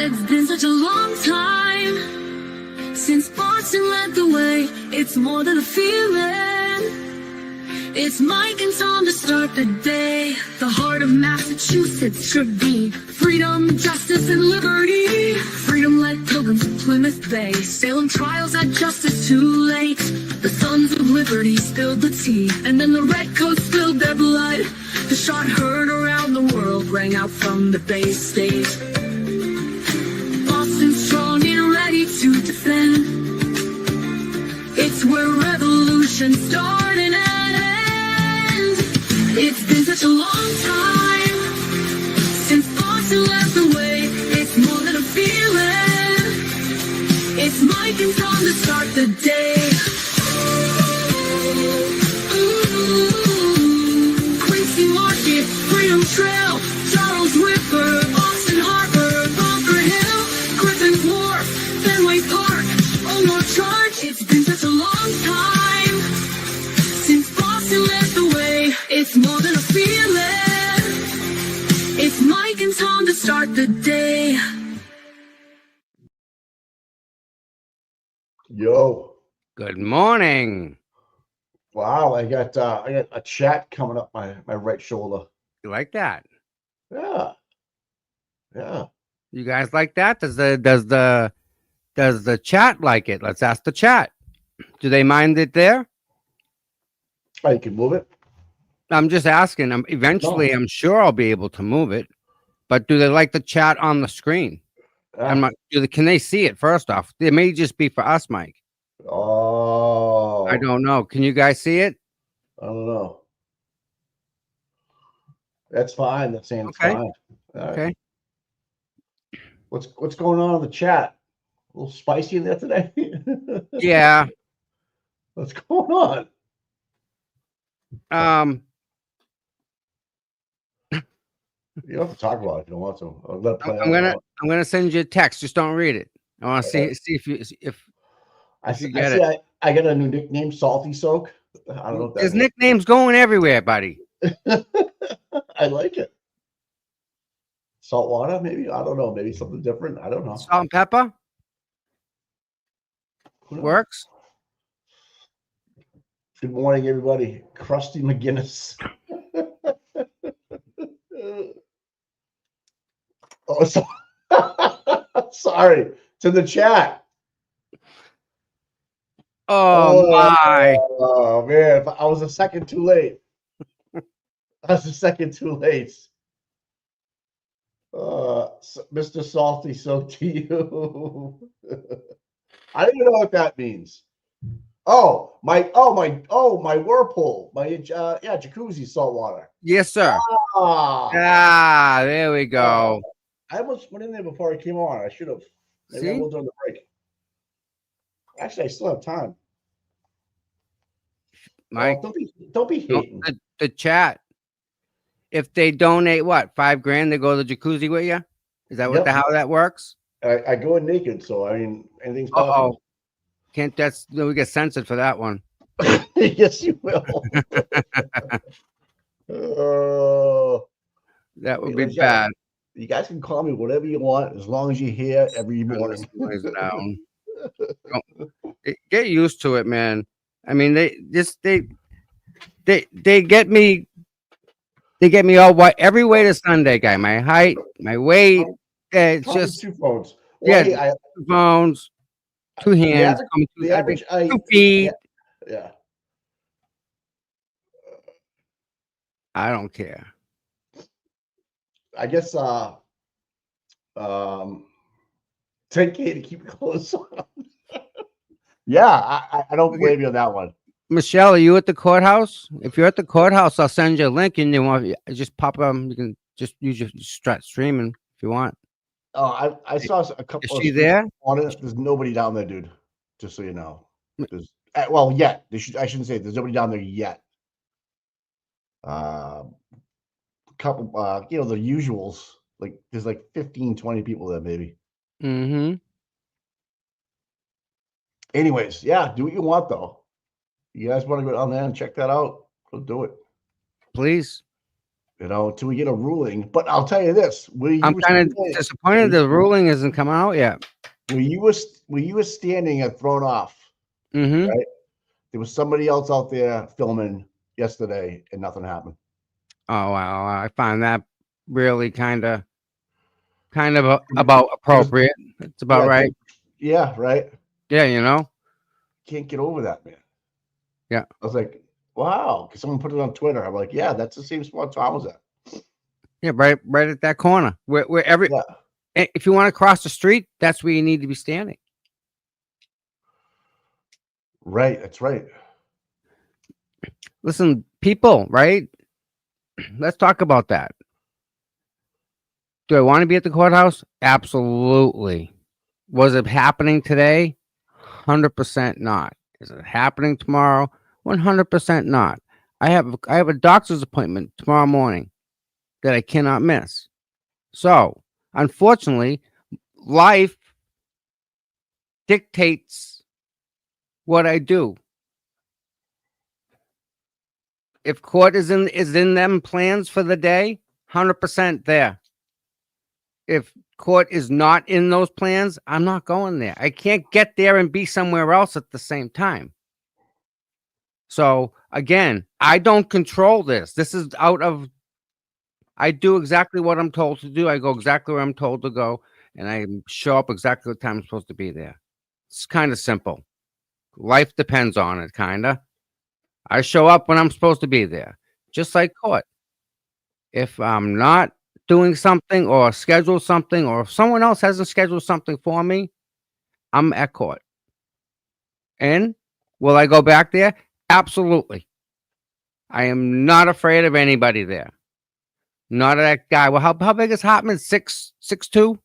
It's been such a long time since Boston led the way. It's more than a feeling. It's Mike and Tom to start the day. The heart of Massachusetts should be freedom, justice, and liberty. Freedom led pilgrims to Plymouth Bay. Salem trials had justice too late. The sons of liberty spilled the tea, and then the redcoats spilled their blood. The shot heard around the world rang out from the Bay State. Boston strong and ready to defend. It's where revolution started and ends. It's been such a long time since Boston led the way. It's more than a feeling. It's Mike and Tom to start the day. Quincy Market, Freedom Trail, Charles River, Boston Harbor, Bunker Hill, Griffin's Wharf, Fenway Park, Omar Charge. It's been such a long time since Boston led the way. It's more than a feeling. It's Mike and Tom to start the day. Yo. Good morning. Wow, I got a chat coming up my right shoulder. You like that? Yeah. Yeah. You guys like that? Does the chat like it? Let's ask the chat. Do they mind it there? Oh, you can move it? I'm just asking. Eventually, I'm sure I'll be able to move it. But do they like the chat on the screen? Can they see it first off? It may just be for us, Mike. Oh. I don't know. Can you guys see it? I don't know. That's fine. That's saying it's Okay. fine. Okay. Right. What's going on in the chat? A little spicy in there today? Yeah. What's going on? You don't have to talk about it if you don't want to. I'll let it play I'm gonna send you a text. Just don't read it. I want to see if you get it. I got a new nickname, Salty Soak. I don't know what that There's means. nicknames going everywhere, buddy. I like it. Salt water, maybe? I don't know. Maybe something different. I don't know. Salt and pepper works. Good morning, everybody. Krusty McGinnis. Oh, sorry. It's in the chat. Oh my. Oh, man. I was a second too late. Mr. Salty, so to you. I don't even know what that means. My whirlpool. My jacuzzi saltwater. Yes, sir. There we go. I almost went in there before I came on. I should have. Maybe I will during the break. Actually, I still have time. Mike, don't be hating. The chat. If they donate what, $5,000, they go to the jacuzzi with you? Is that how that works? I go in naked, so I mean anything's possible. We get censored for that one. Yes, you will. That would be bad. You guys can call me whatever you want as long as you're here every morning. Get used to it, man. I mean, they get me. They get me all white every way to Sunday, guy. My height, my weight. It's just 2 phones. Well, 2 phones, 2 hands, the average 2 feet. Yeah. I don't care. I guess 10K to keep close on. Yeah, I don't blame you on that one. Michelle, are you at the courthouse? If you're at the courthouse, I'll send you a link, and you want just pop them. You can just use your streaming if you want. Oh, I saw a couple. Is she there? On it. There's nobody down there, dude. Just so you know. Well, yet. I shouldn't say there's nobody down there yet. Couple, the usuals. Like there's like 15, 20 people there, maybe. Mm-hmm. Anyways, yeah, do what you want though. You guys want to go down there and check that out? Go do it. Please. You know, until we get a ruling. But I'll tell you this: I'm kind of disappointed the ruling hasn't come out yet. where you were standing and thrown off, Mm-hmm. right? There was somebody else out there filming yesterday, and nothing happened. Oh wow, I find that really kind of about appropriate. It's about right. Yeah, right. Yeah, you know. Can't get over that, man. Yeah. I was like, wow, because someone put it on Twitter. I'm like, yeah, that's the same spot Tom was at. Yeah, right at that corner. Where every if you want to cross the street, that's where you need to be standing. Right, that's right. Listen, people, right? Let's talk about that. Do I want to be at the courthouse? Absolutely. Was it happening today? 100% not. Is it happening tomorrow? 100% not. I have a doctor's appointment tomorrow morning that I cannot miss. So, unfortunately, life dictates what I do. If court is in them plans for the day, 100% there. If court is not in those plans, I'm not going there. I can't get there and be somewhere else at the same time. So again, I don't control this. This is out of, I do exactly what I'm told to do. I go exactly where I'm told to go, and I show up exactly the time I'm supposed to be there. It's kind of simple. Life depends on it, kind of. I show up when I'm supposed to be there, just like court. If I'm not doing something or schedule something, or if someone else hasn't scheduled something for me, I'm at court. And will I go back there? Absolutely. I am not afraid of anybody there. Not that guy. Well, how big is Hartman? 6'2"?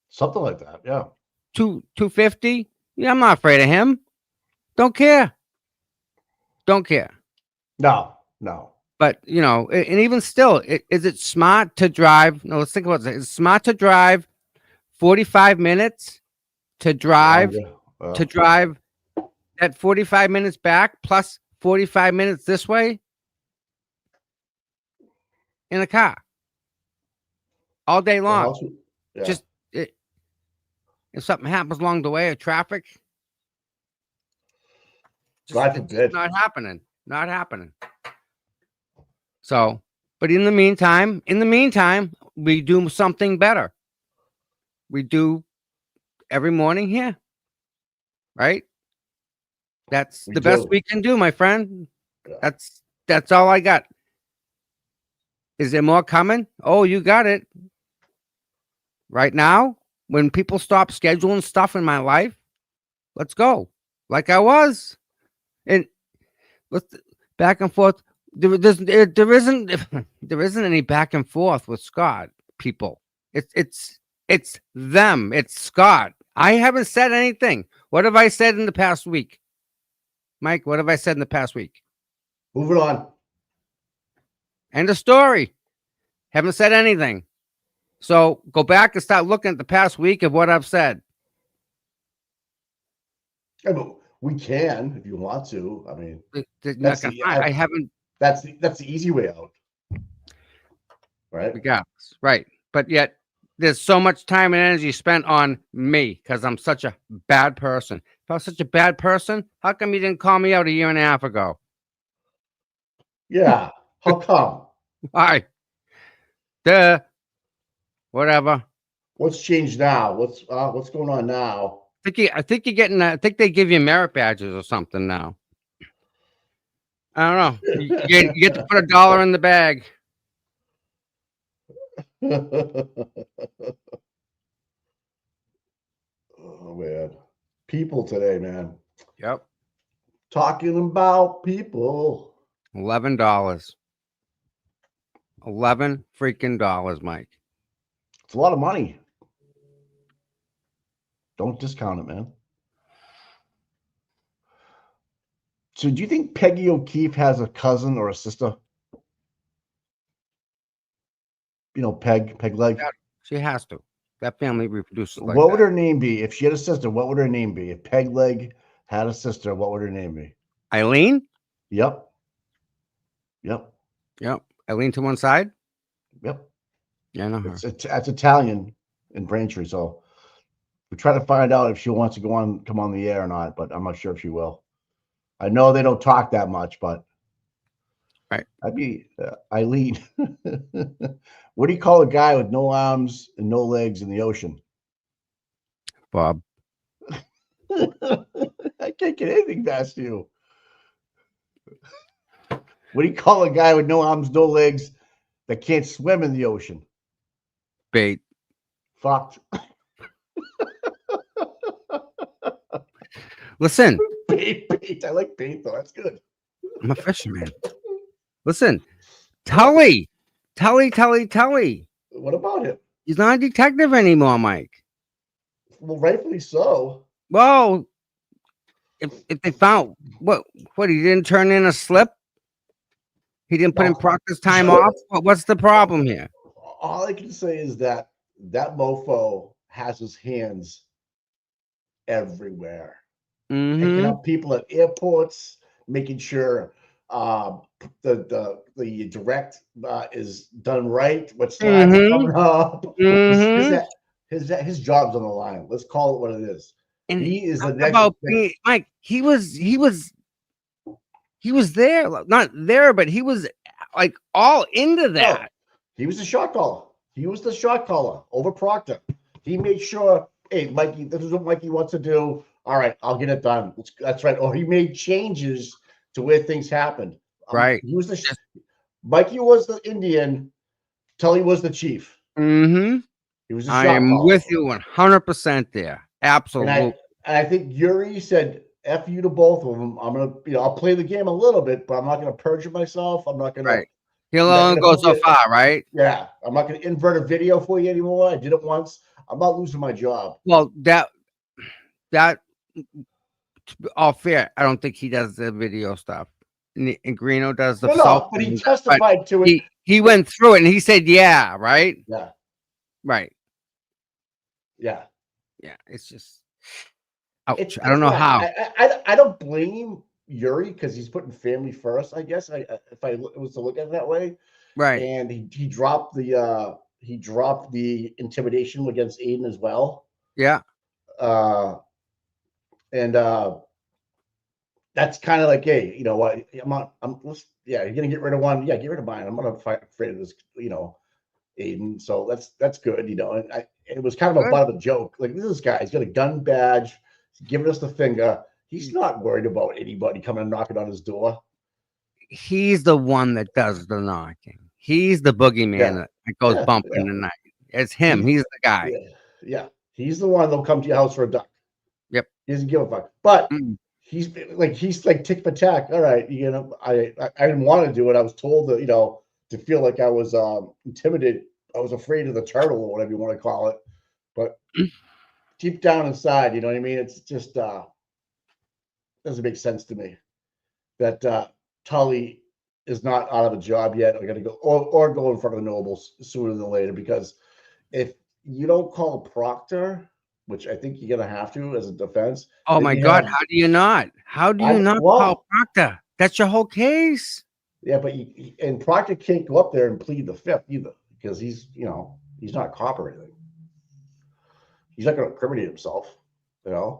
Something like that, yeah. 250? Yeah, I'm not afraid of him. Don't care. Don't care. No. But, you know, and even still, is it smart to drive? No, let's think about this. It's smart to drive 45 minutes to drive that 45 minutes back plus 45 minutes this way in a car all day long. Just if something happens along the way of traffic, it's not happening. Not happening. So, but in the meantime, we do something better. We do every morning here, right? That's the best we can do, my friend. Yeah. That's all I got. Is there more coming? Oh, you got it. Right now, when people stop scheduling stuff in my life, let's go. Like I was. And let's back and forth. There isn't any back and forth with Scott, people. It's them. It's Scott. I haven't said anything. What have I said in the past week? Mike, what have I said in the past week? Moving on. End of story. Haven't said anything. So go back and start looking at the past week of what I've said. Yeah, but we can if you want to. I mean, I haven't. That's the easy way out, right? Regardless, right? But yet, there's so much time and energy spent on me because I'm such a bad person. If I was such a bad person, how come you didn't call me out a year and a half ago? Yeah, how come? Why? Whatever. What's changed now? What's going on now? I think you're getting. I think they give you merit badges or something now. I don't know. You get to put $1 in the bag. Oh man, people today, man. Yep. Talking about people. $11. $11 freaking dollars, Mike. It's a lot of money. Don't discount it, man. So do you think Peggy O'Keefe has a cousin or a sister? You know, Peg Leg? She has to. That family reproduces like what would her name be? If she had a sister, what would her name be? If Peg Leg had a sister, what would her name be? Eileen? Yep. I lean to one side. Yep. Yeah, I know her. It's Italian in Braintree, so we try to find out if she wants to come on the air or not, but I'm not sure if she will. I know they don't talk that much, but Right. I'd be Eileen. What do you call a guy with no arms and no legs in the ocean? Bob. I can't get anything past you. What do you call a guy with no arms, no legs that can't swim in the ocean? Bait. Fucked. Listen, Bait. I like bait though. That's good. I'm a fisherman. Listen, Tully. What about it? He's not a detective anymore, Mike. Well, rightfully so. Well, if they found what he didn't turn in a slip, he didn't put in No. Proctor's time off. What's the problem here? All I can say is that mofo has his hands everywhere, picking Mm-hmm. up people at airports, making sure the direct is done right. What slides are Mm-hmm. coming up? Mm-hmm. His job's on the line. Let's call it what it is. And He is the talk next about thing. being, Mike. He was there, not there, but he was like all into that. Oh, he was the shot caller. He was the shot caller over Proctor. He made sure, hey, Mikey, this is what Mikey wants to do. All right, I'll get it done. That's right. Or he made changes to where things happened. Right. He was Mikey was the Indian. Tully was the chief. Mm-hmm. He was the I shot am caller. with you 100% there. Absolutely. And I think Yuri said, F you to both of them. I'm going to, I'll play the game a little bit, but I'm not going to perjure myself. I'm not going to. Right. He'll only go so far, right? Yeah. I'm not going to invert a video for you anymore. I did it once. I'm not losing my job. Well, that all fair. I don't think he does the video stuff. And Greeno does the No, but he testified to it. He went through it and he said, yeah, right? Yeah. Right. Yeah. Yeah. It's just, ouch. I don't know how. I don't blame Yuri because he's putting family first, I guess. If I was to look at it that way. Right. And he dropped the intimidation against Aiden as well. Yeah. And that's kind of like, hey, you know what? You're gonna get rid of one. Yeah, get rid of mine. I'm not afraid of this, Aiden. So that's good, And it was kind of a butt of a joke. Like, this guy, he's got a gun badge, he's giving us the finger. He's not worried about anybody coming and knocking on his door. He's the one that does the knocking. He's the boogeyman that goes bumping in the night. It's him. He's the guy. Yeah. He's the one that'll come to your house for a duck. Yep. He doesn't give a fuck. But he's like tick for tack. All right, I didn't want to do it. I was told that, to feel like I was intimidated. I was afraid of the turtle or whatever you want to call it. But deep down inside, you know what I mean? It's just doesn't make sense to me that Tully is not out of a job yet. We're gonna go or go in front of the nobles sooner than later, because if you don't call Proctor, which I think you're gonna have to as a defense. Oh my God! How do you not? How do you not call Proctor? That's your whole case. Yeah, but and Proctor can't go up there and plead the fifth either, because he's not cooperating. He's not going to incriminate himself. The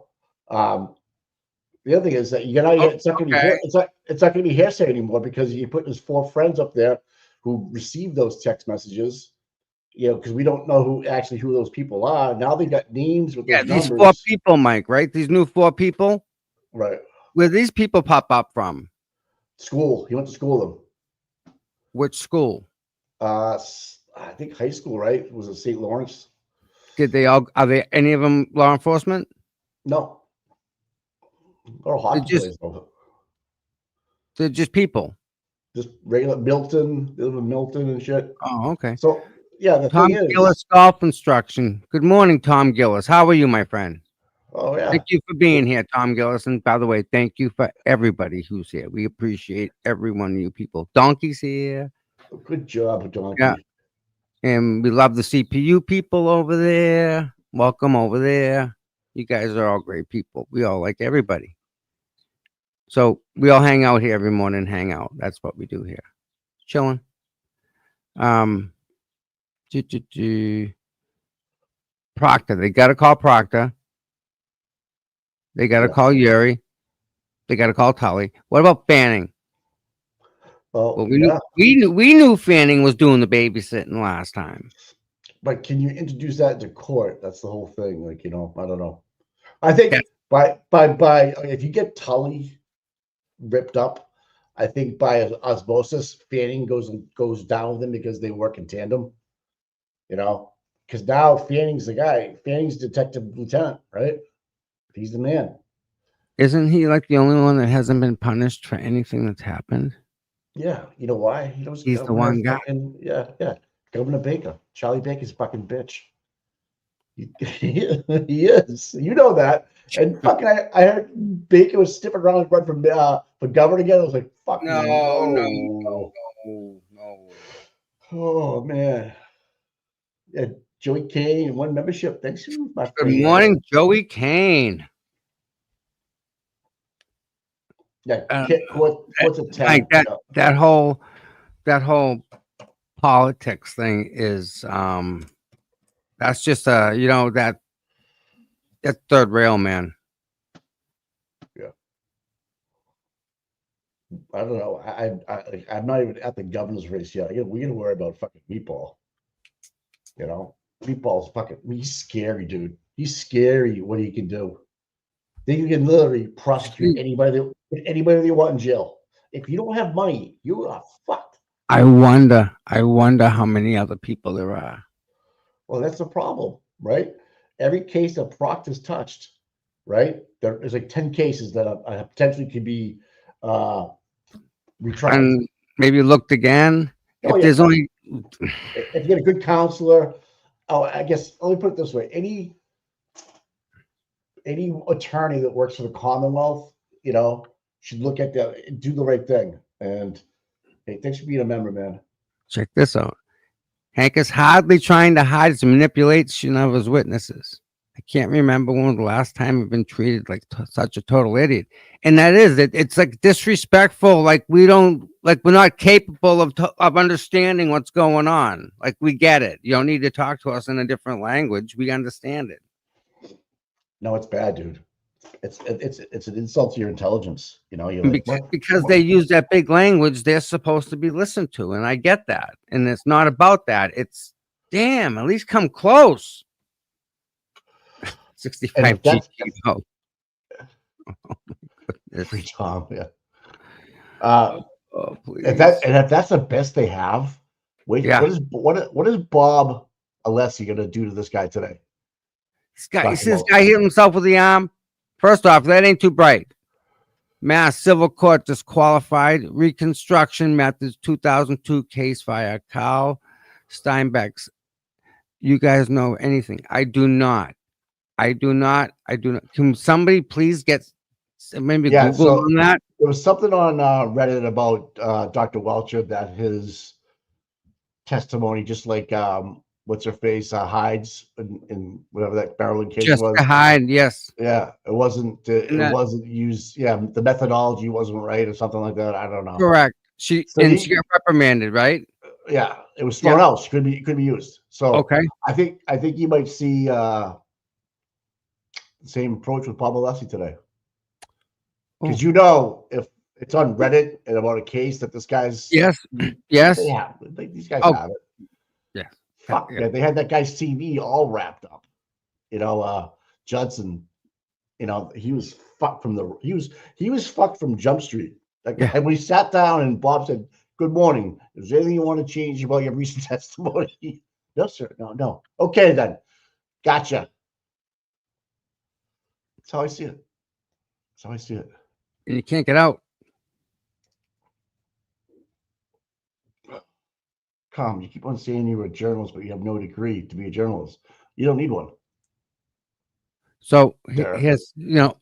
other thing is that it's not going to be hearsay anymore, because you put his 4 friends up there who received those text messages. Because we don't know who those people are. Now they got names with those these numbers. 4 people, Mike, right? These new 4 people. Right. Where these people pop up from? School. He went to school with them. Which school? I think high school, right? Was it St. Lawrence? Are there any of them law enforcement? No. Or hockey players. They're just people. Just regular Milton. They live in Milton and shit. Oh, okay. So yeah, Tom Gillis Golf Instruction. Good morning, Tom Gillis. How are you, my friend? Oh yeah. Thank you for being here, Tom Gillis. And by the way, thank you for everybody who's here. We appreciate every one of you people. Donkey's here. Good job, Donkey. Yeah. And we love the CPU people over there. Welcome over there. You guys are all great people. We all like everybody. So we all hang out here every morning, hang out. That's what we do here. Chilling. Um, Proctor. They got to call Proctor. They got to Yeah. call Yuri. They got to call Tully. What about Fanning? Well, Well, yeah. we knew Fanning was doing the babysitting last time. But can you introduce that to court? That's the whole thing. Like, I don't know. I think That's- by if you get Tully ripped up, I think by osmosis, Fanning goes down with him because they work in tandem. Because now Fanning's the guy. Fanning's detective lieutenant, right? He's the man. Isn't he like the only one that hasn't been punished for anything that's happened? Yeah, you know why? He knows He's the Governor one guy. fucking yeah. Governor Baker, Charlie Baker's fucking bitch. He is. You know that. And fucking, I heard Baker was sniffing around and run for governor again. I was like, fuck no. No. Oh man. Yeah, Joey Kane, one membership. Thanks, my Good friend. morning, Joey Kane. Yeah, what's a 10? Like that whole politics thing is that's just that's third rail, man. Yeah. I don't know. I'm not even at the governor's race yet. We gotta worry about fucking Meatball. Meatball's fucking. He's scary, dude. He's scary. What he can do. They can literally prosecute anybody they want in jail. If you don't have money, you are fucked. I wonder how many other people there are. Well, that's the problem, right? Every case that Proctor's touched, right? There's like 10 cases that potentially could be retried. And maybe looked again. Oh, If yeah. there's only If you get a good counselor, I guess let me put it this way: any attorney that works for the Commonwealth, should look at do the right thing. And hey, thanks for being a member, man. check this out. Hank is hardly trying to hide his manipulation of his witnesses. I can't remember when the last time I've been treated like such a total idiot. And that is it. It's like disrespectful. Like we're not capable of understanding what's going on. Like we get it. You don't need to talk to us in a different language. We understand it. No, it's bad, dude. It's an insult to your intelligence. You're like, because they use that big language, they're supposed to be listened to, and I get that. And it's not about that. It's damn. At least come close. 65 G. Oh free Tom, yeah. Please. If that's the best they have, wait. Yeah. What is Bob Alessi gonna do to this guy today? This guy hit himself with the arm. First off, that ain't too bright. Mass Civil Court disqualified Reconstruction Methods 2002 case via Carl Steinbeck's. You guys know anything? I do not. Can somebody please get maybe Google on that? There was something on Reddit about Dr. Welchure that his testimony, just like what's her face hides in whatever that barreling case Just was. To hide, yes. Yeah, it wasn't used. Yeah, the methodology wasn't right or something like that. I don't know. Correct. She got reprimanded, right? Yeah, it was thrown out. She could be used. So okay, I think you might see the same approach with Bob Alessi today, because if it's on Reddit and about a case that this guy's yes, these guys have it. Yeah, fuck yeah. They had that guy's CV all wrapped up. Judson. He was fucked from he was fucked from Jump Street. And we sat down and Bob said, "Good morning. Is there anything you want to change about your recent testimony?" No, sir. No. Okay, then. Gotcha. That's how I see it. And you can't get out. Come, you keep on saying you're a journalist, but you have no degree to be a journalist. You don't need one. So here's, this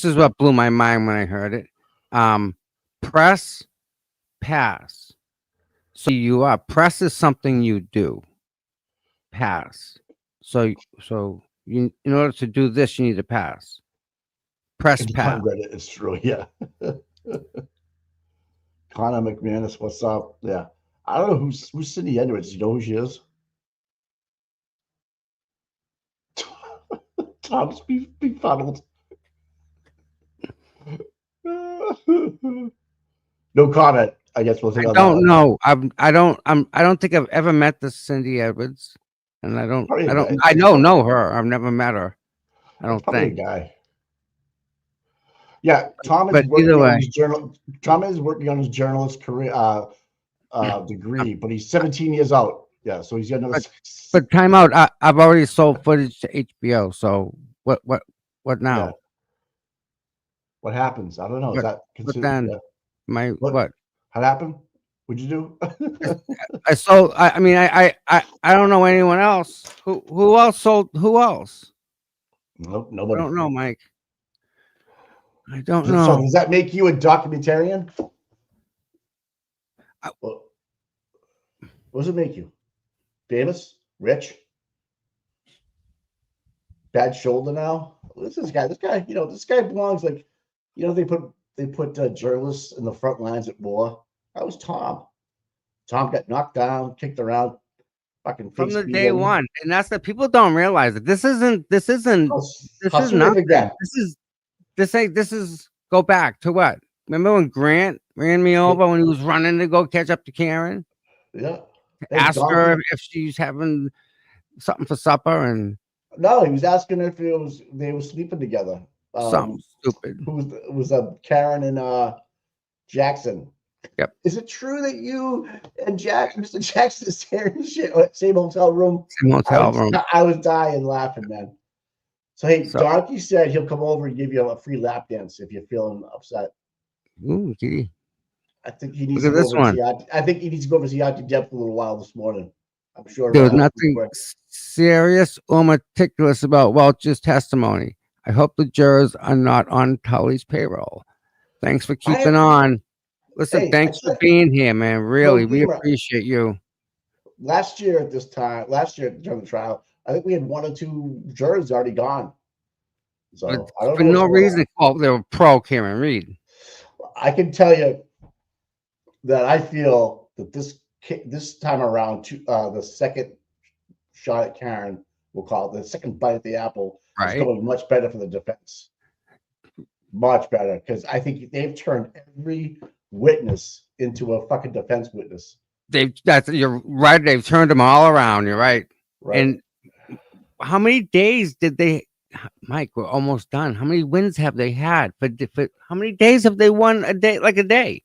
is what blew my mind when I heard it. Press pass. So press is something you do. Pass. So in order to do this, you need to pass. Press pass. Reddit, it's true, yeah. Connor McManus, what's up? Yeah. I don't know who's Cindy Edwards. You know who she is? Tom's befuddled. No comment. I guess we'll take I on don't that. know. I don't think I've ever met this Cindy Edwards, and I don't. Probably a I don't. guy. I don't know her. I've never met her. I don't Probably think. a guy. Yeah, Tom is But working either on way, his journal. Tom is working on his journalist career degree, but he's 17 years out. Yeah, so he's got another. but time out. I've already sold footage to HBO. So what now? Yeah. What happens? I don't know. Is that But considered? then Yeah. my What? what? What happened? What'd you do? I sold. I mean, I don't know anyone else. Who else sold? Who else? Nope, I nobody. don't know, Mike. I don't So know. does that make you a documentarian? What does it make you? Famous? Rich? Bad shoulder now? What's this guy? This guy, this guy belongs like, they put journalists in the front lines at war. That was Tom. Tom got knocked down, kicked around, fucking From face the day beaten. one, and that's that people don't realize it. This isn't. This is How soon they nothing. forget? This is go back to what? Remember when Grant ran me over when he was running to go catch up to Karen? Yeah. Asked her if she's having something for supper and No, he was asking if they were sleeping together. something stupid. It was Karen and Jackson. Yep. Is it true that you and Mr. Jackson is sharing shit same hotel room? Same hotel room. I was dying laughing, man. So hey, Donkey said he'll come over and give you a free lap dance if you're feeling upset. Ooh, gee. I think he needs Look to at go this over one. I think he needs to go over to Auntie Deb for a little while this morning. I'm sure There was nothing serious or meticulous about Welch's testimony. I hope the jurors are not on Tully's payroll. Thanks for keeping on. Listen, Hey, thanks for being here, man. Really, we Gamer. appreciate you. Last year at the time of the trial, I think we had 1 or 2 jurors already gone. So But I don't for know no reason, they were pro Karen Reed. I can tell you that I feel that this time around, the second shot at Karen, we'll call it the second bite at the apple, is going much better for the defense. Much better, because I think they've turned every witness into a fucking defense witness. You're right. They've turned them all around. You're right. Right. And how many days did they? Mike, we're almost done. How many wins have they had? For how many days have they won a day? Like a day?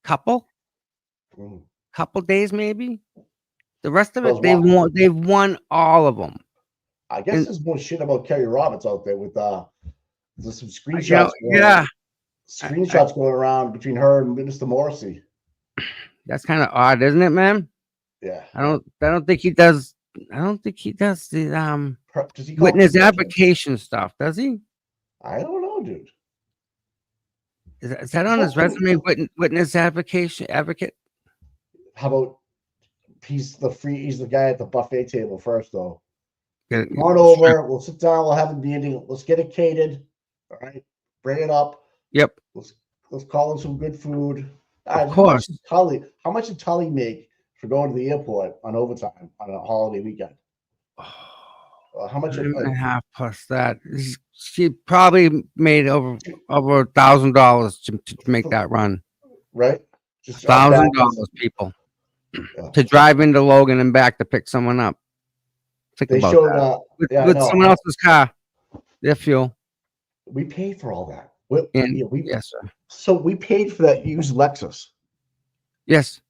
Couple days, maybe. The rest of it, they've won all of them. I guess there's more shit about Kerry Roberts out there with there's some screenshots. Screenshots going around between her and Mr. Morrissey. That's kind of odd, isn't it, man? Yeah. I don't think he does. I don't think he does the does he witness application stuff. Does he? I don't know, dude. Is that on his resume? Witness advocate. How about he's the guy at the buffet table first, though. Come on over. We'll sit down. We'll have a meeting. Let's get it catered. All right. Bring it up. Yep. Let's call in some good food. Of course. How much did Tully make for going to the airport on overtime on a holiday weekend? How much? $1.5 plus that. She probably made over $1,000 to make that run. Right. Just $1,000, people, to drive into Logan and back to pick someone up. Think about that. With someone else's car, their fuel. We paid for all that. Yes, sir. So we paid for that used Lexus. Yes.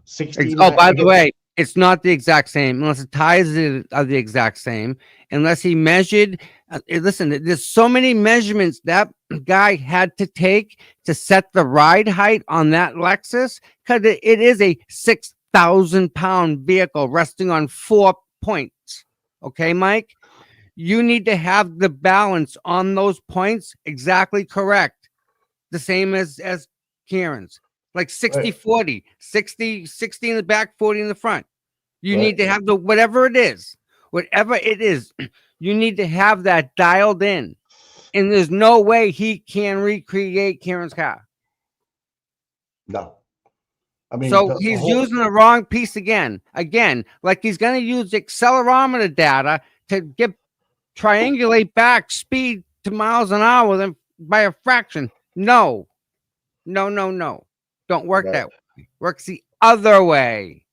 69. Oh, by the way, it's not the exact same unless the tires are the exact same. Unless he measured. Listen, there's so many measurements that guy had to take to set the ride height on that Lexus, because it is a 6,000-pound vehicle resting on 4 points. Okay, Mike? You need to have the balance on those points exactly correct. The same as Karen's. Like 60-40, 60 in the back, 40 in the front. You need to have whatever it is, you need to have that dialed in. And there's no way he can recreate Karen's car. No. I mean, So the he's whole, using the wrong piece again. Like he's going to use accelerometer data to triangulate back speed to miles an hour then by a fraction. No. Don't work right. that way. Works the other way.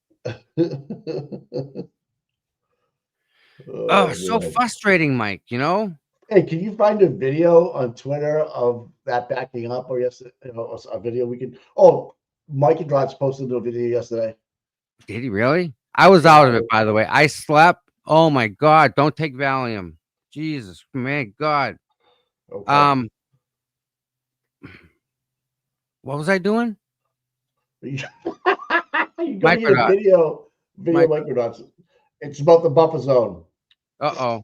Oh, Oh, so man. frustrating, Mike, you know? Hey, can you find a video on Twitter of that backing up, or yes, a video we can? Oh, Mike and Drots posted a video yesterday. Did he really? I was out of it, by the way. I slept. Oh my God. Don't take Valium. Jesus, man, God. Okay. What was I doing? You gotta get a Microdot. video Micro. Microdot. It's about the buffer zone. Uh-oh.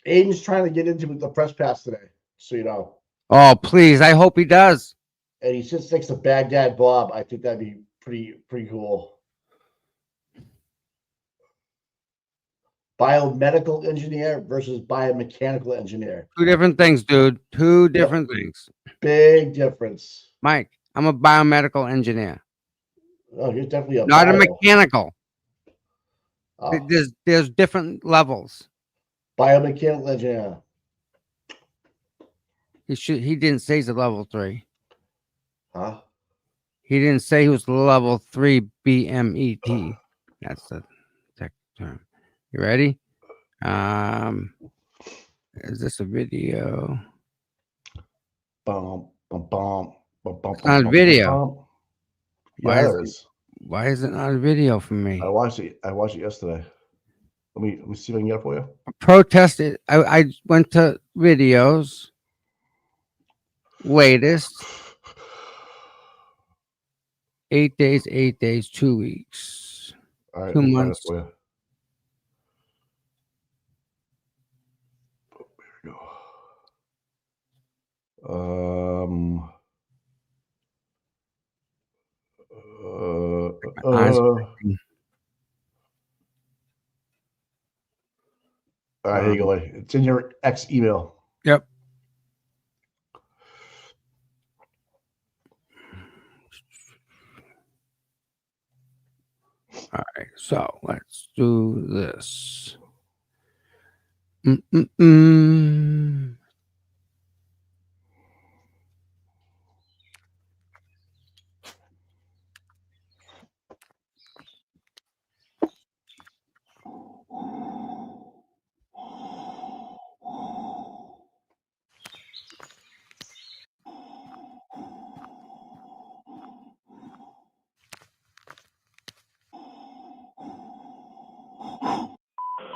Aiden's trying to get into the press pass today, so you know. Oh, please. I hope he does. And he sits next to Baghdad Bob. I think that'd be pretty cool. Biomedical engineer versus biomechanical engineer. Two different things, dude. Two Yep. different things. Big difference. Mike, I'm a biomedical engineer, Oh, you're definitely a not a bio. mechanical. Oh, There's different levels. biomechanical engineer. He didn't say he's a level 3. Huh? He didn't say he was level 3 BMET. That's the tech term. You ready? Is this a video? Bum, bum, bum, bum, bum, It's not a video. bum. Why Yeah, is there it? is. Why is it not a video for me? I watched it yesterday. Let me see if I can get it for you. Protested. I went to videos. Latest 8 days, 2 weeks, All right, 2 let me find it months. for you. Here we go. All right, here you go. It's in your X email. Yep. All right, so let's do this.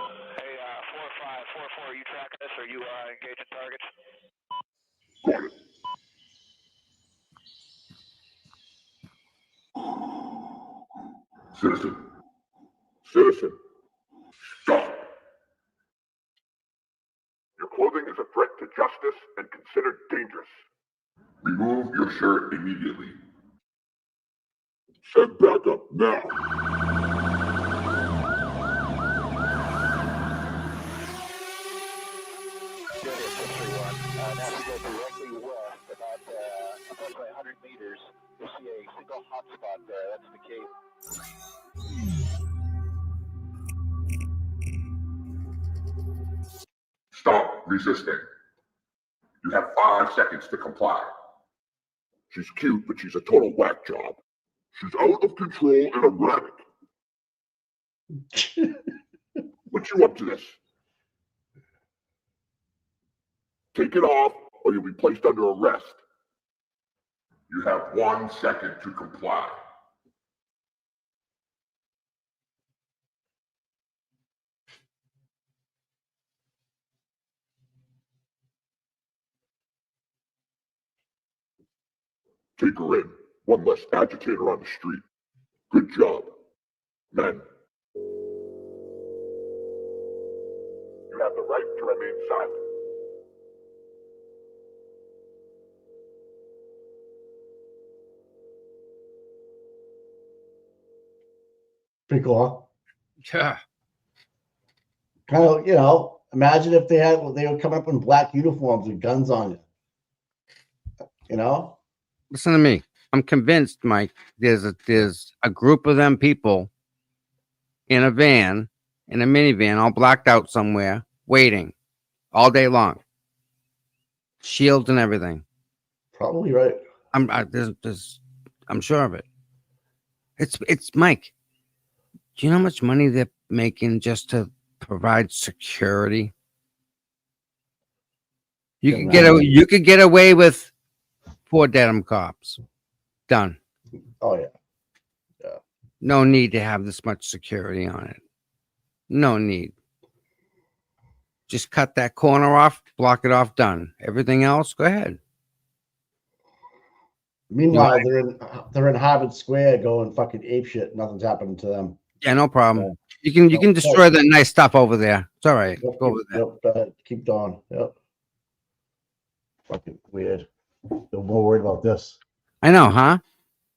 Hey, 4544, are you tracking this? Are you engaging targets? Citizen. Citizen. Stop. Your clothing is a threat to justice and considered dangerous. Remove your shirt immediately. Send backup now. Good, 631. Now if you go directly west, about approximately 100 meters, you'll see a single hotspot there. That's the Cape. Stop resisting. You have 5 seconds to comply. She's cute, but she's a total whack job. She's out of control and erratic. Put you up to this. Take it off, or you'll be placed under arrest. You have 1 second to comply. Take her in. One less agitator on the street. Good job. Men. You have the right to remain silent. Pretty cool, huh? Yeah. Kind of, imagine if they would come up in black uniforms with guns on you. Listen to me. I'm convinced, Mike, there's a group of them people in a van, in a minivan, all blacked out somewhere, waiting all day long. Shields and everything. Probably right. I'm sure of it. It's Mike. Do you know how much money they're making just to provide security? You could get away with 4 denim cops. Done. Oh yeah. No need to have this much security on it. No need. Just cut that corner off, block it off, done. Everything else, go ahead. Meanwhile, they're in Harvard Square going fucking apeshit. Nothing's happening to them. Yeah, no problem. Yeah. You can destroy the nice stuff over there. It's all right. Yep, Go over there. Yep, go ahead. Keep going. Yep. Fucking weird. They're more worried about this. I know, huh?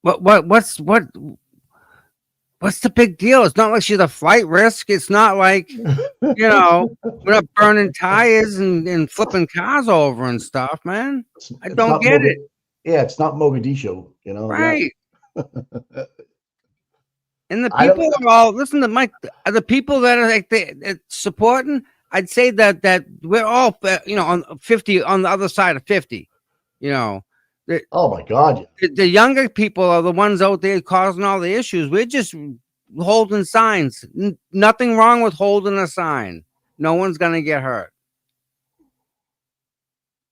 What's the big deal? It's not like she's a flight risk. It's not like, we're not burning tires and flipping cars over and stuff, man. I don't get it. Yeah, it's not Mogadishu, Right. And the people are all, listen to Mike, the people that are like supporting, I'd say that we're all, on 50, on the other side of 50, Oh my God. The younger people are the ones out there causing all the issues. We're just holding signs. Nothing wrong with holding a sign. No one's going to get hurt.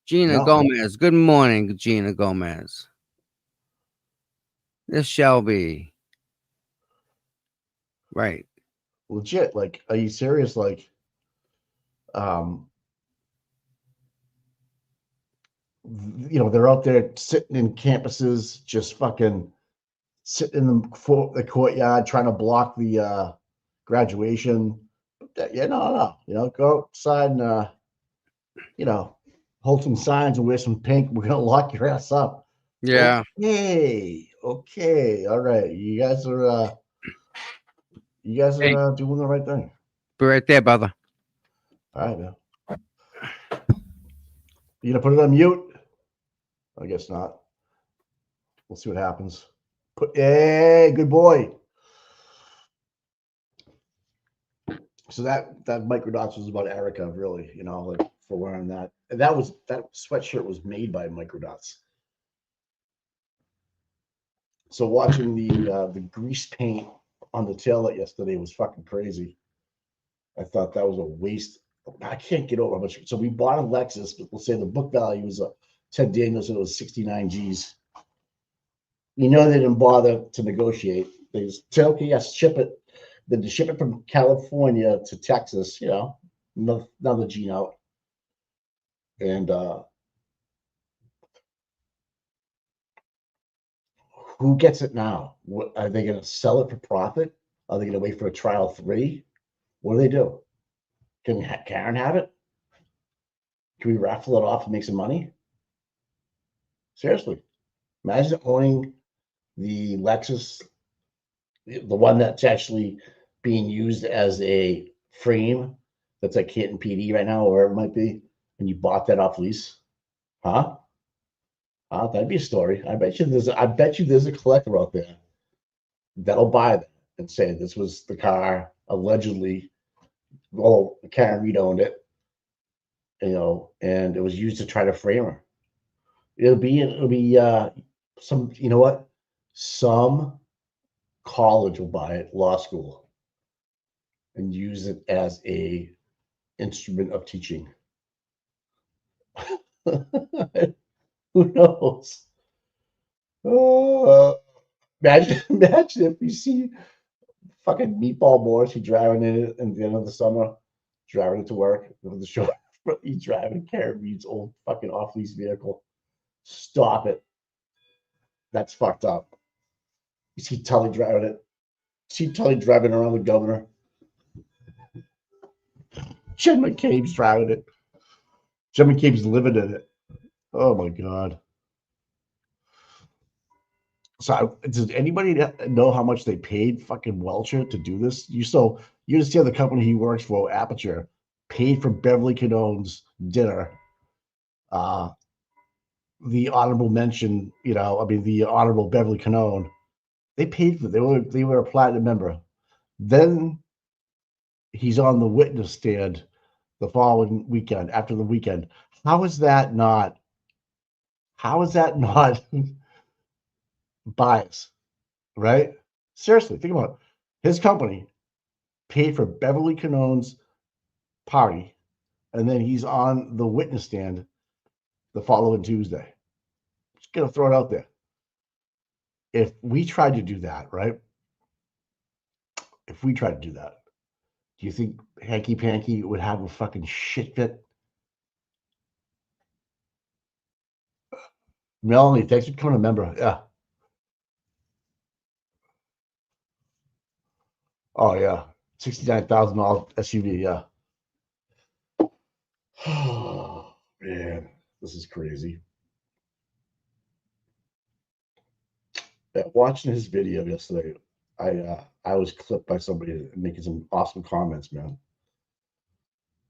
Gina Gomez. Good morning, Gina Gomez. This shall be. Right. Legit. Like, are you serious? Like, they're out there sitting in campuses, just fucking sitting in the courtyard, trying to block the graduation. Yeah, no. Go outside and, hold some signs and wear some pink. We're going to lock your ass up. Yeah. Okay. All right. You guys are doing the right thing. Be right there, brother. All right, man. You gonna put it on mute? I guess not. We'll see what happens. Hey, good boy. So that Microdots was about Erica, really, like for wearing that. And that sweatshirt was made by Microdots. So watching the grease paint on the taillight yesterday was fucking crazy. I thought that was a waste. I can't get over how much. So we bought a Lexus, but we'll say the book value was Ted Daniels said it was 69 G's. They didn't bother to negotiate. They just said, okay, yes, ship it. Then to ship it from California to Texas, another G note. And who gets it now? Are they going to sell it for profit? Are they going to wait for a trial 3? What do they do? Can Karen have it? Can we raffle it off and make some money? Seriously. Imagine owning the Lexus, the one that's actually being used as a frame that's at Canton PD right now, or wherever it might be, and you bought that off lease. Huh? That'd be a story. I bet you there's a collector out there that'll buy that and say this was the car allegedly. Well, Karen Reed owned it, and it was used to try to frame her. It'll be some, some college will buy it, law school, and use it as a instrument of teaching. Who knows? Imagine if you see fucking Meatball Morrissey driving in it at the end of the summer, driving it to work with the show. He's driving Karen Reed's old fucking off-lease vehicle. Stop it. That's fucked up. You see Tully driving it. See Tully driving around the governor. Jen McCabe's driving it. Jen McCabe's living in it. Oh my God. So does anybody know how much they paid fucking Welchure to do this? You just hear the company he works for, Aperture, paid for Beverly Condone's dinner. the honorable mention, the honorable Beverly Canone, they paid for it. They were a platinum member. Then he's on the witness stand the following weekend, after the weekend. How is that not bias, right? Seriously, think about it. His company paid for Beverly Canone's party, and then he's on the witness stand the following Tuesday. Just gonna throw it out there. If we tried to do that, right? If we tried to do that, do you think Hanky Panky would have a fucking shit fit? Melanie, thanks for becoming a member. Yeah. Oh yeah. $69,000 SUV, yeah. Oh man, this is crazy. Yeah, watching his video yesterday, I was clipped by somebody making some awesome comments, man.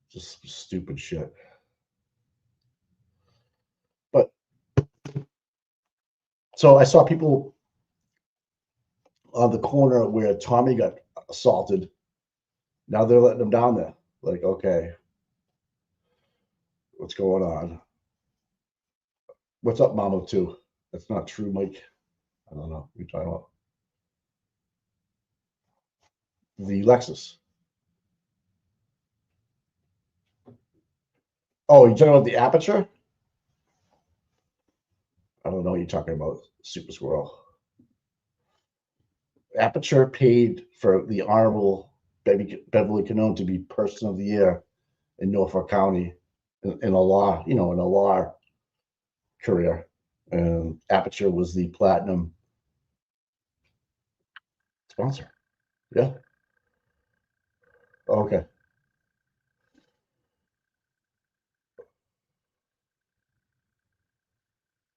Just stupid shit. But so I saw people on the corner where Tommy got assaulted. Now they're letting him down there. Like, okay, what's going on? What's up, Mama? Too? That's not true, Mike. I don't know. What you're talking about the Lexus. Oh, you're talking about the Aperture? I don't know what you're talking about, Super Squirrel. Aperture paid for the Honorable Beverly Canone to be Person of the Year in Norfolk County in a law career. And Aperture was the platinum sponsor. Yeah. Okay.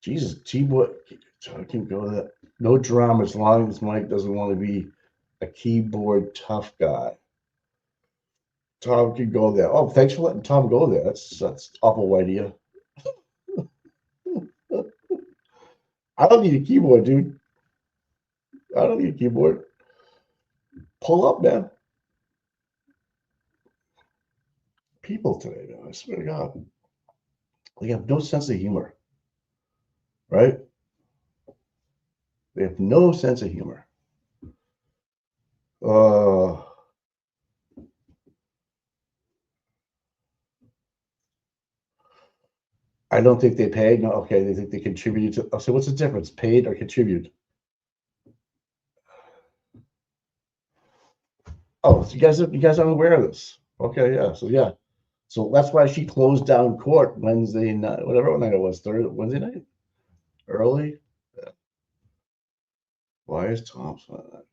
Jesus, T-Boy, I can go that. No drama as long as Mike doesn't want to be a keyboard tough guy. Tom can go there. Oh, thanks for letting Tom go there. That's awful white of you. I don't need a keyboard, dude. I don't need a keyboard. Pull up, man. People today, man. I swear to God. They have no sense of humor. Right? They have no sense of humor. I don't think they paid. No, okay. They think they contributed to. So what's the difference? Paid or contribute? Oh, so you guys aren't aware of this. Okay, yeah. So yeah. So that's why she closed down court Wednesday night, whatever night it was, Wednesday night? Early? Yeah. Why is Thompson on that?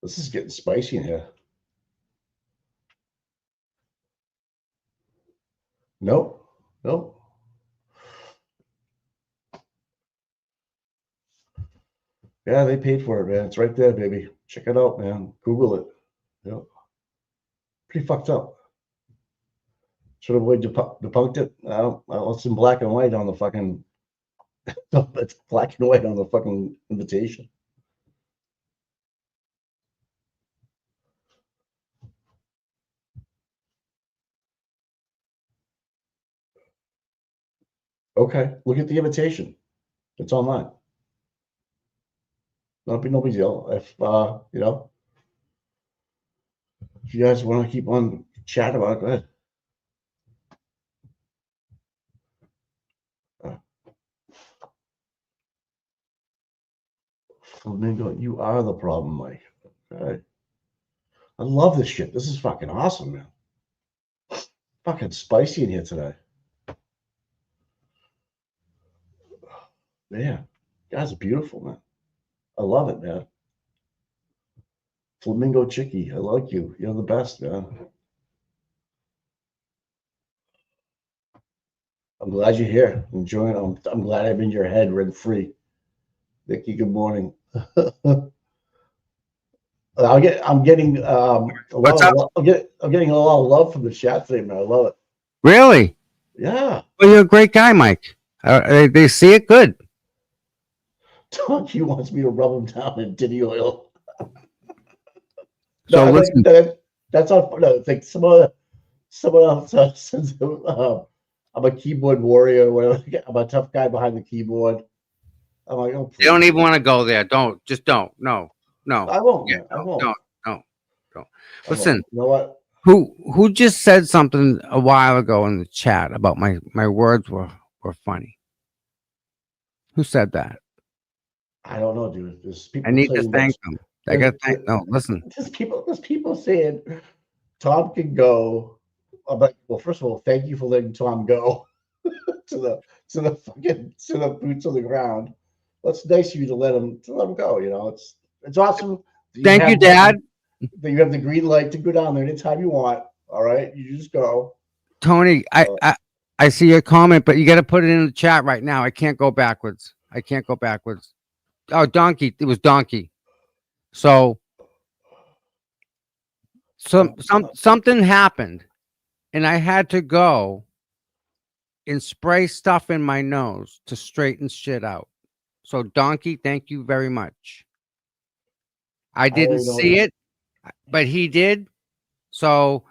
This is getting spicy in here. Nope. Yeah, they paid for it, man. It's right there, baby. Check it out, man. Google it. Yep. Pretty fucked up. Should have debunked it. It's in black and white on the fucking. It's black and white on the fucking invitation. Okay, look at the invitation. It's online. No big deal. If if you guys want to keep on chatting about it, go ahead. Flamingo, you are the problem, Mike. Okay. I love this shit. This is fucking awesome, man. Fucking spicy in here today. Man, you guys are beautiful, man. I love it, man. Flamingo Chicky, I like you. You're the best, man. I'm glad you're here. Enjoying. I'm glad I'm in your head rent free. Vicky, good morning. I'm getting What's up? I'm getting a lot of love from the chat today, man. I love it. Really? Yeah. Well, you're a great guy, Mike. They see it good. Donkey wants me to rub him down in titty oil. So No, listen, that's not. No, it's like someone else says I'm a keyboard warrior. Whatever. I'm a tough guy behind the keyboard. I'm like, oh, you don't please. even want to go there. Don't. Just don't. No. No. I won't. Yeah. Man. I No. won't. Don't. Don't. Don't. I won't. Listen. You know what? Who just said something a while ago in the chat about my words were funny? Who said that? I don't know, dude. There's people I need to saying thank them. I got to thank. No, listen. There's people saying Tom can go. I'm like, well, first of all, thank you for letting Tom go to the boots on the ground. Well, it's nice of you to let him go. You know, it's awesome. that Thank you, have Dad. That you have the green light to go down there anytime you want. All right, you just go. Tony, I see your comment, but you got to put it in the chat right now. I can't go backwards. I can't go backwards. Oh, Donkey. It was Donkey. So something happened, and I had to go and spray stuff in my nose to straighten shit out. So Donkey, thank you very much. I didn't see it, but he did. So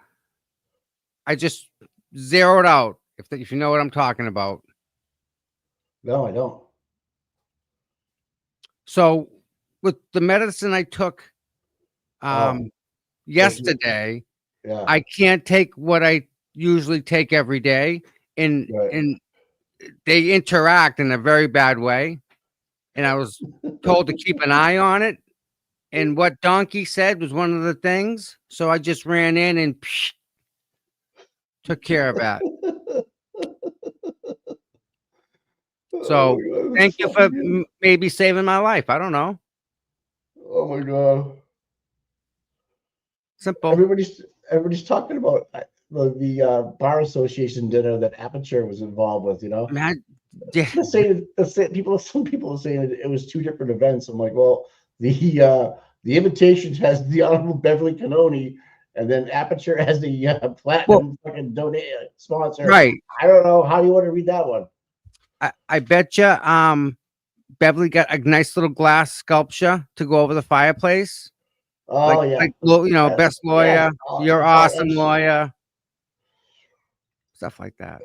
I just zeroed out. If you know what I'm talking about. No, I don't. So with the medicine I took Oh, yesterday, yeah. I can't take what I usually take every day, and Right. and they interact in a very bad way. And I was told to keep an eye on it. And what Donkey said was one of the things. So I just ran in and took care of that. So Oh, thank you for maybe saving my life. I don't know. Oh my god. Simple. Everybody's talking about the bar association dinner that Aperture was involved with. You know, Man, yeah. some people are saying it was two different events. I'm like, well, the invitation has the Honorable Beverly Cannoni, and then Aperture has the platinum fucking donate sponsor. Right. I don't know how you want to read that one. I bet you Beverly got a nice little glass sculpture to go over the fireplace. Oh yeah, Best lawyer, you're awesome lawyer, stuff like that.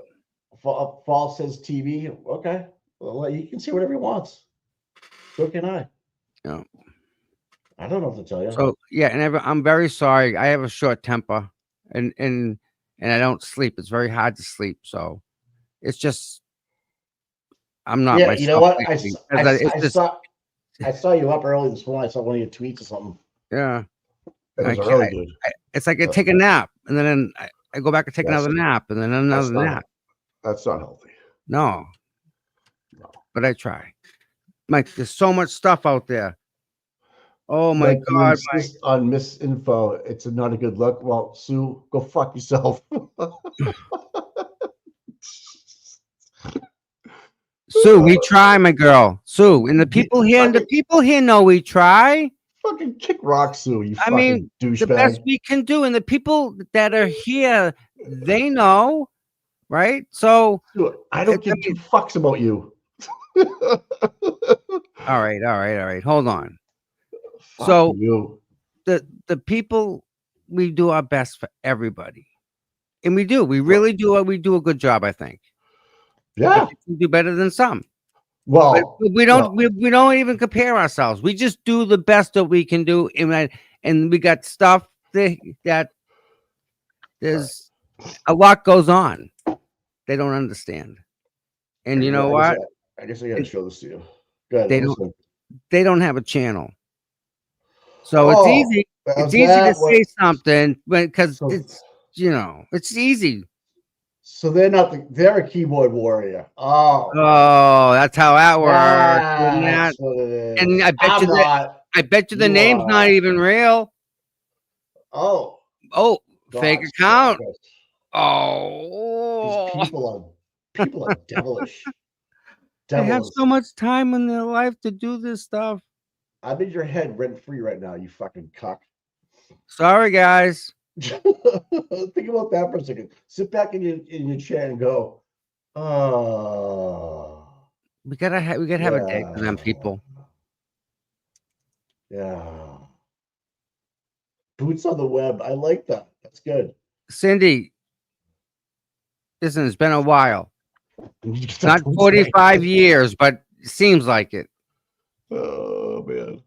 Fall says TV. Okay, well, you can see whatever he wants. So can I. Yeah. I don't know what to tell you. So yeah, and I'm very sorry. I have a short temper, and I don't sleep. It's very hard to sleep. So it's just I'm not. Yeah, you know what? I Just, saw you up early this morning. I saw one of your tweets or something. Yeah. It was really good. It's like I take a nap, and then I go back and take another nap, and then another nap. That's not healthy. No. But I try. Mike, there's so much stuff out there. Oh my God, Mike. On misinfo, it's not a good look. Well, Sue, go fuck yourself. Sue, we try, my girl. Sue, and the people here know we try. Fucking kick rock, Sue. You fucking douchebag. The best we can do, and the people that are here, they know, right? So I don't give two fucks about you. All right. Hold on. Fuck so you. The people, we do our best for everybody, and we do. We really do. We do a good job, I think. Yeah, we do better than some. Well, but we don't. We don't even compare ourselves. We just do the best that we can do, and we got stuff that there's a lot goes on. They don't understand, and you know what? I guess I got to show this to you. Go ahead, they don't have a channel, so it's easy. It's easy to say something because it's it's easy. So they're a keyboard warrior. Oh, that's how that works. And I bet you the name's not even real. Oh, fake account. These people are devilish. They have so much time in their life to do this stuff. I'm in your head rent free right now, you fucking cuck. Sorry, guys. Think about that for a second. Sit back in your chair and go, Oh, We gotta have a day for them people. Yeah. Boots on the web. I like that. That's good. Cindy, listen, it's been a while. You get the Not boots 45 back. years, but it seems like it. Oh man.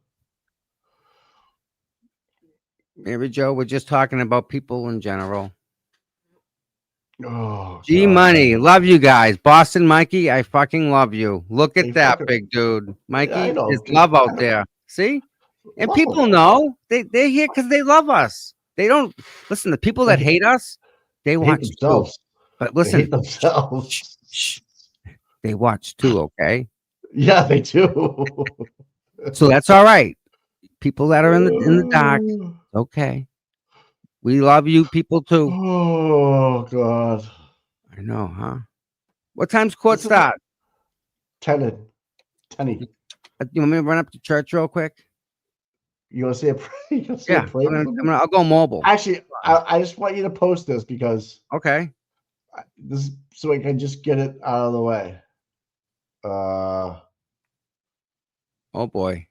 Mary Jo, we're just talking about people in general. Oh G God. Money, love you guys. Boston Mikey, I fucking love you. Look at Hey, that fucking, big dude. Mikey, I know, there's dude. love out there. See? And Love people them. know they're here because they love us. They don't listen. The people that hate us, they They hate watch too. themselves. But They listen, hate themselves. shh, they watch too. Okay, Yeah, they do. so that's all right. People that are in the dark, okay. We love you, people too. Oh God. I know, huh? What time's court This is start? 10. You want me to run up to church real quick? You want to say a prayer? You want to say a Yeah, prayer? I'll go mobile. Actually, I just want you to post this because Okay. this so I can just get it out of the way. Oh boy.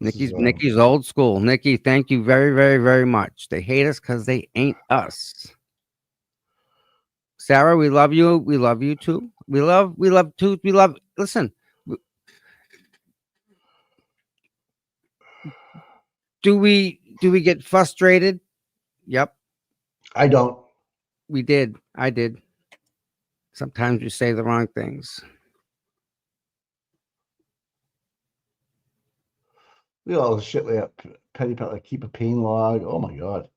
Nikki's old school. Nikki, thank you very, very, very much. They hate us because they ain't us. Sarah, we love you. We love you too. Listen. Do we get frustrated? Yep. I don't. We did. I did. Sometimes you say the wrong things. Look at all the shit we have. Petty, like keep a pain log. Oh my God.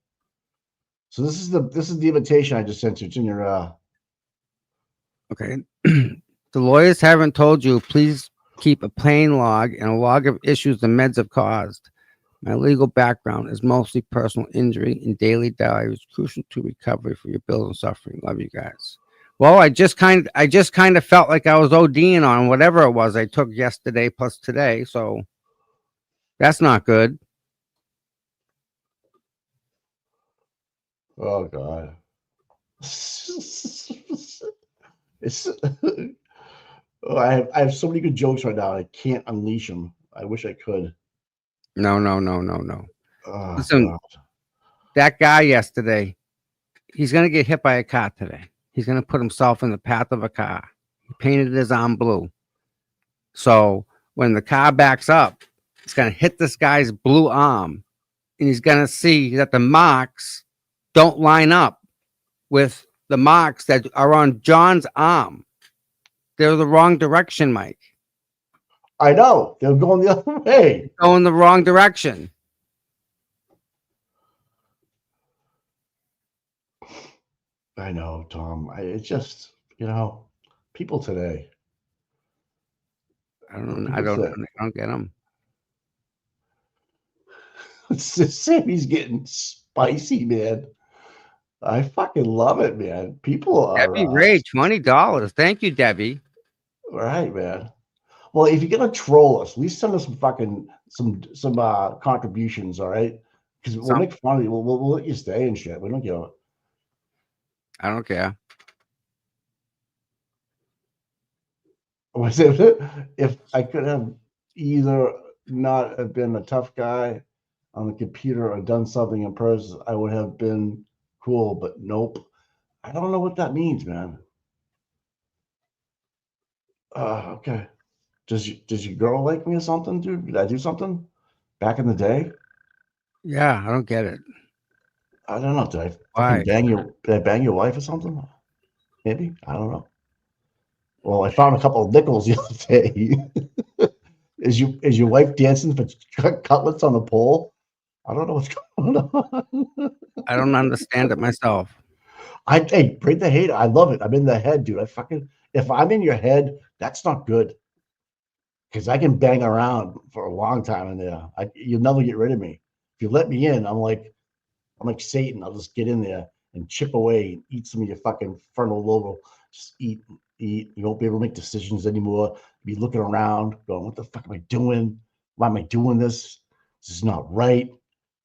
So this is the invitation I just sent you. It's in your Okay. The lawyers haven't told you, please keep a plain log and a log of issues the meds have caused. My legal background is mostly personal injury and daily diary is crucial to recovery for your bills and suffering. Love you guys. Well, I just kind of felt like I was ODing on whatever it was I took yesterday plus today. So that's not good. Oh God. It's oh, I have so many good jokes right now. I can't unleash them. I wish I could. No. Oh, Listen, God. that guy yesterday, he's going to get hit by a car today. He's going to put himself in the path of a car. He painted his arm blue. So when the car backs up, it's going to hit this guy's blue arm. And he's going to see that the marks don't line up with the marks that are on John's arm. They're the wrong direction, Mike. I know. They're going the other way. Going the wrong direction. I know, Tom. It's just, people today. I don't get them. Sammy's getting spicy, man. I fucking love it, man. People are Debbie Ray, $20. Thank you, Debbie. right, man. Well, if you're gonna troll us, at least send us some contributions, all right? Because we'll make fun of you. We'll let you stay and shit. We don't give a. I don't care. Was it if I could have either not have been a tough guy on the computer or done something in person, I would have been cool. But nope. I don't know what that means, man. Okay. Does your girl like me or something, dude? Did I do something back in the day? Yeah, I don't get it. I don't know. Did I Why? did I bang your wife or something? Maybe. I don't know. Well, I found a couple of nickels the other day. Is your wife dancing for cutlets on the pole? I don't know what's going on. I don't understand it myself. Hey, break the hate. I love it. I'm in the head, dude. If I'm in your head, that's not good. Because I can bang around for a long time in there. You'll never get rid of me. If you let me in, I'm like Satan. I'll just get in there and chip away and eat some of your fucking frontal lobe. Just eat. You won't be able to make decisions anymore. Be looking around, going, "What the fuck am I doing?" Why am I doing this? This is not right.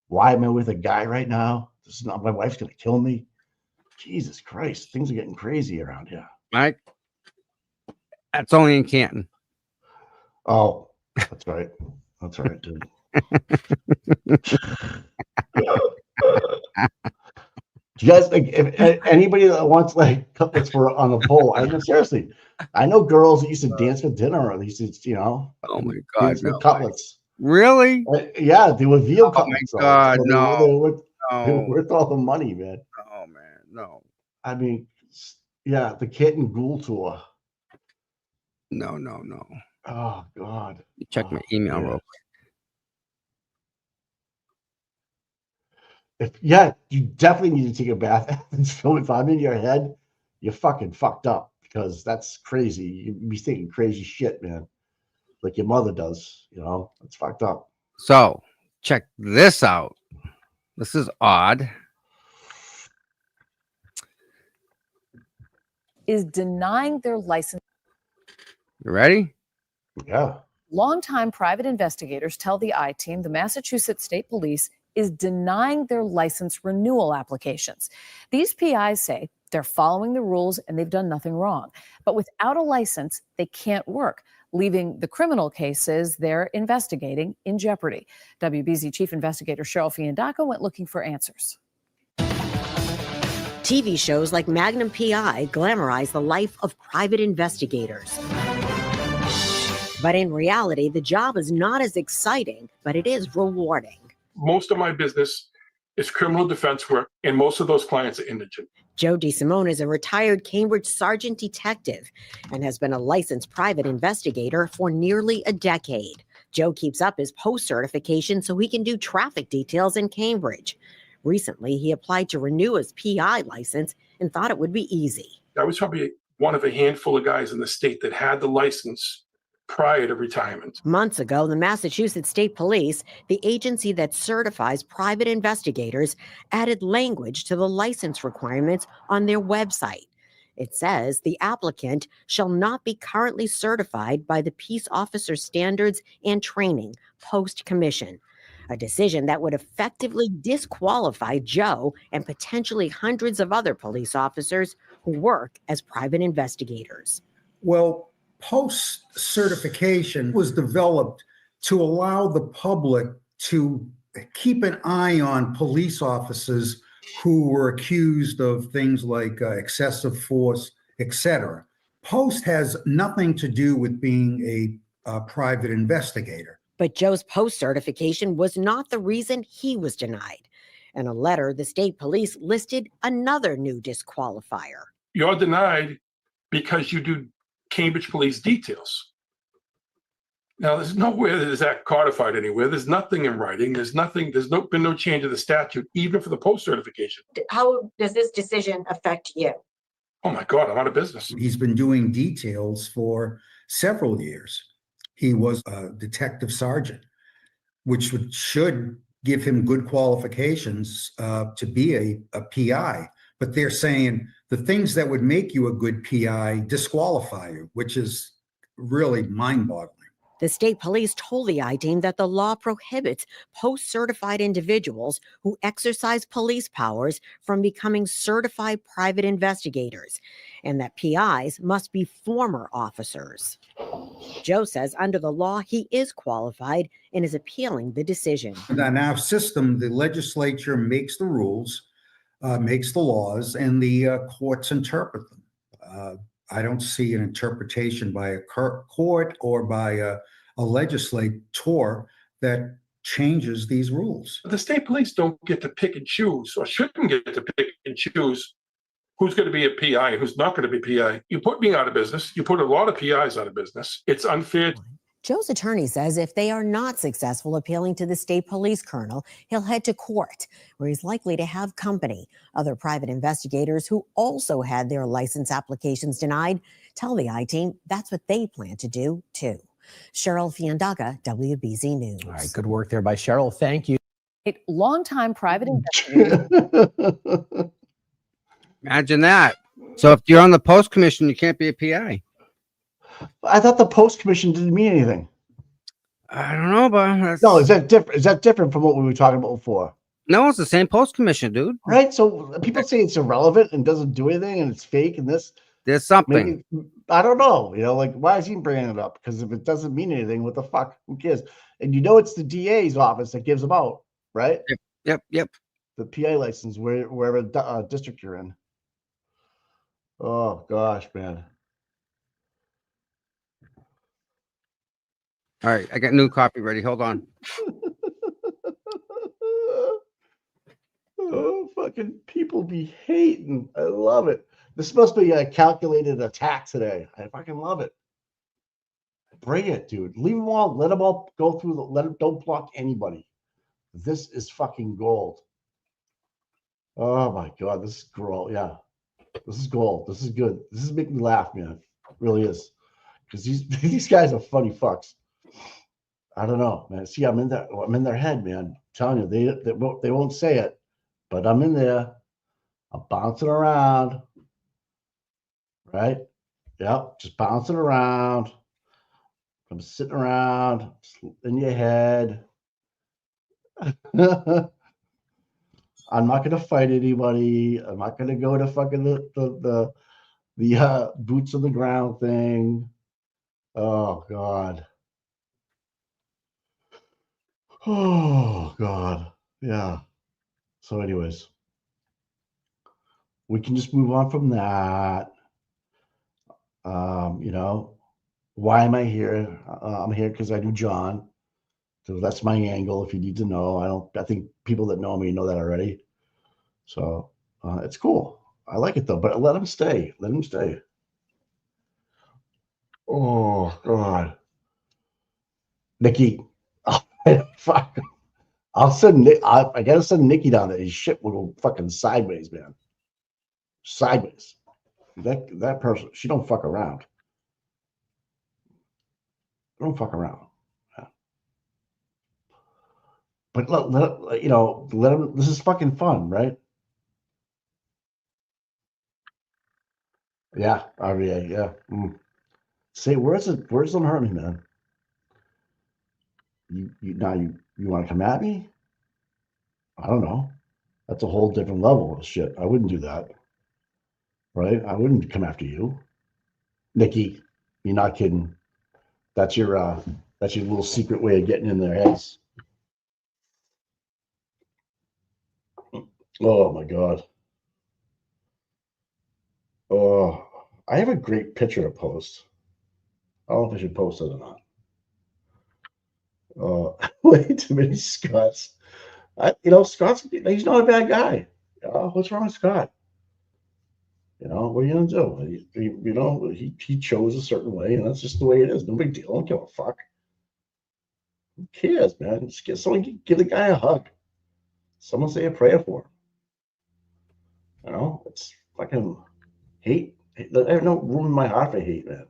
Why am I with a guy right now? This is not, my wife's going to kill me. Jesus Christ. Things are getting crazy around here. Right? That's only in Canton. Oh, that's right. That's right, dude. Do you guys like if anybody that wants like cutlets for on the pole? I know seriously. I know girls that used to dance for dinner or they used to, Oh my God, dance with no. cutlets. Really? Yeah, they were veal Oh my cutlets. God, So no. they were worth all the money, man. Oh man, no. I mean, yeah, the Kit and Ghoul tour. No. Oh God. Check my email real quick. You definitely need to take a bath. So if I'm in your head, you're fucking fucked up because that's crazy. You be thinking crazy shit, man. Like your mother does, it's fucked up. So check this out. This is odd. Is denying their license. You ready? Yeah. Longtime private investigators tell the I-Team the Massachusetts State Police is denying their license renewal applications. These PIs say they're following the rules and they've done nothing wrong. But without a license, they can't work, leaving the criminal cases they're investigating in jeopardy. WBZ Chief Investigator Cheryl Fiandaca went looking for answers. TV shows like Magnum PI glamorize the life of private investigators. But in reality, the job is not as exciting, but it is rewarding. Most of my business is criminal defense work, and most of those clients are indigent. Joe DeSimone is a retired Cambridge sergeant detective and has been a licensed private investigator for nearly a decade. Joe keeps up his post-certification so he can do traffic details in Cambridge. Recently, he applied to renew his PI license and thought it would be easy. I was probably one of a handful of guys in the state that had the license prior to retirement. Months ago, the Massachusetts State Police, the agency that certifies private investigators, added language to the license requirements on their website. It says the applicant shall not be currently certified by the Peace Officer Standards and Training post-commission, a decision that would effectively disqualify Joe and potentially hundreds of other police officers who work as private investigators. Well, post-certification was developed to allow the public to keep an eye on police officers who were accused of things like excessive force, etc. Post has nothing to do with being a private investigator. But Joe's post-certification was not the reason he was denied. In a letter, the state police listed another new disqualifier. You're denied because you do Cambridge police details. Now, there's nowhere that is that codified anywhere. There's nothing in writing. There's been no change of the statute, even for the post-certification. How does this decision affect you? Oh my God, I'm out of business. He's been doing details for several years. He was a detective sergeant, which should give him good qualifications to be a PI. But they're saying the things that would make you a good PI disqualify you, which is really mind-boggling. The state police told the I-Team that the law prohibits post-certified individuals who exercise police powers from becoming certified private investigators, and that PIs must be former officers. Joe says under the law, he is qualified and is appealing the decision. In our system, the legislature makes the rules, makes the laws, and the courts interpret them. I don't see an interpretation by a court or by a legislator that changes these rules. The state police don't get to pick and choose, or shouldn't get to pick and choose who's going to be a PI and who's not going to be PI. You put me out of business. You put a lot of PIs out of business. It's unfair. Joe's attorney says if they are not successful appealing to the state police colonel, he'll head to court, where he's likely to have company. Other private investigators who also had their license applications denied tell the I-Team that's what they plan to do, too. Cheryl Fiandaca, WBZ News. All right, good work there by Cheryl. Thank you. A longtime private investigator. Imagine that. So if you're on the post commission, you can't be a PI. I thought the post commission didn't mean anything. I don't know, but No, is that different? Is that different from what we were talking about before? no, it's the same post commission, dude. Right. So people say it's irrelevant and doesn't do anything and it's fake and this. There's something. Maybe, I don't know. Like, why is he bringing it up? Because if it doesn't mean anything, what the fuck? Who cares? And it's the DA's office that gives them out, right? Yep. The PA license, wherever district you're in. Oh gosh, man. All right, I got new copy ready. Hold on. Oh, fucking people be hating. I love it. This must be a calculated attack today. I fucking love it. Bring it, dude. Leave them all. Let them all go through. Don't block anybody. This is fucking gold. Oh my god, this is gold. Yeah, this is gold. This is good. This is making me laugh, man. It really is. Because these guys are funny fucks. I don't know, man. See, I'm in their head, man. I'm telling you, they won't say it, but I'm in there. I'm bouncing around. Right? Yep, just bouncing around. I'm sitting around in your head. I'm not gonna fight anybody. I'm not gonna go to fucking the boots on the ground thing. Oh god. Oh god. Yeah. So, anyways, we can just move on from that. Why am I here? I'm here because I knew John. So that's my angle. If you need to know, I think people that know me know that already. So it's cool. I like it though, but let him stay. Let him stay. Oh god, Nikki. Oh, fuck. I'll send Nick. I gotta send Nikki down there. His shit will go fucking sideways, man. Sideways. That person, she don't fuck around. Don't fuck around. Yeah. But let him. This is fucking fun, right? Yeah, RVA. Yeah. Say, where's them hurt me, man? You want to come at me? I don't know. That's a whole different level of shit. I wouldn't do that, right? I wouldn't come after you, Nikki. You're not kidding. That's your little secret way of getting in their heads. Oh my god. Oh, I have a great picture to post. I don't know if I should post it or not. Oh, way too many Scots. Scott's, he's not a bad guy. What's wrong with Scott? What are you gonna do? He chose a certain way, and that's just the way it is. No big deal. I don't give a fuck. Who cares, man? Just give the guy a hug. Someone say a prayer for him. It's fucking hate. I have no room in my heart for hate, man.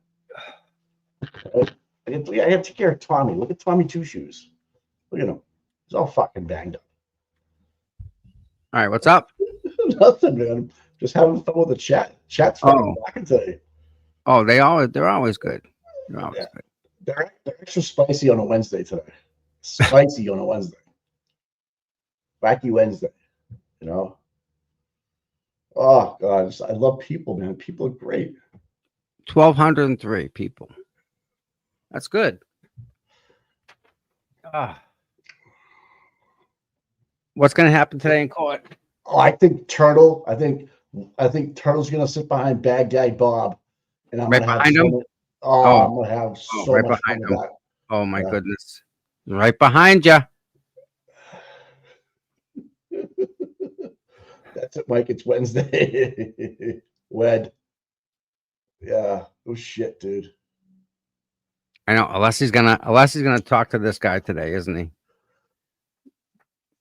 I have to take care of Tommy. Look at Tommy Two Shoes. Look at him. He's all fucking banged up. All right, what's up? Nothing, man. Just having fun with the chat. Chat's fucking rocking today. Oh, they're always good. They're always good. They're extra spicy on a Wednesday today. Spicy on a Wednesday. Wacky Wednesday. Oh god, I love people, man. People are great. 1,203 people. That's good. What's going to happen today in court? Oh, I think Turtle. I think Turtle's going to sit behind Bad Guy Bob, and I'm going to have I'm going to have so much fun with that. Oh my goodness! Right behind you. That's it, Mike. It's Wednesday. Wed. Yeah. Oh shit, dude. I know. Unless he's gonna talk to this guy today, isn't he?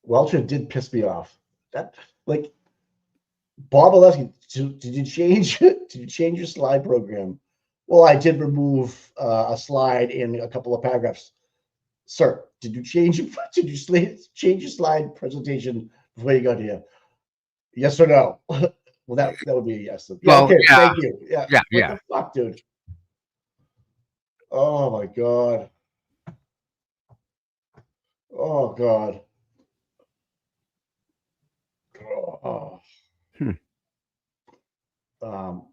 Welchure did piss me off. That Bob Alessi, did you change your slide program? Well, I did remove a slide in a couple of paragraphs. Sir, did you change your slide presentation before you got here? Yes or no? Well, that would be a yes. Yeah, okay, thank you. Yeah. What the fuck, dude? Oh my god. Oh God. Oh. Um.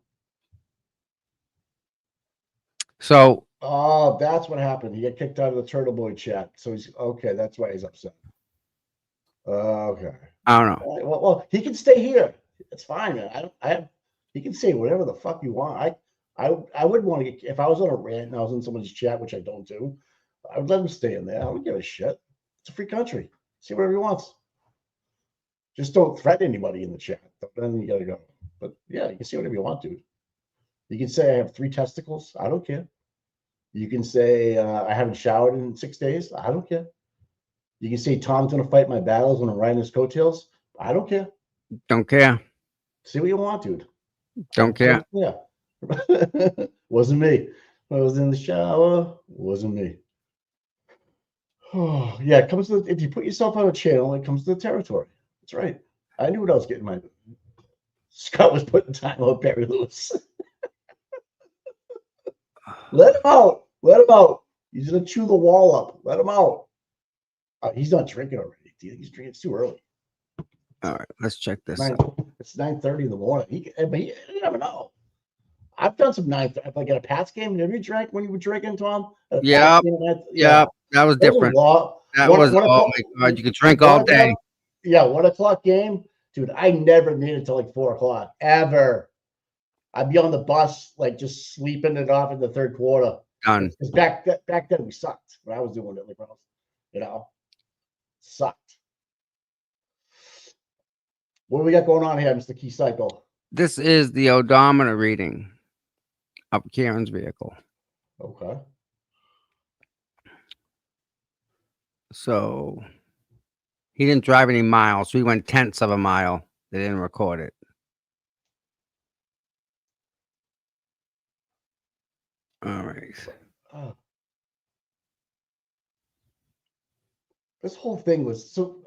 So Oh, that's what happened. He got kicked out of the Turtle Boy chat. So he's okay. That's why he's upset. Okay. I don't know. Well, he can stay here. It's fine, man. I have. He can say whatever the fuck you want. I would want to get if I was on a rant and I was in someone's chat, which I don't do. I would let him stay in there. I don't give a shit. It's a free country. See whatever he wants. Just don't threaten anybody in the chat. Then you gotta go. But yeah, you can say whatever you want, dude. You can say I have 3 testicles. I don't care. You can say I haven't showered in 6 days. I don't care. You can say Tom's gonna fight my battles when I'm riding his coattails. I don't care. Don't care. See what you want, dude. Don't care. Yeah. Wasn't me. I was in the shower. Wasn't me. Oh, yeah, it comes to if you put yourself on a channel, it comes to the territory. That's right. I knew what I was getting my. Scott was putting time on Barry Lewis. Let him out. Let him out. He's gonna chew the wall up. Let him out. He's not drinking already. He's drinking. It's too early. All right, let's check this. It's 9:30 in the morning. You never know. I've done some 9:30. Like at a Pats game. Have you drank when you were drinking, Tom? Yeah, that was different. That was oh my God, you could drink all day. Yeah, 1 o'clock game, dude. I never made it till like 4 o'clock ever. I'd be on the bus, like just sleeping it off in the third quarter. Done. Because back then we sucked when I was doing it. Like, sucked. What do we got going on here, Mr. Key Cycle? This is the odometer reading of Karen's vehicle. Okay. So he didn't drive any miles. So he went 1/10 of a mile. They didn't record it. All right. This whole thing was so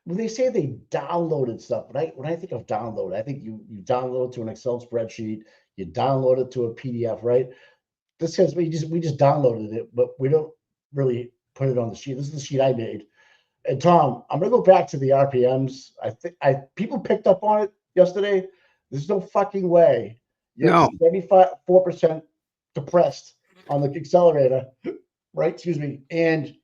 when they say they downloaded stuff, when I think of download, I think you download it to an Excel spreadsheet, you download it to a PDF, right? This says we just downloaded it, but we don't really put it on the sheet. This is the sheet I made. And Tom, I'm gonna go back to the RPMs. I think people picked up on it yesterday. There's no fucking way. You're 74% depressed on the accelerator, right? Excuse me. And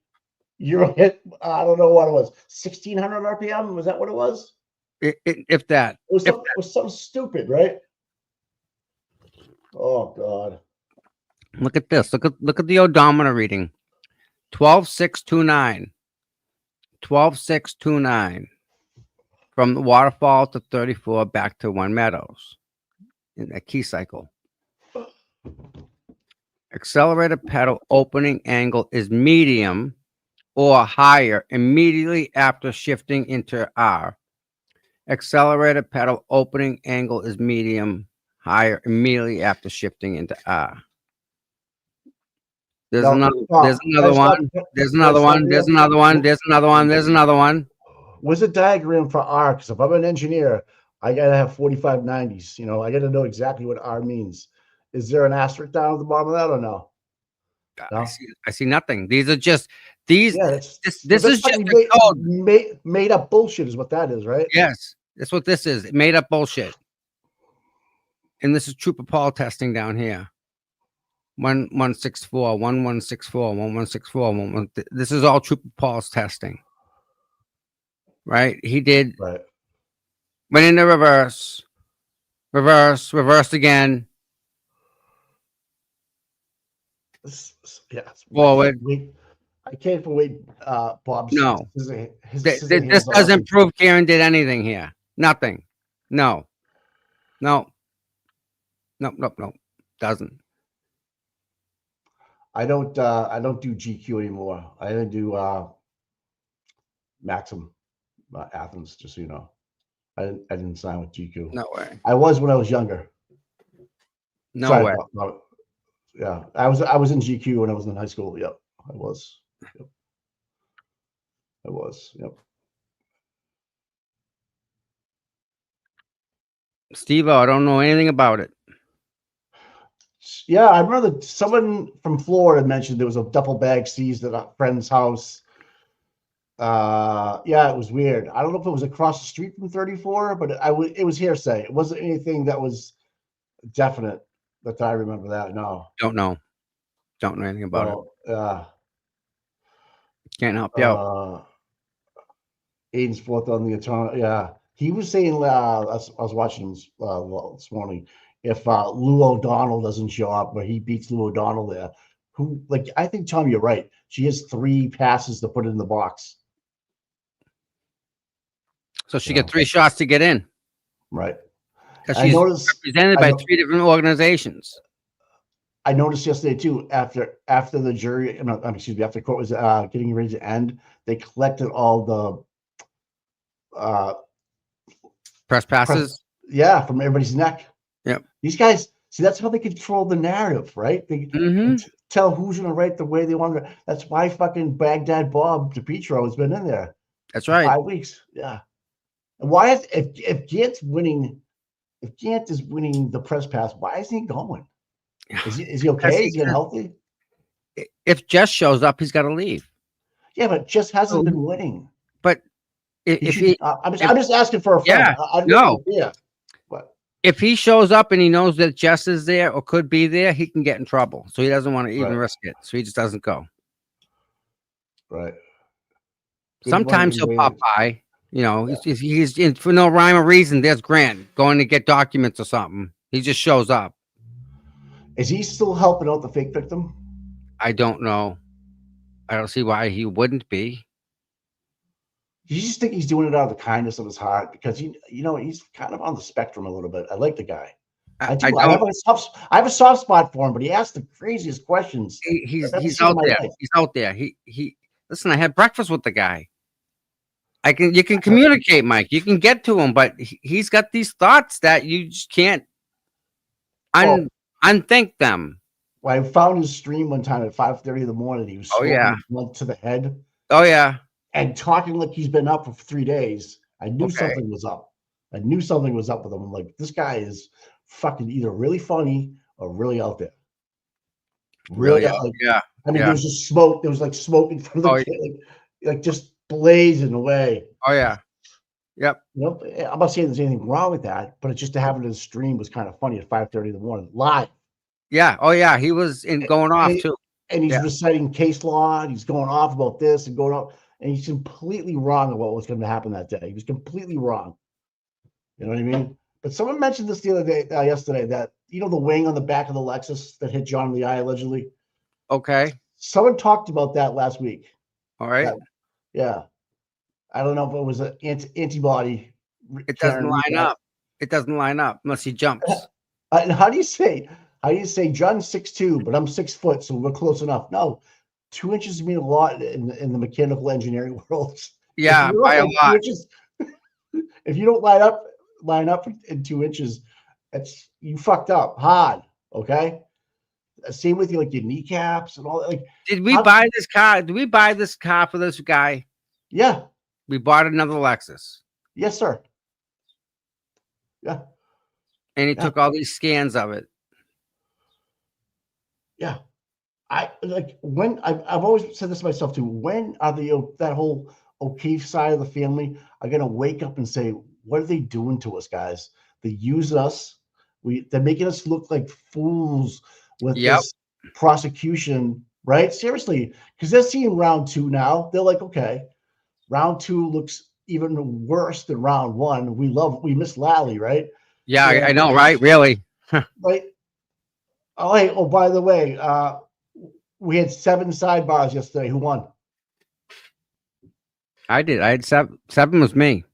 you're hit, I don't know what it was, 1,600 RPM? Was that what it was? If that. It was something stupid, right? Oh, God. Look at this. Look at the odometer reading. 12,629. 12,629. From the waterfall to 34 back to One Meadows in that key cycle. Accelerator pedal opening angle is medium or higher immediately after shifting into R. Accelerator pedal opening angle is medium, higher immediately after shifting into R. There's another one. There's another one. There's another one. There's another one. There's another one. What's a diagram for R? Because if I'm an engineer, I gotta have 4590s. I gotta know exactly what R means. Is there an asterisk down at the bottom of that or no? No? I see nothing. These are just these. Yeah, this is just made up bullshit, is what that is, right? Yes, that's what this is. Made up bullshit. And this is Trooper Paul testing down here. 1164, 1164, 1164, This is all Trooper Paul's testing. Right? He did. Right. Went into reverse, reversed again. Yeah. Forward. I can't wait. Bob. No. This doesn't prove Karen did anything here. Nothing. No. Doesn't. I don't do GQ anymore. I don't do Maxim Athens, just so you know. I didn't sign with GQ. No way. I was when I was younger. No way. Yeah, I was in GQ when I was in high school. Yep, I was. Yep. I was. Yep. Steve, I don't know anything about it. Yeah, I remember someone from Florida mentioned there was a duffel bag seized at a friend's house. Yeah, it was weird. I don't know if it was across the street from 34, but it was hearsay. It wasn't anything that was definite that I remember that. No. Don't know. Don't know anything about it. So, Can't help you out. Aiden's fourth on the attorney. Yeah. He was saying, I was watching him this morning, if Lou O'Donnell doesn't show up, or he beats Lou O'Donnell there, I think, Tom, you're right. She has 3 passes to put in the box. So she got 3 shots to get in. Right. Because she's represented by 3 different organizations. I noticed yesterday too, after the jury, after court was getting ready to end, they collected all the press passes. From everybody's neck. Yep. These guys, see, that's how they control the narrative, right? They tell who's going to write the way they want to. That's why fucking Baghdad Bob DiPietro has been in there. That's right. 5 weeks. Yeah. And why if Gant's winning, if Gant is winning the press pass, why isn't he going? Is he okay? Is he healthy? If Jess shows up, he's got to leave. Yeah, but Jess hasn't been winning. But I'm just asking for a friend. But if he shows up and he knows that Jess is there or could be there, he can get in trouble. So he doesn't want to even risk it. So he just doesn't go. Right. Sometimes he'll pop by. You know, he's in for no rhyme or reason. There's Grant going to get documents or something. He just shows up. Is he still helping out the fake victim? I don't know. I don't see why he wouldn't be. You just think he's doing it out of the kindness of his heart because he's kind of on the spectrum a little bit. I like the guy. I have a soft spot for him, but he asks the craziest questions. He's out there. He's out there. He listen. I had breakfast with the guy. You can communicate, Mike. You can get to him, but he's got these thoughts that you just can't unthink them. Well, I found his stream one time at 5:30 in the morning. He was went to the head. Oh yeah. And talking like he's been up for 3 days. I knew something was up. I knew something was up with him. I'm like, this guy is fucking either really funny or really out there. Really out, yeah. I mean, there was just smoke. There was like smoking from the kid, like just blazing away. Oh yeah. Yep. I'm not saying there's anything wrong with that, but it's just to have it in the stream was kind of funny at 5:30 in the morning, live. Yeah. Oh yeah. He was going off too. And he's reciting case law, and he's going off about this and going off, and he's completely wrong about what was going to happen that day. He was completely wrong. You know what I mean? But someone mentioned this the other day, yesterday, that the wing on the back of the Lexus that hit John in the eye allegedly. Okay. Someone talked about that last week. All right. Yeah. I don't know if it was an antibody. It doesn't line up. It doesn't line up unless he jumps. How do you say John's 6'2", but I'm 6 foot, so we're close enough? No, 2 inches mean a lot in the mechanical engineering world. Yeah, by a lot. If you don't line up in 2 inches, you fucked up hard. Okay. Same with your kneecaps and all that. Did we buy this car? Did we buy this car for this guy? Yeah. We bought another Lexus. Yes, sir. Yeah. And he took all these scans of it. Yeah. I've always said this to myself too. When are that whole O'Keefe side of the family are going to wake up and say, what are they doing to us, guys? They use us. They're making us look like fools with this prosecution, right? Seriously, because they're seeing round 2 now. They're like, okay, round 2 looks even worse than round 1. We miss Lally, right? Yeah, I know, right? Really? Right. Oh, hey, by the way, we had 7 sidebars yesterday. Who won? I did. I had 7. 7 was me.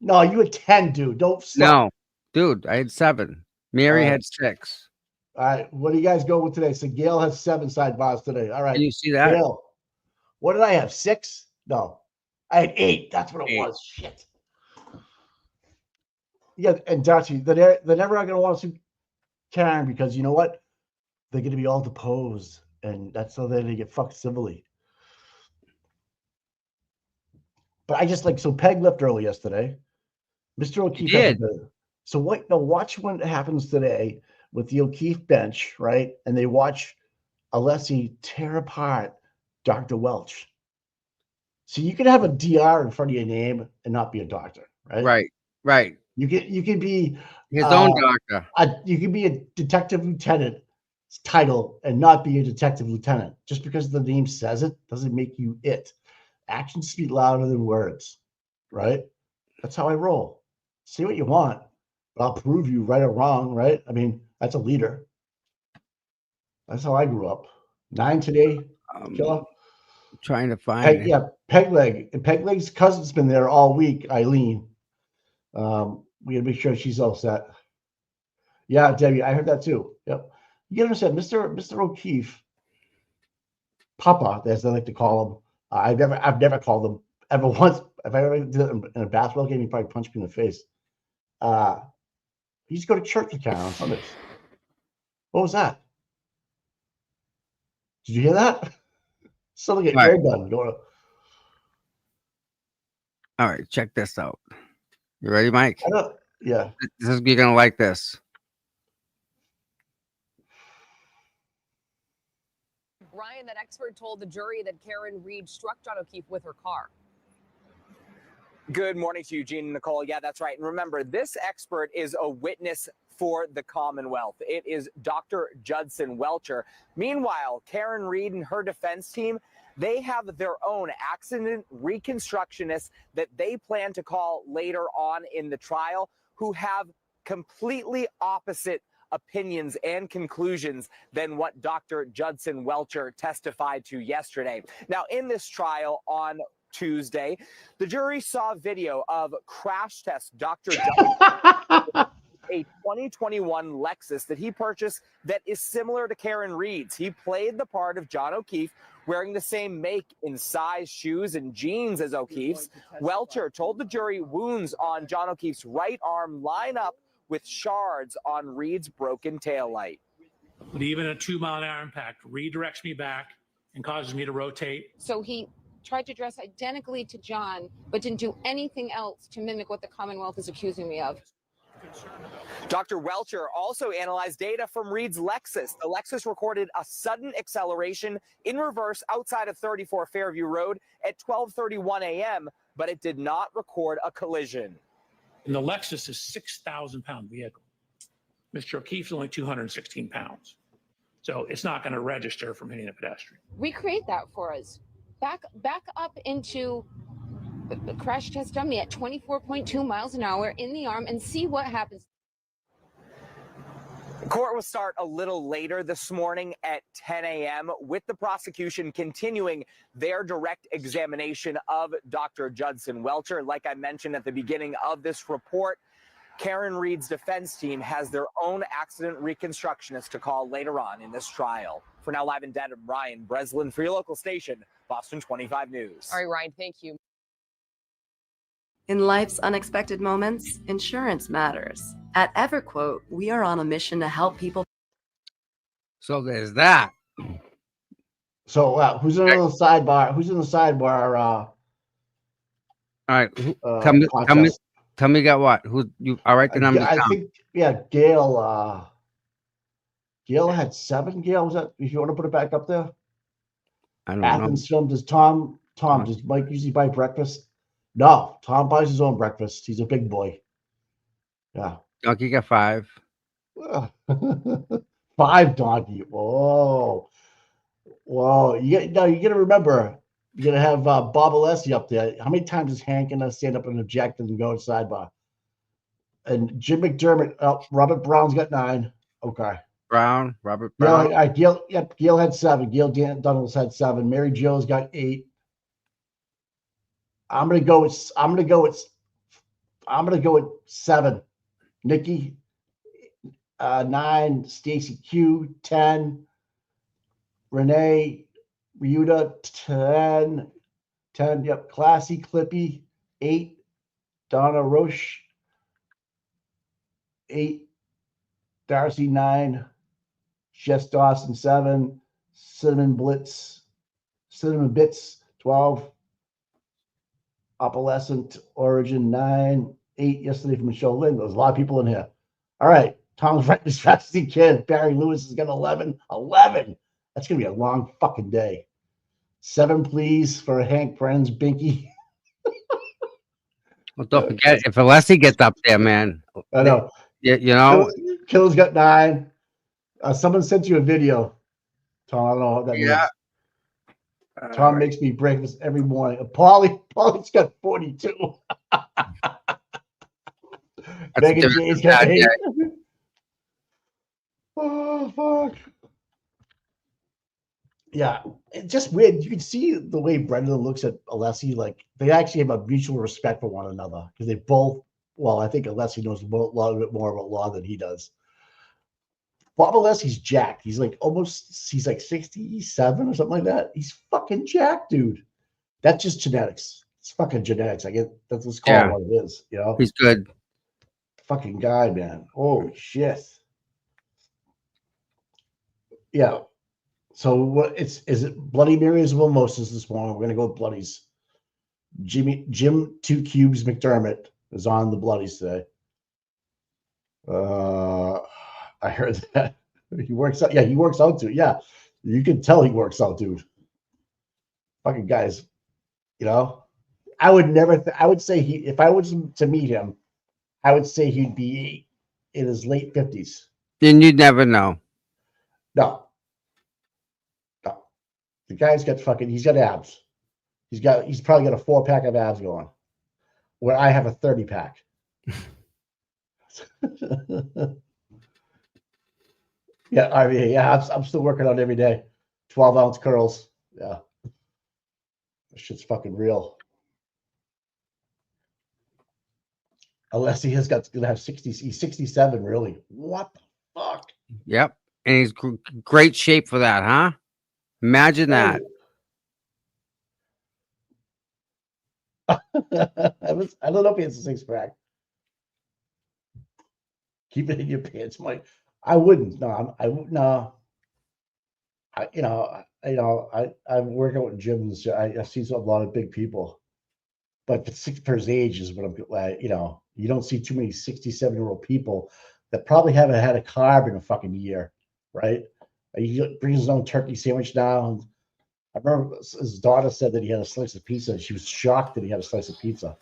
No, you had 10, dude. Don't stop. No, dude, I had 7. Mary had 6. All right. What do you guys go with today? So Gail has 7 sidebars today. All right. Can you see that? Gail, what did I have? 6? No, I had 8. That's what it was. Shit. Yeah, and Darcy, they're never going to want to sue Karen because you know what? They're going to be all deposed, and that's so they get fucked civilly. But I just so Peg left early yesterday. Mr. O'Keefe did. So what? Now watch what happens today with the O'Keefe bench, right? And they watch Alessi tear apart Dr. Welch. So you can have a DR in front of your name and not be a doctor, right? Right. You can be His own doctor. you can be a detective lieutenant title and not be a detective lieutenant. Just because the name says it doesn't make you it. Actions speak louder than words, right? That's how I roll. Say what you want, but I'll prove you right or wrong, right? I mean, that's a leader. That's how I grew up. 9 today, killer. Trying to find it. Peg Leg. And Peg Leg's cousin's been there all week, Eileen. We gotta make sure she's all set. Yeah, Debbie, I heard that too. Yep. You gotta understand, Mr. O'Keefe, Papa, as I like to call him. I've never called him ever once. If I ever did it in a basketball game, he probably punched me in the face. He used to go to church with Karen on Sundays. What was that? Did you hear that? Someone get air gun going. All right, check this out. You ready, Mike? Yeah. You're gonna like this. Brian, that expert told the jury that Karen Reed struck John O'Keefe with her car. Good morning to you, Gene and Nicole. Yeah, that's right. And remember, this expert is a witness for the Commonwealth. It is Dr. Judson Welchure. Meanwhile, Karen Reed and her defense team, they have their own accident reconstructionists that they plan to call later on in the trial, who have completely opposite opinions and conclusions than what Dr. Judson Welchure testified to yesterday. Now, in this trial on Tuesday, the jury saw video of crash test Dr. Judson, a 2021 Lexus that he purchased that is similar to Karen Reed's. He played the part of John O'Keefe, wearing the same make and size shoes and jeans as O'Keefe's. Welchure told the jury wounds on John O'Keefe's right arm line up with shards on Reed's broken taillight. But even a 2-mile-an-hour impact redirects me back and causes me to rotate. So he tried to dress identically to John, but didn't do anything else to mimic what the Commonwealth is accusing me of. Dr. Welchure also analyzed data from Reed's Lexus. The Lexus recorded a sudden acceleration in reverse outside of 34 Fairview Road at 12:31 a.m., but it did not record a collision. And the Lexus is a 6,000-pound vehicle. Mr. O'Keefe's only 216 pounds. So it's not going to register from hitting a pedestrian. Recreate that for us. Back up into the crash test dummy at 24.2 miles an hour in the arm and see what happens. Court will start a little later this morning at 10 a.m. with the prosecution continuing their direct examination of Dr. Judson Welchure. Like I mentioned at the beginning of this report, Karen Reed's defense team has their own accident reconstructionist to call later on in this trial. For now, live in Dedham, Ryan Breslin for your local station, Boston 25 News. All right, Ryan, thank you. In life's unexpected moments, insurance matters. At EverQuote, we are on a mission to help people. So there's that. So who's in the sidebar? Who's in the sidebar? All right, tell me, got what? Who you? All right, the numbers I down. think Gail. Gail had 7. Gail, was that? If you want to put it back up there. I don't Athens film. Does Tom? Does Mike usually buy breakfast? No, Tom buys his own breakfast. He's a big boy. Yeah. Donkey got 5. 5 Donkey. Whoa. You got to remember, you're gonna have Bob Alessi up there. How many times is Hank gonna stand up and object and go to sidebar? And Jim McDermott. Robert Brown's got 9. Okay. Robert Brown. Gail had 7. Gail Donalds had 7. Mary Jo's got 8. I'm gonna go with 7. Nikki, 9. Stacy Q, 10. Renee, Ryuta, 10. 10. Yep. Classy, Clippy, 8. Donna Roche, 8. Darcy, 9. Jess Dawson, 7. Cinnamon Bits, 12. Opalescent Origin, 9. 8 yesterday from Michelle Lynn. There's a lot of people in here. All right. Tom's right as fast as he can. Barry Lewis has got 11. 11. That's going to be a long fucking day. 7 pleas for Hank Friends, Binky. Well, don't forget, if Alessi gets up there, man. I know. You know. Killer's got 9. Someone sent you a video, Tom. I don't know what that means. Tom makes me breakfast every morning. Polly's got 42. Megan J's got 8. Oh, fuck. Yeah, it's just weird. You can see the way Brendan looks at Alessi. Like, they actually have a mutual respect for one another because they both, well, I think Alessi knows a little bit more about law than he does. Bob Alessi's jacked. He's like 67 or something like that. He's fucking jacked, dude. That's just genetics. It's fucking genetics. I get that's what's called what it is, you know. He's good. Fucking guy, man. Holy shit. Yeah. So what is it Bloody Marys or mimosas this morning? We're gonna go with Bloodies. Jim 2 Cubes McDermott is on the Bloodies today. I heard that he works out. Yeah, he works out too. Yeah, you can tell he works out, dude. Fucking guys, you know. I would never. I would say if I was to meet him, I would say he'd be in his late 50s. Then you'd never know. No. The guy's got he's got abs. He's probably got a 4-pack of abs going, where I have a 30-pack. Yeah, I mean, yeah, I'm still working on it every day. 12-ounce curls. Yeah. That shit's fucking real. Unless he's gonna have 60, he's 67, really. What the fuck? Yep. And he's great shape for that, huh? Imagine that. I don't know if he has a 6-pack. Keep it in your pants, Mike. I wouldn't. No, I wouldn't. No. I'm working with gyms. I see a lot of big people, but for his age is what I'm like. You don't see too many 67-year-old people that probably haven't had a carb in a fucking year, right? He brings his own turkey sandwich now. And I remember his daughter said that he had a slice of pizza. And she was shocked that he had a slice of pizza.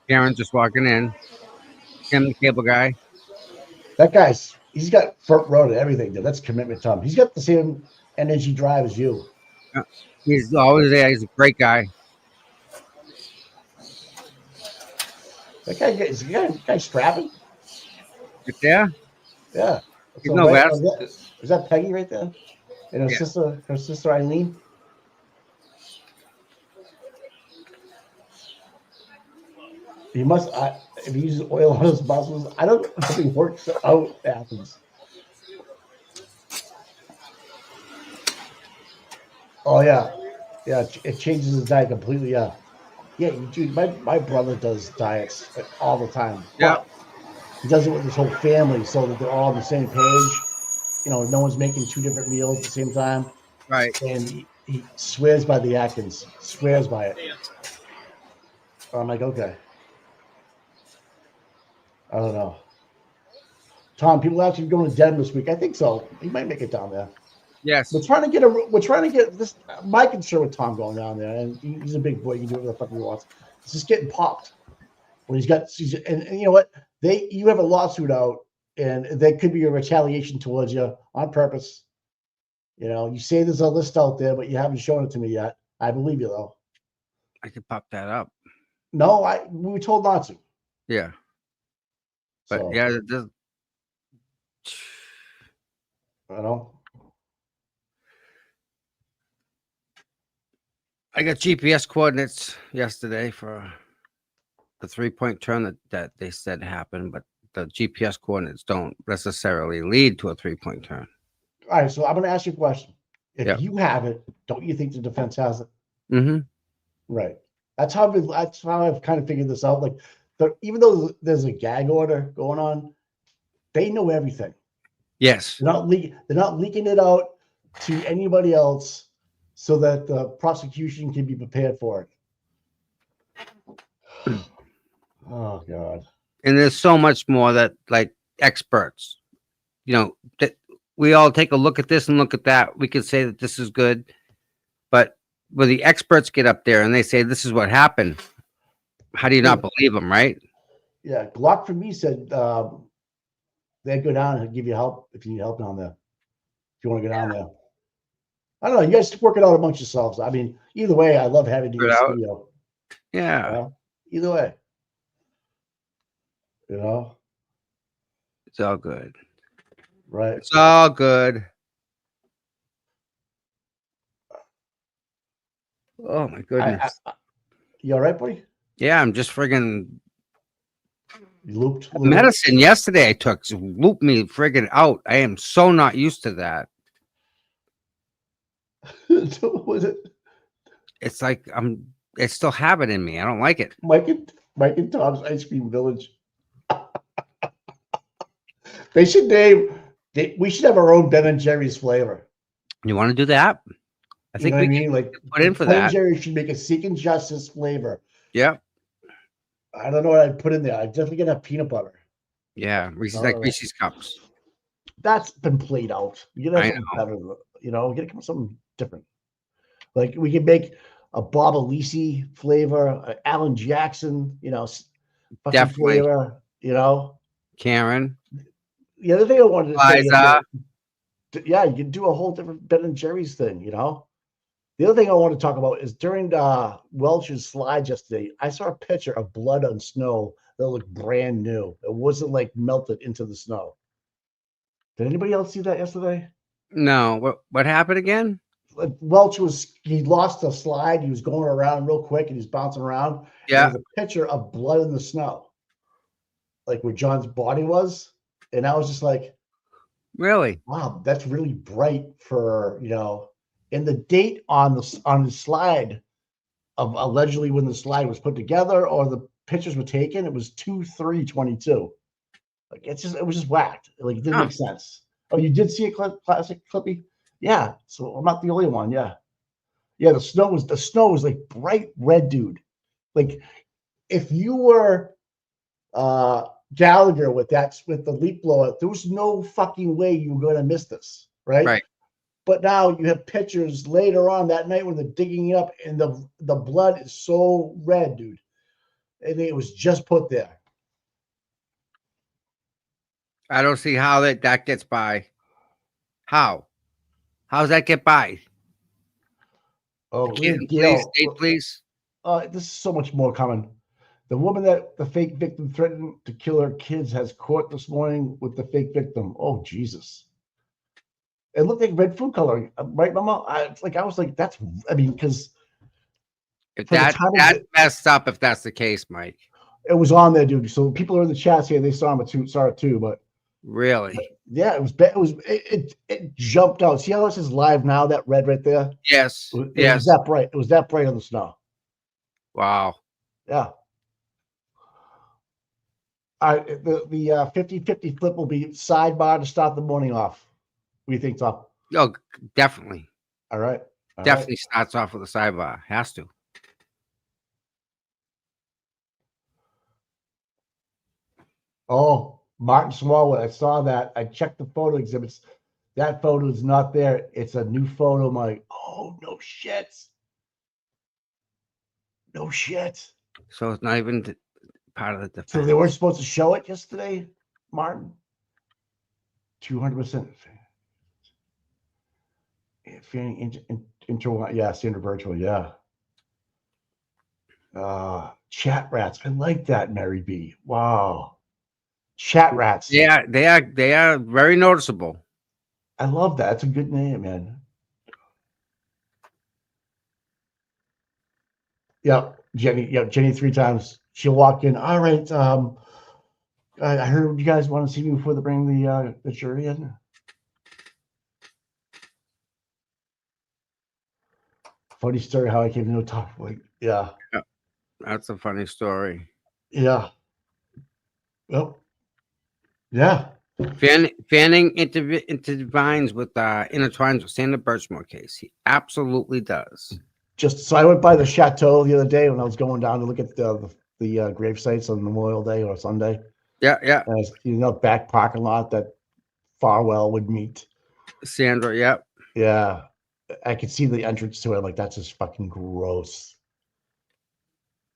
Karen just walking in. Him, the cable guy. That guy's he's got front row to everything, dude. That's commitment, Tom. He's got the same energy drive as you. Yeah. He's always there. He's a great guy. That guy is the guy strapping. Right there? Yeah. He's no less. Is that Peggy right there? And her sister Eileen? He must if he uses oil on his muscles, I don't know if he works out Athens. Oh yeah. Yeah, it changes his diet completely, yeah. Yeah, dude, my brother does diets all the time. Yeah. He does it with his whole family so that they're all on the same page. No one's making 2 different meals at the same time. Right. And he swears by the Atkins. Swears by it. I'm like, okay. I don't know. Tom, people actually going to Denver this week. I think so. He might make it down there. Yes. We're trying to get this. My concern with Tom going down there, and he's a big boy. He can do whatever the fuck he wants. It's just getting popped. When and you know what? You have a lawsuit out, and there could be a retaliation towards you on purpose. You say there's a list out there, but you haven't shown it to me yet. I believe you though. I could pop that up. No, we were told not to. Yeah. But So, yeah, I know. I got GPS coordinates yesterday for the 3-point turn that they said happened, but the GPS coordinates don't necessarily lead to a 3-point turn. All right, so I'm going to ask you a question. If you have it, don't you think the defense has it? Mm-hmm. Right. That's how I've kind of figured this out. Like, even though there's a gag order going on, they know everything. Yes. They're not leaking it out to anybody else so that the prosecution can be prepared for it. Oh God. And there's so much more that, like, experts, you know, that we all take a look at this and look at that. We could say that this is good, but when the experts get up there and they say this is what happened, how do you not believe them, right? Yeah, Glock for me said they'd go down and give you help if you need help down there. If you want to go down there. I don't know. You guys work it out amongst yourselves. I mean, either way, I love having you in the studio. Yeah. You know? Either way. You know? It's all good. Right. It's all good. Oh my goodness. You all right, buddy? Yeah, I'm just friggin' You looped a little medicine yesterday I took looped me friggin' out. I am so not used to that. What was it? It's like I still have it in me. I don't like it. Mike and Tom's Ice Cream Village. They should we should have our own Ben and Jerry's flavor. You want to do that? I think we can like put in for Ben that. and Jerry should make a Seeking Justice flavor. Yeah. I don't know what I'd put in there. I'd definitely get a peanut butter. Yeah, Reese's cups. That's been played out. You gotta have something know. better. You know, we gotta come up with something different. Like we can make a Bob Alisi flavor, Alan Jackson, you know, Definitely. flavor, you know. Karen. The other thing I wanted to say Liza. yeah, you can do a whole different Ben and Jerry's thing, you know. The other thing I want to talk about is during Welchure's slides yesterday, I saw a picture of blood on snow that looked brand new. It wasn't like melted into the snow. Did anybody else see that yesterday? No. What happened again? Welch he lost the slide. He was going around real quick and he's bouncing around. Yeah. There was a picture of blood in the snow, like where John's body was. And I was just like, really? Wow, that's really bright for, you know, and the date on the slide of allegedly when the slide was put together or the pictures were taken, it was 2/3/22. Like it was just whacked. Like it didn't make sense. Oh, you did see a classic Clippy? Yeah. So I'm not the only one. Yeah. Yeah. The snow was like bright red, dude. Like if you were Gallagher with the leaf blower, there was no fucking way you were going to miss this, right? Right. But now you have pictures later on that night when they're digging it up and the blood is so red, dude. And it was just put there. I don't see how that gets by. How? How's that get by? Oh, Please, state, please. This is so much more coming. The woman that the fake victim threatened to kill her kids has court this morning with the fake victim. Oh, Jesus. It looked like red food coloring, right, Mama? Because if that's messed up, if that's the case, Mike. It was on there, dude. So people are in the chat saying they saw it too, but really, yeah, it jumped out. See how this is live now? That red right there. Yes, it was that bright. It was that bright on the snow. Wow. Yeah. All right, the 50-50 flip will be sidebar to start the morning off. What do you think, Tom? Oh, definitely. All right. Definitely starts off with a sidebar. Has to. Oh, Martin Smallwood. I saw that. I checked the photo exhibits. That photo is not there. It's a new photo. I'm like, oh, no shit. No shit. So it's not even part of the defense. So they weren't supposed to show it yesterday, Martin? 200%. Standard virtual, yeah. Chat rats. I like that, Mary B. Wow. Chat rats. Yeah, they are very noticeable. I love that. It's a good name, man. Yeah, Jenny. Yeah, Jenny 3 times. She'll walk in. All right. I heard you guys want to see me before they bring the jury in. Funny story how I came to know Tom. Like, yeah. That's a funny story. Yeah. Well, yeah. Fanning intertwines with Sandra Birchmore case. He absolutely does. So I went by the chateau the other day when I was going down to look at the grave sites on Memorial Day or Sunday. Yeah. Back parking lot that Farwell would meet. Sandra, yep. Yeah. I could see the entrance to it. I'm like, that's just fucking gross.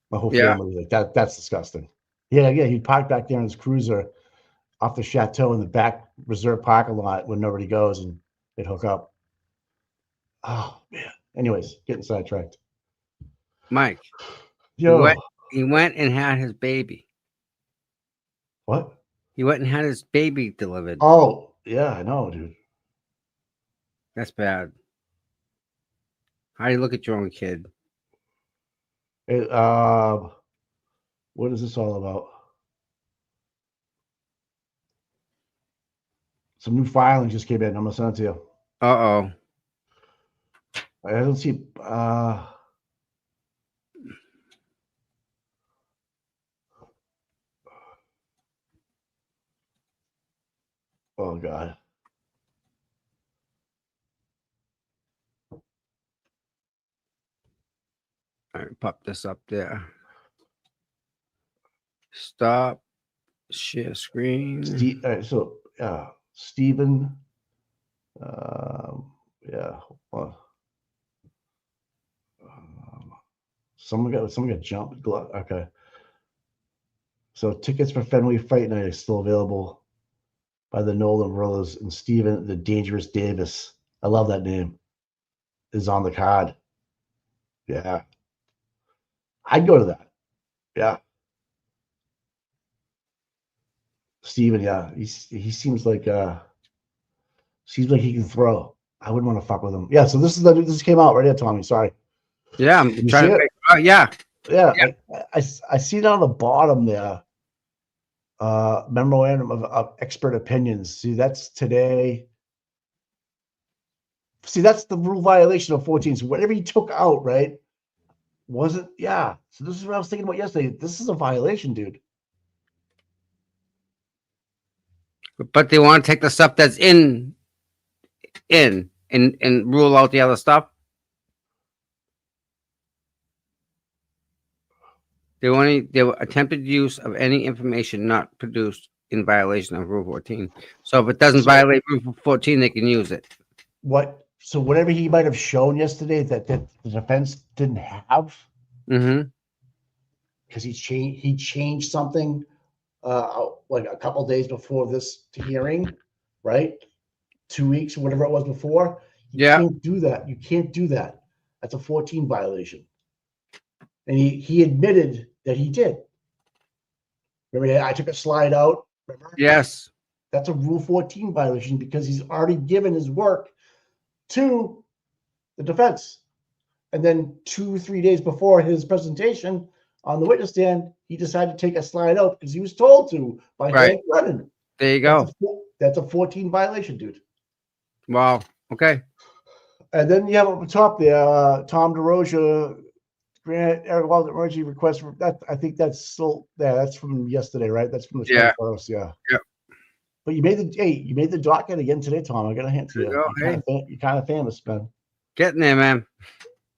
My whole Yeah. family was like, that's disgusting. Yeah, he'd park back there in his cruiser off the chateau in the back reserve parking lot when nobody goes, and they'd hook up. Oh man. Anyways, getting sidetracked. Mike. Yo. He went and had his baby. What? He went and had his baby delivered. Oh, yeah, I know, dude. That's bad. How do you look at your own kid? It, what is this all about? Some new filings just came in. I'm gonna send it to you. Uh-oh. I don't see. Oh God. All right, pop this up there. Stop. Share screen. Stephen. Yeah. Someone got jumped. Okay. So tickets for Fenway Fight Night are still available by the Nolan brothers, and Stephen the Dangerous Davis. I love that name. Is on the card. Yeah. I'd go to that. Yeah. Steven, yeah. He seems like he can throw. I wouldn't want to fuck with him. Yeah, so this came out right here, Tommy. Sorry. Yeah, I'm Did you trying see to it? Oh yeah. Yeah. I see down the bottom there. Memorandum of expert opinions. See, that's today. See, that's the rule violation of 14. So whatever he took out, right? Wasn't, yeah. So this is what I was thinking about yesterday. This is a violation, dude. But they want to take the stuff that's in and rule out the other stuff. They were attempted use of any information not produced in violation of Rule 14. So if it doesn't violate Rule 14, they can use it. So whatever he might have shown yesterday that the defense didn't have, Mm-hmm. because he changed something like a couple days before this hearing, right? 2 weeks, whatever it was before. You can't do that. You can't do that. That's a 14 violation. And he admitted that he did. Remember, I took a slide out. Remember? Yes. That's a Rule 14 violation because he's already given his work to the defense. And then 2-3 days before his presentation on the witness stand, he decided to take a slide out because he was told to by Hank Lennon. There you go. That's a 14 violation, dude. Wow. Okay. And then you have up the top there, Tom DeRosa, grant Eric Walden emergency request for that. I think that's still there. That's from yesterday, right? That's from the 21st. Yeah. Yep. But you made the docket again today, Tom. I got a hint to you. You're kind of famous, man. Getting there, man.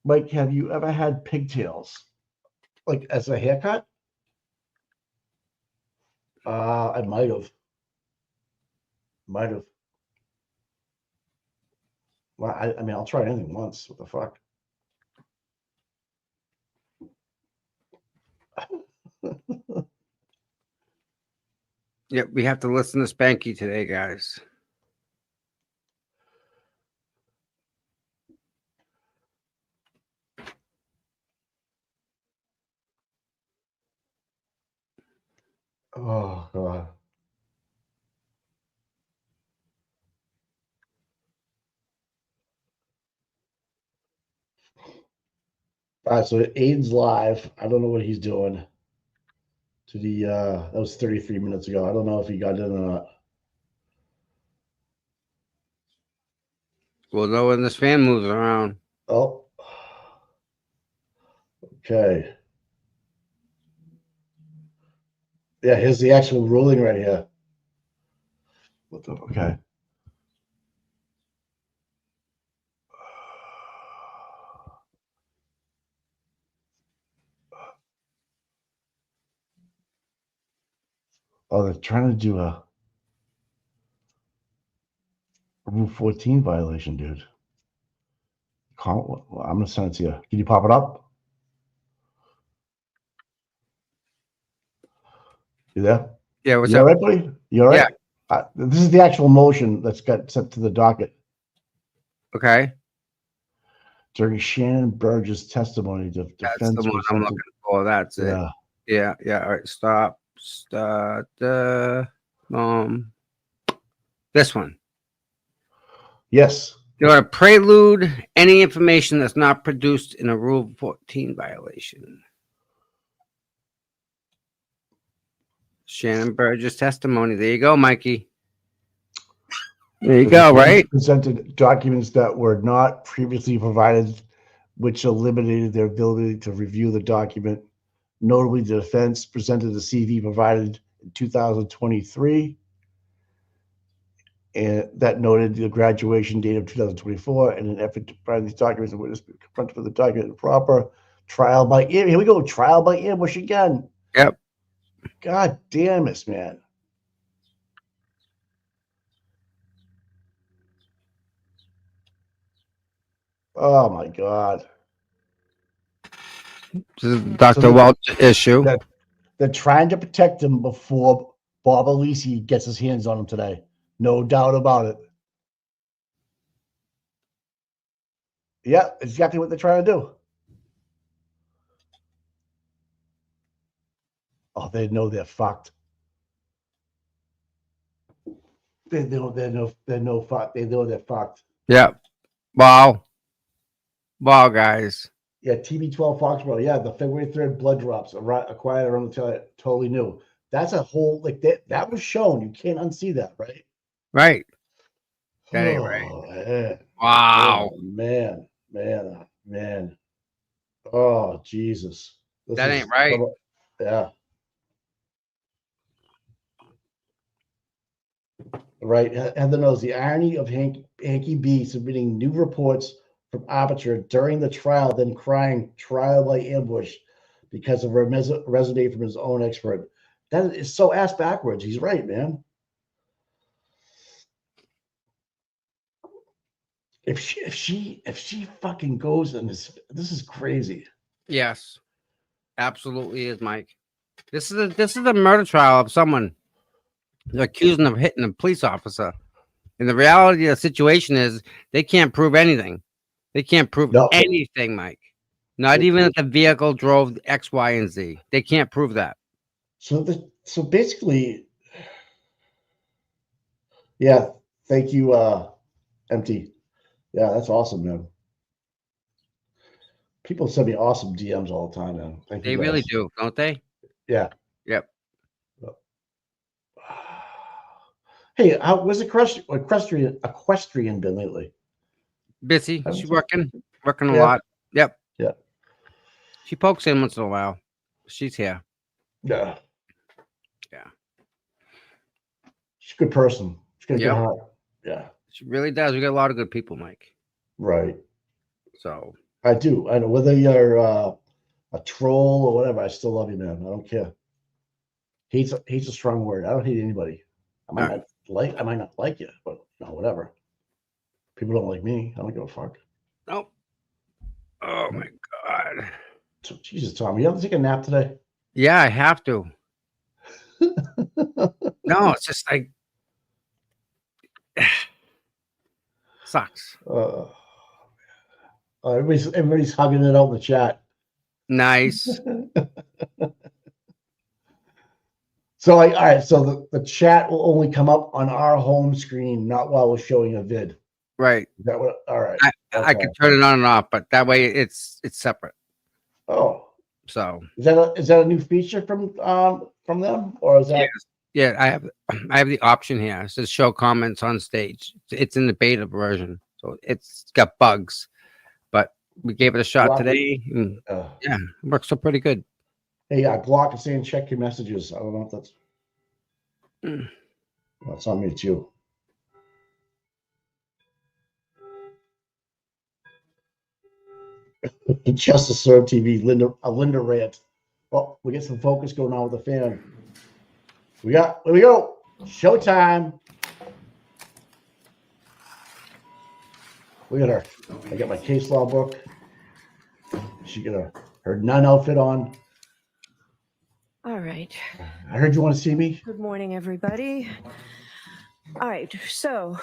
Mike, have you ever had pigtails, like as a haircut? I might have. Well, I mean, I'll try anything once. What the fuck? Yep, we have to listen to Spanky today, guys. Oh God. All right, so Aiden's live. I don't know what he's doing. To the that was 33 minutes ago. I don't know if he got in or not. We'll know when this fan moves around. Oh. Okay. Yeah, here's the actual ruling right here. Okay. Oh, they're trying to do a. Rule 14 violation, dude. Well, I'm gonna send it to you. Can you pop it up? You there? Yeah, what's You up? all right, buddy? You all right? Yeah. This is the actual motion that's got sent to the docket. Okay. During Shannon Burgess' testimony, the That's defense the one I'm looking for. That's it. Yeah. Yeah. Yeah. All right. Stop. Start. This one. Yes. You want to prelude any information that's not produced in a Rule 14 violation. Shannon Burgess' testimony. There you go, Mikey. There you go, right? Presented documents that were not previously provided, which eliminated their ability to review the document. Notably, the defense presented the CV provided in 2023, and that noted the graduation date of 2024. In an effort to provide these documents, the witness be confronted with the document proper trial by ambush. Here we go, trial by ambush again. Yep. God damn it, man. Oh my God. This is Dr. Welch's issue. They're trying to protect him before Bob Alisi gets his hands on him today. No doubt about it. Yeah, exactly what they're trying to do. Oh, they know they're fucked. They know fuck. They know they're fucked. Yep. Wow. Wow, guys. Yeah, TB12 Foxborough. Yeah, the February 3rd blood drops acquired around the time. Totally new. That's a whole like that was shown. You can't unsee that, right? Right. That ain't right. Man. Wow. Oh, man. Oh, Jesus. That ain't right. Yeah. Right. Heather knows the irony of Hanky B submitting new reports from Aperture during the trial, then crying trial by ambush because of a resume from his own expert. That is so ass backwards. He's right, man. If she fucking goes in this is crazy. Yes. Absolutely is, Mike. This is a murder trial of someone. They're accusing of hitting a police officer. And the reality of the situation is they can't prove anything. They can't prove anything, Mike. Not even if the vehicle drove X, Y, and Z. They can't prove that. So basically, yeah, thank you, Empty. Yeah, that's awesome, man. People send me awesome DMs all the time, man. Thank you. They really do, don't they? Yeah. Yep. Hey, where's Equestrian been lately? Busy. She's working a lot. Yep. Yeah. She pokes in once in a while. She's here. Yeah. Yeah. She's a good person. She's got a good heart. Yeah. She really does. We got a lot of good people, Mike. Right. So I do. I know whether you're a troll or whatever, I still love you, man. I don't care. Hate's a strong word. I don't hate anybody. I might not like you, but whatever. People don't like me. I don't give a fuck. Nope. Oh my God. Jesus, Tom, you have to take a nap today? Yeah, I have to. No, it's just like sucks. Everybody's hugging it out in the chat. Nice. So all right, so the chat will only come up on our home screen, not while we're showing a vid. Right. Is that what? All right. I can turn it on and off, but that way it's separate. Oh. So is that a new feature from them, or is that? Yeah, I have the option here. It says show comments on stage. It's in the beta version, so it's got bugs, but we gave it a shot today. And, yeah, it works so pretty good. Hey, Glock is saying check your messages. I don't know if that's. That's on me. It's you. Just to serve TV, Linda rant. Well, we get some focus going on with the fan. Here we go. Showtime. Look at her. I got my case law book. She got her nun outfit on. All right. I heard you want to see me. Good morning, everybody. All right. So,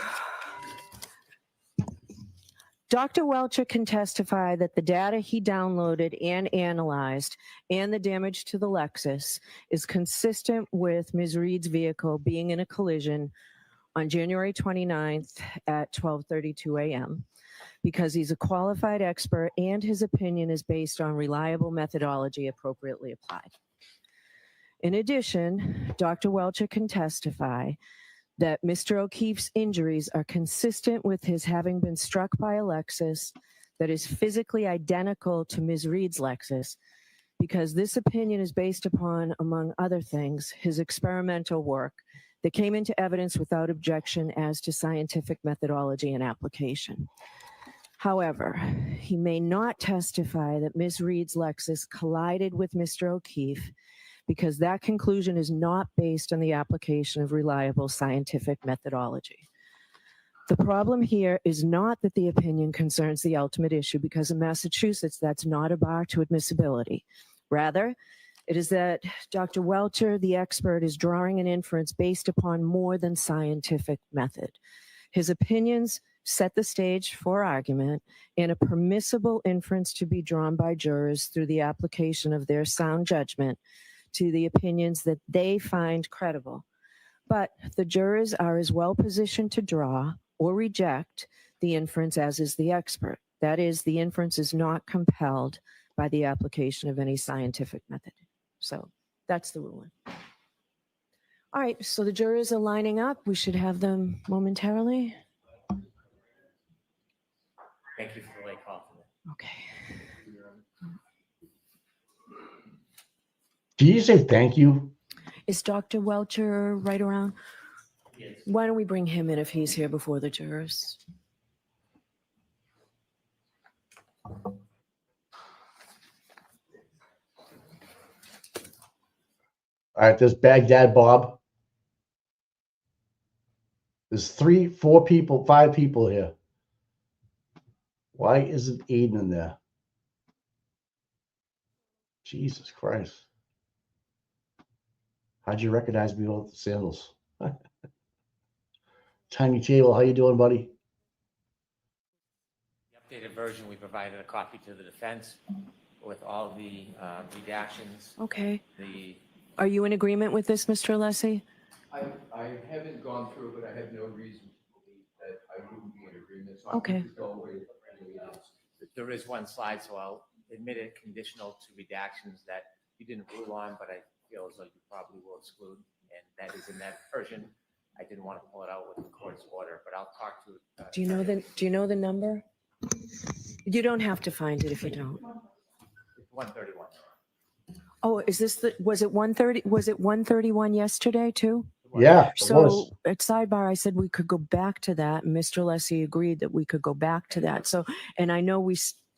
Dr. Welchure can testify that the data he downloaded and analyzed and the damage to the Lexus is consistent with Ms. Reed's vehicle being in a collision on January 29th at 12:32 a.m. because he's a qualified expert and his opinion is based on reliable methodology appropriately applied. In addition, Dr. Welchure can testify that Mr. O'Keefe's injuries are consistent with his having been struck by a Lexus that is physically identical to Ms. Reed's Lexus, because this opinion is based upon, among other things, his experimental work that came into evidence without objection as to scientific methodology and application. However, he may not testify that Ms. Reed's Lexus collided with Mr. O'Keefe because that conclusion is not based on the application of reliable scientific methodology. The problem here is not that the opinion concerns the ultimate issue, because in Massachusetts, that's not a bar to admissibility. Rather, it is that Dr. Welchure, the expert, is drawing an inference based upon more than scientific method. His opinions set the stage for argument and a permissible inference to be drawn by jurors through the application of their sound judgment to the opinions that they find credible. But the jurors are as well positioned to draw or reject the inference as is the expert. That is, the inference is not compelled by the application of any scientific method. So that's the ruling. All right, so the jurors are lining up. We should have them momentarily. Thank you for the late call. Okay. Did you say thank you? Is Dr. Welchure right around? Yes. Why don't we bring him in if he's here before the jurors? All right, there's Baghdad Bob. There's 3, 4 people, 5 people here. Why isn't Aiden in there? Jesus Christ. How'd you recognize me with the sandals? Tiny Table, how you doing, buddy? The updated version, we provided a copy to the defense with all the redactions. Okay. The Are you in agreement with this, Mr. Alessi? I haven't gone through it, but I have no reason to believe that I wouldn't be in agreement. So Okay. I'm going to go away with it. There is one slide, so I'll admit it conditional to redactions that you didn't rule on, but I feel as though you probably will exclude, and that is in that version. I didn't want to pull it out with the court's order, but I'll talk to. Do you know the number? You don't have to find it if you don't. 131. Oh, is this was it 130? Was it 131 yesterday too? Yeah, it So was. at sidebar, I said we could go back to that, and Mr. Alessi agreed that we could go back to that. So, and I know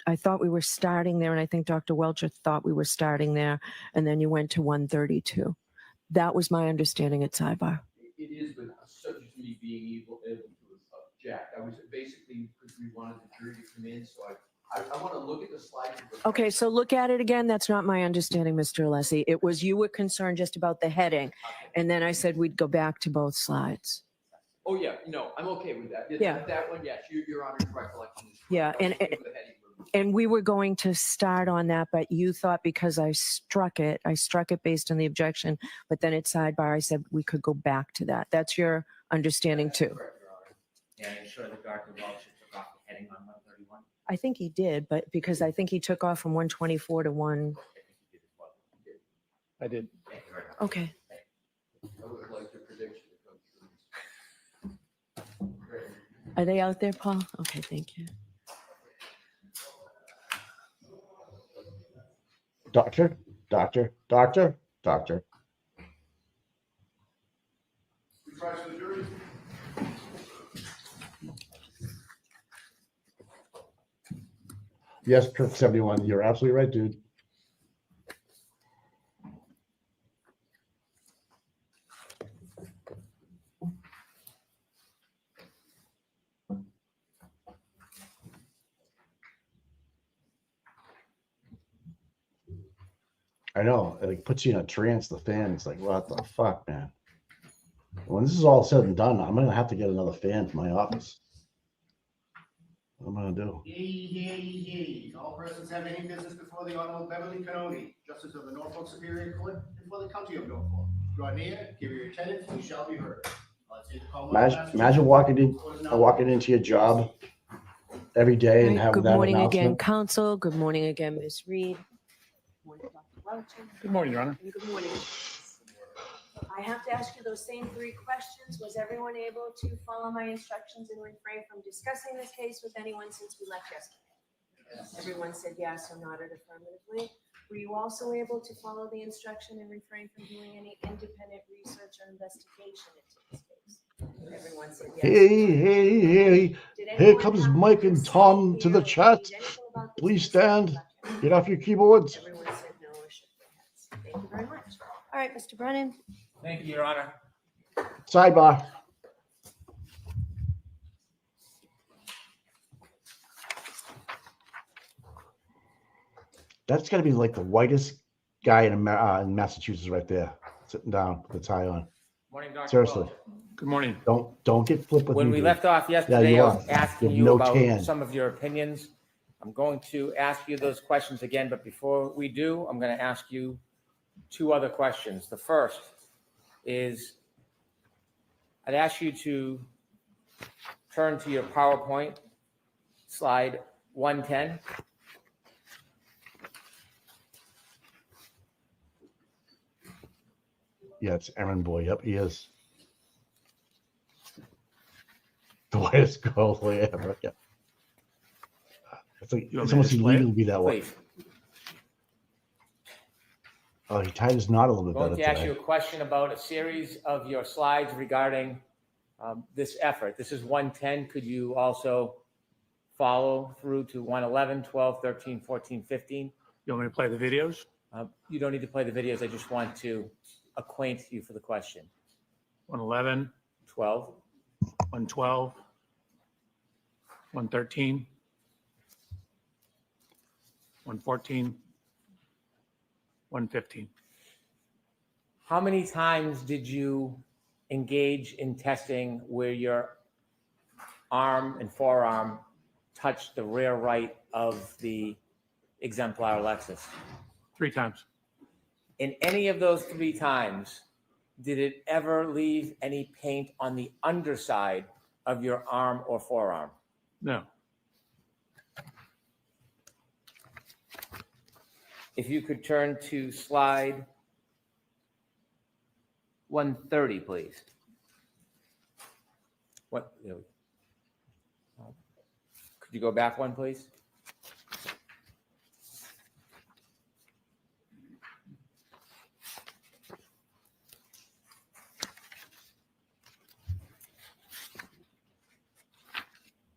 I thought we were starting there, and I think Dr. Welchure thought we were starting there, and then you went to 132. That was my understanding at sidebar. It is, but subject to me being able to object. I was basically because we wanted the jury to come in, so I want to look at the slides. Okay, so look at it again. That's not my understanding, Mr. Alessi. It was you were concerned just about the heading, and then I said we'd go back to both slides. Oh yeah, no, I'm okay with that. Yeah. That one, yes, your honor's recollection is. Yeah, and we were going to start on that, but you thought because I struck it based on the objection, but then at sidebar, I said we could go back to that. That's your understanding too. Yeah, I'm sure that Dr. Welchure took off the heading on 131. I think he did, but because I think he took off from 124 to 1. I did. Okay. I would like the prediction to come true. Are they out there, Paul? Okay, thank you. Doctor. Yes, Kirk 71. You're absolutely right, dude. I know. It like, puts you in a trance, the fan. It's like, what the fuck, man? When this is all said and done, I'm going to have to get another fan for my office. What am I going to do? Yay. All persons having any business before the Honorable Beverly Cannoni, Justice of the Norfolk Superior Court, and for the County of Norfolk. Draw near, give your attendance, and you shall be heard. Imagine walking into your job every day and Right, having good that morning again, announcement. counsel. Good morning again, Ms. Reed. Good morning, Your Honor. Good morning. I have to ask you those same three questions. Was everyone able to follow my instructions and refrain from discussing this case with anyone since we left yesterday? Everyone said yes or nodded affirmatively. Were you also able to follow the instruction and refrain from doing any independent research or investigation into this case? Everyone said yes. Hey. Here comes Mike and Tom to the chat. Please stand. Get off your keyboards. Everyone said no or shook their heads. Thank you very much. All right, Mr. Brennan. Thank you, Your Honor. Sidebar. That's got to be like the whitest guy in Massachusetts right there, sitting down with the tie on. Morning, Dr. Seriously. Welch. Good morning. Don't get flipped with When me, we dude. left off yesterday, you I was are. asking have you no about tan. some of your opinions. I'm going to ask you those questions again, but before we do, I'm going to ask you two other questions. The first is I'd ask you to turn to your PowerPoint, slide 110. Yeah, it's Aaron Boy. Yep, he is. The whitest girl ever. Yeah. It's like it's almost illegal to be that way. Please. Oh, he tied his knot a little I'm bit going better to ask you today. a question about a series of your slides regarding this effort. This is 110. Could you also follow through to 111, 12, 13, 14, 15? You want me to play the videos? You don't need to play the videos. I just want to acquaint you for the question. 111, 12, 112, 113, 114, 115. How many times did you engage in testing where your arm and forearm touched the rear right of the exemplar Lexus? 3 times. In any of those 3 times, did it ever leave any paint on the underside of your arm or forearm? No. If you could turn to slide 130, please. What? Could you go back one, please?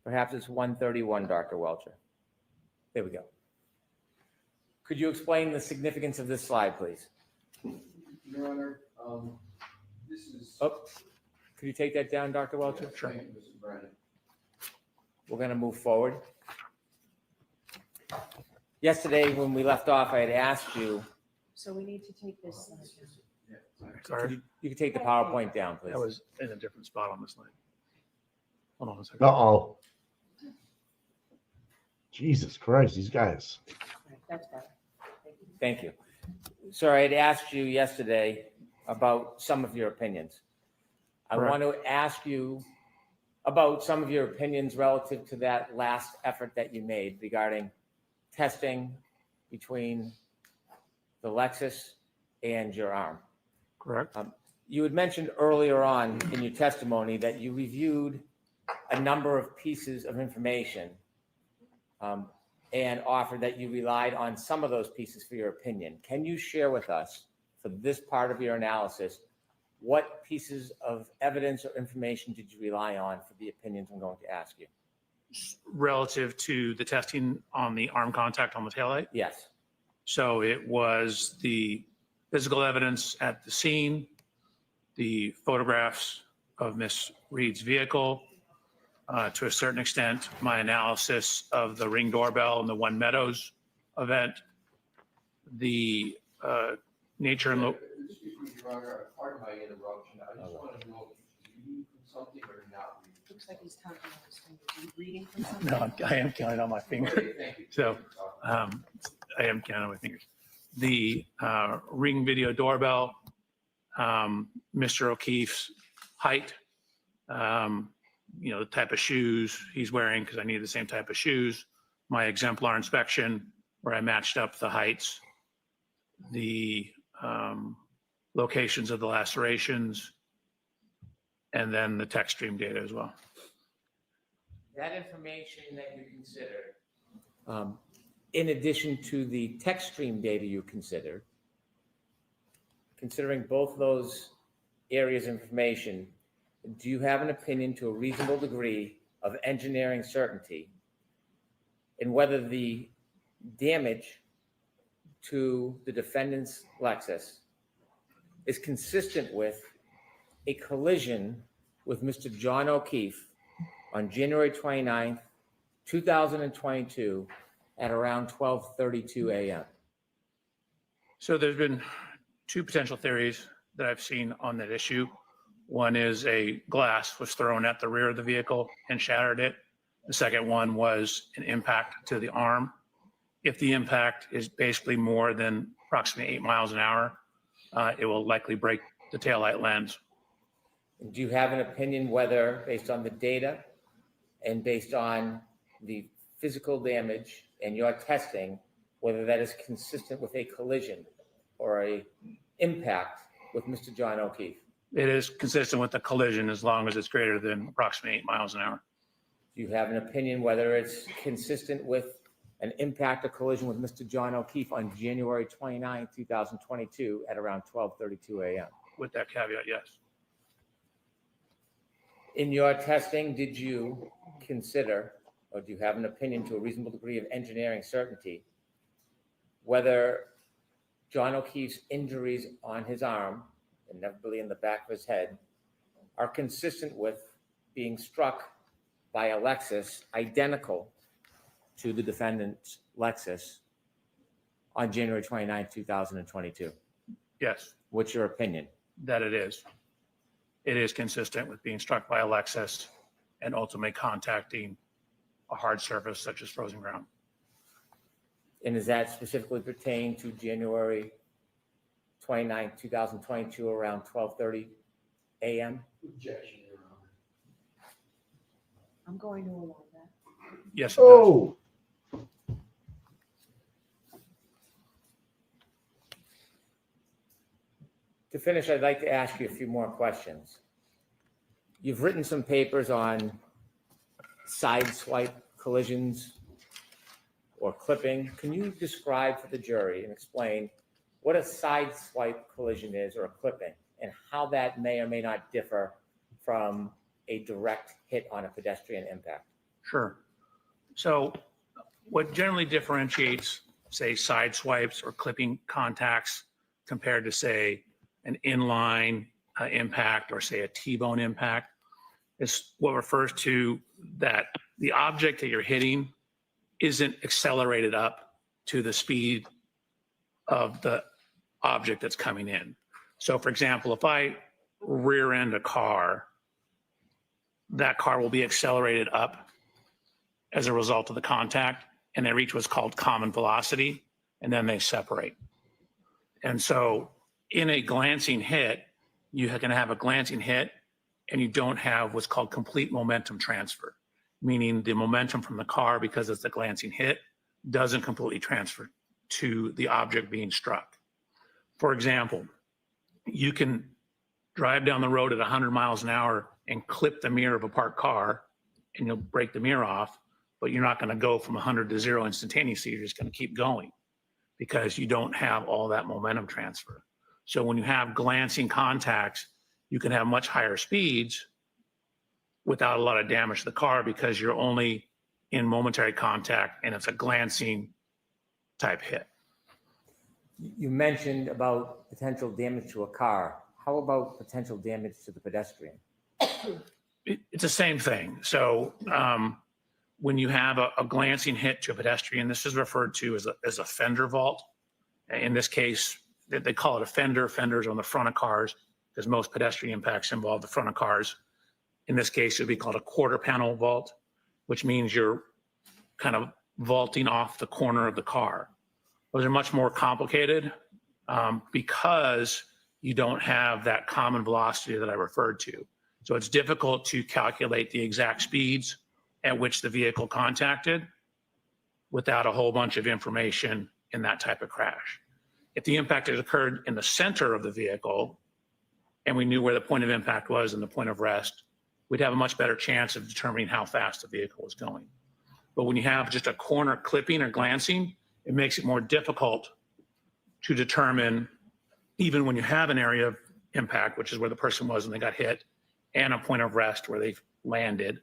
Perhaps it's 131, Dr. Welcher. There we go. Could you explain the significance of this slide, please? Your Honor, this is. Oh, could you take that down, Dr. Welcher? Sure. Thank you, Mr. Brennan. We're going to move forward. Yesterday, when we left off, I had asked you. So we need to take this slide down. Sorry. You can take the PowerPoint down, please. That was in a different spot on the slide. Hold on a second. Uh-oh. Jesus Christ, these guys. That's better. Thank you. Sir, I had asked you yesterday about some of your opinions. I want to ask you about some of your opinions relative to that last effort that you made regarding testing between the Lexus and your arm. Correct. You had mentioned earlier on in your testimony that you reviewed a number of pieces of information and offered that you relied on some of those pieces for your opinion. Can you share with us, for this part of your analysis, what pieces of evidence or information did you rely on for the opinions I'm going to ask you? Relative to the testing on the arm contact on the taillight? Yes. So it was the physical evidence at the scene, the photographs of Miss Reed's vehicle, to a certain extent, my analysis of the Ring doorbell and the One Meadows event, the nature and Your Honor, pardon my interruption. I just want to know if he's reading from something or not reading. Looks like he's counting on his fingers. Are you reading from something? No, I am counting on my fingers. Okay, thank you. So I am counting on my fingers. The Ring video doorbell, Mr. O'Keefe's height, the type of shoes he's wearing, because I needed the same type of shoes, my exemplar inspection where I matched up the heights, the locations of the lacerations, and then the text stream data as well. That information that you considered, in addition to the text stream data you considered, considering both those areas of information, do you have an opinion to a reasonable degree of engineering certainty in whether the damage to the defendant's Lexus is consistent with a collision with Mr. John O'Keefe on January 29th, 2022 at around 12:32 a.m.? So there's been two potential theories that I've seen on that issue. One is a glass was thrown at the rear of the vehicle and shattered it. The second one was an impact to the arm. If the impact is basically more than approximately 8 miles an hour, it will likely break the taillight lens. Do you have an opinion whether, based on the data and based on the physical damage and your testing, whether that is consistent with a collision or a impact with Mr. John O'Keefe? It is consistent with the collision as long as it's greater than approximately 8 miles an hour. Do you have an opinion whether it's consistent with an impact or collision with Mr. John O'Keefe on January 29, 2022 at around 12:32 a.m.? With that caveat, yes. In your testing, did you consider, or do you have an opinion to a reasonable degree of engineering certainty, whether John O'Keefe's injuries on his arm, inevitably in the back of his head, are consistent with being struck by a Lexus identical to the defendant's Lexus on January 29, 2022? Yes. What's your opinion? That it is. It is consistent with being struck by a Lexus and ultimately contacting a hard surface such as frozen ground. And does that specifically pertain to January 29, 2022 around 12:30 a.m.? Objection, Your Honor. I'm going to allow that. Yes, it does. To finish, I'd like to ask you a few more questions. You've written some papers on side swipe collisions or clipping. Can you describe for the jury and explain what a side swipe collision is or a clipping and how that may or may not differ from a direct hit on a pedestrian impact? Sure. So what generally differentiates, say, side swipes or clipping contacts compared to, say, an inline impact or, say, a T-bone impact is what refers to that the object that you're hitting isn't accelerated up to the speed of the object that's coming in. So, for example, if I rear end a car, that car will be accelerated up as a result of the contact, and they reach what's called common velocity, and then they separate. And so in a glancing hit, you can have a glancing hit and you don't have what's called complete momentum transfer, meaning the momentum from the car, because it's a glancing hit, doesn't completely transfer to the object being struck. For example, you can drive down the road at 100 miles an hour and clip the mirror of a parked car and you'll break the mirror off, but you're not going to go from 100 to 0 instantaneously. You're just going to keep going because you don't have all that momentum transfer. So when you have glancing contacts, you can have much higher speeds without a lot of damage to the car because you're only in momentary contact and it's a glancing type hit. You mentioned about potential damage to a car. How about potential damage to the pedestrian? It's the same thing. So when you have a glancing hit to a pedestrian, this is referred to as a fender vault. In this case, they call it a fender. Fenders on the front of cars, because most pedestrian impacts involve the front of cars. In this case, it would be called a quarter panel vault, which means you're kind of vaulting off the corner of the car. Those are much more complicated because you don't have that common velocity that I referred to. So it's difficult to calculate the exact speeds at which the vehicle contacted without a whole bunch of information in that type of crash. If the impact had occurred in the center of the vehicle and we knew where the point of impact was and the point of rest, we'd have a much better chance of determining how fast the vehicle was going. But when you have just a corner clipping or glancing, it makes it more difficult to determine, even when you have an area of impact, which is where the person was when they got hit, and a point of rest where they landed,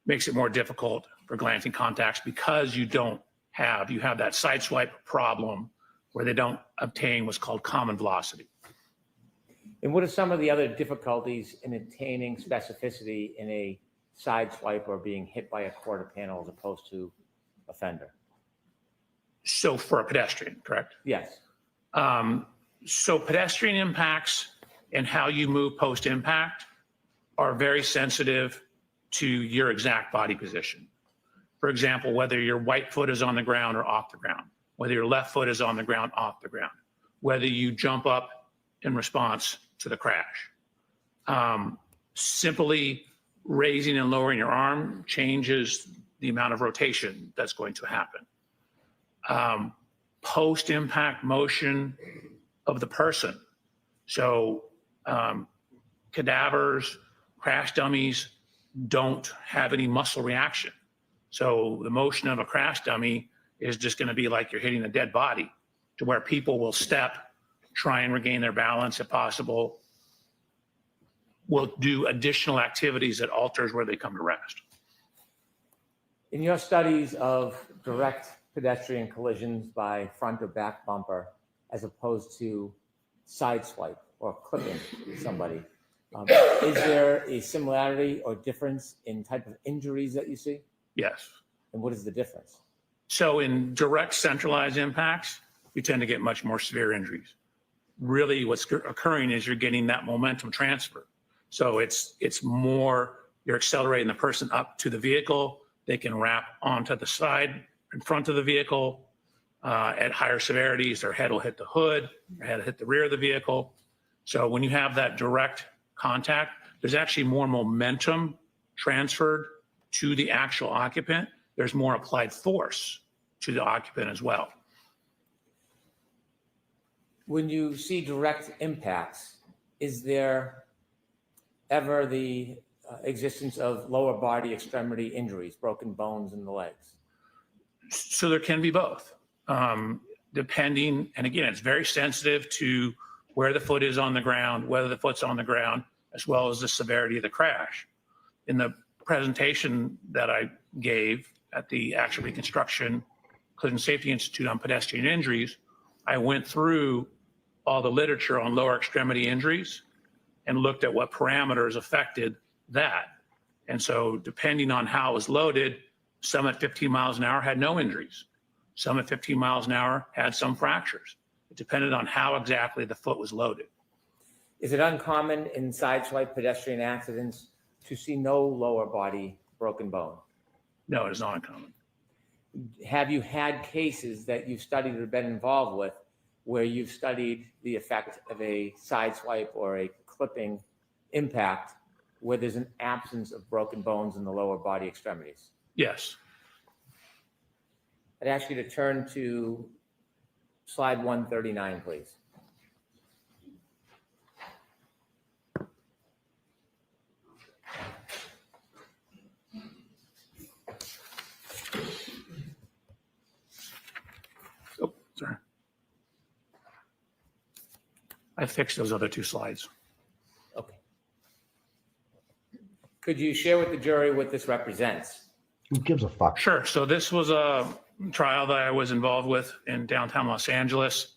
makes it more difficult for glancing contacts because you have that side swipe problem where they don't obtain what's called common velocity. And what are some of the other difficulties in attaining specificity in a side swipe or being hit by a quarter panel as opposed to a fender? So for a pedestrian, correct? Yes. So pedestrian impacts and how you move post-impact are very sensitive to your exact body position. For example, whether your right foot is on the ground or off the ground, whether your left foot is on the ground, off the ground, whether you jump up in response to the crash. Simply raising and lowering your arm changes the amount of rotation that's going to happen. Post-impact motion of the person. So cadavers, crash dummies don't have any muscle reaction. So the motion of a crash dummy is just going to be like you're hitting a dead body, to where people will step, try and regain their balance if possible, will do additional activities that alters where they come to rest. In your studies of direct pedestrian collisions by front or back bumper, as opposed to side swipe or clipping somebody, is there a similarity or difference in type of injuries that you see? Yes. And what is the difference? So in direct centralized impacts, you tend to get much more severe injuries. Really what's occurring is you're getting that momentum transfer. So it's more, you're accelerating the person up to the vehicle. They can wrap onto the side in front of the vehicle at higher severities. Their head will hit the hood, their head will hit the rear of the vehicle. So when you have that direct contact, there's actually more momentum transferred to the actual occupant. There's more applied force to the occupant as well. When you see direct impacts, is there ever the existence of lower body extremity injuries, broken bones in the legs? So there can be both, depending, and again, it's very sensitive to where the foot is on the ground, whether the foot's on the ground, as well as the severity of the crash. In the presentation that I gave at the Actual Reconstruction Collision Safety Institute on pedestrian injuries, I went through all the literature on lower extremity injuries and looked at what parameters affected that. And so depending on how it was loaded, some at 15 miles an hour had no injuries. Some at 15 miles an hour had some fractures. It depended on how exactly the foot was loaded. Is it uncommon in sideswipe pedestrian accidents to see no lower body broken bone? No, it is not uncommon. Have you had cases that you've studied or been involved with where you've studied the effect of a sideswipe or a clipping impact where there's an absence of broken bones in the lower body extremities? Yes. I'd ask you to turn to slide 139, please. Oh, sorry. I fixed those other two slides. Okay. Could you share with the jury what this represents? Who gives a fuck? Sure. So this was a trial that I was involved with in downtown Los Angeles.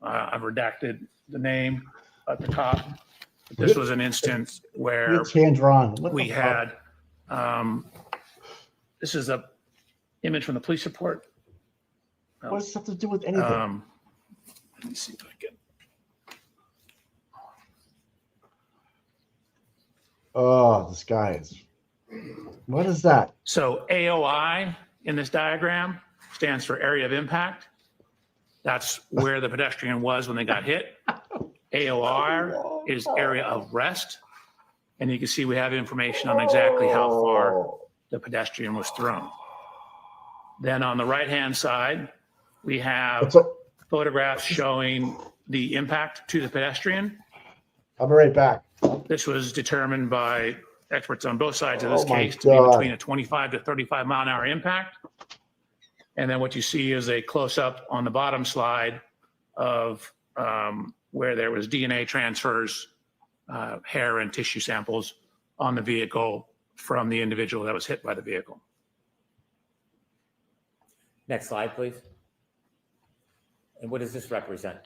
I've redacted the name at the top. This was an instance where It's hand drawn. we had, this is a image from the police report. What does this have to do with anything? Let me see if I can. Oh, this guy is. What is that? So AOI in this diagram stands for area of impact. That's where the pedestrian was when they got hit. AOR is area of rest. And you can see we have information on exactly how far the pedestrian was thrown. Then on the right-hand side, we have photographs showing the impact to the pedestrian. I'll be right back. This was determined by experts on both sides of this Oh my case to be God. between a 25 to 35 mile an hour impact. And then what you see is a close-up on the bottom slide of where there was DNA transfers, hair and tissue samples on the vehicle from the individual that was hit by the vehicle. Next slide, please. And what does this represent?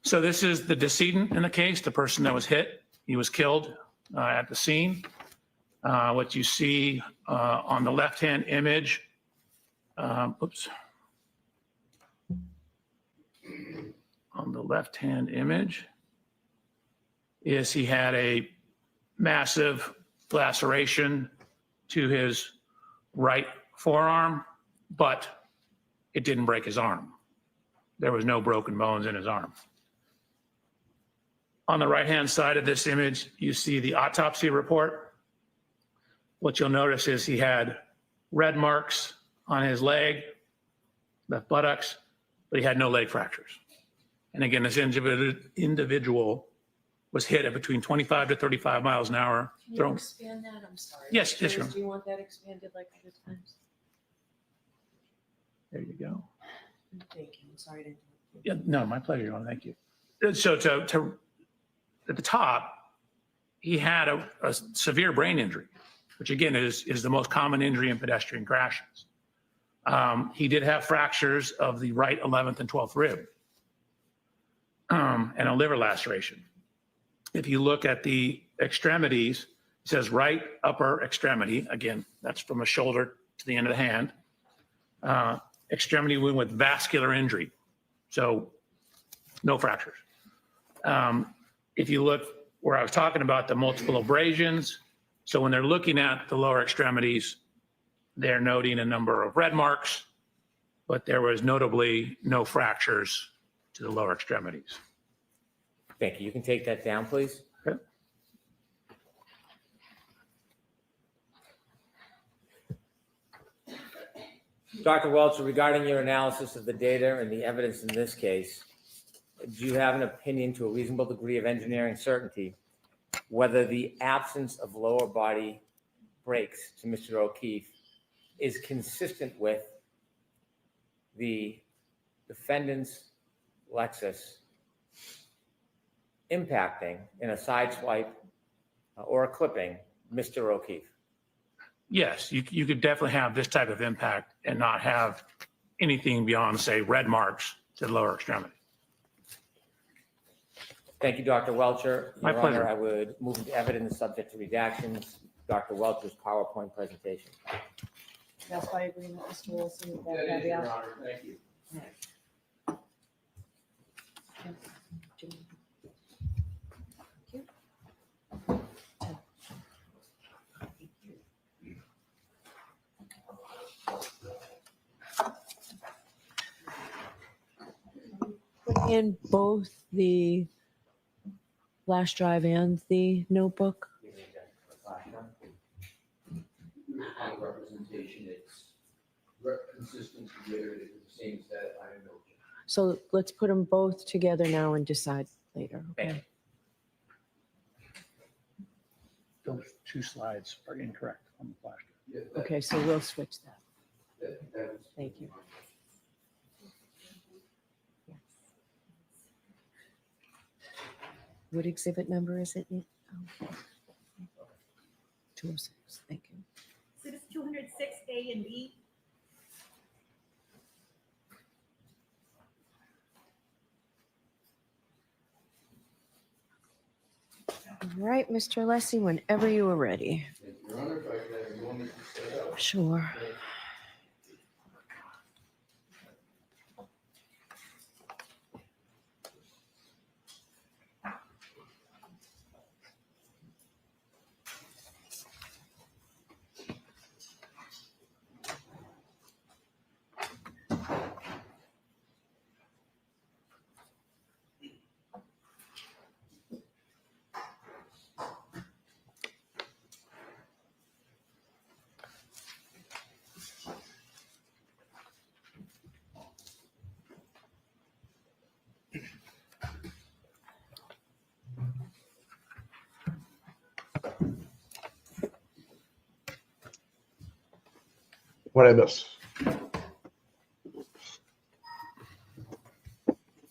So this is the decedent in the case, the person that was hit. He was killed at the scene. What you see on the left-hand image, oops. On the left-hand image is he had a massive laceration to his right forearm, but it didn't break his arm. There was no broken bones in his arm. On the right-hand side of this image, you see the autopsy report. What you'll notice is he had red marks on his leg, left buttocks, but he had no leg fractures. And again, this individual was hit at between 25 to 35 miles an hour. Can you expand that? I'm sorry. Yes, yes, sure. Do you want that expanded like other times? There you go. Thank you. I'm sorry to interrupt you. Yeah, no, my pleasure, Your Honor. Thank you. So at the top, he had a severe brain injury, which again is the most common injury in pedestrian crashes. He did have fractures of the right 11th and 12th rib and a liver laceration. If you look at the extremities, it says right upper extremity. Again, that's from the shoulder to the end of the hand. Extremity wound with vascular injury. So no fractures. If you look where I was talking about the multiple abrasions, so when they're looking at the lower extremities, they're noting a number of red marks, but there was notably no fractures to the lower extremities. Thank you. You can take that down, please. Okay. Dr. Welch, regarding your analysis of the data and the evidence in this case, do you have an opinion to a reasonable degree of engineering certainty whether the absence of lower body brakes to Mr. O'Keefe is consistent with the defendant's Lexus impacting in a side swipe or a clipping Mr. O'Keefe? Yes, you could definitely have this type of impact and not have anything beyond, say, red marks to the lower extremity. Thank you, Dr. Welcher. My Your pleasure. Honor, I would move into evidence subject to redactions. Dr. Welcher's PowerPoint presentation. That's by agreement, Mr. Wilson. with that That is, Your caveat. Honor. Thank you. Put in both the flash drive and the notebook. On representation, it's consistent together, it's the same set, I don't know. So let's put them both together now and decide later. Okay. Those two slides are incorrect on the flash drive. Okay, so we'll switch that. Thank you. What exhibit number is it? Oh. 206. Thank you. So it's 206A and B. All right, Mr. Lessie, whenever you are ready. Your Honor, if I could have you want me to set up? Sure. What I miss?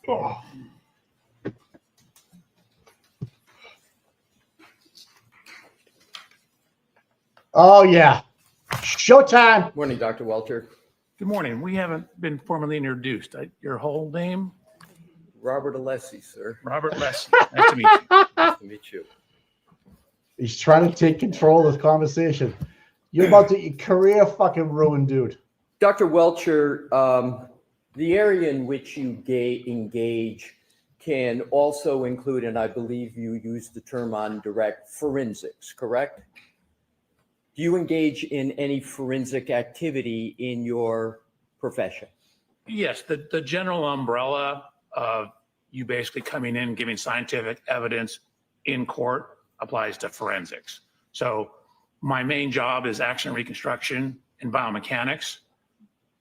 Oh. Oh yeah, showtime. Morning, Dr. Welchure. Good morning. We haven't been formally introduced. Your whole name? Robert Alessi, sir. Robert Alessi. Nice to meet you. Nice to meet you. He's trying to take control of this conversation. You're about to your career fucking ruined, dude. Dr. Welchure, the area in which you engage can also include, and I believe you used the term on direct, forensics, correct? Do you engage in any forensic activity in your profession? Yes, the general umbrella of you basically coming in, giving scientific evidence in court applies to forensics. So my main job is accident reconstruction and biomechanics.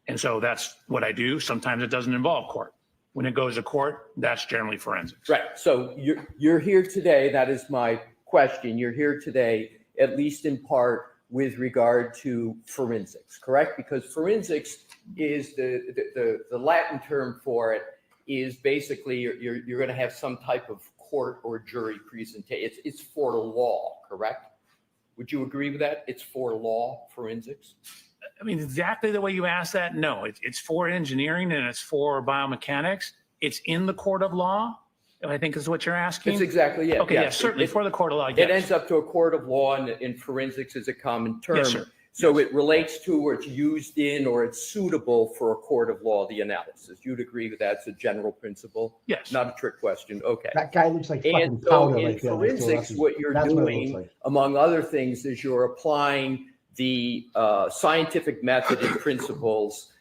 And so that's what I do. Sometimes it doesn't involve court. When it goes to court, that's generally forensics. Right. So you're here today. That is my question. You're here today, at least in part, with regard to forensics, correct? Because forensics is the Latin term for it is basically you're going to have some type of court or jury presentation. It's for law, correct? Would you agree with that? It's for law, forensics? I mean, exactly the way you asked that, no. It's for engineering and it's for biomechanics. It's in the court of law, I think is what you're asking. That's exactly it. Okay, yes, certainly for the court of law, yes. It ends up to a court of law, and in forensics is a common term. Yes, sir. So it relates to, or it's used in, or it's suitable for a court of law, the analysis. You'd agree with that's a general principle? Yes. Not a trick question. Okay. That guy looks like fucking And so powder in right there. forensics, what you're That's what it looks doing, like. among other things, is you're applying the scientific method and principles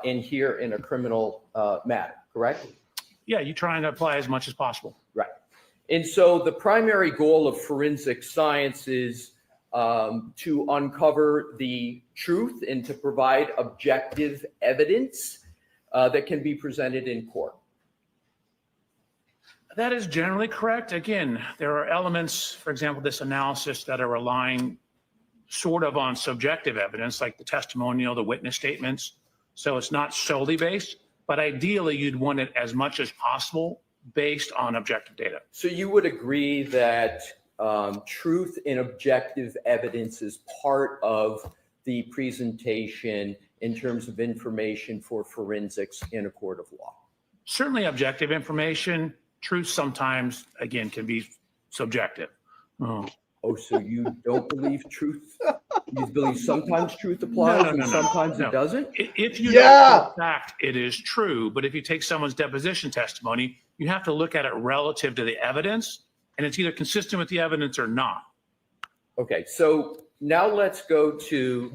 in here in a criminal matter, correct? Yeah, you try and apply as much as possible. Right. And so the primary goal of forensic science is to uncover the truth and to provide objective evidence that can be presented in court. That is generally correct. Again, there are elements, for example, this analysis that are relying sort of on subjective evidence, like the testimonial, the witness statements. So it's not solely based, but ideally you'd want it as much as possible based on objective data. So you would agree that truth and objective evidence is part of the presentation in terms of information for forensics in a court of law? Certainly objective information. Truth sometimes, again, can be subjective. Oh, so you don't believe truth? You believe sometimes truth applies and sometimes it doesn't? If you know for a fact it is true, but if you take someone's deposition testimony, you have to look at it relative to the evidence, and it's either consistent with the evidence or not. Okay, so now let's go to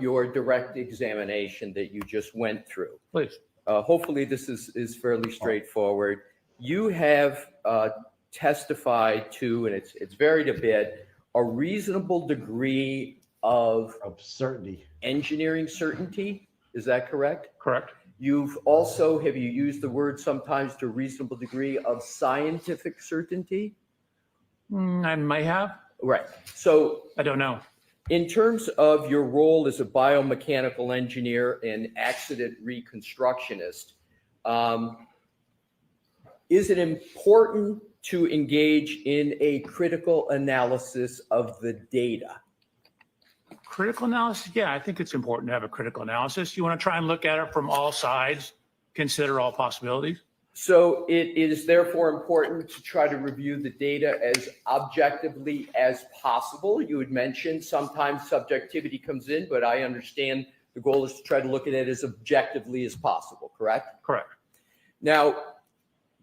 your direct examination that you just went through. Please. Hopefully this is fairly straightforward. You have testified to, and it's varied a bit, a reasonable degree of certainty, engineering certainty. Is that correct? Correct. You've also, have you used the word sometimes to a reasonable degree of scientific certainty? I may have. Right. So I don't know. In terms of your role as a biomechanical engineer and accident reconstructionist, is it important to engage in a critical analysis of the data? Critical analysis? Yeah, I think it's important to have a critical analysis. You want to try and look at it from all sides, consider all possibilities. So it is therefore important to try to review the data as objectively as possible. You had mentioned sometimes subjectivity comes in, but I understand the goal is to try to look at it as objectively as possible, correct? Correct. Now,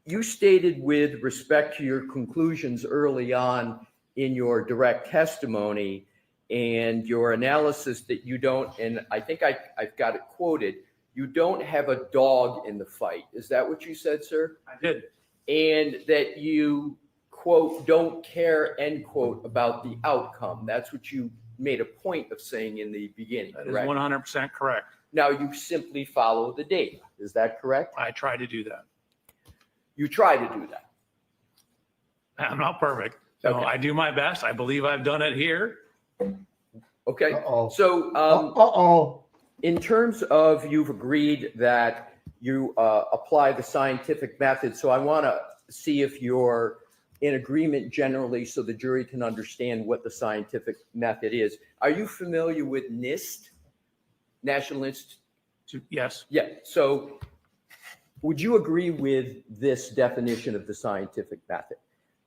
you stated with respect to your conclusions early on in your direct testimony and your analysis that you don't, and I think I've got it quoted, you don't have a dog in the fight. Is that what you said, sir? I did. And that you, quote, don't care, end quote, about the outcome. That's what you made a point of saying in the beginning, That is correct? 100% correct. Now, you simply follow the data. Is that correct? I try to do that. You try to do that. I'm not perfect. So I do my best. I believe I've done it here. Okay. Uh-oh. So, In terms of, you've agreed that you apply the scientific method, so I want to see if you're in agreement generally so the jury can understand what the scientific method is. Are you familiar with NIST, National Institute? Yes. Yeah, so would you agree with this definition of the scientific method?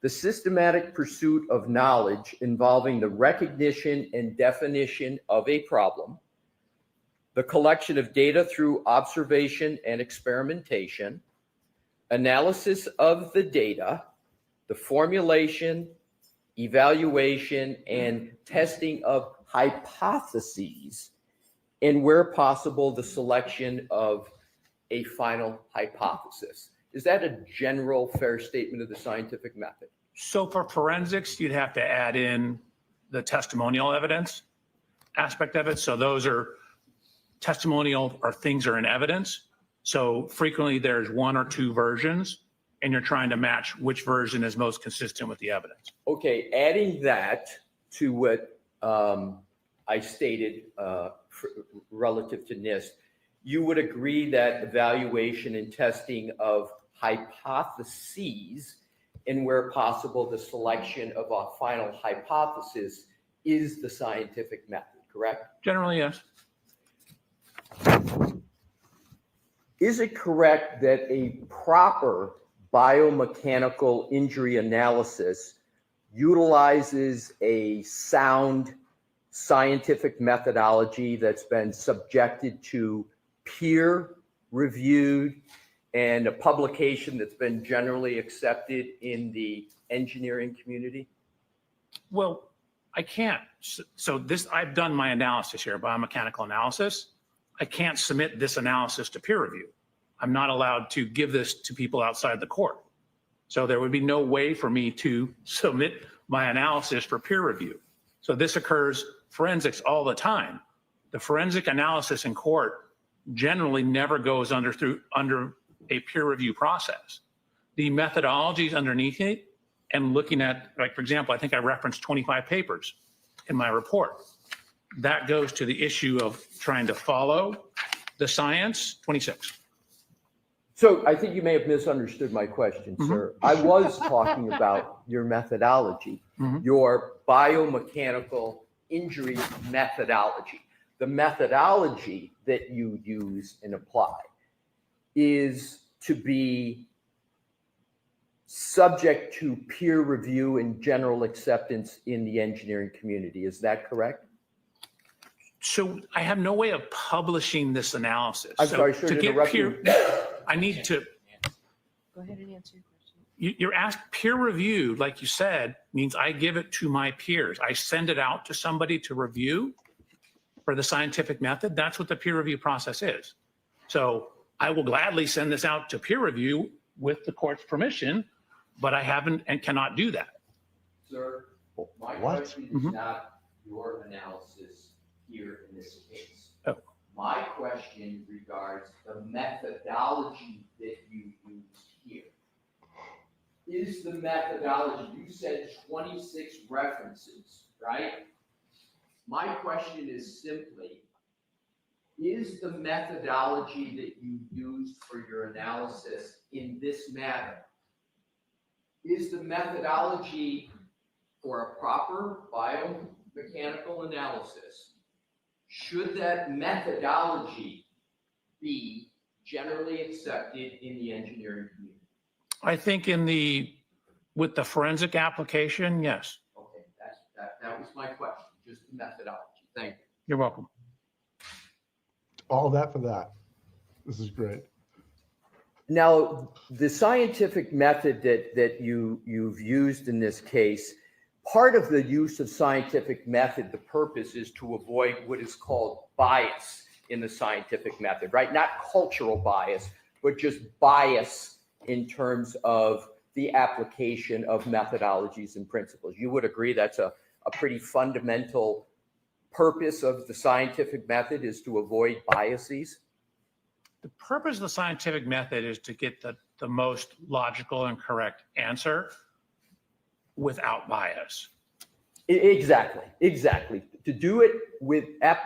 The systematic pursuit of knowledge involving the recognition and definition of a problem, the collection of data through observation and experimentation, analysis of the data, the formulation, evaluation, and testing of hypotheses, and where possible, the selection of a final hypothesis. Is that a general fair statement of the scientific method? So for forensics, you'd have to add in the testimonial evidence aspect of it. So those are testimonial, or things are in evidence. So frequently there's one or two versions, and you're trying to match which version is most consistent with the evidence. Okay, adding that to what I stated relative to NIST, you would agree that evaluation and testing of hypotheses, and where possible, the selection of a final hypothesis is the scientific method, correct? Generally, yes. Is it correct that a proper biomechanical injury analysis utilizes a sound scientific methodology that's been subjected to peer-reviewed and a publication that's been generally accepted in the engineering community? Well, I can't. So this, I've done my analysis here, biomechanical analysis. I can't submit this analysis to peer review. I'm not allowed to give this to people outside the court. So there would be no way for me to submit my analysis for peer review. So this occurs forensics all the time. The forensic analysis in court generally never goes under a peer review process. The methodologies underneath it, and looking at, like, for example, I think I referenced 25 papers in my report. That goes to the issue of trying to follow the science. 26. So I think you may have misunderstood my question, sir. I was talking about your methodology, your biomechanical injury methodology. The methodology that you use and apply is to be subject to peer review and general acceptance in the engineering community. Is that correct? So I have no way of publishing this analysis. I'm sorry, sir, to to get interrupt peer, you. I need to. Go ahead and answer your question. You're asked peer review, like you said, means I give it to my peers. I send it out to somebody to review for the scientific method. That's what the peer review process is. So I will gladly send this out to peer review with the court's permission, but I haven't and cannot do that. Sir, my question is not your analysis here in this case. Oh. My question regards the methodology that you use here. Is the methodology, you said 26 references, right? My question is simply, is the methodology that you used for your analysis in this matter, is the methodology for a proper biomechanical analysis, should that methodology be generally accepted in the engineering community? I think with the forensic application, yes. Okay, that was my question, just the methodology. Thank you. You're welcome. All that for that. This is great. Now, the scientific method that you've used in this case, part of the use of scientific method, the purpose is to avoid what is called bias in the scientific method, right? Not cultural bias, but just bias in terms of the application of methodologies and principles. You would agree that's a pretty fundamental purpose of the scientific method, is to avoid biases? The purpose of the scientific method is to get the most logical and correct answer without bias. Exactly. To do it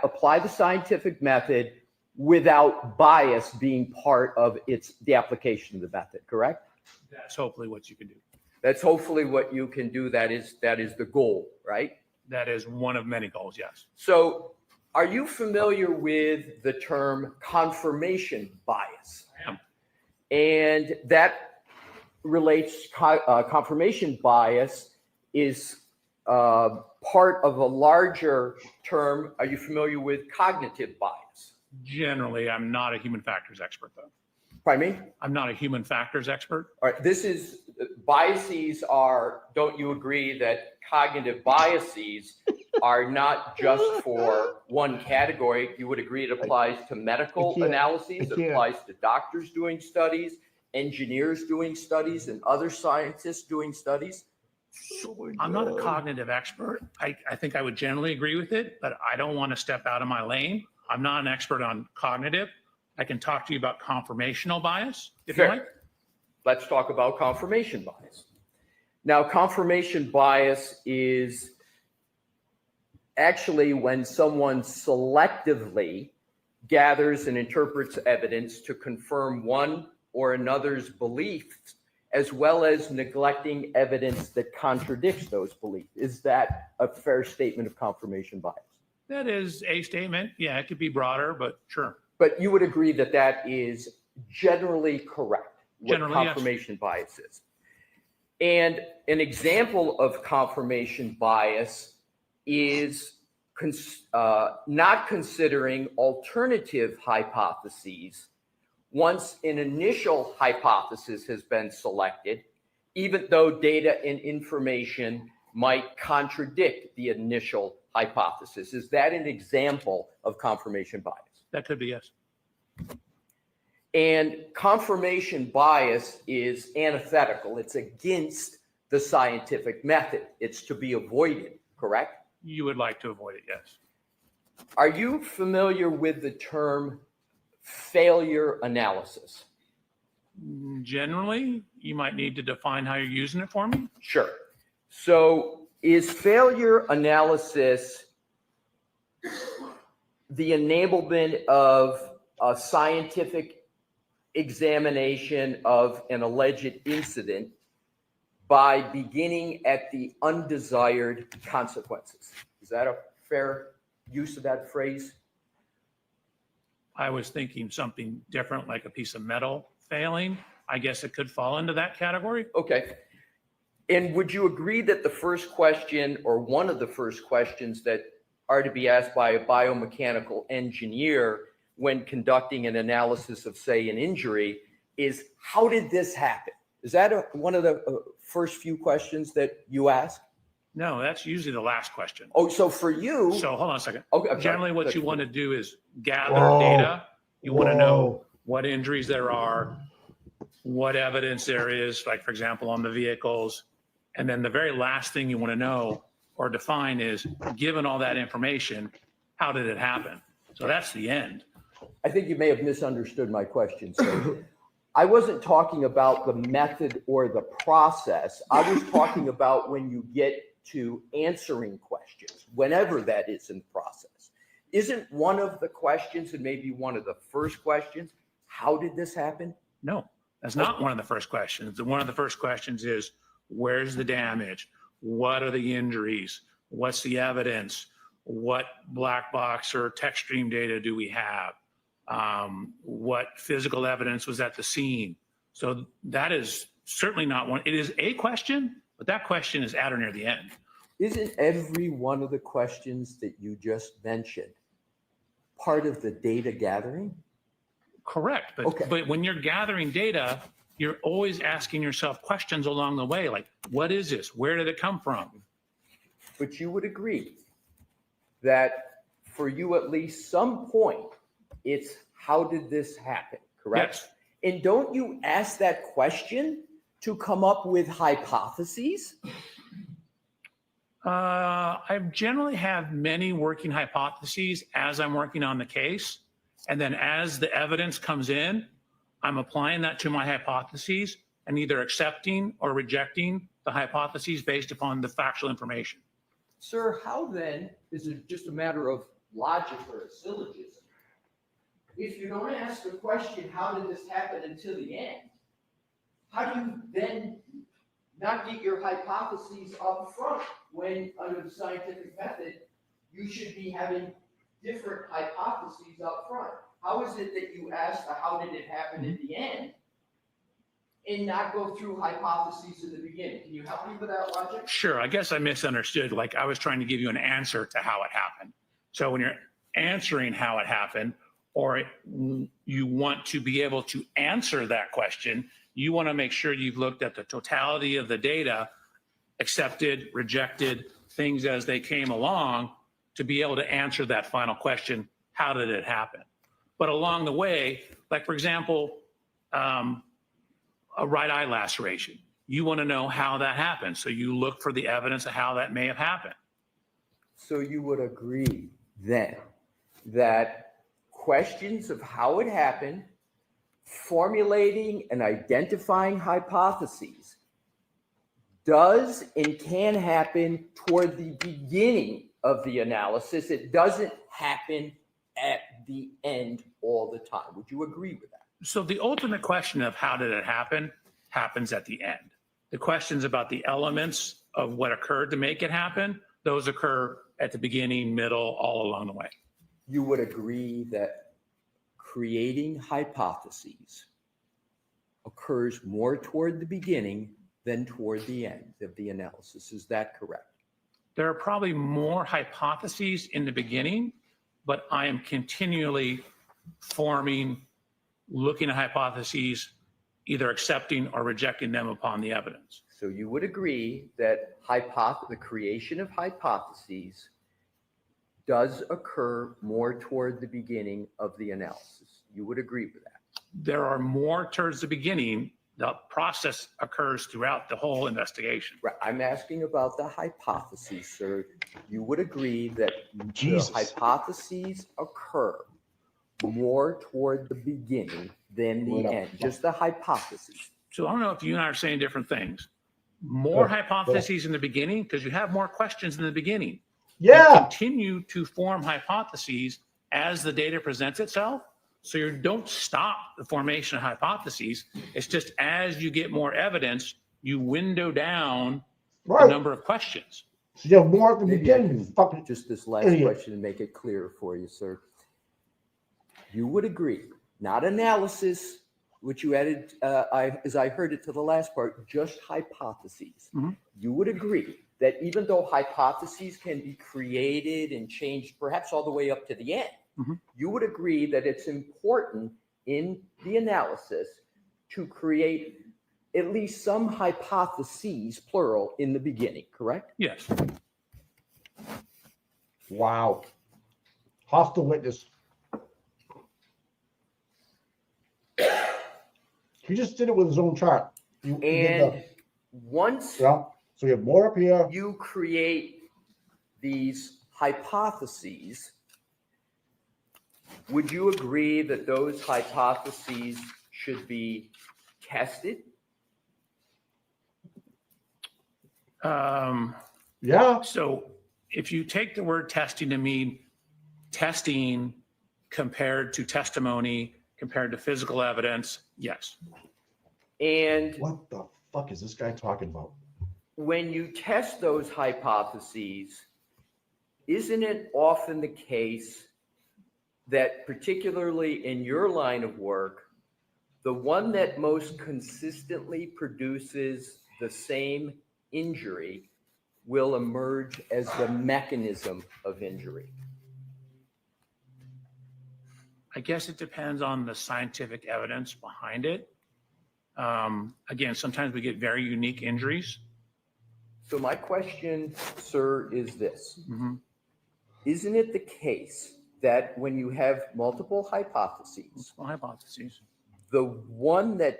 apply the scientific method without bias being part of the application of the method, correct? That's hopefully what you can do. That's hopefully what you can do. That is the goal, right? That is one of many goals, yes. So are you familiar with the term confirmation bias? I am. And that relates, confirmation bias is part of a larger term. Are you familiar with cognitive bias? Generally, I'm not a human factors expert, though. Pardon me? I'm not a human factors expert. All right, this is, biases are, don't you agree that cognitive biases are not just for one category? You would agree it applies to medical analyses, it applies to doctors doing studies, engineers doing studies, and other scientists doing studies? I'm not a cognitive expert. I think I would generally agree with it, but I don't want to step out of my lane. I'm not an expert on cognitive. I can talk to you about confirmational bias, if you like. Let's talk about confirmation bias. Now, confirmation bias is actually when someone selectively gathers and interprets evidence to confirm one or another's beliefs, as well as neglecting evidence that contradicts those beliefs. Is that a fair statement of confirmation bias? That is a statement. Yeah, it could be broader, but sure. But you would agree that that is generally correct, what Generally, confirmation bias is. And an example of confirmation bias is not considering alternative hypotheses once an initial hypothesis has been selected, even though data and information might contradict the initial hypothesis. Is that an example of confirmation bias? That could be, yes. And confirmation bias is antithetical. It's against the scientific method. It's to be avoided, correct? You would like to avoid it, yes. Are you familiar with the term failure analysis? Generally, you might need to define how you're using it for me. Sure. So is failure analysis the enablement of a scientific examination of an alleged incident by beginning at the undesired consequences? Is that a fair use of that phrase? I was thinking something different, like a piece of metal failing. I guess it could fall into that category. Okay. And would you agree that the first question, or one of the first questions that are to be asked by a biomechanical engineer when conducting an analysis of, say, an injury is, how did this happen? Is that one of the first few questions that you ask? No, that's usually the last question. Oh, so for you... So hold on a second. Okay, generally what you want to do is gather data. You want to know what injuries there are, what evidence there is, like, for example, on the vehicles. And then the very last thing you want to know or define is, given all that information, how did it happen? So that's the end. I think you may have misunderstood my question. So I wasn't talking about the method or the process. I was talking about when you get to answering questions, whenever that is in the process. Isn't one of the questions, and maybe one of the first questions, how did this happen? No, that's not one of the first questions. One of the first questions is, where's the damage? What are the injuries? What's the evidence? What black box or tech stream data do we have? What physical evidence was at the scene? So that is certainly not one. It is a question, but that question is at or near the end. Isn't every one of the questions that you just mentioned part of the data gathering? Correct. But when you're gathering data, you're always asking yourself questions along the way, like, what is this? Where did it come from? But you would agree that for you, at least some point, it's how did this happen, correct? Yes. And don't you ask that question to come up with hypotheses? I generally have many working hypotheses as I'm working on the case. And then as the evidence comes in, I'm applying that to my hypotheses and either accepting or rejecting the hypotheses based upon the factual information. Sir, how then is it just a matter of logic or a syllogism? if you don't ask the question, how did this happen until the end, how do you then not get your hypotheses up front when under the scientific method, you should be having different hypotheses up front? How is it that you ask the how did it happen at the end and not go through hypotheses in the beginning? Can you help me with that logic? Sure. I guess I misunderstood. Like I was trying to give you an answer to how it happened. So when you're answering how it happened, or you want to be able to answer that question, you want to make sure you've looked at the totality of the data, accepted, rejected, things as they came along, to be able to answer that final question, how did it happen? But along the way, like for example, a right eye laceration, you want to know how that happened. So you look for the evidence of how that may have happened. So you would agree then that questions of how it happened, formulating and identifying hypotheses, does and can happen toward the beginning of the analysis. It doesn't happen at the end all the time. Would you agree with that? So the ultimate question of how did it happen happens at the end. The questions about the elements of what occurred to make it happen, those occur at the beginning, middle, all along the way. You would agree that creating hypotheses occurs more toward the beginning than toward the end of the analysis. Is that correct? There are probably more hypotheses in the beginning, but I am continually forming, looking at hypotheses, either accepting or rejecting them upon the evidence. So you would agree that the creation of hypotheses does occur more toward the beginning of the analysis. You would agree with that? There are more towards the beginning. The process occurs throughout the whole investigation. Right. I'm asking about the hypotheses, sir. You would agree that Jesus. the hypotheses occur more toward the beginning than the end, just the hypotheses. So I don't know if you and I are saying different things. More hypotheses in the beginning, because you have more questions in the beginning. Yeah. You continue to form hypotheses as the data presents itself. So you don't stop the formation of hypotheses. It's just as you get more evidence, you window down the number of questions. So you have more at the beginning. Fucking just this last question to make it clear for you, sir. You would agree, not analysis, which you added, as I heard it to the last part, just hypotheses. Mm-hmm. You would agree that even though hypotheses can be created and changed, perhaps all the way up to the end, mm-hmm. you would agree that it's important in the analysis to create at least some hypotheses, plural, in the beginning, correct? Yes. Wow. Hostile witness. He just did it with his own chart. Once so you have more up here. You create these hypotheses. Would you agree that those hypotheses should be tested? Yeah. So if you take the word testing to mean testing compared to testimony, compared to physical evidence, yes. And what the fuck is this guy talking about? When you test those hypotheses, isn't it often the case that, particularly in your line of work, the one that most consistently produces the same injury will emerge as the mechanism of injury? I guess it depends on the scientific evidence behind it. Again, sometimes we get very unique injuries. So my question, sir, is this. Mm-hmm. Isn't it the case that when you have multiple hypotheses, the one that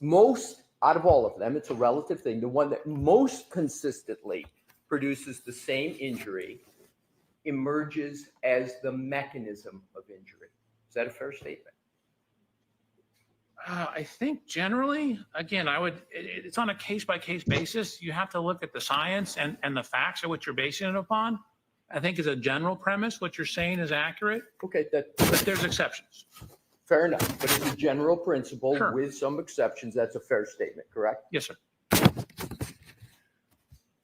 most, out of all of them, it's a relative thing, the one that most consistently produces the same injury emerges as the mechanism of injury? Is that a fair statement? I think generally, again, it's on a case-by-case basis. You have to look at the science and the facts of what you're basing it upon. I think as a general premise, what you're saying is accurate, Okay, but there's exceptions. fair enough. But as a general principle, Sure. with some exceptions, that's a fair statement, correct? Yes, sir.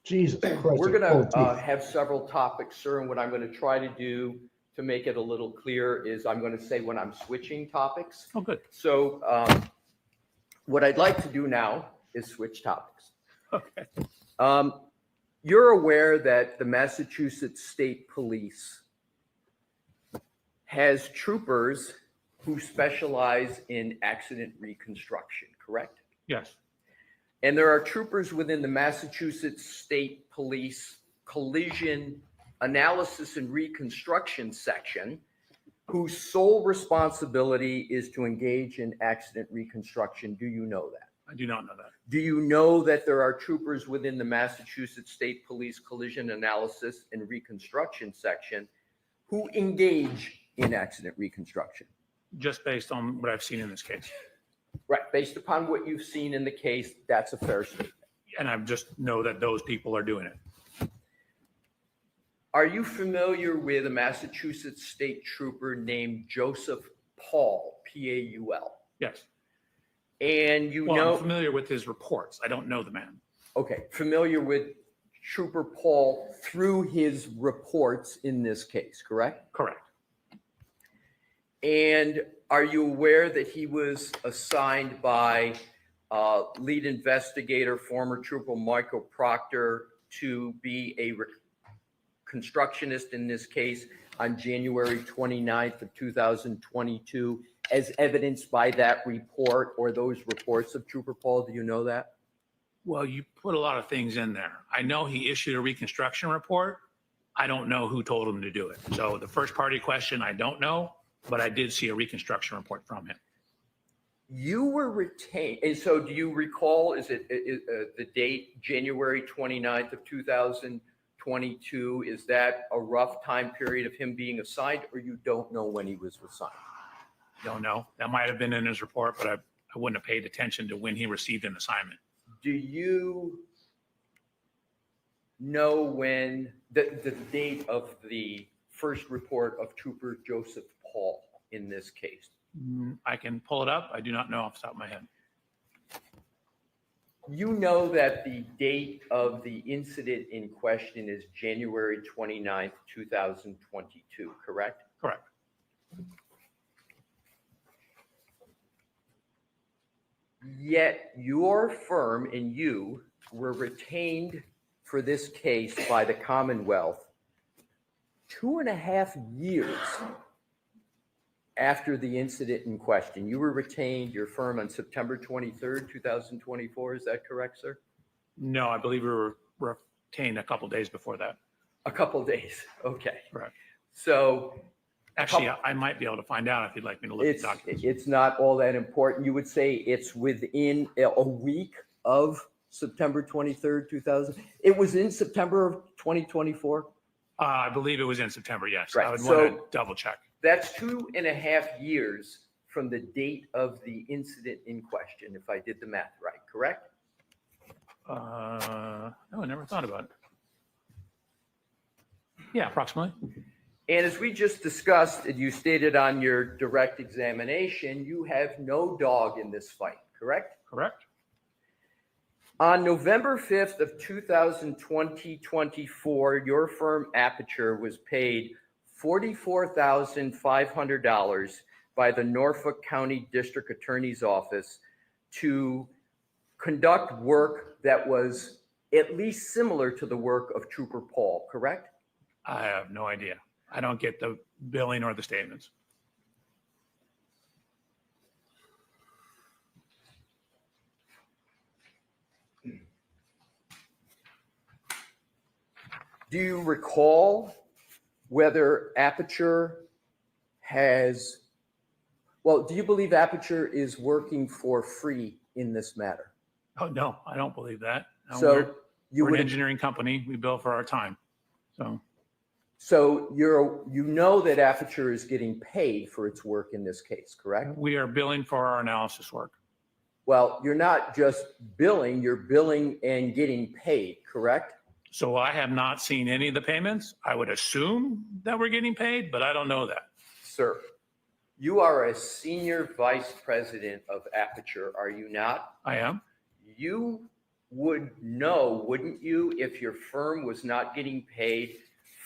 Jesus Christ. We're they're going full to of teeth. have several topics, sir, and what I'm going to try to do to make it a little clear is I'm going to say when I'm switching topics. Oh, good. So what I'd like to do now is switch topics. Okay. You're aware that the Massachusetts State Police has troopers who specialize in accident reconstruction, correct? Yes. And there are troopers within the Massachusetts State Police Collision Analysis and Reconstruction section whose sole responsibility is to engage in accident reconstruction. Do you know that? I do not know that. Do you know that there are troopers within the Massachusetts State Police Collision Analysis and Reconstruction section who engage in accident reconstruction? Just based on what I've seen in this case. Right, based upon what you've seen in the case, that's a fair statement. And I just know that those people are doing it. Are you familiar with a Massachusetts state trooper named Joseph Paul, P-A-U-L? Yes. And you Well, know, I'm familiar with his reports. I don't know the man. okay, familiar with Trooper Paul through his reports in this case, correct? Correct. And are you aware that he was assigned by lead investigator, former Trooper Michael Proctor, to be a constructionist in this case on January 29th of 2022, as evidenced by that report or those reports of Trooper Paul? Do you know that? Well, you put a lot of things in there. I know he issued a reconstruction report. I don't know who told him to do it. So the first party question, I don't know, but I did see a reconstruction report from him. You were retained, and so do you recall, is it the date, January 29th of 2022? Is that a rough time period of him being assigned, or you don't know when he was assigned? Don't know. That might have been in his report, but I wouldn't have paid attention to when he received an assignment. Do you know when the date of the first report of Trooper Joseph Paul in this case? I can pull it up. I do not know off the top of my head. You know that the date of the incident in question is January 29th, 2022, correct? Correct. Yet your firm and you were retained for this case by the Commonwealth 2.5 years after the incident in question. You were retained, your firm, on September 23rd, 2024. Is that correct, sir? No, I believe we were retained a couple days before that. A couple days. Okay. Correct. So actually, I might be able to find out if you'd like me to look at the documents. It's not all that important. You would say it's within a week of September 23rd, 2000. It was in September of 2024? I believe it was in September, yes. Right. I would So- want to double check. That's 2.5 years from the date of the incident in question, if I did the math right, correct? No, I never thought about it. Yeah, approximately. And as we just discussed, and you stated on your direct examination, you have no dog in this fight, correct? Correct. On November 5th of 2024, your firm Aperture was paid $44,500 by the Norfolk County District Attorney's Office to conduct work that was at least similar to the work of Trooper Paul, correct? I have no idea. I don't get the billing or the statements. Do you recall whether Aperture has, well, do you believe Aperture is working for free in this matter? Oh, no, I don't believe that. No, So we're an engineering company. We bill for our time. So you know that Aperture is getting paid for its work in this case, correct? We are billing for our analysis work. Well, you're not just billing, you're billing and getting paid, correct? So I have not seen any of the payments. I would assume that we're getting paid, but I don't know that. Sir, you are a senior vice president of Aperture, are you not? I am. You would know, wouldn't you, if your firm was not getting paid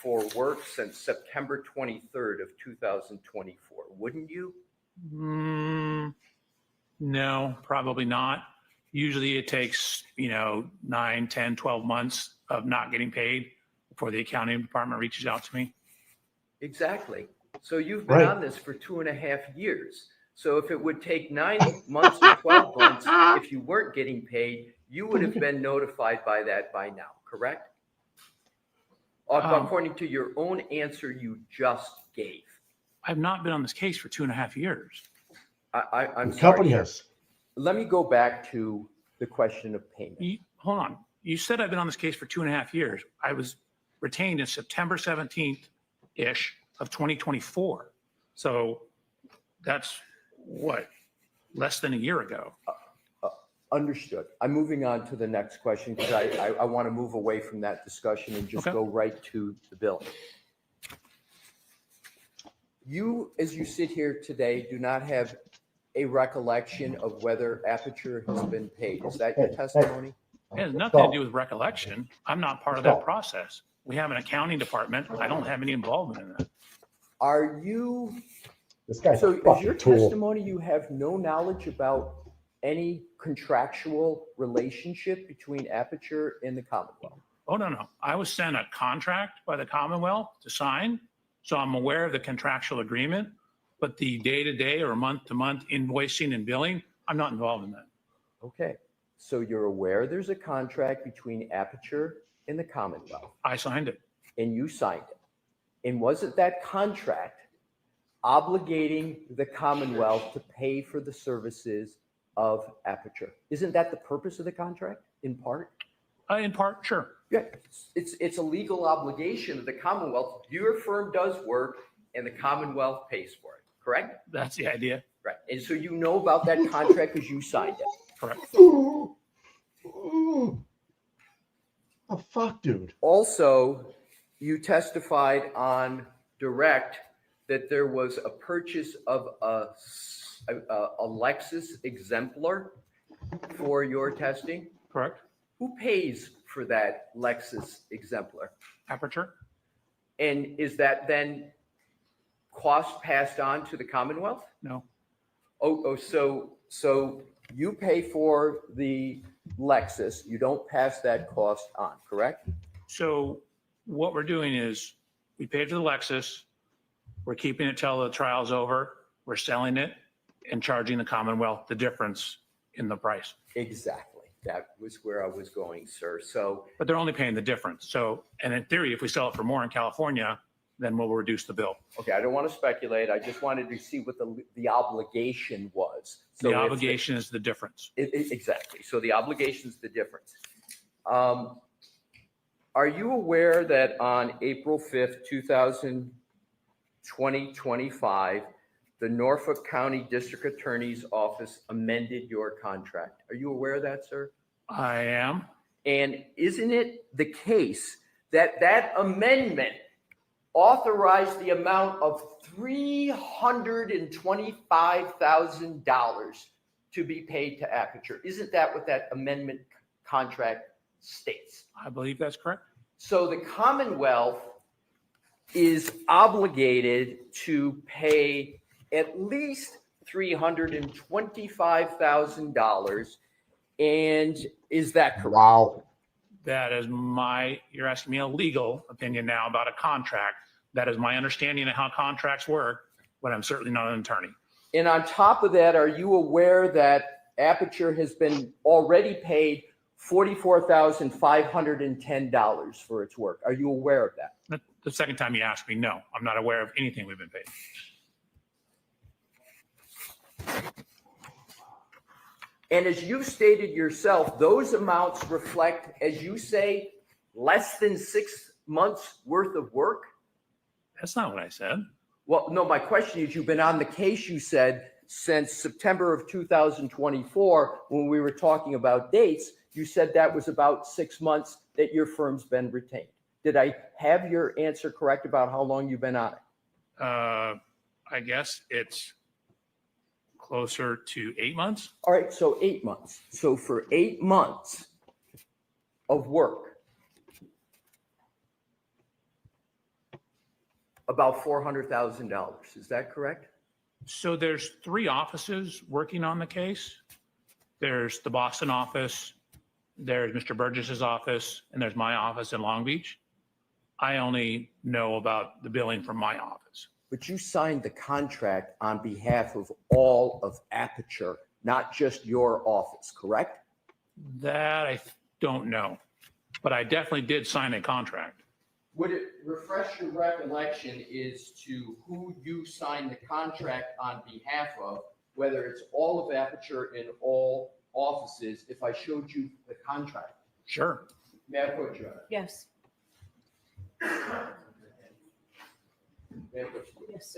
for work since September 23rd of 2024, wouldn't you? No, probably not. Usually it takes, 9, 10, 12 months of not getting paid before the accounting department reaches out to me. Exactly. So you've been on this for 2.5 years. So if it would take 9 months or 12 months, if you weren't getting paid, you would have been notified by that by now, correct? According to your own answer you just gave. I've not been on this case for 2.5 years. I'm The sorry. company Sir. has. Let me go back to the question of payment. Hold on. You said I've been on this case for 2.5 years. I was retained in September 17th-ish of 2024. So that's what, less than a year ago. Understood. I'm moving on to the next question because I want to move away from that discussion and just go right to the bill. You, as you sit here today, do not have a recollection of whether Aperture has been paid. Is that your testimony? It has nothing to do with recollection. I'm not part of that process. We have an accounting department. I don't have any involvement in that. Are you, This guy's so a is fucking your tool. testimony you have no knowledge about any contractual relationship between Aperture and the Commonwealth? Oh, no. I was sent a contract by the Commonwealth to sign. So I'm aware of the contractual agreement, but the day-to-day or month-to-month invoicing and billing, I'm not involved in that. Okay. So you're aware there's a contract between Aperture and the Commonwealth. I signed it. And you signed it. And wasn't that contract obligating the Commonwealth to pay for the services of Aperture? Isn't that the purpose of the contract in part? In part, sure. Yeah, it's a legal obligation of the Commonwealth. Your firm does work and the Commonwealth pays for it, correct? That's the idea. Right. And so you know about that contract because you signed it. Correct. Oh, fuck, dude. Also, you testified on direct that there was a purchase of a Lexus exemplar for your testing. Correct. Who pays for that Lexus exemplar? Aperture. And is that then cost passed on to the Commonwealth? No. So you pay for the Lexus, you don't pass that cost on, correct? So what we're doing is we paid for the Lexus. We're keeping it till the trial's over. We're selling it and charging the Commonwealth the difference in the price. Exactly. That was where I was going, sir. So, but they're only paying the difference. So, and in theory, if we sell it for more in California, then we'll reduce the bill. Okay, I don't want to speculate. I just wanted to see what the obligation was. So the obligation is the difference. Exactly. So the obligation is the difference. Are you aware that on April 5th, 2025, the Norfolk County District Attorney's Office amended your contract? Are you aware of that, sir? I am. And isn't it the case that that amendment authorized the amount of $325,000 to be paid to Aperture? Isn't that what that amendment contract states? I believe that's correct. So the Commonwealth is obligated to pay at least $325,000. And is that correct? Wow. That is you're asking me a legal opinion now about a contract. That is my understanding of how contracts work, but I'm certainly not an attorney. And on top of that, are you aware that Aperture has been already paid $44,510 for its work? Are you aware of that? The second time you asked me, no, I'm not aware of anything we've been paid. And as you stated yourself, those amounts reflect, as you say, less than 6 months worth of work? That's not what I said. Well, no, my question is, you've been on the case, you said, since September of 2024, when we were talking about dates, You said that was about 6 months that your firm's been retained. Did I have your answer correct about how long you've been on it? I guess it's closer to 8 months. All right, so 8 months. So for 8 months of work, about $400,000. Is that correct? So there's 3 offices working on the case. There's the Boston office, there's Mr. Burgess's office, and there's my office in Long Beach. I only know about the billing from my office. But you signed the contract on behalf of all of Aperture, not just your office, correct? That I don't know, but I definitely did sign a contract. Would it refresh your recollection as to who you signed the contract on behalf of, whether it's all of Aperture in all offices, if I showed you the contract? Sure. May I put you on it? Yes. May I put you on it? Yes.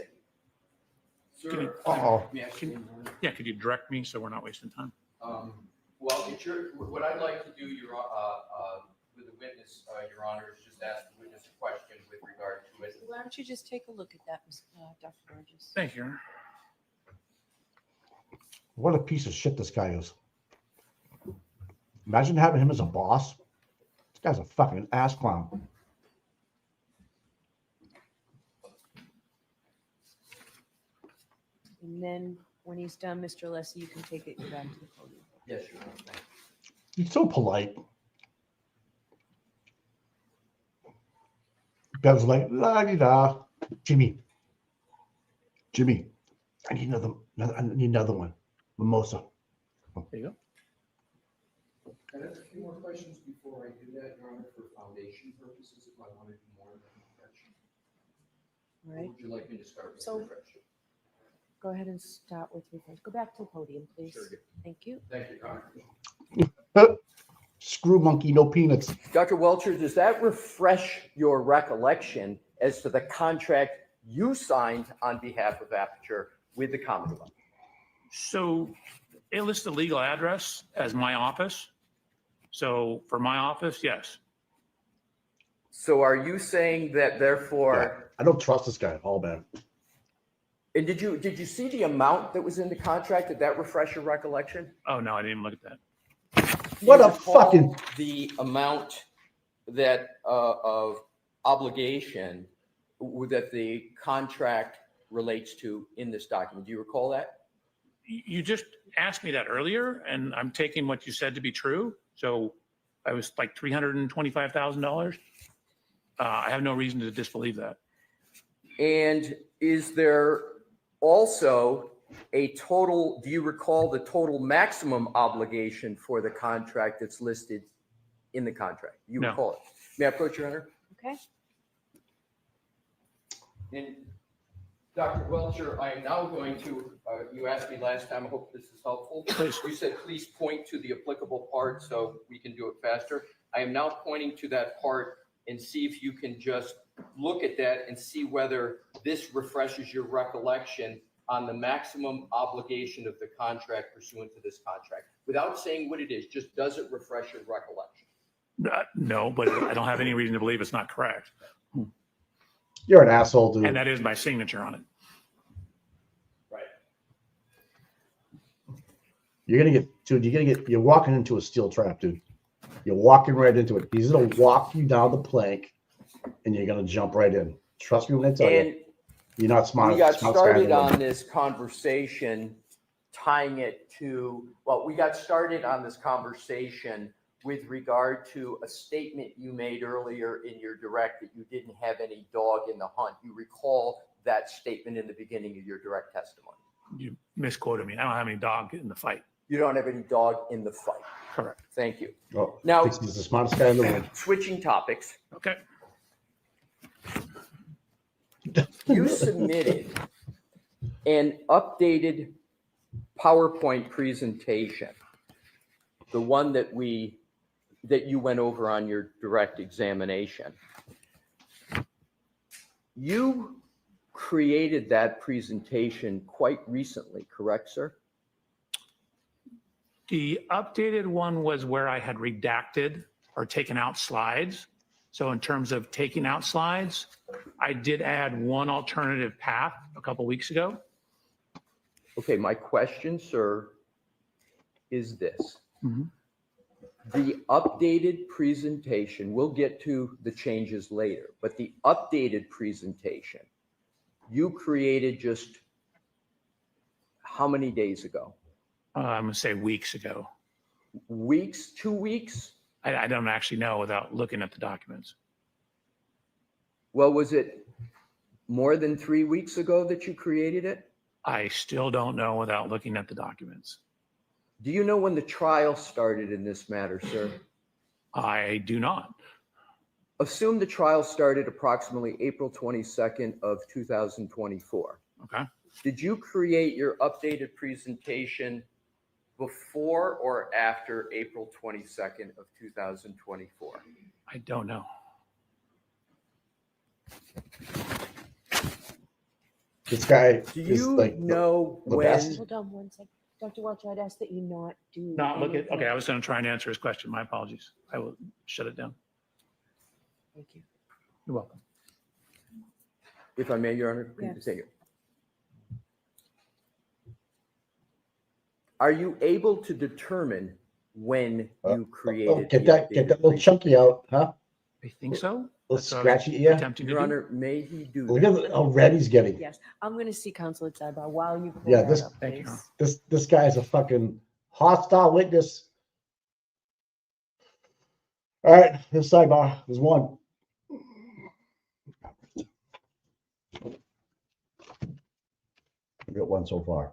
Sir, Uh-oh. may I ask you- Yeah, could you direct me so we're not wasting time? Well, what I'd like to do, with the witness, Your Honor, is just ask the witness a question with regard to it. Why don't you just take a look at that, Dr. Burgess? Thank you. What a piece of shit this guy is. Imagine having him as a boss. This guy's a fucking ass clown. And then when he's done, Mr. Lessie, you can take it back to the podium. Yes, Your Honor. He's so polite. Bev's like, la di da. Jimmy, I need another one. Mimosa. There you go. Can I ask a few more questions before I do that, Your Honor, for foundation purposes, if I want to do more than reflection? All right. Would you like me to start with So- reflection? Go ahead and start with refresh. Go back to the podium, please. Sure. Thank you. Thank you, Your Honor. Screw monkey, no peanuts. Dr. Welcher, does that refresh your recollection as to the contract you signed on behalf of Aperture with the Commonwealth? So it lists the legal address as my office. So for my office, yes. So are you saying that therefore, Yeah, I don't trust this guy at all, man. and did you see the amount that was in the contract? Did that refresh your recollection? Oh, no, I didn't even look at that. What Do you a recall fucking- the amount that of obligation that the contract relates to in this document. Do you recall that? You just asked me that earlier, and I'm taking what you said to be true. So I was like $325,000. I have no reason to disbelieve that. And is there also a total, do you recall the total maximum obligation for the contract that's listed in the contract? You No. recall it? May I approach, Your Honor? Okay. And Dr. Welcher, I am now going to, you asked me last time, I hope this is helpful. Please. You said, please point to the applicable part so we can do it faster. I am now pointing to that part and see if you can just look at that and see whether this refreshes your recollection on the maximum obligation of the contract pursuant to this contract. Without saying what it is, just does it refresh your recollection? No, but I don't have any reason to believe it's not correct. You're an asshole, dude. And that is my signature on it. Right. You're walking into a steel trap, dude. You're walking right into it. He's gonna walk you down the plank and you're gonna jump right in. Trust me when I tell you. You're not smart. We got smart guy in started the room. on this conversation tying it to, well, we got started on this conversation with regard to a statement you made earlier in your direct that you didn't have any dog in the hunt. You recall that statement in the beginning of your direct testimony. You misquoted me. I don't have any dog in the fight. You don't have any dog in the fight. Correct. Thank you. Oh, Now, thinks he's the smartest guy in the room. switching topics. Okay. You submitted an updated PowerPoint presentation, the one that you went over on your direct examination. You created that presentation quite recently, correct, sir? The updated one was where I had redacted or taken out slides. So in terms of taking out slides, I did add one alternative path a couple weeks ago. Okay, my question, sir, is this. Mhm. The updated presentation, we'll get to the changes later, but the updated presentation, you created just how many days ago? I'm going to say weeks ago. Weeks, 2 weeks? I don't actually know without looking at the documents. Well, was it more than 3 weeks ago that you created it? I still don't know without looking at the documents. Do you know when the trial started in this matter, sir? I do not. Assume the trial started approximately April 22nd of 2024. Okay. Did you create your updated presentation before or after April 22nd of 2024? I don't know. This guy Do is you like know the when? best. Hold on one second. Dr. Welcher, I'd ask that you not do. Not look at, anything. okay, I was going to try and answer his question. My apologies. I will shut it down. Thank you. You're welcome. If I may, Your Honor, Yes. continue. Are you able to determine when you created? Get the that updated little chunky out, huh? I think so. Let's That's what I was scratch it, yeah. attempting to Your do. Honor, may he do Look that? at how red he's getting. Yes, I'm going to see counsel at sidebar while you pull Yeah, that this- up, Thank you. please. This guy's a fucking hostile witness. All right, this sidebar. There's one. We got one so far.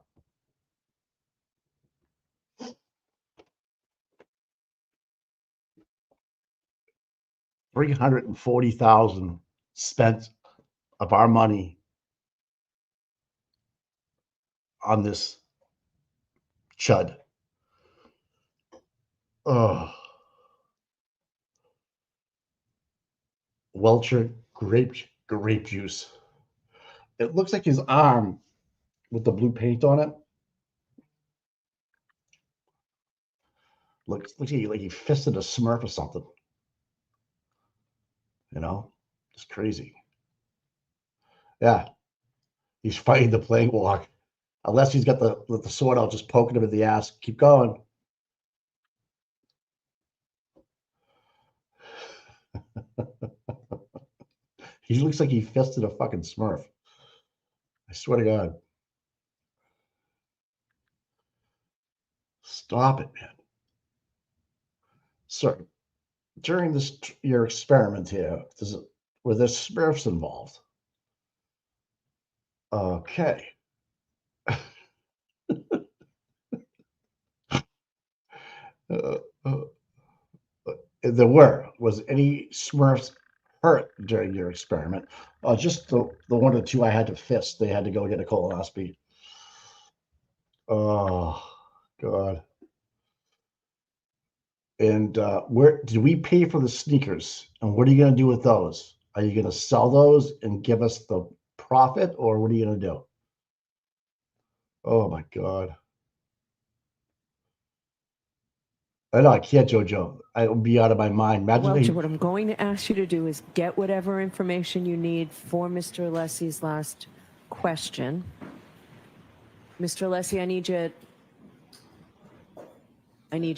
$340,000 spent of our money on this chud. Oh. Welchure grape juice. It looks like his arm with the blue paint on it. Looks like he fisted a Smurf or something. You know, it's crazy. Yeah, he's fighting the plague walk. Unless he's got the sword out, just poking him in the ass. Keep going. He looks like he fisted a fucking Smurf. I swear to God. Stop it, man. Sir, during your experiment here, were there Smurfs involved? Okay. There were. Was any Smurfs hurt during your experiment? Just the one or two I had to fist. They had to go get a colonoscopy. Oh, God. And where did we pay for the sneakers? And what are you going to do with those? Are you going to sell those and give us the profit, or what are you going to do? Oh, my God. I know I can't, JoJo. I would be out of my mind. Imagine Welcher, what I'm going to ask you to do is get whatever information you need for Mr. Alessi's last question. Mr. Alessi, I need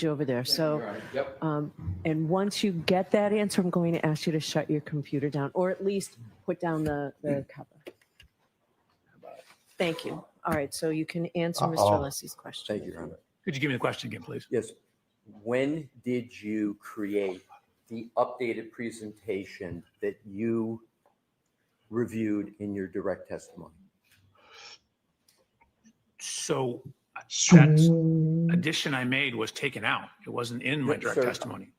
you over there. So, Yep. and once you get that answer, I'm going to ask you to shut your computer down, or at least put down the cover. Thank you. All right, so you can answer Mr. Alessi's question. Thank you, Your Honor. Could you give me the question again, please? Yes. When did you create the updated presentation that you reviewed in your direct testimony? So that addition I made was taken out. It wasn't in my direct Sir, testimony.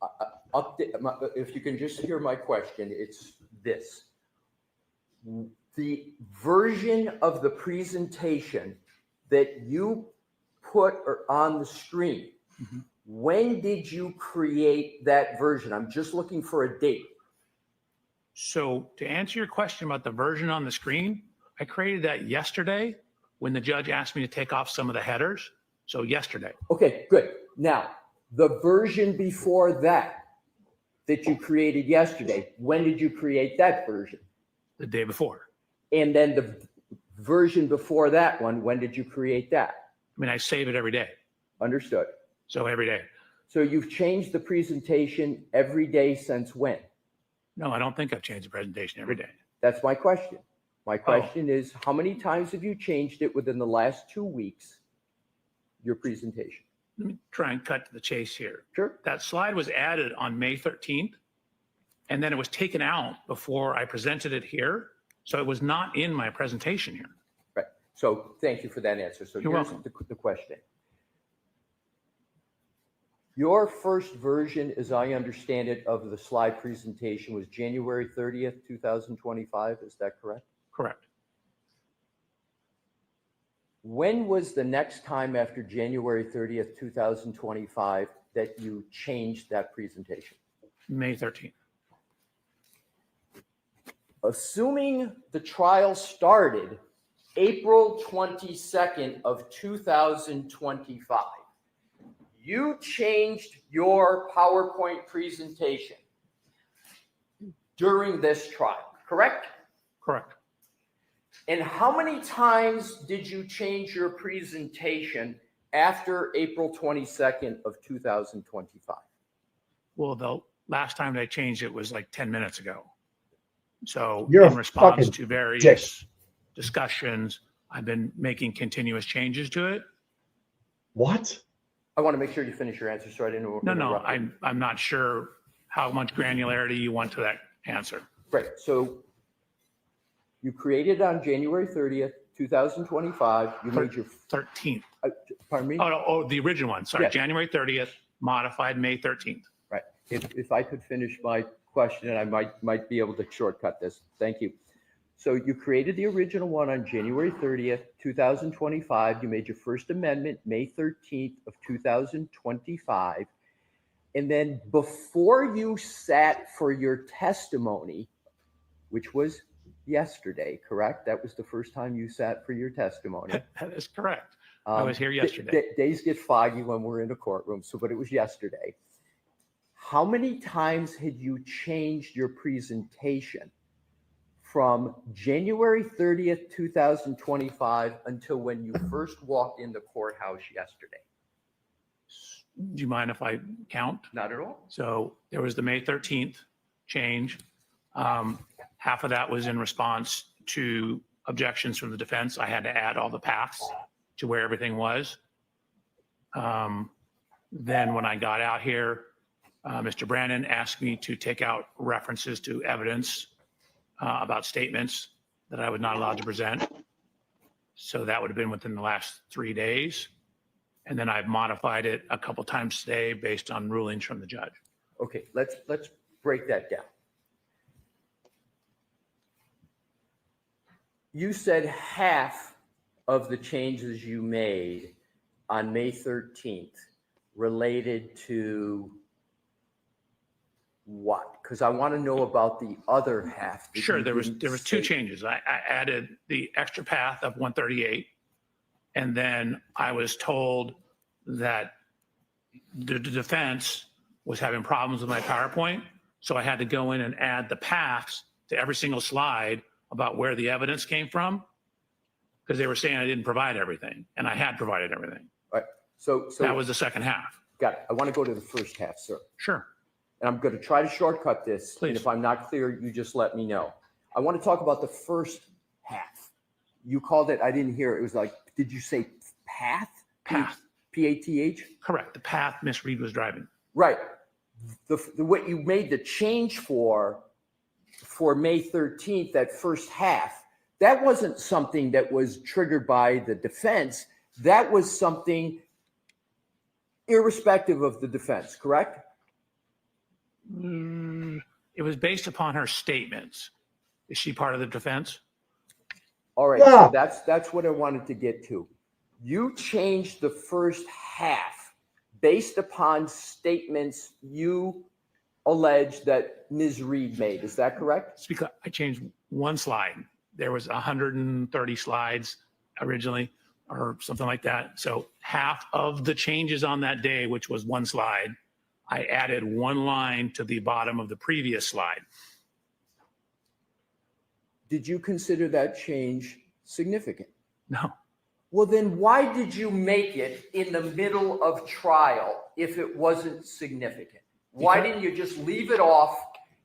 If you can just hear my question, it's this. The version of the presentation that you put on the screen, when did you create that version? I'm just looking for a date. So to answer your question about the version on the screen, I created that yesterday when the judge asked me to take off some of the headers. So yesterday. Okay, good. Now, the version before that you created yesterday, when did you create that version? The day before. And then the version before that one, when did you create that? I mean, I save it every day. Understood. So every day. So you've changed the presentation every day since when? No, I don't think I've changed the presentation every day. That's my question. My question is, how many times have you changed it within the last 2 weeks, your presentation? Let me try and cut to the chase here. Sure. That slide was added on May 13th, and then it was taken out before I presented it here. So it was not in my presentation here. Right. So thank you for that answer. So You're here's welcome. the question. Your first version, as I understand it, of the slide presentation was January 30th, 2025. Is that correct? Correct. When was the next time after January 30th, 2025 that you changed that presentation? May 13th. Assuming the trial started April 22nd of 2025, you changed your PowerPoint presentation during this trial, correct? Correct. And how many times did you change your presentation after April 22nd of 2025? Well, the last time I changed it was like 10 minutes ago. So You're in a response fucking to various dick. discussions, I've been making continuous changes to it. What? I want to make sure you finish your answer, so I didn't No, interrupt you. I'm not sure how much granularity you want to that answer. Great. So you created on January 30th, 2025. You made your 13th. Pardon me? Oh, the original one. Sorry, Yeah. January 30th, modified May 13th. Right. If I could finish my question, and I might be able to shortcut this. Thank you. So you created the original one on January 30th, 2025. You made your first amendment May 13th of 2025. And then before you sat for your testimony, which was yesterday, correct? That was the first time you sat for your testimony. That is correct. I was here yesterday. Days get foggy when we're in a courtroom, but it was yesterday. How many times had you changed your presentation from January 30th, 2025 until when you first walked in the courthouse yesterday? Do you mind if I count? Not at all. So there was the May 13th change. Half of that was in response to objections from the defense. I had to add all the paths to where everything was. Then when I got out here, Mr. Brandon asked me to take out references to evidence about statements that I was not allowed to present. So that would have been within the last 3 days. And then I've modified it a couple times today based on rulings from the judge. Okay, let's break that down. You said half of the changes you made on May 13th related to what? Because I want to know about the other half. Sure, there was two changes. I added the extra path of 138, and then I was told that the defense was having problems with my PowerPoint, so I had to go in and add the paths to every single slide about where the evidence came from, because they were saying I didn't provide everything, and I had provided everything. All right. So that was the second half. Got it. I want to go to the first half, sir. Sure. And I'm going to try to shortcut this. Please. And if I'm not clear, you just let me know. I want to talk about the first half. You called it, I didn't hear it. It was like, did you say path? Path. P-A-T-H? Correct. The path Miss Reed was driving. Right. The what you made the change for May 13th, that first half, that wasn't something that was triggered by the defense. That was something irrespective of the defense, correct? It was based upon her statements. Is she part of the defense? All right, Yeah. so that's what I wanted to get to. You changed the first half based upon statements you allege that Ms. Reed made. Is that correct? It's because I changed one slide. There was 130 slides originally, or something like that. So half of the changes on that day, which was one slide, I added one line to the bottom of the previous slide. Did you consider that change significant? No. Well, then why did you make it in the middle of trial if it wasn't significant? Why didn't you just leave it off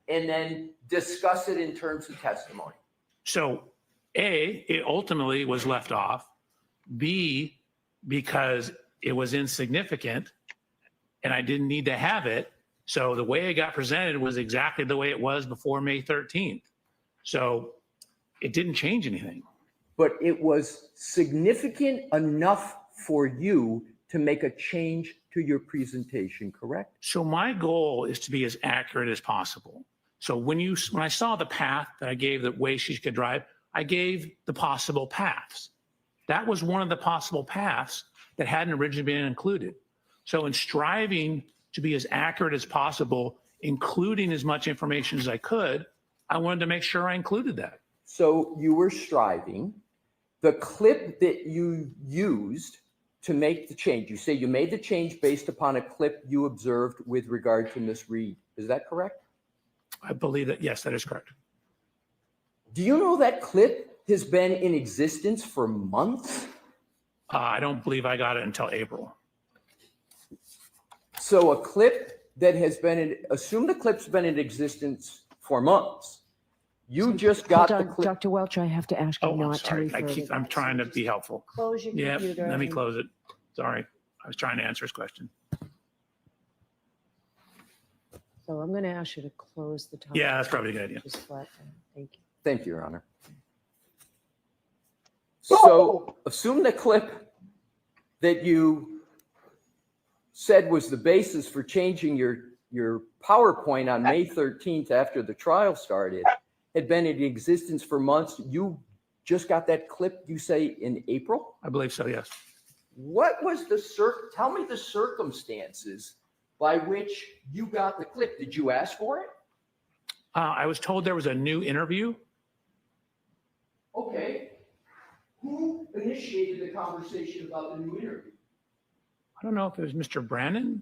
and then discuss it in terms of testimony? So A, it ultimately was left off. B, because it was insignificant and I didn't need to have it. So the way it got presented was exactly the way it was before May 13th. So it didn't change anything. But it was significant enough for you to make a change to your presentation, correct? So my goal is to be as accurate as possible. So when I saw the path that I gave, the way she could drive, I gave the possible paths. That was one of the possible paths that hadn't originally been included. So in striving to be as accurate as possible, including as much information as I could, I wanted to make sure I included that. So you were striving. The clip that you used to make the change, you say you made the change based upon a clip you observed with regard to Miss Reed. Is that correct? I believe that, yes, that is correct. Do you know that clip has been in existence for months? I don't believe I got it until April. So a clip that has been, assume the clip's been in existence for months. You just got the clip. Dr. Welch, I have to ask you I'm not sorry. to refer to I'm that. trying to be helpful. Close your Yeah, computer. let me close it. Sorry. I was trying to answer his question. So I'm going to ask you to close the top. Yeah, that's probably a good idea. Just flat down. Thank you. Thank you, Your Honor. So assume the clip that you said was the basis for changing your PowerPoint on May 13th after the trial started had been in existence for months. You just got that clip, you say, in April? I believe so, yes. What was tell me the circumstances by which you got the clip. Did you ask for it? I was told there was a new interview. Okay. Who initiated the conversation about the new interview? I don't know if it was Mr. Brannon.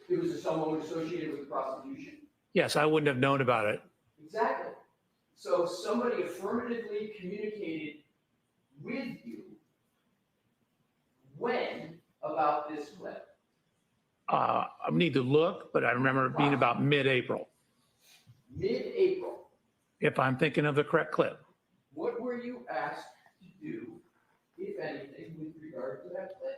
It was someone associated with the prosecution? Yes, I wouldn't have known about it. Exactly. So somebody affirmatively communicated with you when about this clip? I need to look, but I remember it being about mid-April, Mid-April. if I'm thinking of the correct clip. What were you asked to do, if anything, with regard to that clip?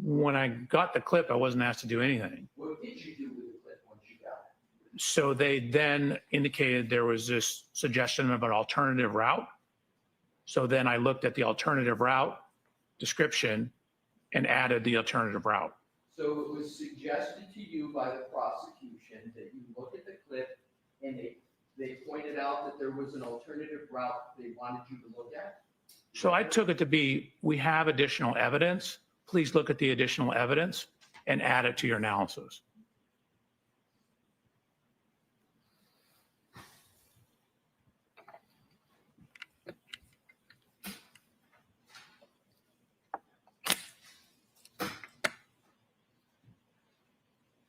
When I got the clip, I wasn't asked to do anything. What did you do with the clip once you got it? So they then indicated there was this suggestion of an alternative route. So then I looked at the alternative route description and added the alternative route. So it was suggested to you by the prosecution that you look at the clip and they pointed out that there was an alternative route they wanted you to look at? So I took it to be, we have additional evidence. Please look at the additional evidence and add it to your analysis.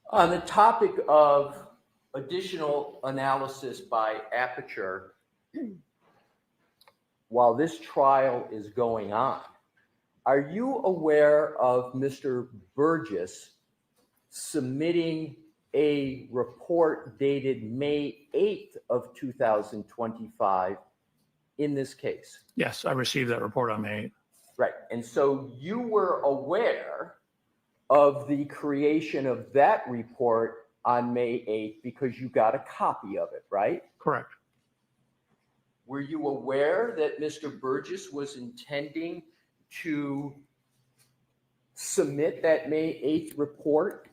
On the topic of additional analysis by Aperture, while this trial is going on, are you aware of Mr. Burgess submitting a report dated May 8th of 2025 in this case? Yes, I received that report on May 8th. Right. And so you were aware of the creation of that report on May 8th because you got a copy of it, right? Correct. Were you aware that Mr. Burgess was intending to submit that May 8th report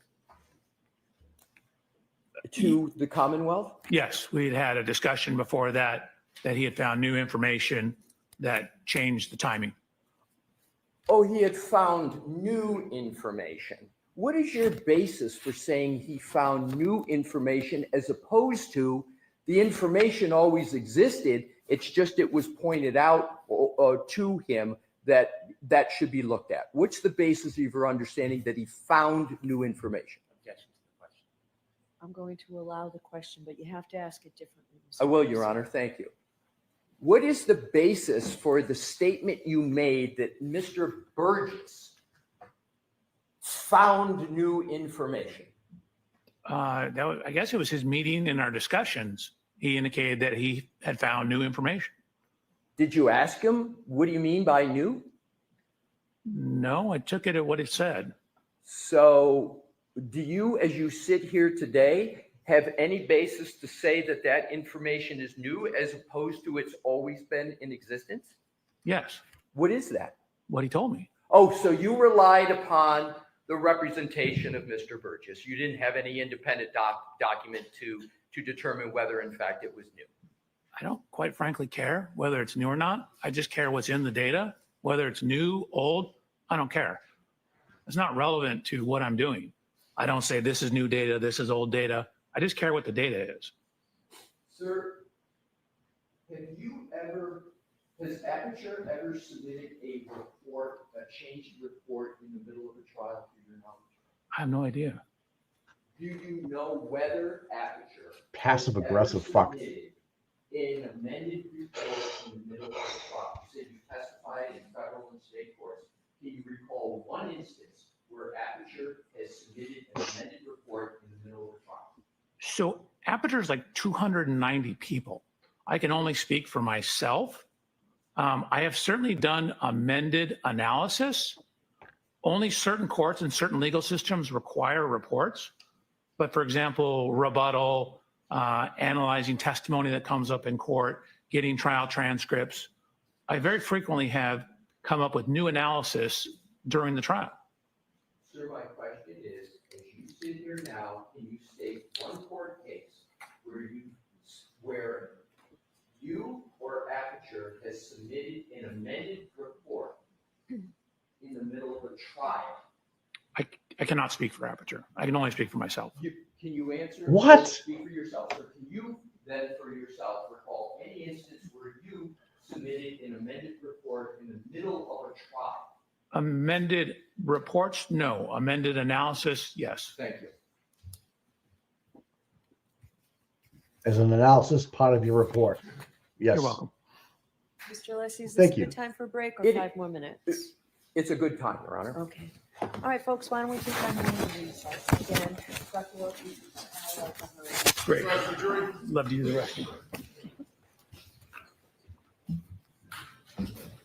to the Commonwealth? Yes, we'd had a discussion before that he had found new information that changed the timing. Oh, he had found new information. What is your basis for saying he found new information as opposed to the information always existed? It's just it was pointed out to him that should be looked at? What's the basis of your understanding that he found new information? Objection to the question. I'm going to allow the question, but you have to ask it differently. I will, Your Honor. Thank you. What is the basis for the statement you made that Mr. Burgess found new information? I guess it was his meeting in our discussions. He indicated that he had found new information. Did you ask him, what do you mean by new? No, I took it at what it said. So do you, as you sit here today, have any basis to say that that information is new as opposed to it's always been in existence? Yes. What is that? What he told me. Oh, so you relied upon the representation of Mr. Burgess. You didn't have any independent document to determine whether, in fact, it was new. I don't quite frankly care whether it's new or not. I just care what's in the data, whether it's new, old, I don't care. It's not relevant to what I'm doing. I don't say this is new data, this is old data. I just care what the data is. Sir, has Aperture ever submitted a report, a changed report in the middle of a trial to your knowledge? I have no idea. Do you know whether Aperture Passive aggressive fuck. an amended report in the middle of the trial? You said you testified in federal and state courts. Can you recall one instance where Aperture has submitted an amended report in the middle of the trial? So Aperture is like 290 people. I can only speak for myself. I have certainly done amended analysis. Only certain courts and certain legal systems require reports. But for example, rebuttal, analyzing testimony that comes up in court, getting trial transcripts. I very frequently have come up with new analysis during the trial. Sir, my question is, as you sit here now, can you state one court case where you or Aperture has submitted an amended report in the middle of a trial? I cannot speak for Aperture. I can only speak for myself. Can you answer? What? Speak for yourself. Or can you then, for yourself, recall any instance where you submitted an amended report in the middle of a trial? Amended reports? No. Amended analysis? Yes. Thank you. As an analysis part of your report. Yes. You're welcome. Mr. Lessie, is Thank this a you. good time for a break or It- 5 more minutes? It's a good time, Your Honor. Okay. All right, folks, why don't we take our morning recess again? Dr. Wilkie, I welcome her. Great. Love to use the restroom.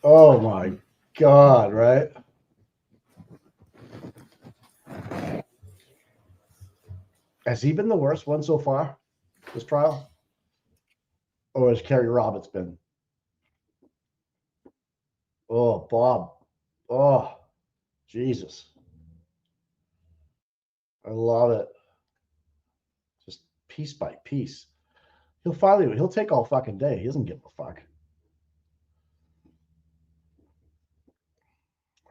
Oh my God, right? Has he been the worst one so far, this trial? Or has Kerry Roberts been? Oh, Bob. Oh, Jesus. I love it. Just piece by piece. He'll take all fucking day. He doesn't give a fuck.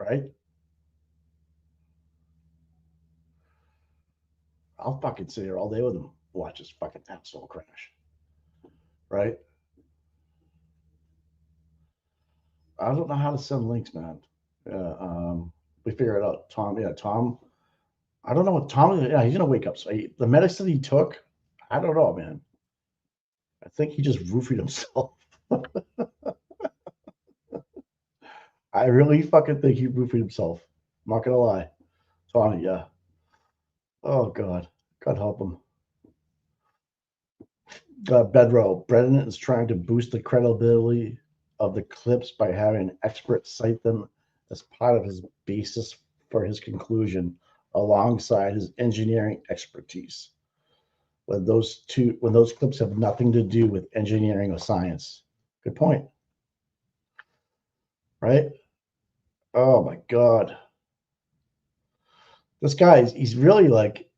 Right? I'll fucking sit here all day with him, watch this fucking asshole crash. Right? I don't know how to send links, man. Yeah, we figure it out. Tom, I don't know what Tom, he's gonna wake up. So the medicine he took, I don't know, man. I think he just roofied himself. I really fucking think he roofied himself. I'm not gonna lie. Tommy, yeah. Oh God. God help him. Bedrow. Brennan is trying to boost the credibility of the clips by having an expert cite them as part of his basis for his conclusion alongside his engineering expertise. When those clips have nothing to do with engineering or science. Good point. Right? Oh my God. This guy, he's really like,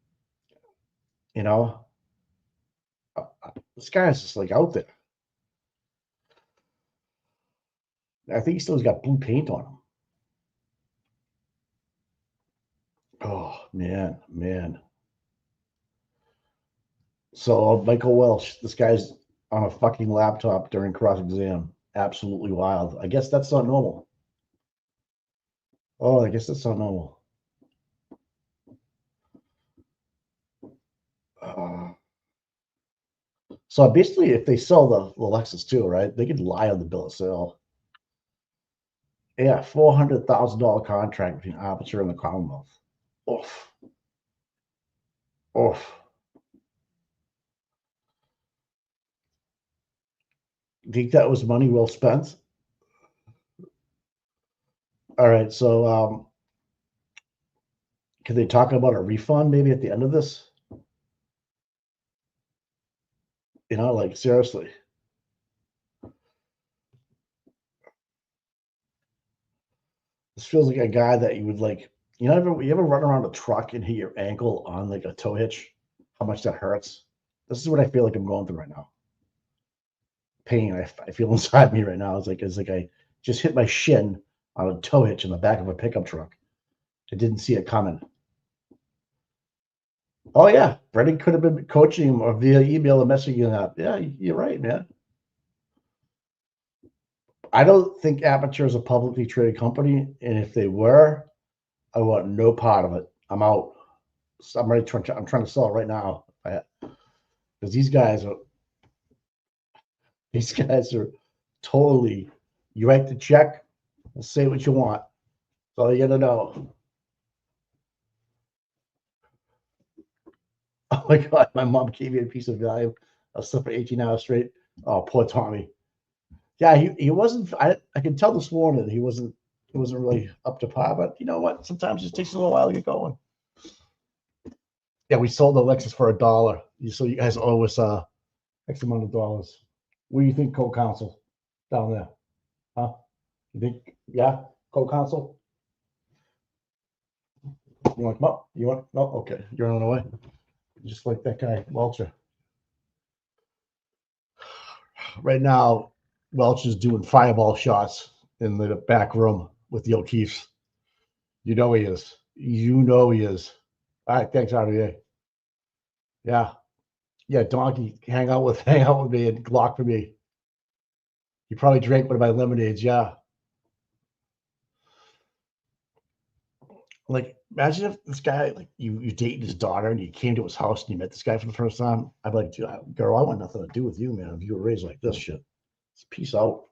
this guy's just like out there. I think he still's got blue paint on him. Oh, man. So Michael Welch, this guy's on a fucking laptop during cross-exam. Absolutely wild. I guess that's not normal. Oh, I guess that's not normal. So basically, if they sell the Lexus too, right, they could lie on the bill of sale. Yeah, $400,000 contract between Aperture and the Commonwealth. Oof. Oof. Think that was money well spent? All right, so can they talk about a refund maybe at the end of this? You know, like seriously. This feels like a guy that you would like. You ever run around a truck and hit your ankle on like a tow hitch? How much that hurts? This is what I feel like I'm going through right now. Pain I feel inside me right now. It's like I just hit my shin on a tow hitch in the back of a pickup truck. I didn't see it coming. Oh yeah, Brendan could have been coaching him or via email or messaging up. Yeah, you're right, man. I don't think Aperture is a publicly traded company, and if they were, I want no part of it. I'm out. So I'm trying to sell it right now because these guys are totally. You write the check and say what you want. That's all you gotta know. Oh my God, my mom gave me a piece of value. I was slept for 18 hours straight. Oh, poor Tommy. Yeah, he wasn't. I can tell this morning that he wasn't really up to par. But you know what? Sometimes it just takes a little while to get going. Yeah, we sold the Lexus for $1. So you guys owe us X amount of dollars. What do you think, co-counsel down there? Huh? You think? Yeah, co-counsel. You want to come up? You want? No, okay. You're on the way. Just like that guy, Welcher. Right now, Welch is doing fireball shots in the back room with the O'Keefes. You know he is. You know he is. All right, thanks, RBA. Yeah. Yeah, Donkey, hang out with me and Glock for me. He probably drank one of my lemonades, yeah. Like, imagine if this guy, like, you dated his daughter and you came to his house and you met this guy for the first time. I'd be like, dude, girl, I want nothing to do with you, man. If you were raised like this shit. Peace out.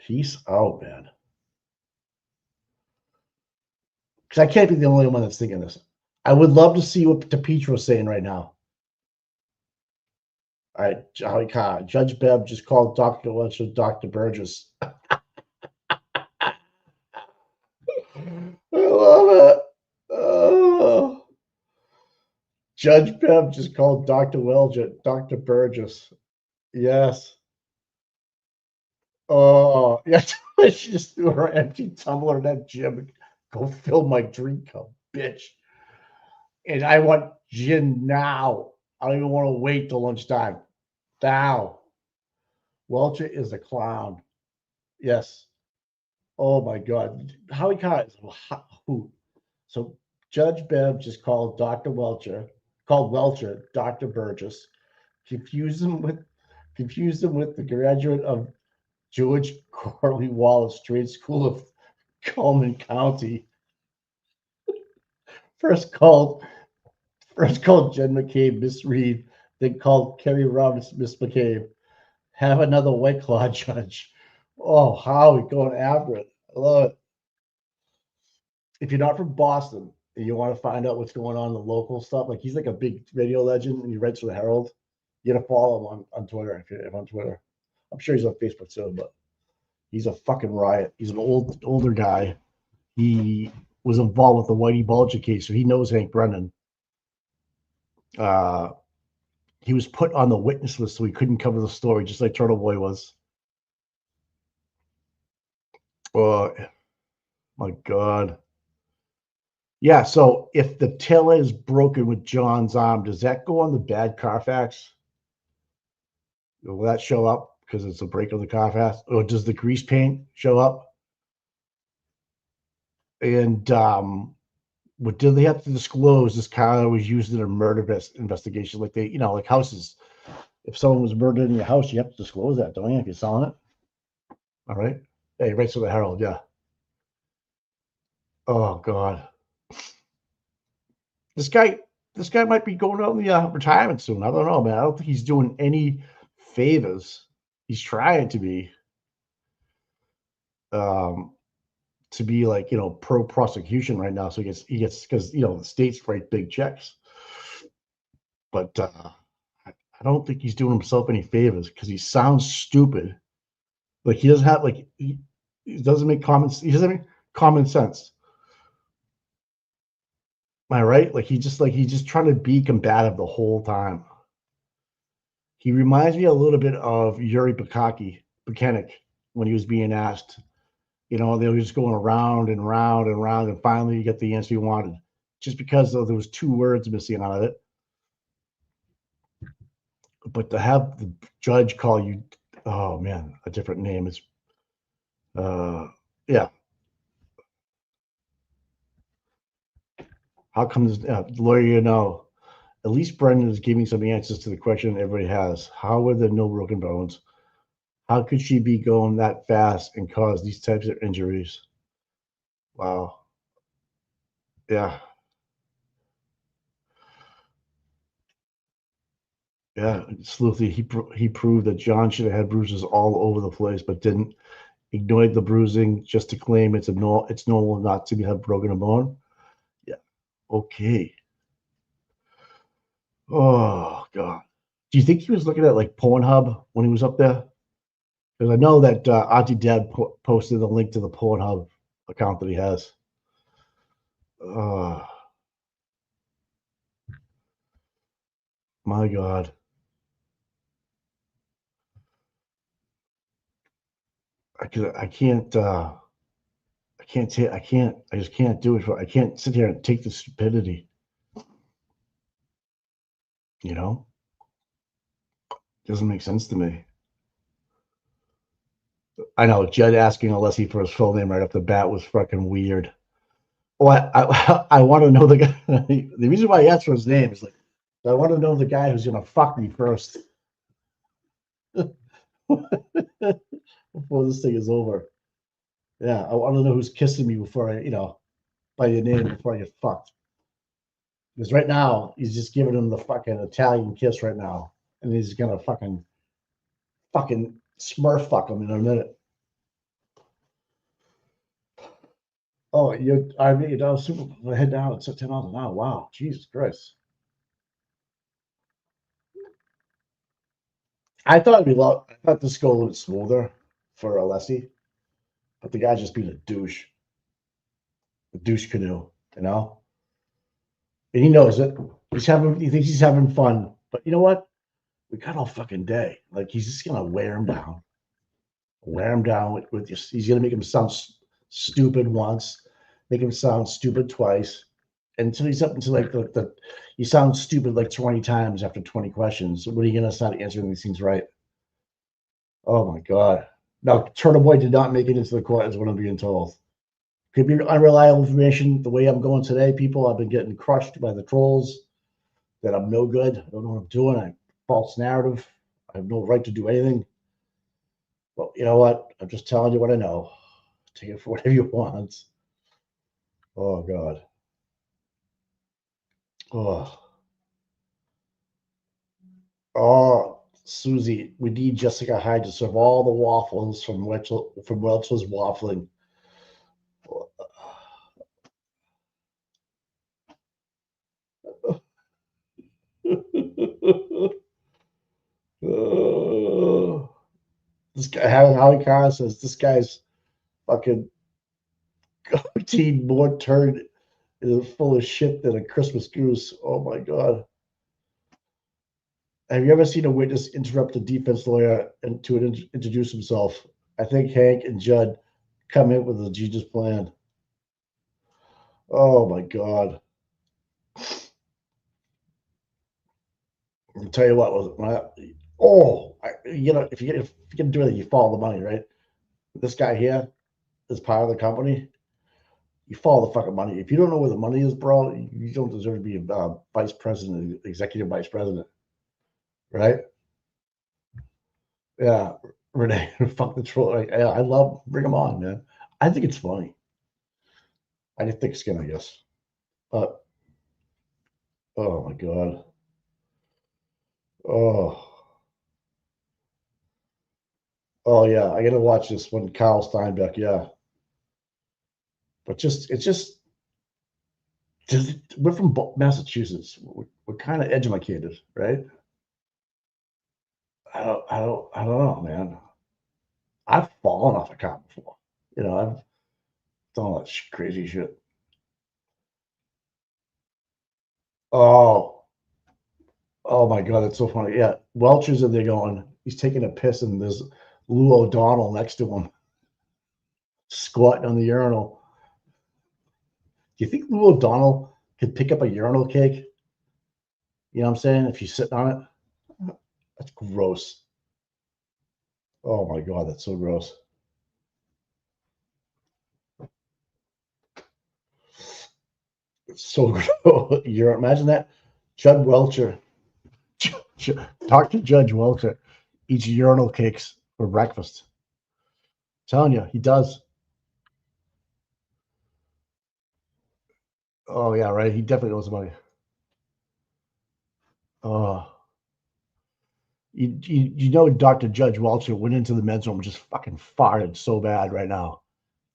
Peace out, man. Because I can't be the only one that's thinking this. I would love to see what DePietro's saying right now. All right, Judge Bev just called Dr. Welcher Dr. Burgess. I love it. Oh. Judge Bev just called Dr. Welcher Dr. Burgess. Yes. Oh, yeah. She just threw her empty tumbler in that gym. Go fill my drink cup, bitch. And I want gin now. I don't even want to wait till lunchtime. Now. Welcher is a clown. Yes. Oh my God. Howie Carr is who? So Judge Bev just called Dr. Welcher, Dr. Burgess, confused him with the graduate of George Corley Wallace Trade School of Coleman County. First called Jen McCabe Miss Reed, then called Kerry Roberts Miss McCabe. Have another White Claw, Judge. Oh, Howie going after it. I love it. If you're not from Boston and you want to find out what's going on in the local stuff, like he's like a big radio legend and he writes for the Herald, you gotta follow him on Twitter if you're on Twitter. I'm sure he's on Facebook too, but he's a fucking riot. He's an older guy. He was involved with the Whitey Bulger case, so he knows Hank Brennan. He was put on the witness list, so he couldn't cover the story, just like Turtle Boy was. Oh my God. Yeah, so if the tail is broken with John's arm, does that go on the bad Carfax? Will that show up because it's a break of the Carfax? Or does the grease paint show up? And what do they have to disclose? This car was used in a murder investigation, like they, like houses. If someone was murdered in your house, you have to disclose that, don't you? If you're selling it. All right. Hey, right to the Herald, yeah. Oh God. This guy might be going out in the retirement soon. I don't know, man. I don't think he's doing any favors. He's trying to be like, pro prosecution right now. So he gets because the states write big checks. But I don't think he's doing himself any favors because he sounds stupid. Like he doesn't have he doesn't make he doesn't make common sense. Am I right? Like he's just trying to be combative the whole time. He reminds me a little bit of Yuri Buchanan when he was being asked. They were just going around and round and round, and finally you get the answer you wanted, just because there was 2 words missing out of it. But to have the judge call you, oh man, a different name is, yeah. How come this lawyer, at least Brendan is giving some answers to the question everybody has. How were there no broken bones? How could she be going that fast and cause these types of injuries? Wow. Yeah. Yeah. Sleuthy, he proved that John should have had bruises all over the place, but didn't. Ignored the bruising just to claim it's normal not to have broken a bone. Yeah. Okay. Oh God. Do you think he was looking at like Pornhub when he was up there? Because I know that Auntie Deb posted a link to the Pornhub account that he has. My God. I just can't do it. I can't sit here and take the stupidity. Doesn't make sense to me. I know Jed asking Alessi for his full name right off the bat was fucking weird. Oh, I want to know the guy. The reason why I asked for his name is like, I want to know the guy who's gonna fuck me first before this thing is over. Yeah, I want to know who's kissing me before I, by your name before I get fucked. Because right now he's just giving him the fucking Italian kiss right now, and he's gonna fucking smurf fuck him in a minute. Oh, you're down super head down at 10 miles an hour. Wow, Jesus Christ. I thought I thought this go a little bit smoother for Alessi, but the guy just being a douche canoe, and he knows it. He thinks he's having fun, but you know what? We got all fucking day. Like he's just gonna wear him down with this. He's gonna make him sound stupid once, make him sound stupid twice, until he's up until like you sound stupid like 20 times after 20 questions. When are you gonna start answering these things right? Oh my God. Now, Turtle Boy did not make it into the court, is what I'm being told. Could be unreliable information. The way I'm going today, people, I've been getting crushed by the trolls that I'm no good. I don't know what I'm doing. I false narrative. I have no right to do anything. Well, you know what? I'm just telling you what I know. Take it for whatever you want. Oh God. Oh, Susie, we need Jessica Hyde to serve all the waffles from Welch's Waffling. This guy, Howie Carr says this guy's fucking goatee more turned is full of shit than a Christmas goose. Oh my God. Have you ever seen a witness interrupt a defense lawyer to introduce himself? I think Hank and Judd come in with a genius plan. Oh my God. I'll tell you what, if you can do it, you follow the money, right? This guy here is part of the company. You follow the fucking money. If you don't know where the money is, bro, you don't deserve to be a vice president, executive vice president, right? Yeah, Renee, fuck the troll. I love, bring them on, man. I think it's funny. I did thick skin, I guess. But oh my god. Oh. Oh yeah, I gotta watch this one. Kyle Steinbeck, yeah. But it's just we're from Massachusetts. We're kind of educated, right? I don't know, man. I've fallen off a cop before. I've done all that crazy shit. Oh, oh my god, that's so funny. Yeah, Welcher's in there going. He's taking a piss, and there's Lou O'Donnell next to him, squatting on the urinal. Do you think Lou O'Donnell could pick up a urinal cake? You know what I'm saying? If he's sitting on it, that's gross. Oh my god, that's so gross. It's so gross. Imagine that. Judd Welcher, Dr. Judge Welcher, eats urinal cakes for breakfast. I'm telling you, he does. Oh yeah, right. He definitely knows money. Oh, you know, Dr. Judge Welcher went into the men's room and just fucking farted so bad right now.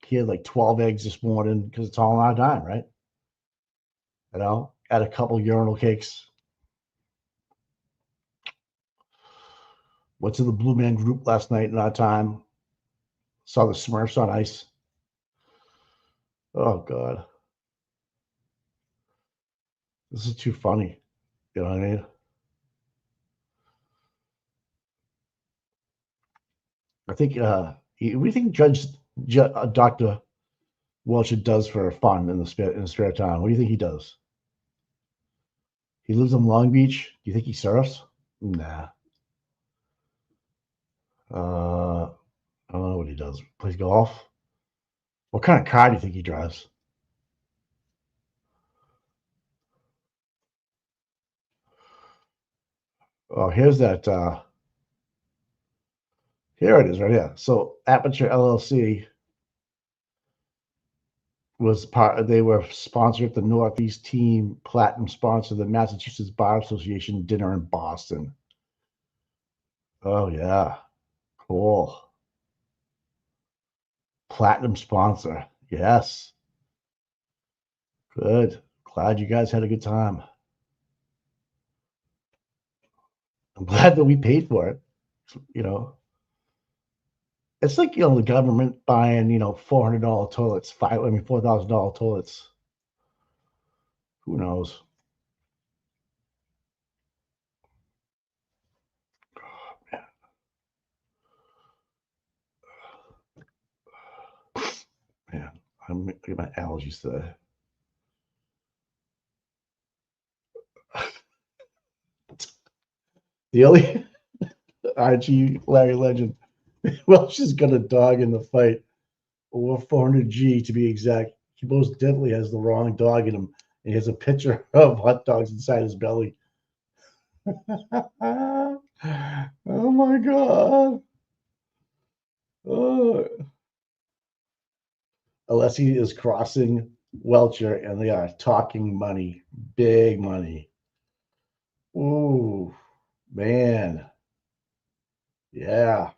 He had like 12 eggs this morning because it's all on our dime, right? Had a couple urinal cakes. Went to the Blue Man Group last night in our time. Saw the Smurfs on ice. Oh god, this is too funny. You know what I mean? I think. What do you think Dr. Welcher does for fun in the spare time? What do you think he does? He lives in Long Beach. Do you think he surfs? Nah. I don't know what he does. Plays golf. What kind of car do you think he drives? Oh, here's that. Here it is right here. So Aperture LLC was part. They were sponsored the Northeast Team Platinum sponsor the Massachusetts Bar Association dinner in Boston. Oh yeah, cool. Platinum sponsor. Yes. Good. Glad you guys had a good time. I'm glad that we paid for it. You know, it's like, the government buying, $400 toilets, $4,000 toilets. Who knows? Man, I'm getting my allergies today. The only RG Larry Legend. Welsh got a dog in the fight. Over 400G to be exact. He most definitely has the wrong dog in him. And he has a picture of hot dogs inside his belly. Oh my god. Oh. Alessi is crossing Welcher and they are talking money. Big money. Ooh, man. Yeah.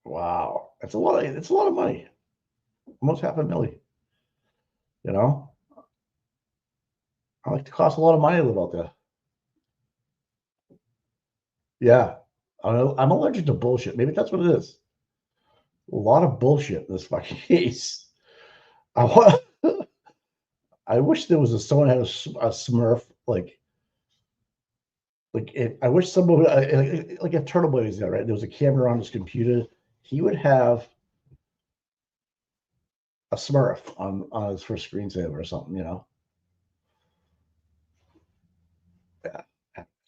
Wow. It's a lot of money. Almost half a million. I like to cost a lot of money to live out there. Yeah. I'm allergic to bullshit. Maybe that's what it is. A lot of bullshit in this fucking case. I wish there was someone had a Smurf I wish someone like if Turtle Boy was there, right? There was a camera on his computer. He would have a Smurf on his first screensaver or something,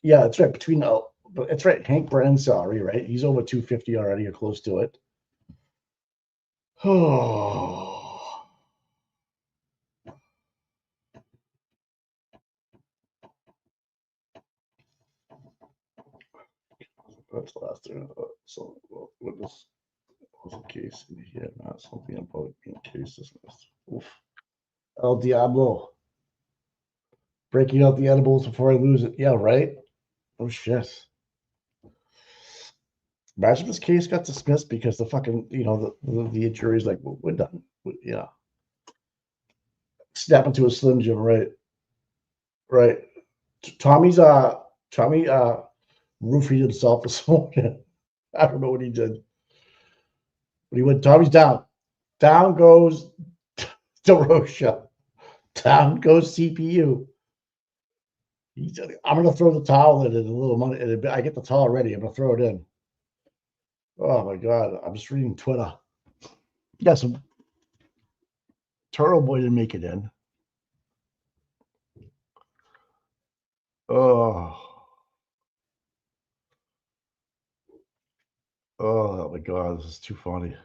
Yeah, that's right. But it's right. Hank Brand's salary, right? He's over 250 already, or close to it. Oh, that's the last thing. So witness Was a case in here, not something about being case dismissed. Oof. El Diablo. Breaking out the edibles before I lose it. Yeah, right? Oh, shit. Imagine this case got dismissed because the fucking, the jury's like, we're done. Yeah. Snap into a Slim Jim, right? Right. Tommy roofied himself this morning. I don't know what he did. But he went, Tommy's down. Down goes DeRocha. Down goes CPU. I'm going to throw the towel in and a little money. And I get the towel ready. I'm going to throw it in. Oh, my God. I'm just reading Twitter. Yeah, so Turtle Boy didn't make it in. Oh. Oh, my God. This is too funny.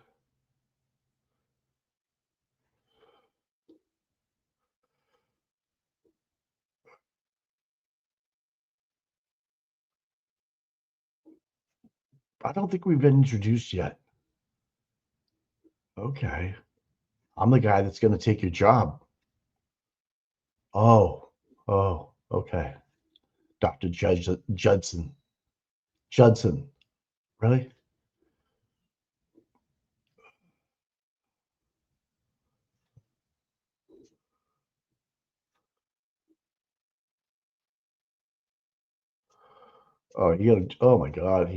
I don't think we've been introduced yet. Okay. I'm the guy that's going to take your job. Oh, okay. Dr. Judson. Really? Oh, oh my God.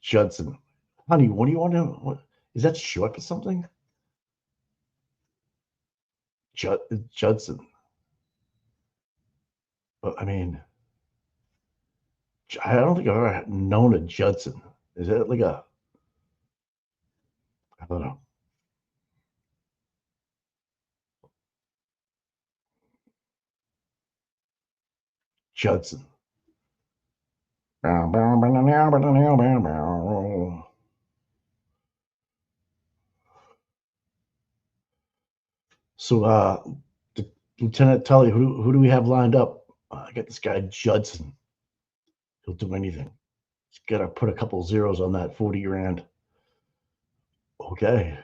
Judson. Honey, what do you want to, is that short for something? Judson. I mean, I don't think I've ever known a Judson. Is it like I don't know. Judson. So, Lieutenant Tully, who do we have lined up? I got this guy Judson. He'll do anything. He's got to put a couple zeros on that 40 grand. Okay,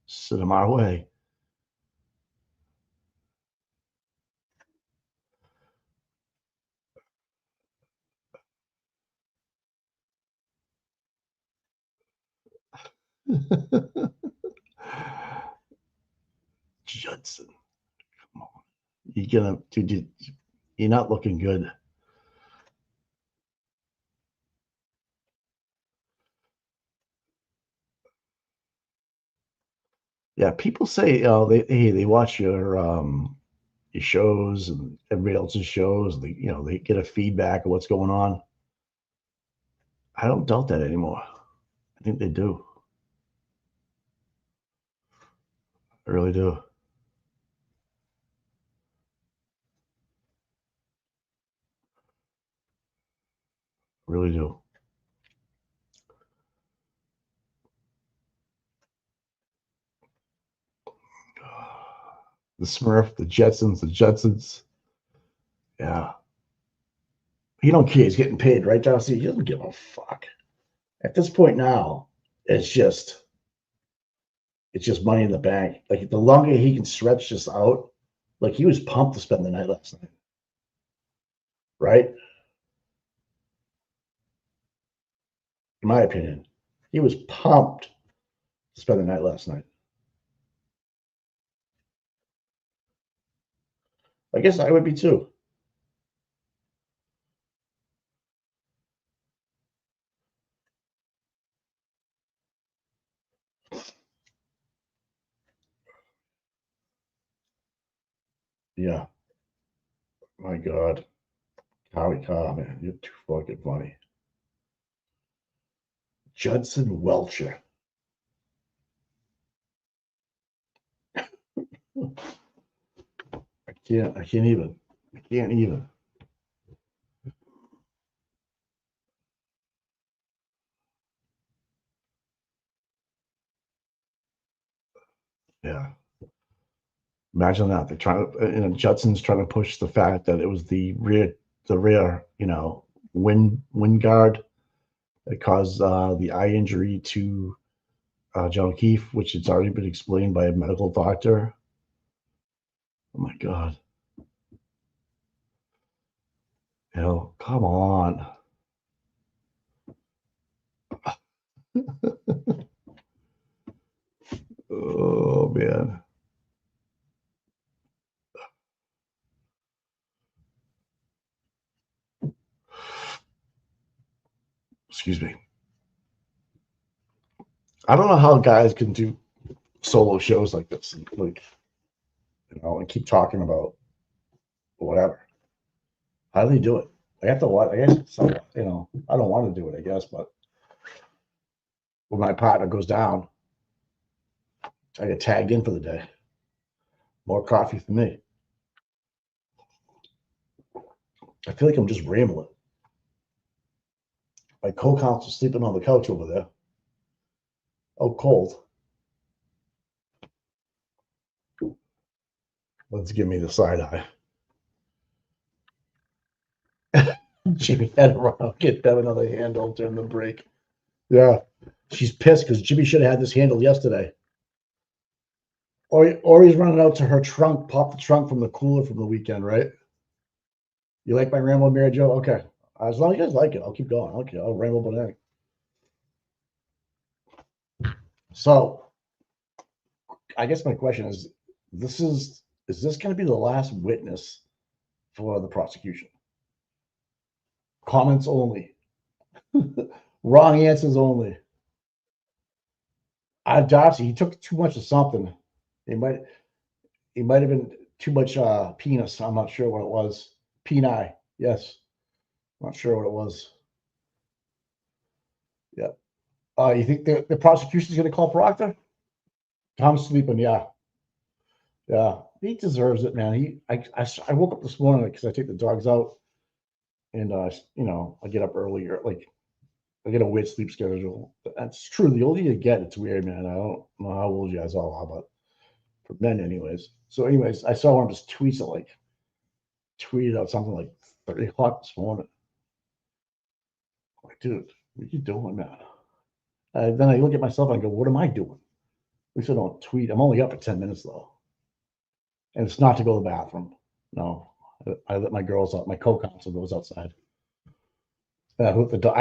send him our way. Judson, come on. You're not looking good. Yeah, people say they watch your shows and everybody else's shows. They get a feedback of what's going on. I don't doubt that anymore. I think they do. I really do. Really do. The Smurf, the Jetsons. Yeah. He don't care. He's getting paid, right, Darcy? He doesn't give a fuck. At this point now, it's just money in the bank. Like the longer he can stretch this out, like he was pumped to spend the night last night. Right? In my opinion. He was pumped to spend the night last night. I guess I would be too. Yeah. My God. Howie Carr, man. You're too fucking funny. Judson Welcher. I can't even. Yeah. Imagine that. They're trying to, Judson's trying to push the fact that it was the rear, wind guard that caused the eye injury to John O'Keefe, which has already been explained by a medical doctor. Oh my God. Hell, come on. Oh man. Excuse me. I don't know how guys can do solo shows like this, like, you know, and keep talking about whatever. How do they do it? I have to watch. I guess some, you know, I don't want to do it, I guess, but when my partner goes down, I get tagged in for the day. More coffee for me. I feel like I'm just rambling. My co-counsel's sleeping on the couch over there. Oh, cold. Let's give me the side eye. Jimmy had to run out, get them another handle, turn the brake. Yeah, she's pissed because Jimmy should have had this handle yesterday. Or he's running out to her trunk, pop the trunk from the cooler from the weekend, right? You like my ramble, Mary Jo? Okay. As long as you guys like it, I'll keep going. Okay, I'll ramble banana. So, I guess my question is this going to be the last witness for the prosecution? Comments only. Wrong answers only. Darcy, he took too much of something. It might have been too much penis. I'm not sure what it was. Peni. Yes. Not sure what it was. Yeah. You think the prosecution's going to call Proctor? Tom's sleeping. Yeah. Yeah. He deserves it, man. I woke up this morning because I take the dogs out, and you know, I get up earlier. Like, I get a weird sleep schedule. That's true. The older you get, it's weird, man. I don't know how old you guys all are, but for men, anyways. So, anyways, I saw one of his tweets that like tweeted out something like 3 o'clock this morning. I'm like, dude, what are you doing, man? Then I look at myself and I go, what am I doing? At least I don't tweet. I'm only up for 10 minutes though. And it's not to go to the bathroom. No, I let my girls out. My co-counsel goes outside. I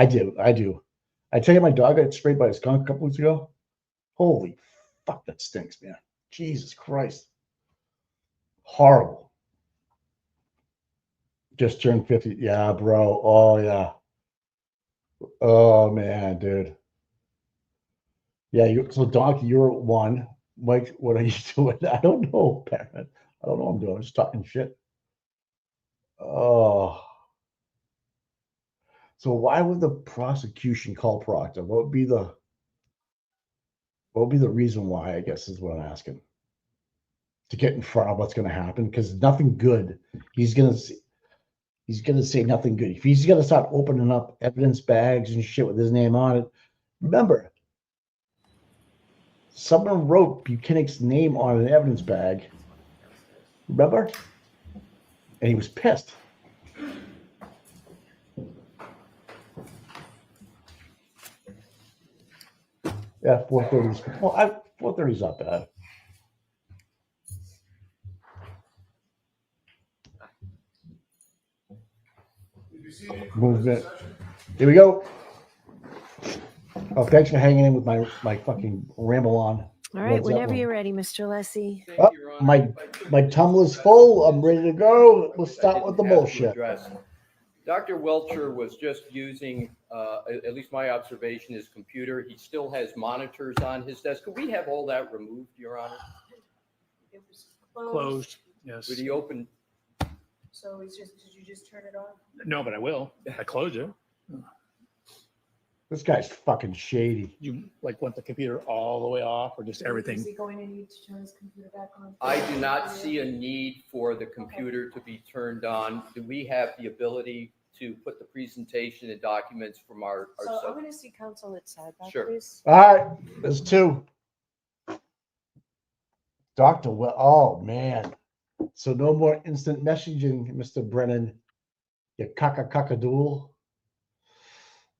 do. I tell you, my dog got sprayed by a skunk a couple weeks ago. Holy fuck, that stinks, man. Jesus Christ. Horrible. Just turned 50. Yeah, bro. Oh, yeah. Oh, man, dude. Yeah, so Donkey, you're one. Mike, what are you doing? I don't know, Batman. I don't know what I'm doing. I'm just talking shit. Oh. So why would the prosecution call Proctor? What would be the reason why, I guess is what I'm asking. To get in front of what's going to happen, because nothing good. He's going to say nothing good. If he's going to start opening up evidence bags and shit with his name on it, remember, someone wrote Buchanan's name on an evidence bag. Remember? And he was pissed. Yeah, 4:30. Well, 4:30's not bad. Movement. Here we go. Oh, thanks for hanging in with my fucking ramble on. All right, whenever you're ready, Mr. Lessie. Oh, my tumbler's full. I'm ready to go. Let's start with the bullshit. Dr. Welchure was just using, at least my observation, his computer. He still has monitors on his desk. Could we have all that removed, Your Honor? It was Closed, yes. Would he open? So did you just turn it off? No, but I will. I closed it. This guy's fucking shady. You like want the computer all the way off or just everything? Is he going to need to turn his computer back on? I do not see a need for the computer to be turned on. Do we have the ability to put the presentation and documents from our So I'm going to see counsel at sidebar, Sure. please. All right, there's two. Dr. Oh, man. So no more instant messaging, Mr. Brennan. You cock-a-doodle.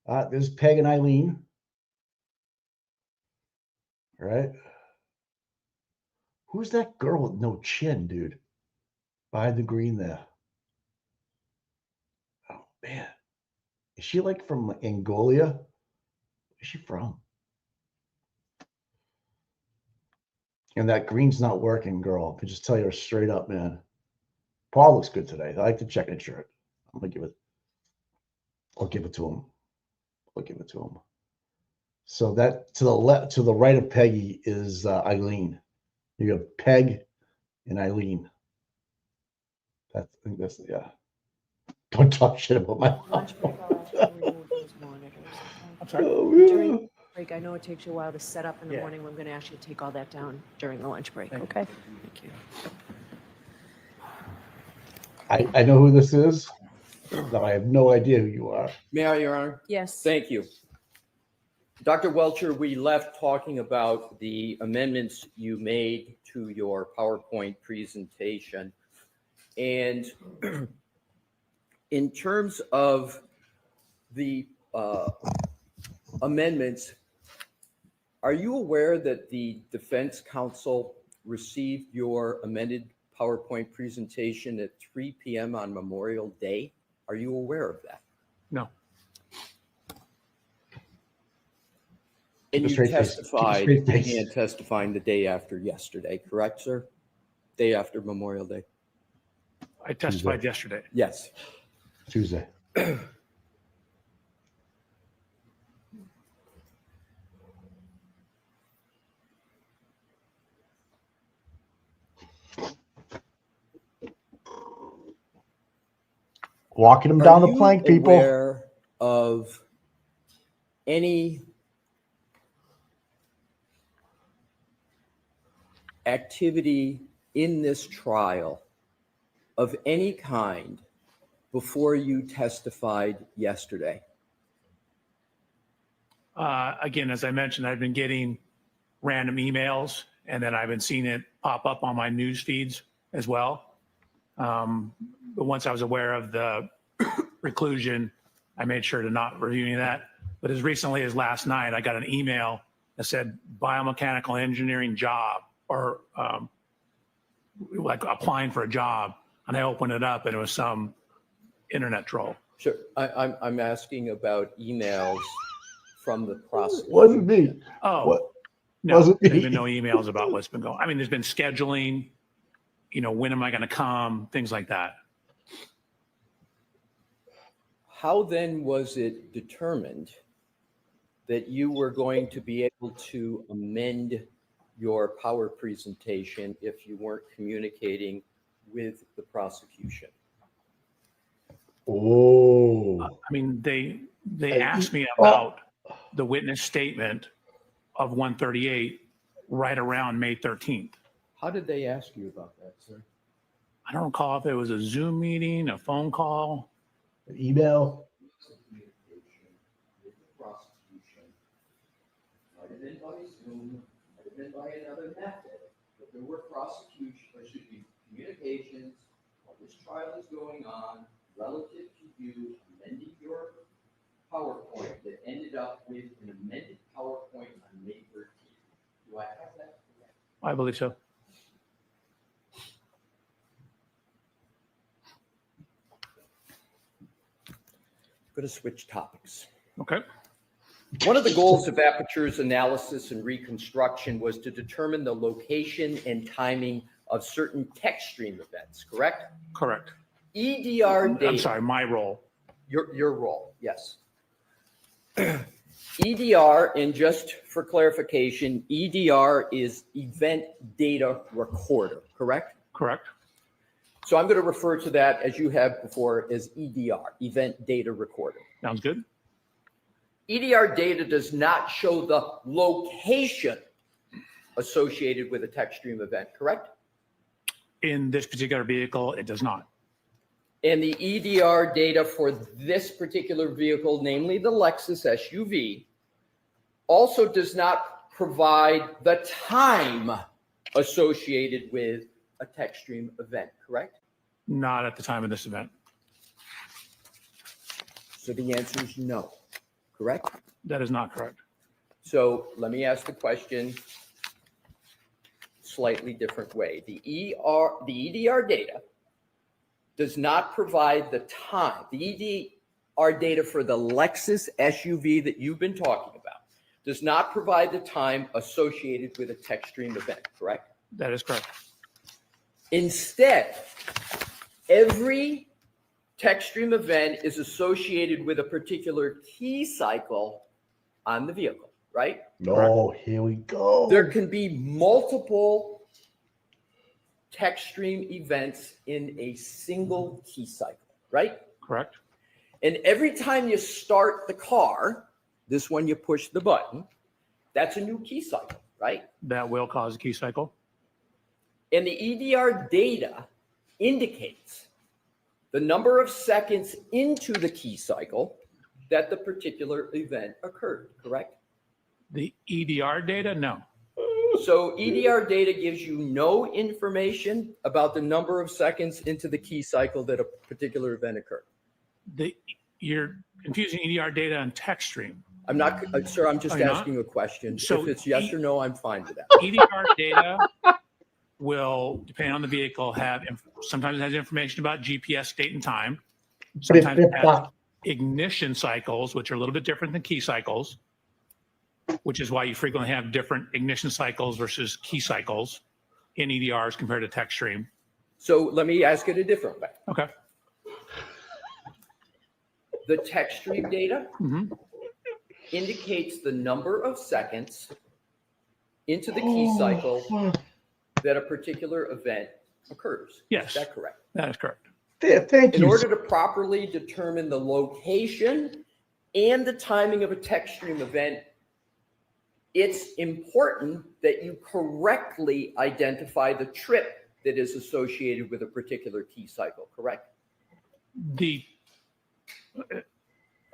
There's Peg and Eileen. All right. Who's that girl with no chin, dude? Behind the green there. Oh, man. Is she like from Angola? Where's she from? And that green's not working, girl. I can just tell you straight up, man. Paul looks good today. I like the checkered shirt. I'm gonna give it. I'll give it to him. I'll give it to him. So that to the left, to the right of Peggy is Eileen. You have Peg and Eileen. I think that's yeah. Don't talk shit about my Lunch break, I'll ask you to remove those monitors. I'm sorry. Oh, yeah. During break, I know it takes you a while to set up in the Yeah. morning. We're going to ask you to take all that down during the lunch break, okay? Thank you. I know who this is. No, I have no idea who you are. May I, Your Honor? Yes. Thank you. Dr. Welcher, we left talking about the amendments you made to your PowerPoint presentation. And in terms of the amendments, are you aware that the defense counsel received your amended PowerPoint presentation at 3 p.m. on Memorial Day? Are you aware of that? No. And you Straight face. testified, Straight you face. began testifying the day after yesterday, correct, sir? Day after Memorial Day? I testified yesterday. Yes. Tuesday. Walking them down the plank, people. Aware of any activity in this trial of any kind before you testified yesterday? Again, as I mentioned, I've been getting random emails, and then I've been seeing it pop up on my news feeds as well. But once I was aware of the reclusion, I made sure to not review any of that. But as recently as last night, I got an email that said biomechanical engineering job, or like applying for a job. And I opened it up and it was some internet troll. Sure. I'm asking about emails from the prosecution. Wasn't me. Oh, What? no, Wasn't me. there's been no emails about what's been going. I mean, there's been scheduling, when am I going to come, things like that. How then was it determined that you were going to be able to amend your power presentation if you weren't communicating with the prosecution? Oh. I mean, they asked me about the witness statement of 138 right around May 13th. How did they ask you about that, sir? I don't recall if it was a Zoom meeting, a phone call. An email. Communication with the prosecution. Might have been by Zoom, might have been by another method, but there were communications while this trial is going on relative to you amending your PowerPoint that ended up with an amended PowerPoint on May 13th. Do I have that correct? I believe so. Going to switch topics. Okay. One of the goals of Aperture's analysis and reconstruction was to determine the location and timing of certain text stream events, correct? Correct. EDR data. I'm sorry, my role. Your role, yes. EDR, and just for clarification, EDR is Event Data Recorder, correct? Correct. So I'm going to refer to that, as you have before, as EDR, Event Data Recorder. Sounds good. EDR data does not show the location associated with a text stream event, correct? In this particular vehicle, it does not. And the EDR data for this particular vehicle, namely the Lexus SUV, also does not provide the time associated with a text stream event, correct? Not at the time of this event. So the answer is no. correct? That is not correct. So let me ask the question slightly different way. The EDR data does not provide the time. The EDR data for the Lexus SUV that you've been talking about does not provide the time associated with a text stream event, correct? That is correct. Instead, every text stream event is associated with a particular key cycle on the vehicle, right? No, here we go. There can be multiple text stream events in a single key cycle, right? Correct. And every time you start the car, this one you push the button, that's a new key cycle, right? That will cause a key cycle. And the EDR data indicates the number of seconds into the key cycle that the particular event occurred, correct? The EDR data, no. So EDR data gives you no information about the number of seconds into the key cycle that a particular event occurred. You're confusing EDR data and text stream. I'm not, sir, I'm just Are you asking not? a question. So if it's yes or no, I'm fine with that. EDR data will, depending on the vehicle, sometimes it has information about GPS date and time. Sometimes it has ignition cycles, which are a little bit different than key cycles, which is why you frequently have different ignition cycles versus key cycles in EDRs compared to text stream. So let me ask it a different way. Okay. The text stream data indicates the number of seconds into the key cycle that a particular event occurs. Yes. Is that correct? That is correct. Yeah, thank you. In order to properly determine the location and the timing of a text stream event, it's important that you correctly identify the trip that is associated with a particular key cycle, correct?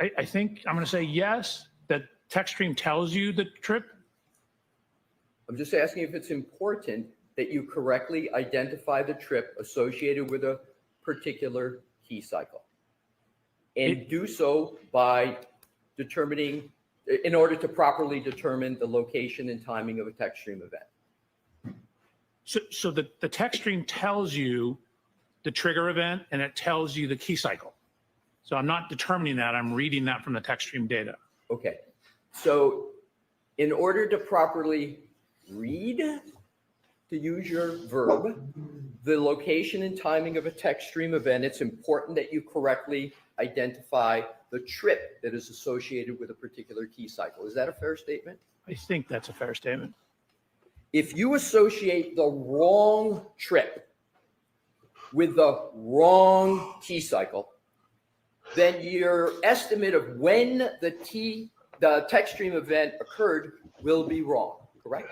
I think I'm going to say yes, that text stream tells you the trip. I'm just asking if it's important that you correctly identify the trip associated with a particular key cycle. And do so by determining, in order to properly determine the location and timing of a text stream event. So the text stream tells you the trigger event and it tells you the key cycle. So I'm not determining that, I'm reading that from the text stream data. Okay. So in order to properly read, to use your verb, the location and timing of a text stream event, it's important that you correctly identify the trip that is associated with a particular key cycle. Is that a fair statement? I think that's a fair statement. If you associate the wrong trip with the wrong key cycle, then your estimate of when the text stream event occurred will be wrong, correct?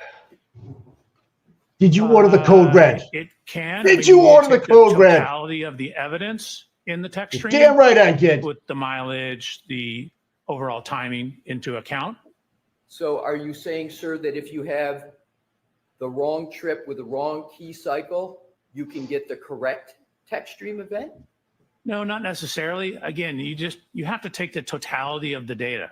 Did you order the code red? It can. Did but you need to order the take code red? Totality of the evidence in the text stream. Damn right I did. With the mileage, the overall timing into account. So are you saying, sir, that if you have the wrong trip with the wrong key cycle, you can get the correct text stream event? No, not necessarily. Again, you have to take the totality of the data.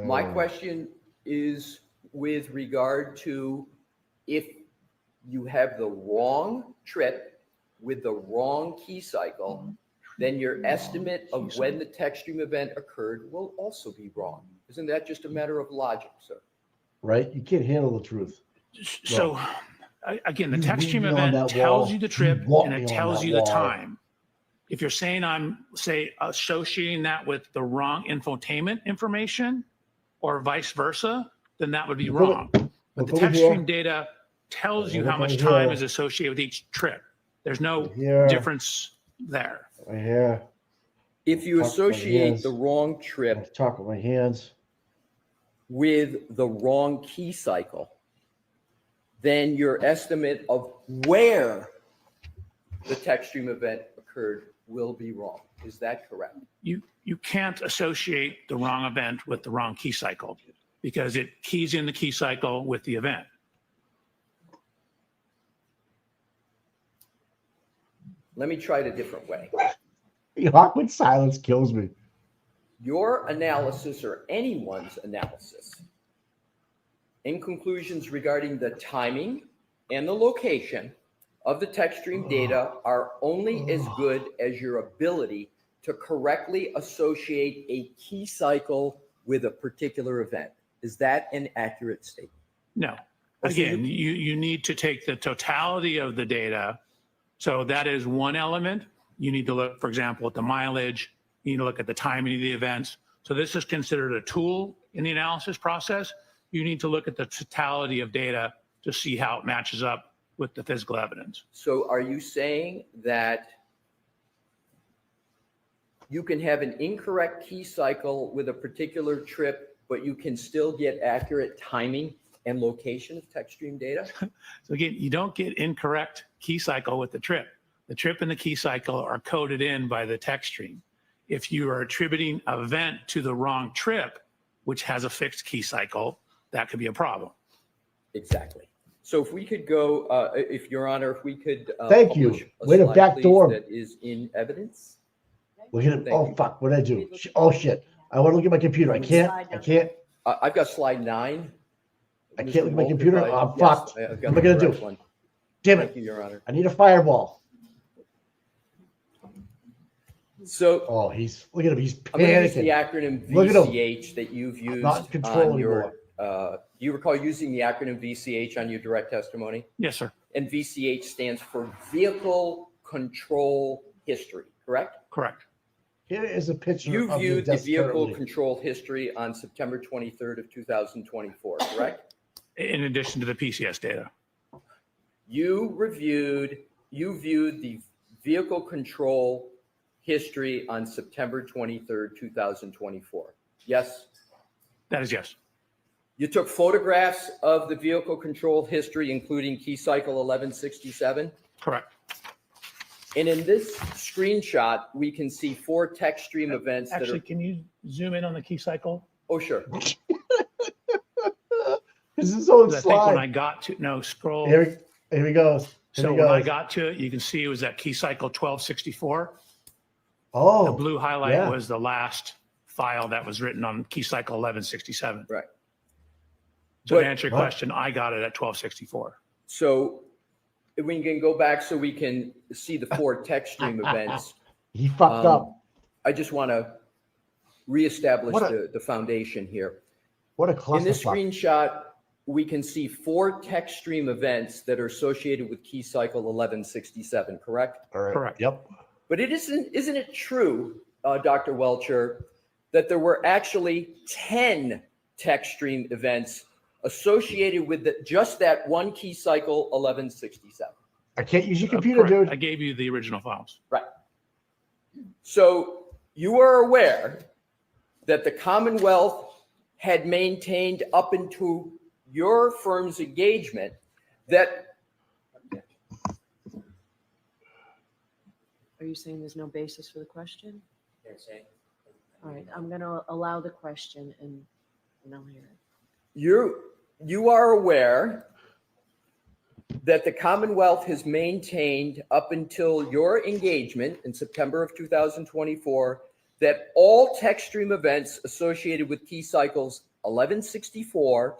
My question is with regard to if you have the wrong trip with the wrong key cycle, then your estimate of when the text stream event occurred will also be wrong. Isn't that just a matter of logic, sir? Right? You can't handle the truth. So again, the You text read stream me on event that tells wall. you the trip You want and me it on tells that you the wall. time. If you're saying I'm, say, associating that with the wrong infotainment information or vice versa, then that would be wrong. But the over text here. stream data tells you Look how much over time here. is associated with each trip. There's no Here. difference there. Right here. If you Talk with my associate hands. the wrong trip Talk with my hands. with the wrong key cycle, then your estimate of where the text stream event occurred will be wrong. Is that correct? You can't associate the wrong event with the wrong key cycle because it keys in the key cycle with the event. Let me try it a different way. The awkward silence kills me. your analysis or anyone's analysis and conclusions regarding the timing and the location of the text stream data are only as good as your ability to correctly associate a key cycle with a particular event. Is that an accurate statement? No. Again, you need to take the totality of the data. So that is one element. You need to look, for example, at the mileage. You need to look at the timing of the events. So this is considered a tool in the analysis process. You need to look at the totality of data to see how it matches up with the physical evidence. So are you saying that you can have an incorrect key cycle with a particular trip, but you can still get accurate timing and location of text stream data? So again, you don't get incorrect key cycle with the trip. The trip and the key cycle are coded in by the text stream. If you are attributing an event to the wrong trip, which has a fixed key cycle, that could be a problem. Exactly. So if we could go, if Your Honor, if we could Thank you. publish a Way to slide, backdoor. please, that is in evidence. We're gonna, oh, fuck, what'd I do? Oh, shit. I want to look at my computer. I can't. I've got slide 9. I can't look at my Welchure, computer. if I- I'm yes, fucked. I've What got am I the gonna do? correct one. Damn Thank it. you, Your Honor. I need a fireball. So, oh, he's look at him. He's I'm going to use panicking. the acronym Look at him. VCH that you've used Not in control on your. anymore. Do you recall using the acronym VCH on your direct testimony? Yes, sir. And VCH stands for Vehicle Control History, correct? Correct. Here is a picture. You of viewed the desk vehicle currently. control history on September 23rd of 2024, correct? In addition to the PCS data. You viewed the vehicle control history on September 23rd, 2024. Yes? That is yes. You took photographs of the vehicle control history, including key cycle 1167? Correct. And in this screenshot, we can see 4 text stream events that Actually, are. can you zoom in on the key cycle? Oh, sure. This is so I think slide. when I got to, no, scroll. Here he goes. Here So he when I goes. got to it, you can see it was that key cycle 1264. Oh, The blue highlight yeah. was the last file that was written on key cycle 1167. Right. So But- to answer your question, I got it at 1264. So we can go back so we can see the 4 text stream events. He fucked up. I just want to reestablish What a- the foundation here. What a In this clusterfuck. screenshot, we can see 4 text stream events that are associated with key cycle 1167, correct? All right. Correct. Yep. But isn't it true, Dr. Welchure, that there were actually 10 text stream events associated with just that one key cycle 1167? I can't use your computer, Correct. dude. I gave you the original files. Right. So you are aware that the Commonwealth had maintained up into your firm's engagement that. Are you saying there's no basis for the question? All right, I'm going to allow the question and I'll hear it. You are aware that the Commonwealth has maintained up until your engagement in September of 2024 that all text stream events associated with key cycles 1164,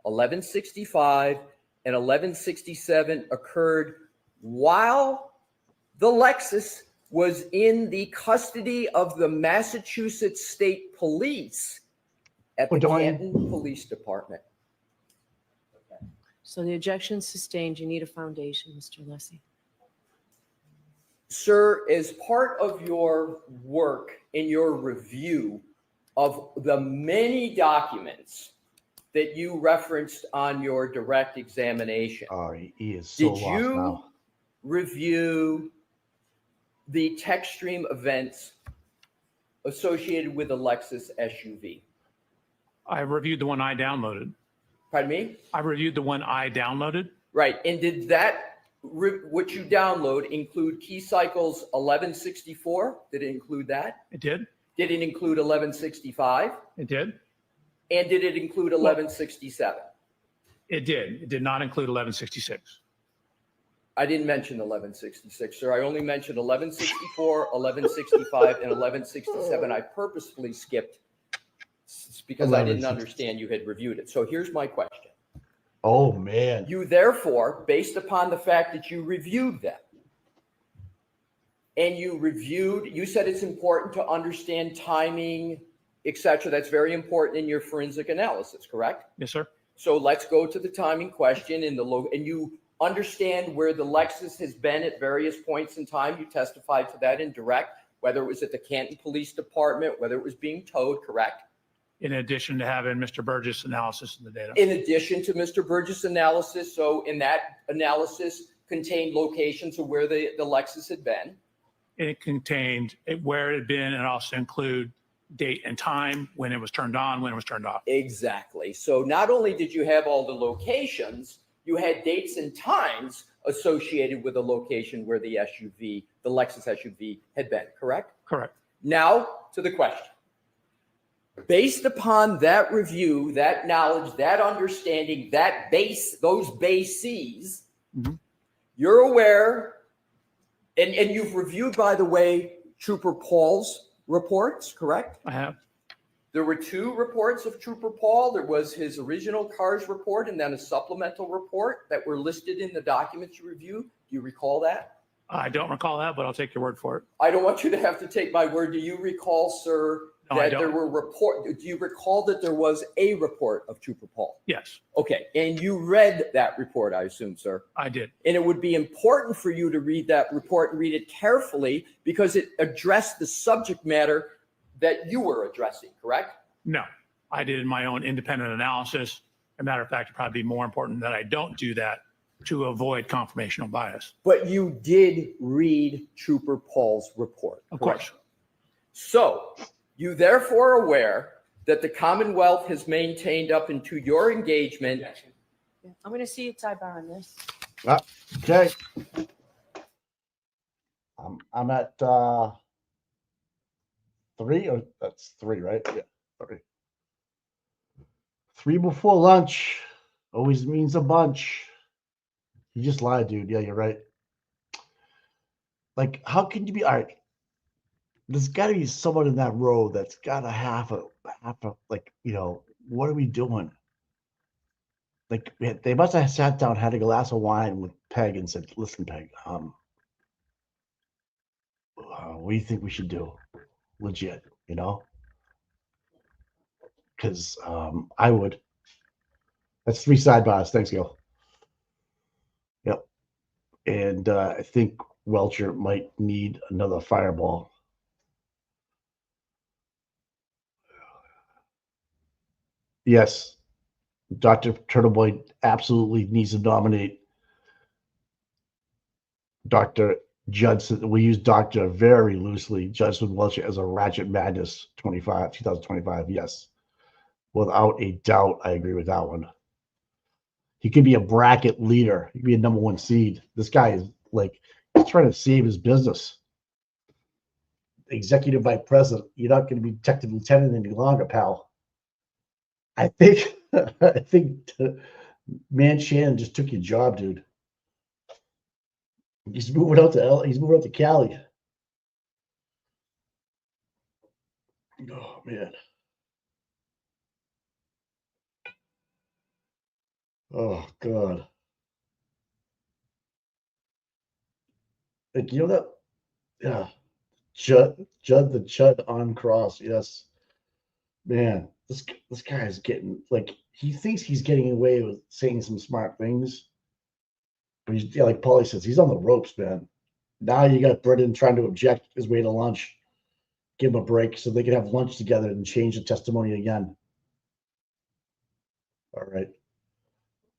1165, and 1167 occurred while the Lexus was in the custody of the Massachusetts State Police at the Canton Police Department. So the objection sustained. You need a foundation, Mr. Lessie. Sir, as part of your work in your review of the many documents that you referenced on your direct examination, he is so did lost you now. review the text stream events associated with the Lexus SUV? I reviewed the one I downloaded. Pardon me? I reviewed the one I downloaded. Right. And did that, what you download, include key cycles 1164? Did it include that? It did. Did it include 1165? It did. And did it include 1167? It did. It did not include 1166. I didn't mention 1166, sir. I only mentioned 1164, 1165, and 1167. I purposefully skipped because I didn't understand you had reviewed it. So here's my question. Oh, man. You therefore, based upon the fact that you reviewed them, and you said it's important to understand timing, etc. That's very important in your forensic analysis, correct? Yes, sir. So let's go to the timing question and you understand where the Lexus has been at various points in time. You testified to that in direct, whether it was at the Canton Police Department, whether it was being towed, correct? In addition to having Mr. Burgess analysis in the data. In addition to Mr. Burgess analysis, so in that analysis contained locations of where the Lexus had been. It contained where it had been and also include date and time, when it was turned on, when it was turned off. Exactly. So not only did you have all the locations, you had dates and times associated with the location where the SUV, the Lexus SUV had been, correct? Correct. Now to the question. Based upon that review, that knowledge, that understanding, those bases, you're aware, and you've reviewed, by the way, Trooper Paul's reports, correct? I have. There were 2 reports of Trooper Paul. There was his original CARS report and then a supplemental report that were listed in the documents you reviewed. Do you recall that? I don't recall that, but I'll take your word for it. I don't want you to have to take my word. Do you recall, sir, No, I that there don't. were do you recall that there was a report of Trooper Paul? Yes, Okay, and you read that report, I assume, sir. I did. And it would be important for you to read that report and read it carefully because it addressed the subject matter that you were addressing, correct? No, I did my own independent analysis. As a matter of fact, it'd probably be more important that I don't do that to avoid confirmational bias. But you did read Trooper Paul's report. Of correct? course. So you therefore are aware that the Commonwealth has maintained up into your engagement. I'm going to see a sidebar on this. Okay. I'm at 3, or that's 3, right? Yeah, 3. 3 before lunch always means a bunch. You just lied, dude. Yeah, you're right. Like, how can you be all right? There's got to be someone in that row that's got a half a like, what are we doing? Like, they must have sat down, had a glass of wine with Peg and said, listen, Peg, what do you think we should do? Legit, because I would. That's 3 sidebars. Thanks, Gil. Yep. And I think Welcher might need another fireball. Yes, Dr. Turtleboy absolutely needs to nominate Dr. Judson. We use Doctor very loosely. Judson Welcher as a Ratchet Madness 2025. Yes, without a doubt, I agree with that one. He could be a bracket leader. He could be a number 1 seed. This guy is he's trying to save his business. Executive Vice President. You're not going to be Detective Lieutenant any longer, pal. I think Man Shannon just took your job, dude. He's moving out to Cali. Oh man. Oh God. Like, that? Yeah. Judd the Chud on cross. Yes. Man, this guy is getting, he thinks he's getting away with saying some smart things. But he's, like Paulie says, he's on the ropes, man. Now you got Brendan trying to object his way to lunch. Give him a break so they can have lunch together and change the testimony again. All right.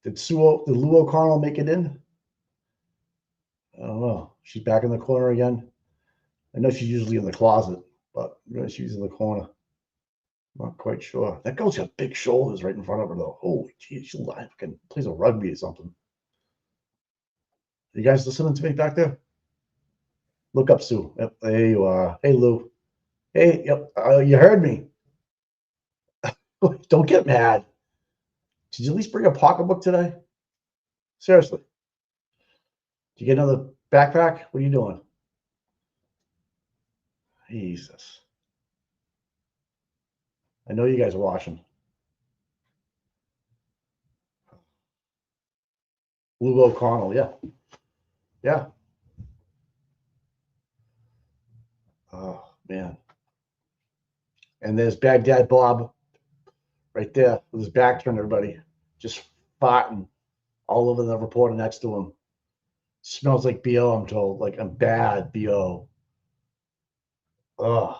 Did Lou O'Connell make it in? I don't know. She's back in the corner again. I know she's usually in the closet, but she's in the corner. Not quite sure. That girl's got big shoulders right in front of her, though. Holy geez, she plays a rugby or something. You guys listening to me back there? Look up, Sue. Yep, there you are. Hey, Lou. Hey, yep, you heard me. Don't get mad. Did you at least bring a pocketbook today? Seriously. you get another backpack? What are you doing? Jesus. I know you guys are watching. Lou O'Connell, yeah. Yeah. Oh, man. And there's Baghdad Bob right there with his back turned, everybody. Just farting all over the reporter next to him. Smells like BO, I'm told. Like a bad BO. Ugh.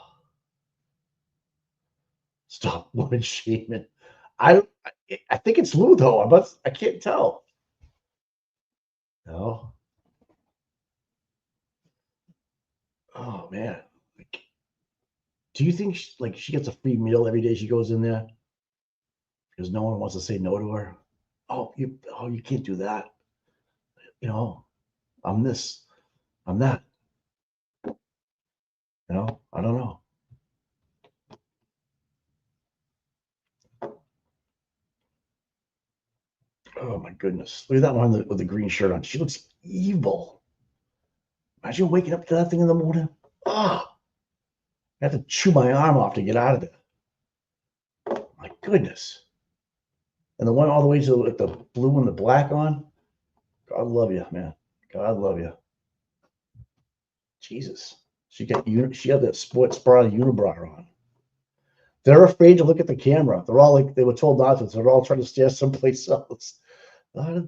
Stop woman shaming. I think it's Lou, though. I can't tell. No. Oh, man. Like, do you think she gets a free meal every day she goes in there? Because no one wants to say no to her. Oh, you can't do that. You know, I'm this, I'm that. You know, I don't know. Oh my goodness. Look at that one with the green shirt on. She looks evil. Imagine waking up to that thing in the morning. Ah, I have to chew my arm off to get out of there. My goodness. And the one all the way to with the blue and the black on. God love you, man. God love you. Jesus. She had that sports bra unibrow on. They're afraid to look at the camera. They're all like, they were told not to, so they're all trying to stare someplace else. Oh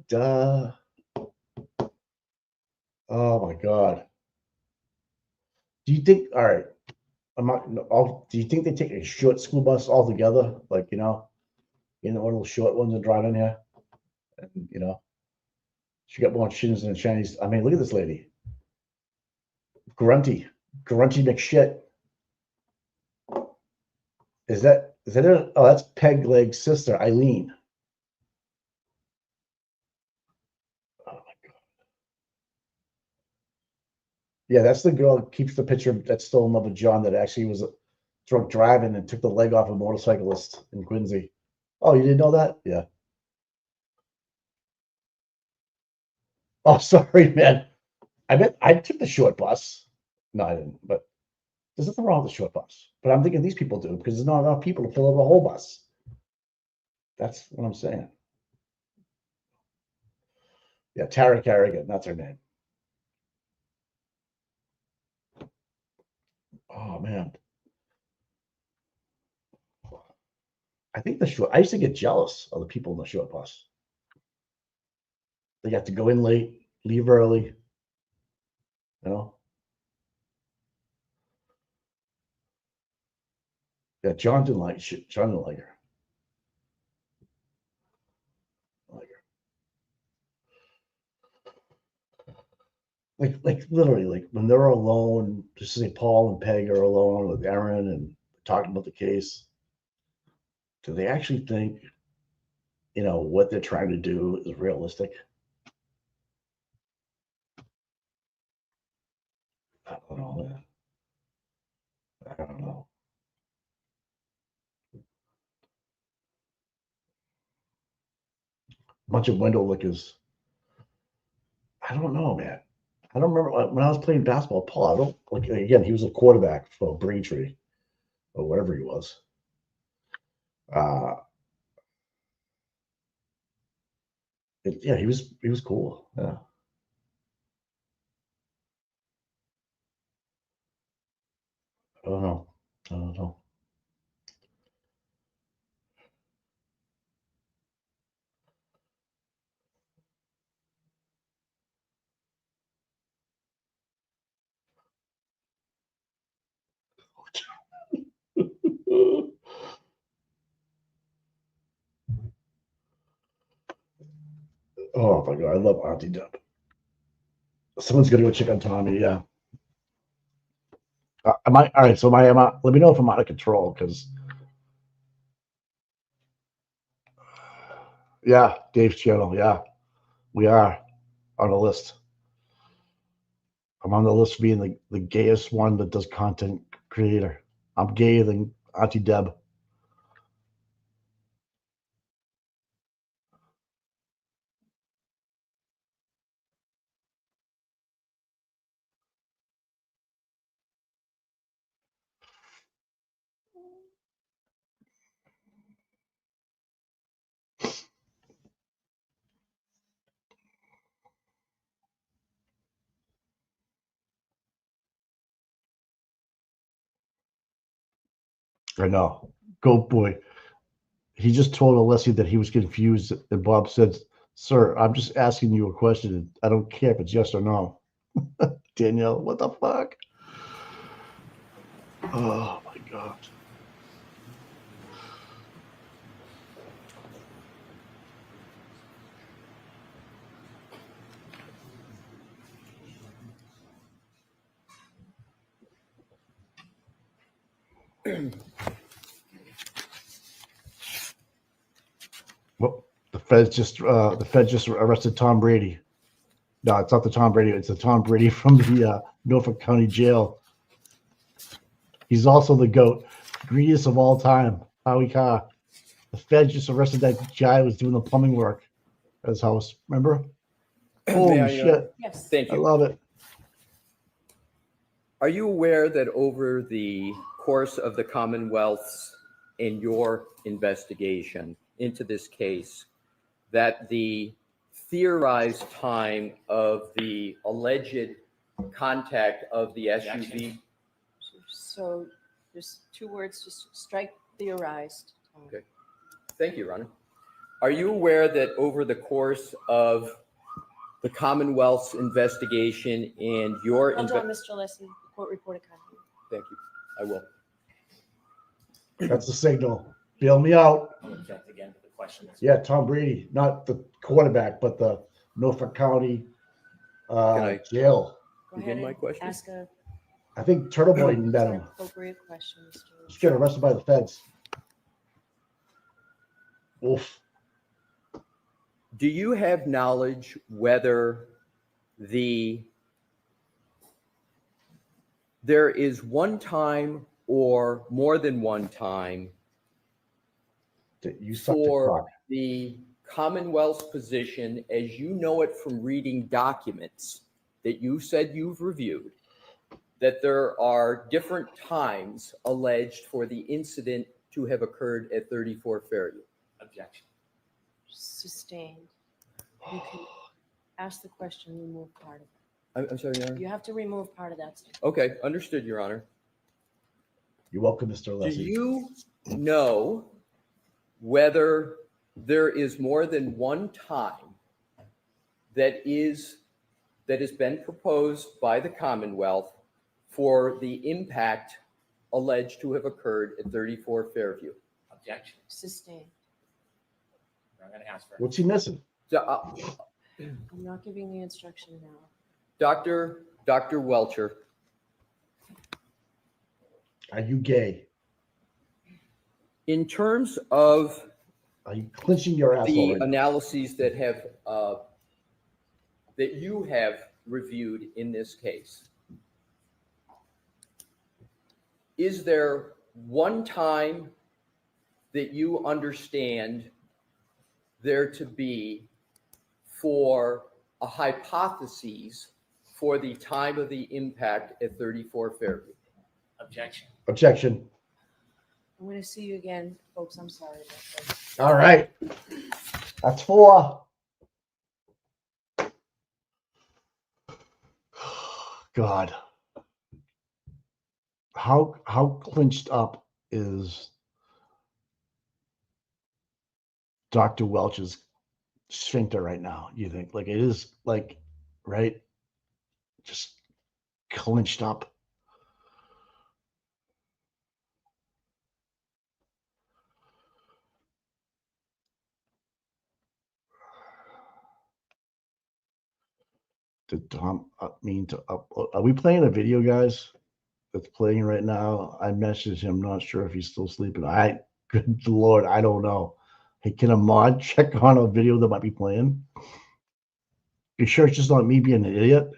my God. Do you think, all right, do you think they take a short school bus altogether? Like, one of those short ones and drive in here? And, she got more chins than a Chinese. I mean, look at this lady. Grunty McShit. Is that it? Oh, that's Peg Leg's sister, Eileen. Oh my God. Yeah, that's the girl who keeps the picture that's still in love with John that actually was drunk driving and took the leg off a motorcyclist in Quincy. Oh, you didn't know that? Yeah. Oh, sorry, man. I took the short bus. No, I didn't, but there's nothing wrong with the short bus. But I'm thinking these people do because there's not enough people to fill up a whole bus. That's what I'm saying. Yeah, Tara Carrigan, that's her name. Oh man. I think I used to get jealous of the people in the short bus. They got to go in late, leave early, Yeah, John didn't like her. Like literally, like when they're alone, just say Paul and Peg are alone with Aaron and talking about the case. Do they actually think, what they're trying to do is realistic? I don't know, man. I don't know. Bunch of window lickers. I don't know, man. I don't remember when I was playing basketball, Paul. I don't like again. He was a quarterback for Braintree or whatever he was. Yeah, he was cool. Yeah. I don't know. I don't know. Oh my God, I love Auntie Deb. Someone's gonna go check on Tommy. Yeah. Am I all right? So let me know if I'm out of control because yeah, Dave's channel. Yeah, we are on the list. I'm on the list for being the gayest one that does content creator. I'm gayer than Auntie Deb. I know. Goat boy. He just told Alessi that he was confused, and Bob said, "Sir, I'm just asking you a question. I don't care if it's yes or no." Danielle, what the fuck? Oh my god. Well, the Fed just arrested Tom Brady. No, it's not the Tom Brady. It's the Tom Brady from the Norfolk County Jail. He's also the GOAT, greediest of all time. Howie Carr. The Fed just arrested that guy who was doing the plumbing work at his house. Remember? Holy May I, shit! Yes. Thank I you. love it. Are you aware that over the course of the Commonwealth's in your investigation into this case, that the theorized time of the alleged contact of the SUV? So there's two words, just strike theorized. Okay. Thank you, Ronnie. Are you aware that over the course of the Commonwealth's investigation and your Hold on, Mr. Leslie, court reporter copy. Thank you. I will. That's the signal. Bail me out. I'll object again to the question. Yeah, Tom Brady, not the quarterback, but the Norfolk County jail. Go ahead and ask a I think Turtle Boy met him. appropriate question, Mr. He's getting arrested by the feds. Oof. Do you have knowledge whether there is one time or more than one time you suck for the Commonwealth's position, as you know it from reading documents that you said you've reviewed, that there are different times alleged for the incident to have occurred at 34 Fairview? Objection. Sustained. You can ask the question, remove part of it. I'm sorry, Your Honor. You have to remove part of that statement. Okay, understood, Your Honor. You're welcome, Mr. Do Leslie. you know whether there is more than one time that has been proposed by the Commonwealth for the impact alleged to have occurred at 34 Fairview? Objection. Sustained. I'm going to ask for. What's he missing? I'm not giving the instruction now. Dr. Welcher. Are you gay? In terms of are you clenching your asshole the right now? analyses that have that you have reviewed in this case, is there one time that you understand there to be for a hypothesis for the time of the impact at 34 Fairview? Objection. Objection. I'm going to see you again, folks. I'm sorry about that. All right. That's 4. God. How clinched up is Dr. Welch's sphincter right now, you think? Like it is like, right? Just clinched up. Did Tom mean to upload? Are we playing a video, guys? That's playing right now. I messaged him, not sure if he's still sleeping. Good Lord, I don't know. Hey, can a mod check on a video that might be playing? You sure it's just not me being an idiot?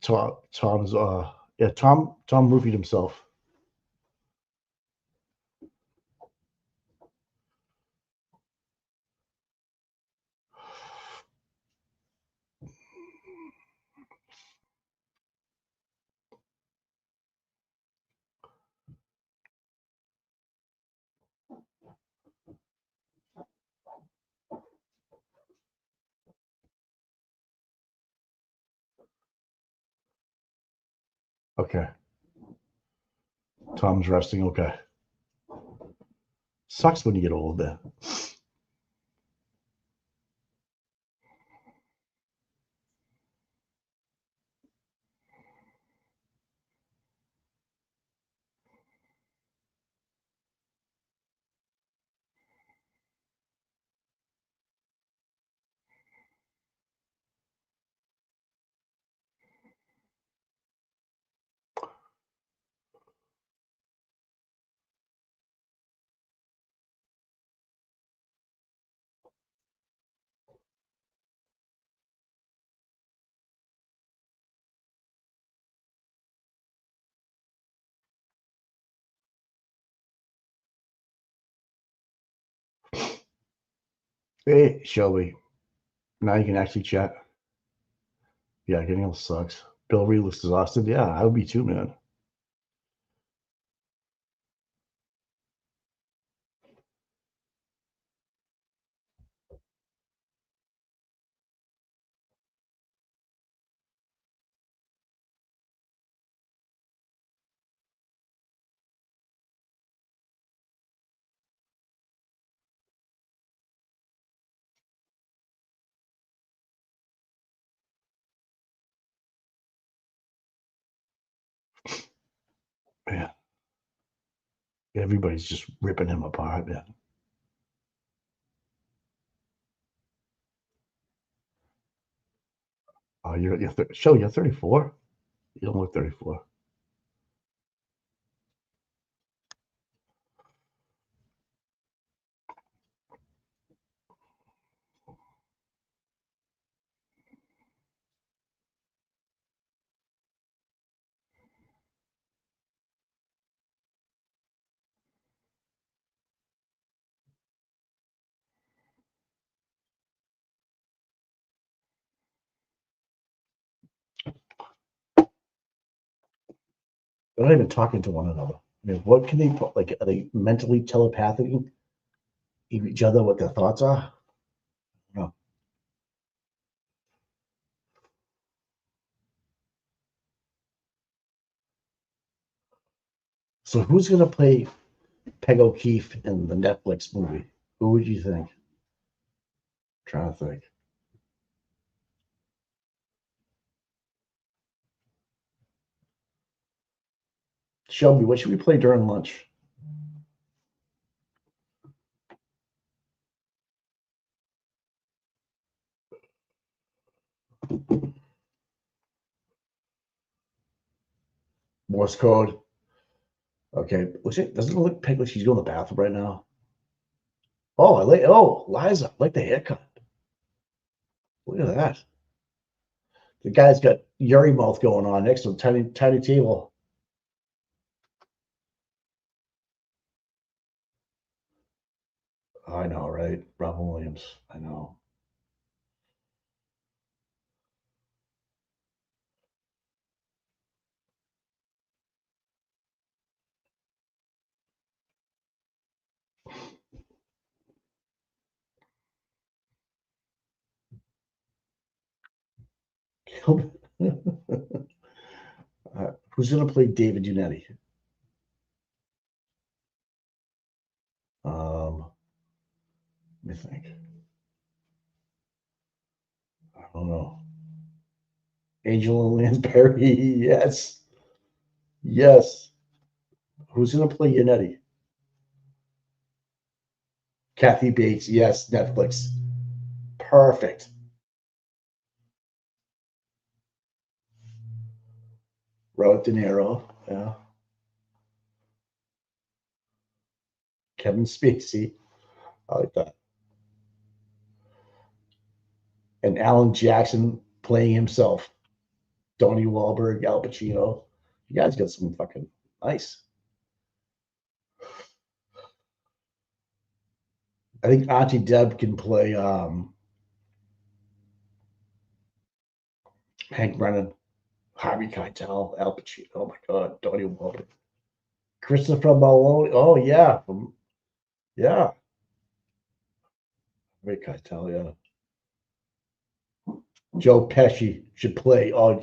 Tom's yeah, Tom roofied himself. Okay. Tom's resting. Okay. Sucks when you get older. Hey, Shelby. Now you can actually chat. Yeah, getting all sucks. Bill Reed looks exhausted. Yeah, I would be too, man. Man. Everybody's just ripping him apart, man. Oh, you're 34? You don't look 34. They're not even talking to one another. I mean, what can they put? Like, are they mentally telepathing each other what their thoughts are? No. So who's gonna play Peg O'Keefe in the Netflix movie? Who would you think? Trying to think. Shelby, what should we play during lunch? Morse code. Okay. Doesn't it look Peg like she's going to the bathroom right now? Oh, Liza, I like the haircut. Look at that. The guy's got Yuri mouth going on next to a tiny table. I know, right? Robin Williams. I know. Who's going to play David Unetti? Let me think. I don't know. Angel and Lansbury. Yes. Yes. Who's going to play Unetti? Kathy Bates. Yes. Netflix. Perfect. Robert De Niro. Yeah. Kevin Spacey. I like that. And Alan Jackson playing himself. Donnie Wahlberg, Al Pacino. You guys got some fucking nice. I think Auntie Deb can play Hank Brennan, Harvey Keitel, Al Pacino. Oh my God, Donnie Wahlberg. Christopher Maloney. Oh yeah. Yeah. Harvey Keitel, yeah. Joe Pesci should play. Oh,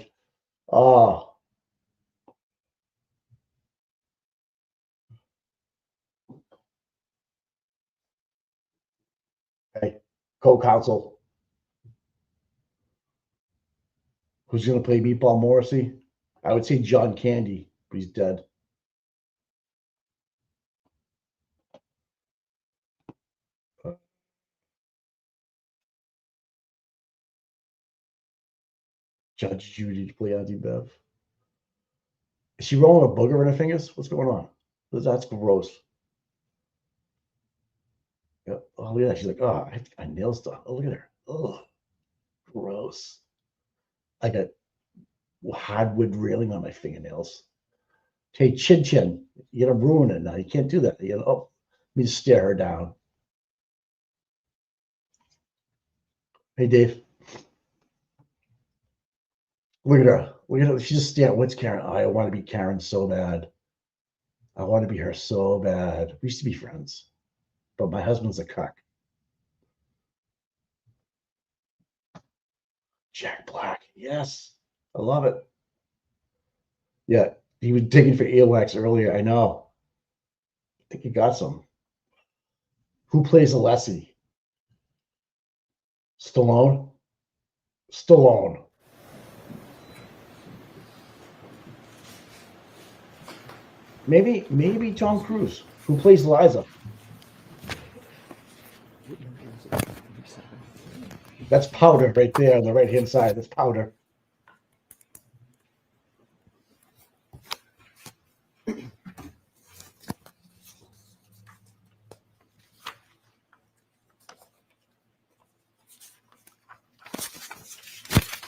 co-counsel. Who's going to play Meatball Morrissey? I would say John Candy, but he's dead. Judge Judy to play Auntie Bev. Is she rolling a booger in her fingers? What's going on? That's gross. Yeah. Oh, look at that. She's like, oh, I nail stuff. Oh, look at her. Oh, gross. I got hardwood railing on my fingernails. Hey, Chin Chin, you're gonna ruin it now. You can't do that. You know, let me just stare her down. Hey, Dave. Look at her. Look at her. She's just staring. What's Karen? I want to be Karen so bad. I want to be her so bad. We used to be friends, but my husband's a cuck. Jack Black. Yes. I love it. Yeah. He was digging for earwax earlier. I know. I think he got some. Who plays Alessi? Stallone? Stallone. Maybe Tom Cruise. Who plays Liza? That's Powder right there on the right-hand side. That's Powder.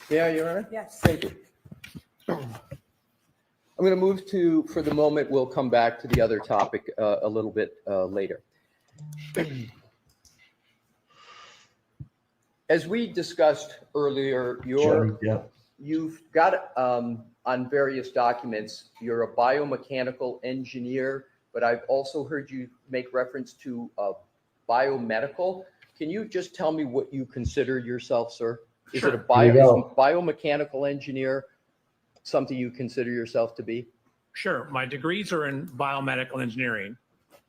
Yeah, Your Honor? Yes. Thank you. I'm going to move to, for the moment, we'll come back to the other topic a little bit later. As we discussed earlier, you've got on various documents, you're a biomechanical engineer, but I've also heard you make reference to biomedical. Can you just tell me what you consider yourself, sir? Is Sure. it a biomechanical engineer something you consider yourself to be? Sure. My degrees are in biomedical engineering.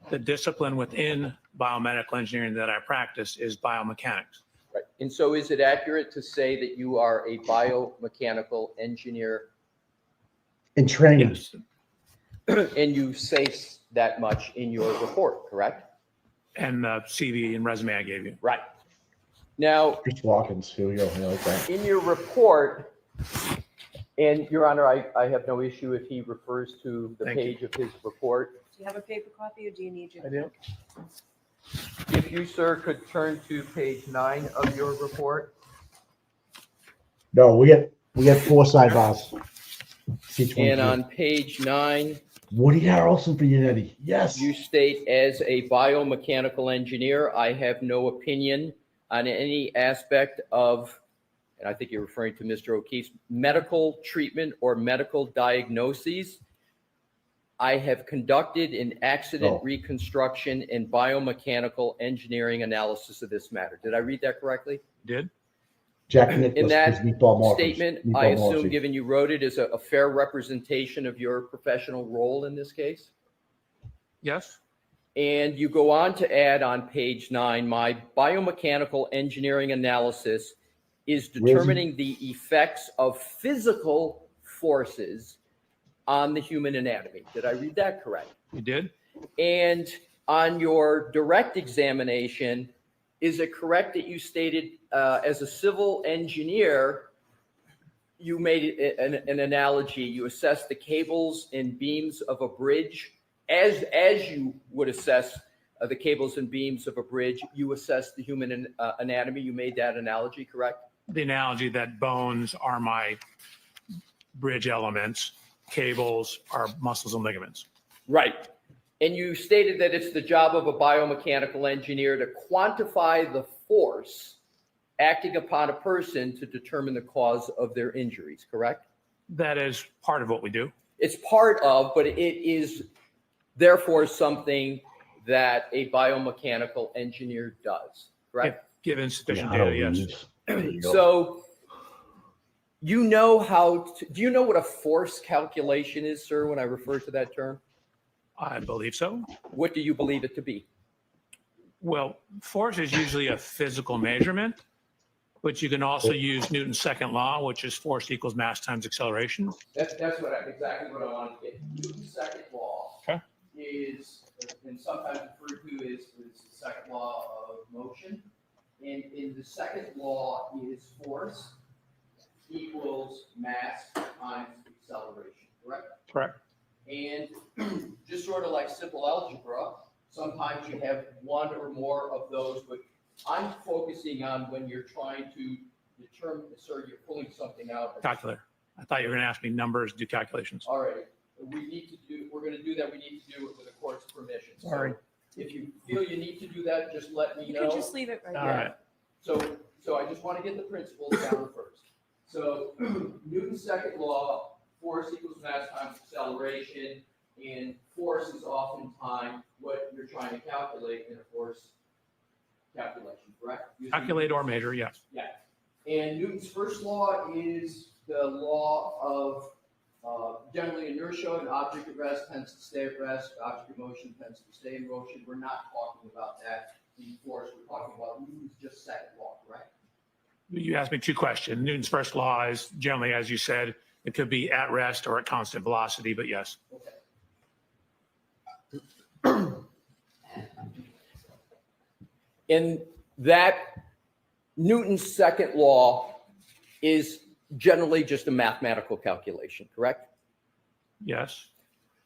The discipline within biomedical engineering that I practice is biomechanics. Right. And so is it accurate to say that you are a biomechanical engineer? In training. Yes. And you say that much in your report, correct? And the CV and resume I gave you. Right. Now, Chris Watkins, here we go. I like that. in your report, and Your Honor, I have no issue if he refers to the page of his report. Do you have a paper copy or do you need your? I do. If you, sir, could turn to page 9 of your report. No, we get 4 sidebars. And on page 9, Woody Harrelson for Unity. Yes. you state, as a biomechanical engineer, I have no opinion on any aspect of, and I think you're referring to Mr. O'Keefe's medical treatment or medical diagnoses. I have conducted an accident reconstruction and biomechanical engineering analysis of this matter. Did I read that correctly? Did. Jack Nicholas In that was Meatball Morpheus. statement, Meatball I assume, Morpheus. given you wrote it, is a fair representation of your professional role in this case? Yes. And you go on to add on page 9, my biomechanical engineering analysis is determining the effects of physical forces on the human anatomy. Did I read that correct? You did. And on your direct examination, is it correct that you stated as a civil engineer, you made an analogy, you assessed the cables and beams of a bridge as you would assess the cables and beams of a bridge, you assess the human anatomy. You made that analogy, correct? The analogy that bones are my bridge elements, cables are muscles and ligaments. Right. And you stated that it's the job of a biomechanical engineer to quantify the force acting upon a person to determine the cause of their injuries, correct? That is part of what we do. It's part of, but it is therefore something that a biomechanical engineer does, correct? Given sufficient data, yes. So you know do you know what a force calculation is, sir, when I refer to that term? I believe so. What do you believe it to be? Well, force is usually a physical measurement, but you can also use Newton's second law, which is force equals mass times acceleration. That's exactly what I wanted to get. Newton's second law is, and sometimes referred to as the second law of motion. And in the second law is force equals mass times acceleration, correct? Correct. And just sort of like simple algebra, sometimes you have one or more of those, but I'm focusing on when you're trying to determine, sir, you're pulling something out. Calculator. I thought you were going to ask me numbers, do calculations. All right. We're going to do that. We need to do it with the court's permission. Sorry. So if you feel you need to do that, just let me know. You can just leave it right All there. right. So I just want to get the principles down first. So Newton's second law, force equals mass times acceleration, and force is oftentimes what you're trying to calculate in a force calculation, correct? Calculate or measure, yes. Yeah. And Newton's first law is the law of generally inertia. An object at rest tends to stay at rest. Object in motion tends to stay in motion. We're not talking about that in force. We're talking about Newton's just second law, correct? You asked me two questions. Newton's first law is generally, as you said, it could be at rest or at constant velocity, but yes. Okay. And that Newton's second law is generally just a mathematical calculation, correct? Yes.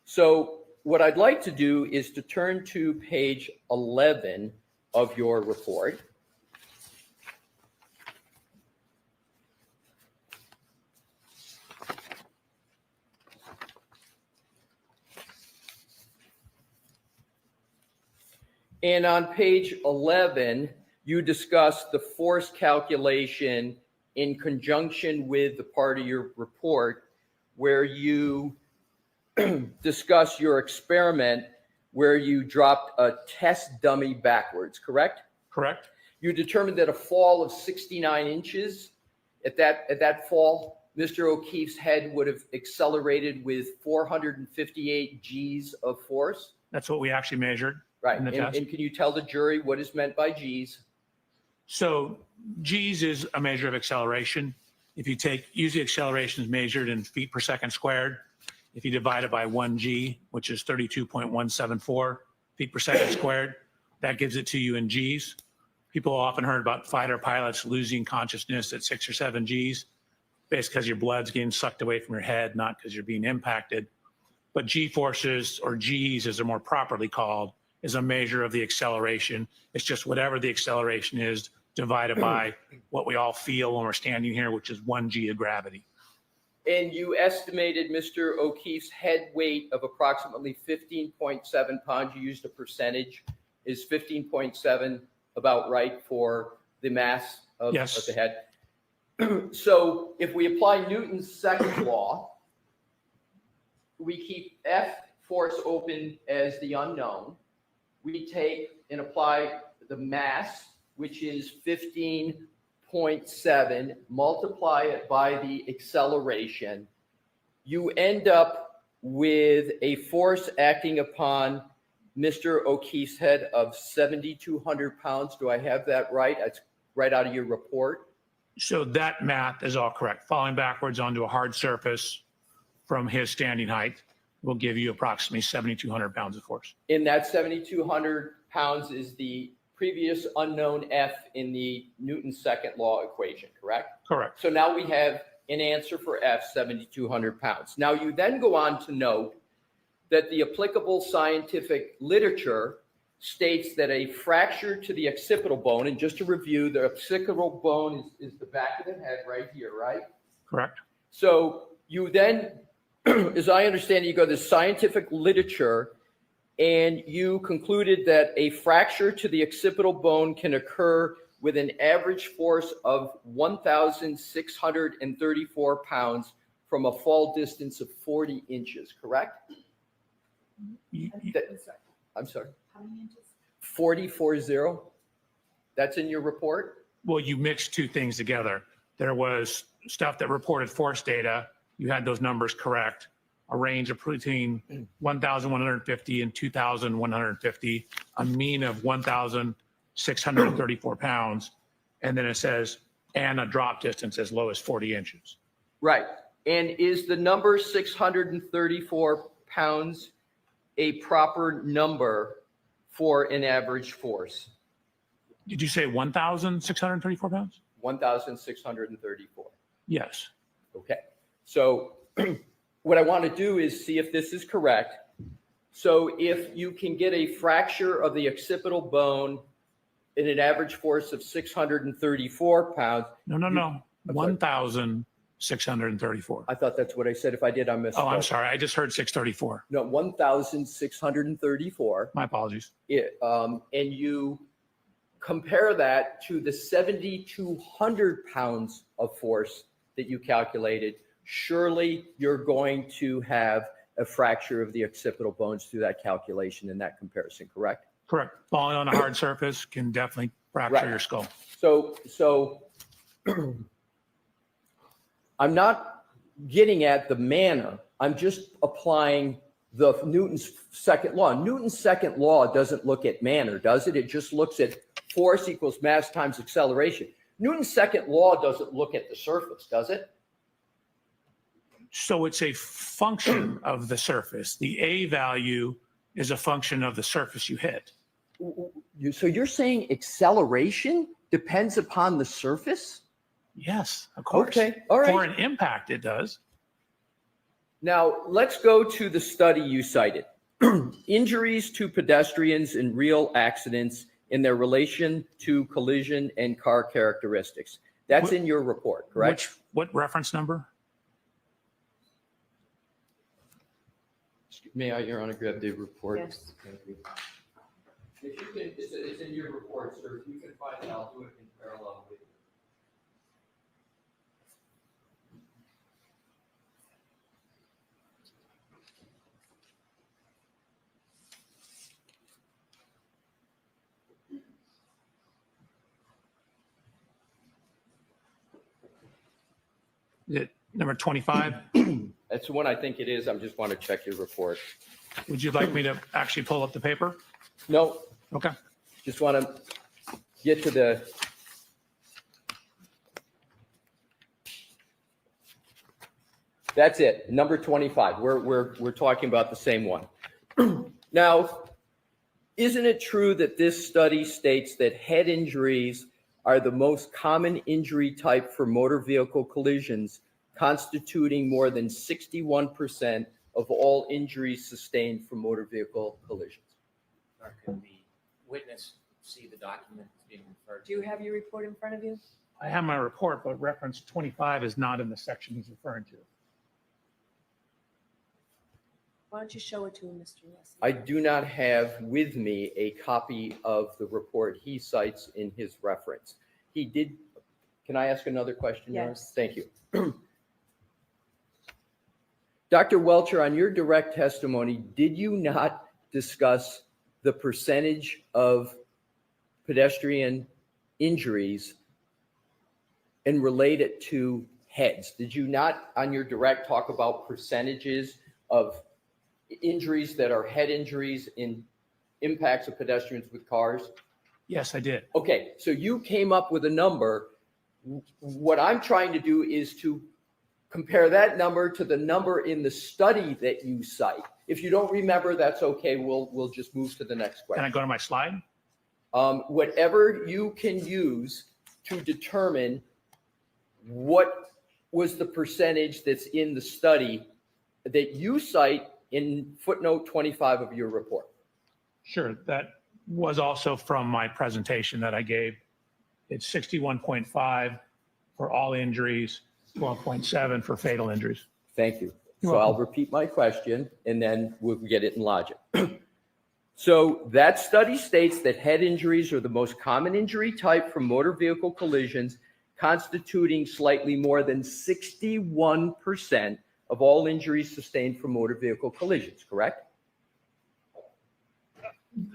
So what I'd like to do is to turn to page 11 of your report. And on page 11, you discuss the force calculation in conjunction with the part of your report where you discuss your experiment where you dropped a test dummy backwards, correct? Correct. You determined that a fall of 69 inches, at that fall, Mr. O'Keefe's head would have accelerated with 458 G's of force. That's what we actually measured. Right. In the test. And can you tell the jury what is meant by G's? So G's is a measure of acceleration. If you take, usually acceleration is measured in feet per second squared. If you divide it by 1G, which is 32.174 feet per second squared, that gives it to you in G's. People often heard about fighter pilots losing consciousness at 6 or 7 G's, basically because your blood's getting sucked away from your head, not because you're being impacted. But G forces, or G's as they're more properly called, is a measure of the acceleration. It's just whatever the acceleration is divided by what we all feel when we're standing here, which is 1G of gravity. And you estimated Mr. O'Keefe's head weight of approximately 15.7 pounds. You used a percentage. Is 15.7 about right for the mass of, Yes. of the head? So if we apply Newton's second law, we keep F force open as the unknown. We take and apply the mass, which is 15.7, multiply it by the acceleration. You end up with a force acting upon Mr. O'Keefe's head of 7,200 pounds. Do I have that right? That's right out of your report. So that math is all correct. Falling backwards onto a hard surface from his standing height will give you approximately 7,200 pounds of force. In that 7,200 pounds is the previous unknown F in the Newton's second law equation, correct? Correct. So now we have an answer for F, 7,200 pounds. Now you then go on to note that the applicable scientific literature states that a fracture to the occipital bone, and just to review, the occipital bone is the back of the head right here, right? Correct. So you then, as I understand it, you go to scientific literature and you concluded that a fracture to the occipital bone can occur with an average force of 1,634 pounds from a fall distance of 40 inches, correct? I'm sorry. How many inches? 40. That's in your report? Well, you mixed two things together. There was stuff that reported force data. You had those numbers correct. a range of between 1,150 and 2,150, a mean of 1,634 pounds. And then it says, and a drop distance as low as 40 inches. Right. And is the number 634 pounds a proper number for an average force? Did you say 1,634 pounds? 1,634. Yes. Okay. So what I want to do is see if this is correct. So if you can get a fracture of the occipital bone in an average force of 634 pounds. No. 1,634. I thought that's what I said. If I did, I missed. Oh, I'm sorry. I just heard 634. No, 1,634. My apologies. And you compare that to the 7,200 pounds of force that you calculated, surely you're going to have a fracture of the occipital bones through that calculation in that comparison, correct? Correct. Falling on a hard surface can definitely fracture your skull. So I'm not getting at the manner. I'm just applying the Newton's second law. Newton's second law doesn't look at manner, does it? It just looks at force equals mass times acceleration. Newton's second law doesn't look at the surface, does it? So it's a function of the surface. The A value is a function of the surface you hit. So you're saying acceleration depends upon the surface? Yes, of course. Okay, all right. For an impact, it does. Now, let's go to the study you cited. Injuries to pedestrians in real accidents in their relation to collision and car characteristics. That's in your report, correct? What reference number? May I, Your Honor, grab the report? Yes. Thank you. If you can, it's in your report, sir. If you can find it, I'll do it in parallel with Is it number 25? That's the one I think it is. I just want to check your report. Would you like me to actually pull up the paper? No. Okay. Just want to get to the. That's it. Number 25. We're talking about the same one. Now, isn't it true that this study states that head injuries are the most common injury type for motor vehicle collisions, constituting more than 61% of all injuries sustained from motor vehicle collisions? Or can the witness see the document that's being referred to? Do you have your report in front of you? I have my report, but reference 25 is not in the section he's referring to. Why don't you show it to him, Mr. Leslie? I do not have with me a copy of the report he cites in his reference. He did. Can I ask another question? Yes. Thank you. Dr. Welchure, on your direct testimony, did you not discuss the percentage of pedestrian injuries and relate it to heads? Did you not, on your direct, talk about percentages of injuries that are head injuries in impacts of pedestrians with cars? Yes, I did. Okay, so you came up with a number. What I'm trying to do is to compare that number to the number in the study that you cite. If you don't remember, that's okay. We'll just move to the next question. Can I go to my slide? Whatever you can use to determine what was the percentage that's in the study that you cite in footnote 25 of your report. Sure. That was also from my presentation that I gave. It's 61.5 for all injuries, 12.7 for fatal injuries. Thank you. You're So I'll welcome. repeat my question and then we'll get it in logic. So that study states that head injuries are the most common injury type from motor vehicle collisions, constituting slightly more than 61% of all injuries sustained from motor vehicle collisions, correct?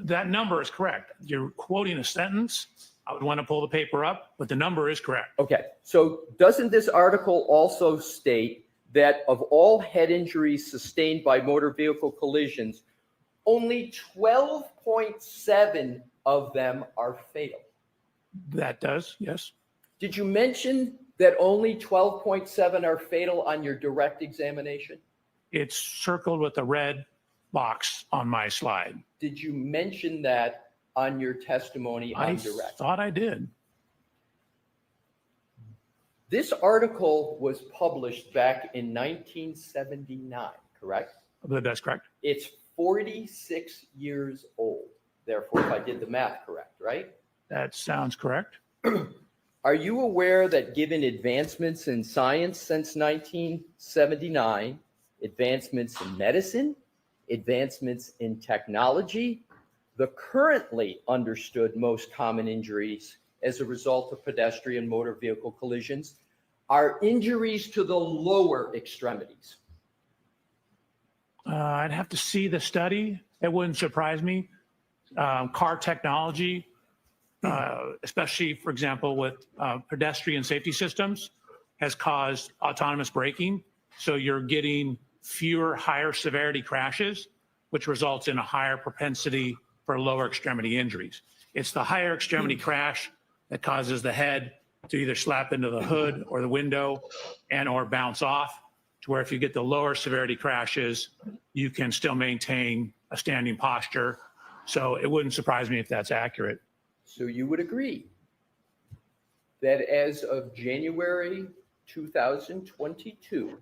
That number is correct. You're quoting a sentence. I would want to pull the paper up, but the number is correct. Okay, so doesn't this article also state that of all head injuries sustained by motor vehicle collisions, only 12.7 of them are fatal. That does, yes. Did you mention that only 12.7 are fatal on your direct examination? It's circled with a red box on my slide. Did you mention that on your testimony on I direct? thought I did. This article was published back in 1979, correct? I believe that's correct. It's 46 years old. Therefore, if I did the math correct, right? That sounds correct. Are you aware that given advancements in science since 1979, advancements in medicine, advancements in technology, the currently understood most common injuries as a result of pedestrian motor vehicle collisions are injuries to the lower extremities? I'd have to see the study. It wouldn't surprise me. Car technology, especially, for example, with pedestrian safety systems, has caused autonomous braking. So you're getting fewer higher severity crashes, which results in a higher propensity for lower extremity injuries. It's the higher extremity crash that causes the head to either slap into the hood or the window and or bounce off, to where if you get the lower severity crashes, you can still maintain a standing posture. So it wouldn't surprise me if that's accurate. So you would agree that as of January 2022,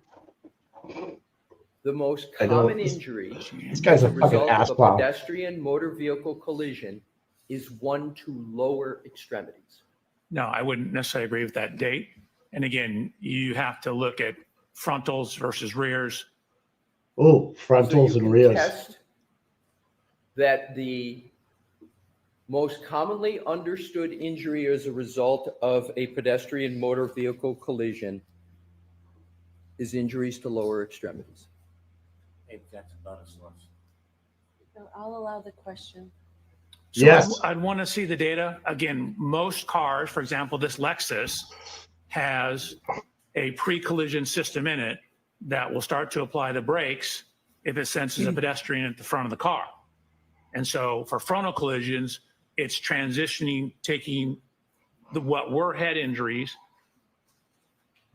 the most common injury This guy's as a a fucking result ass of a clown. pedestrian motor vehicle collision is one to lower extremities? No, I wouldn't necessarily agree with that date. And again, you have to look at frontals versus rears. Oh, frontals So and you rears. contest that the most commonly understood injury as a result of a pedestrian motor vehicle collision is injuries to lower extremities. Maybe that's about a source. I'll allow the question. So Yes. I'd want to see the data. Again, most cars, for example, this Lexus has a pre-collision system in it that will start to apply the brakes if it senses a pedestrian at the front of the car. And so for frontal collisions, it's transitioning, taking what were head injuries,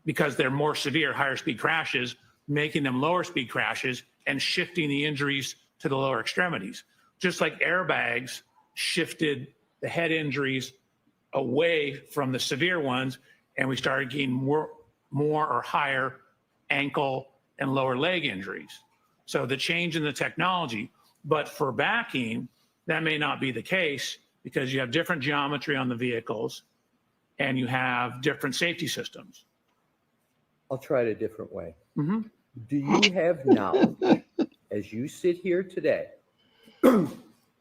because they're more severe, higher speed crashes, making them lower speed crashes and shifting the injuries to the lower extremities. Just like airbags shifted the head injuries away from the severe ones, and we started getting more or higher ankle and lower leg injuries. So the change in the technology, but for backing, that may not be the case, because you have different geometry on the vehicles and you have different safety systems. I'll try it a different way. Mm-hmm. Do you have knowledge, as you sit here today,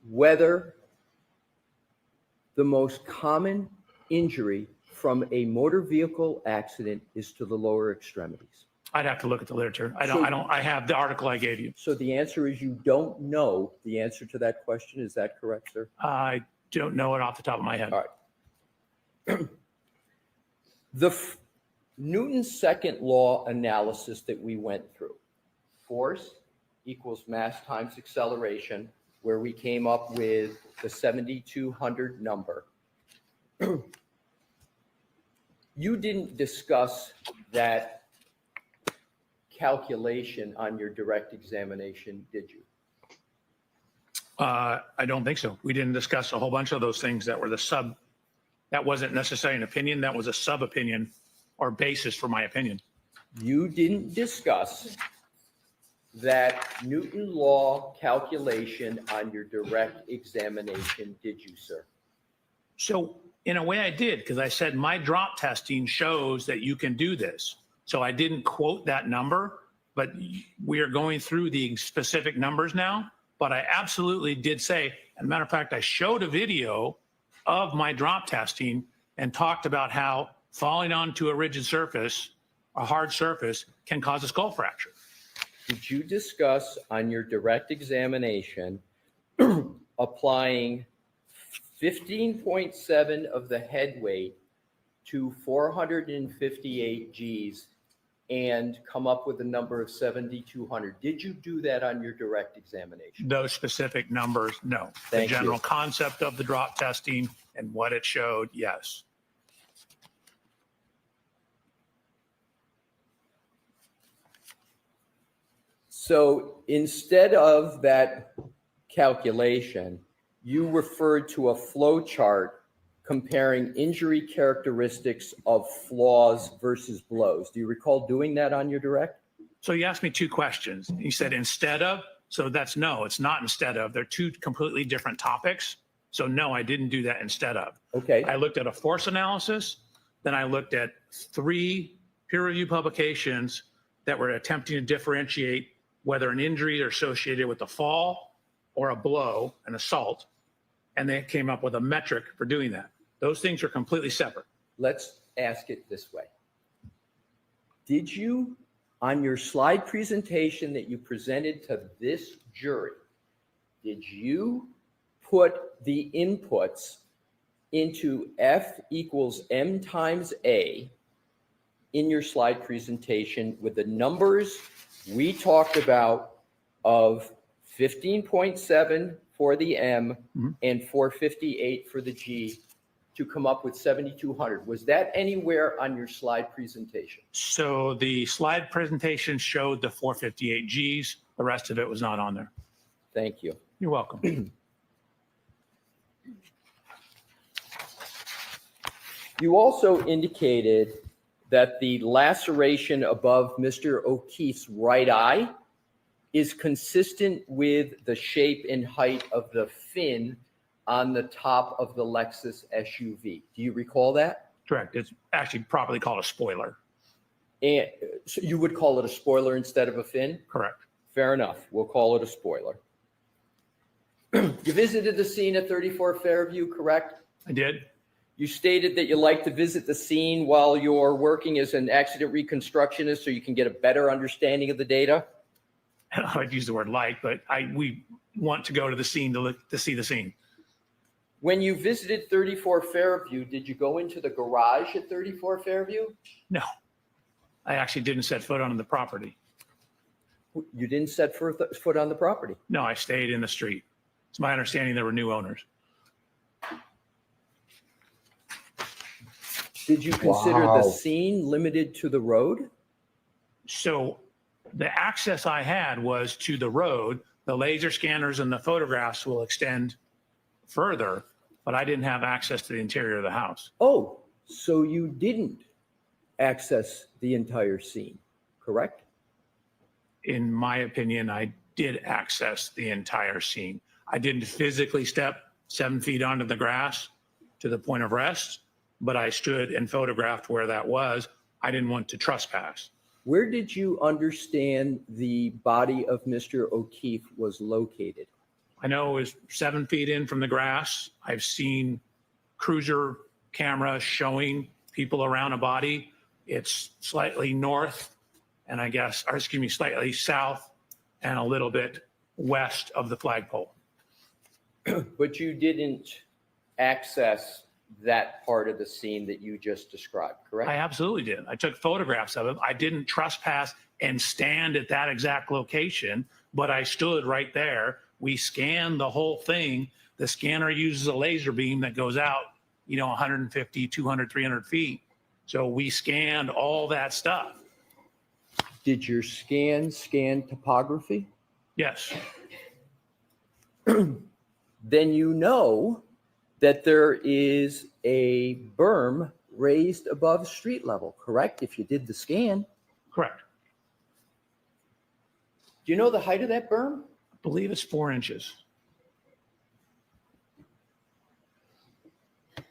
whether the most common injury from a motor vehicle accident is to the lower extremities? I'd have to look at the literature. I have the article I gave you. So the answer is you don't know the answer to that question. Is that correct, sir? I don't know it off the top of my head. All right. Newton's second law analysis that we went through, force equals mass times acceleration, where we came up with the 7,200 number. You didn't discuss that calculation on your direct examination, did you? I don't think so. We didn't discuss a whole bunch of those things that were that wasn't necessarily an opinion. That was a sub-opinion or basis for my opinion. You didn't discuss that Newton law calculation on your direct examination, did you, sir? So in a way I did, because I said my drop testing shows that you can do this. So I didn't quote that number, but we are going through the specific numbers now. But I absolutely did say, as a matter of fact, I showed a video of my drop testing and talked about how falling onto a rigid surface, a hard surface, can cause a skull fracture. Did you discuss on your direct examination applying 15.7 of the head weight to 458 Gs and come up with a number of 7,200. Did you do that on your direct examination? Those specific numbers, no. Thank the general you. concept of the drop testing and what it showed, yes. So instead of that calculation, you referred to a flow chart comparing injury characteristics of flaws versus blows. Do you recall doing that on your direct? So you asked me two questions. You said instead of, so that's no, it's not instead of. They're two completely different topics. So no, I didn't do that instead of. Okay. I looked at a force analysis, then I looked at 3 peer-reviewed publications that were attempting to differentiate whether an injury is associated with a fall or a blow, an assault, and they came up with a metric for doing that. Those things are completely separate. Let's ask it this way. Did you, on your slide presentation that you presented to this jury, did you put the inputs into F equals M times A in your slide presentation with the numbers we talked about of 15.7 for the M and 458 for the G to come up with 7,200? Was that anywhere on your slide presentation? So the slide presentation showed the 458 Gs. The rest of it was not on there. Thank you. You're welcome. You also indicated that the laceration above Mr. O'Keefe's right eye is consistent with the shape and height of the fin on the top of the Lexus SUV. Do you recall that? Correct. It's actually properly called a spoiler. And so you would call it a spoiler instead of a fin? Correct. Fair enough. We'll call it a spoiler. You visited the scene at 34 Fairview, correct? I did. You stated that you like to visit the scene while you're working as an accident reconstructionist so you can get a better understanding of the data? I'd use the word like, but we want to go to the scene to see the scene. When you visited 34 Fairview, did you go into the garage at 34 Fairview? No, I actually didn't set foot on the property. You didn't set foot on the property? No, I stayed in the street. It's my understanding there were new owners. Did you consider the scene limited to the road? So the access I had was to the road. The laser scanners and the photographs will extend further, but I didn't have access to the interior of the house. Oh, so you didn't access the entire scene, correct? In my opinion, I did access the entire scene. I didn't physically step 7 feet onto the grass to the point of rest, but I stood and photographed where that was. I didn't want to trespass. Where did you understand the body of Mr. O'Keefe was located? I know it was 7 feet in from the grass. I've seen cruiser cameras showing people around a body. It's slightly north and slightly south and a little bit west of the flagpole. But you didn't access that part of the scene that you just described, correct? I absolutely did. I took photographs of it. I didn't trespass and stand at that exact location, but I stood right there. We scanned the whole thing. The scanner uses a laser beam that goes out, 150, 200, 300 feet. So we scanned all that stuff. Did your scan topography? Yes. Then you know that there is a berm raised above street level, correct? If you did the scan. Correct. Do you know the height of that berm? I believe it's 4 inches.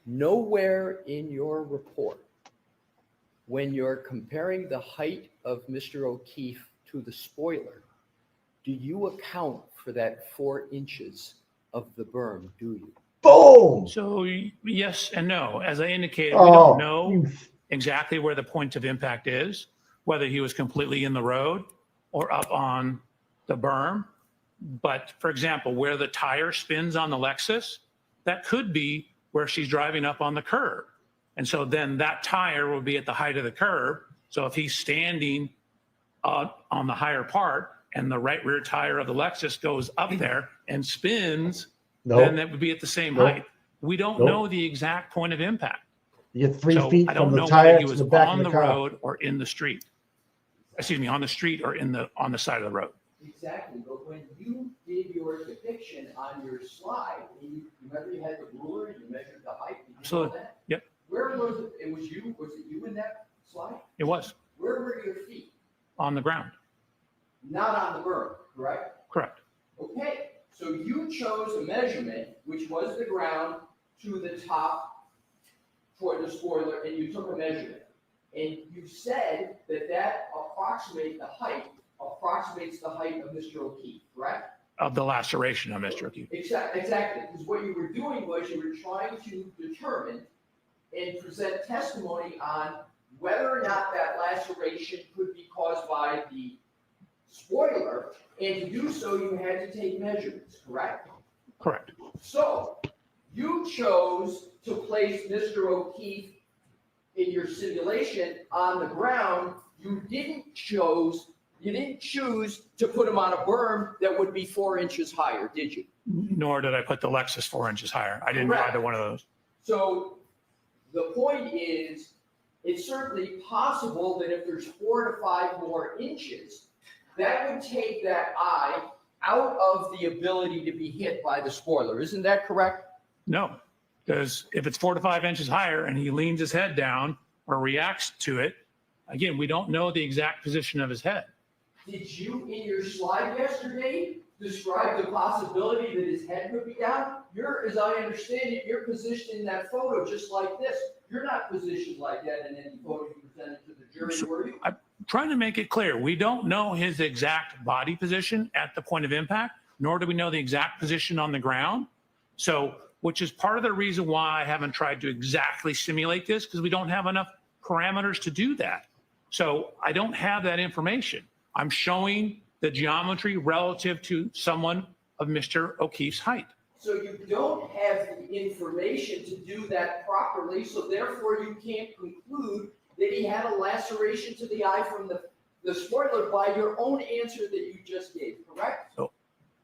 Nowhere in your report, when you're comparing the height of Mr. O'Keefe to the spoiler, do you account for that 4 inches of the berm, do you? Boom! So yes and no. As I indicated, we don't know exactly where the point of impact is, whether he was completely in the road or up on the berm. But for example, where the tire spins on the Lexus, that could be where she's driving up on the curb. And so then that tire will be at the height of the curb So if he's standing on the higher part and the right rear tire of the Lexus goes up there and spins, then that would be at the same height. We don't know the exact point of impact. You get 3 So feet I from don't the know tire whether he to was the back on of the the car. road or in the street. Excuse me, on the street or on the side of the road. Exactly, but when you did your depiction on your slide, and you remember you had the ruler and you measured the height? Did you do Absolutely. that? Yep, Where was it? It was you? Was it you in that slide? it was Where were your feet? on the ground. Not on the berm, correct? Correct. Okay, so you chose a measurement, which was the ground to the top toward the spoiler, and you took a measurement. And you said that approximates the height of Mr. O'Keefe, correct? Of the laceration of Mr. O'Keefe. Exactly, because what you were doing was you were trying to determine and present testimony on whether or not that laceration could be caused by the spoiler, and to do so, you had to take measurements, correct? Correct. So, you chose to place Mr. O'Keefe in your simulation on the ground. You didn't choose to put him on a berm that would be 4 inches higher, did you? Nor did I put the Lexus 4 inches higher. I didn't do Correct. either one of those. So the point is, it's certainly possible that if there's 4 to 5 more inches, that would take that eye out of the ability to be hit by the spoiler. Isn't that correct? No, because if it's 4 to 5 inches higher and he leans his head down or reacts to it, again, we don't know the exact position of his head. Did you, in your slide yesterday, describe the possibility that his head could be down? As I understand it, you're positioned in that photo just like this. You're not positioned like that in any photo you presented to the jury, were you? I'm trying to make it clear. We don't know his exact body position at the point of impact, nor do we know the exact position on the ground. So, which is part of the reason why I haven't tried to exactly simulate this, because we don't have enough parameters to do that. So I don't have that information. I'm showing the geometry relative to someone of Mr. O'Keefe's height. So you don't have the information to do that properly, so therefore you can't conclude that he had a laceration to the eye from the spoiler by your own answer that you just gave, correct? So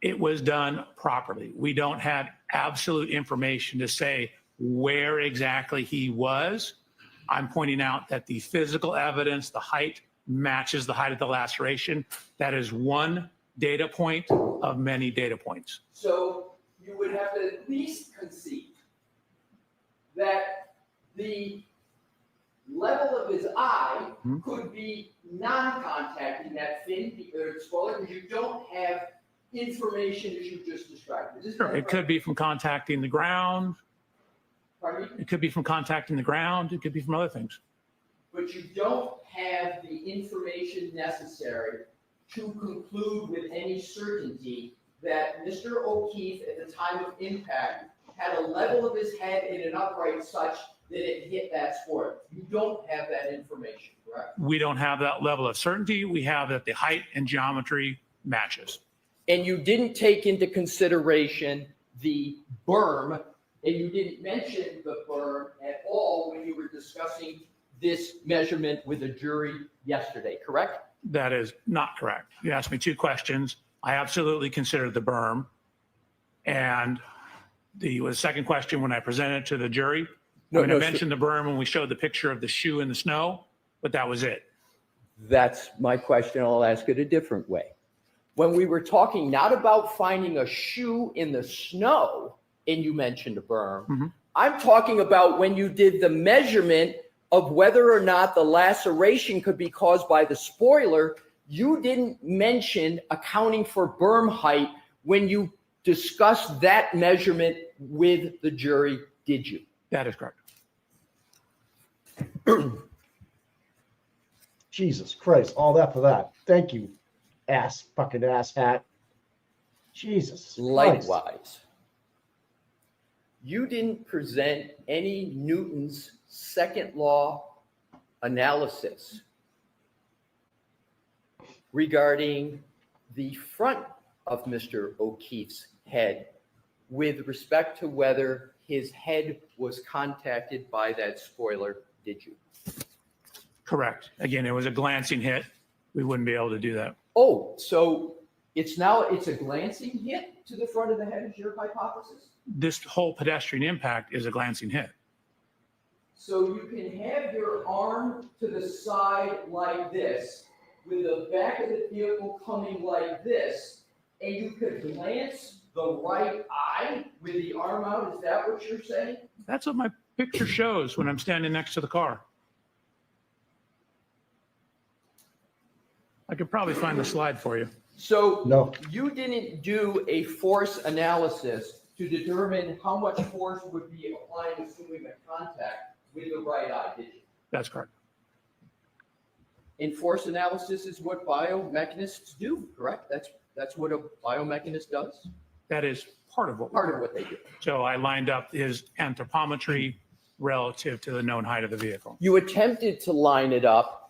it was done properly. We don't have absolute information to say where exactly he was. I'm pointing out that the physical evidence, the height, matches the height of the laceration. That is one data point of many data points. So you would have to at least concede that the level of his eye could be non-contacting that fin spoiler, because you don't have information as you just described. Sure, it could be from contacting the ground. Pardon me? It could be from contacting the ground. It could be from other things. But you don't have the information necessary to conclude with any certainty that Mr. O'Keefe at the time of impact had a level of his head in an upright such that it hit that spoiler. You don't have that information, correct? We don't have that level of certainty. We have that the height and geometry matches. And you didn't take into consideration the berm, and you didn't mention the berm at all when you were discussing this measurement with a jury yesterday, correct? That is not correct. You asked me two questions. I absolutely considered the berm. And the second question, when I presented it to the jury, I mentioned the berm when we showed the picture of the shoe in the snow, but that was it. That's my question. I'll ask it a different way. When we were talking not about finding a shoe in the snow, and you mentioned a berm, I'm talking about when you did the measurement of whether or not the laceration could be caused by the spoiler. You didn't mention accounting for berm height when you discussed that measurement with the jury, did you? That is correct. Jesus Christ, all that for that. Thank you, fucking ass hat. Jesus Christ. Likewise, you didn't present any Newton's second law analysis regarding the front of Mr. O'Keefe's head with respect to whether his head was contacted by that spoiler, did you? Correct. Again, it was a glancing hit. We wouldn't be able to do that. Oh, so it's a glancing hit to the front of the head is your hypothesis? This whole pedestrian impact is a glancing hit. So you can have your arm to the side like this, with the back of the vehicle coming like this, and you could glance the right eye with the arm out. Is that what you're saying? That's what my picture shows when I'm standing next to the car. I could probably find the slide for you. So you didn't do a force analysis to determine how much force would be applying, assuming the contact with the right eye, did you? That's correct. And force analysis is what biomechanists do, correct? That's what a biomechanist does? That is part of what they do. So I lined up his anthropometry relative to the known height of the vehicle. You attempted to line it up.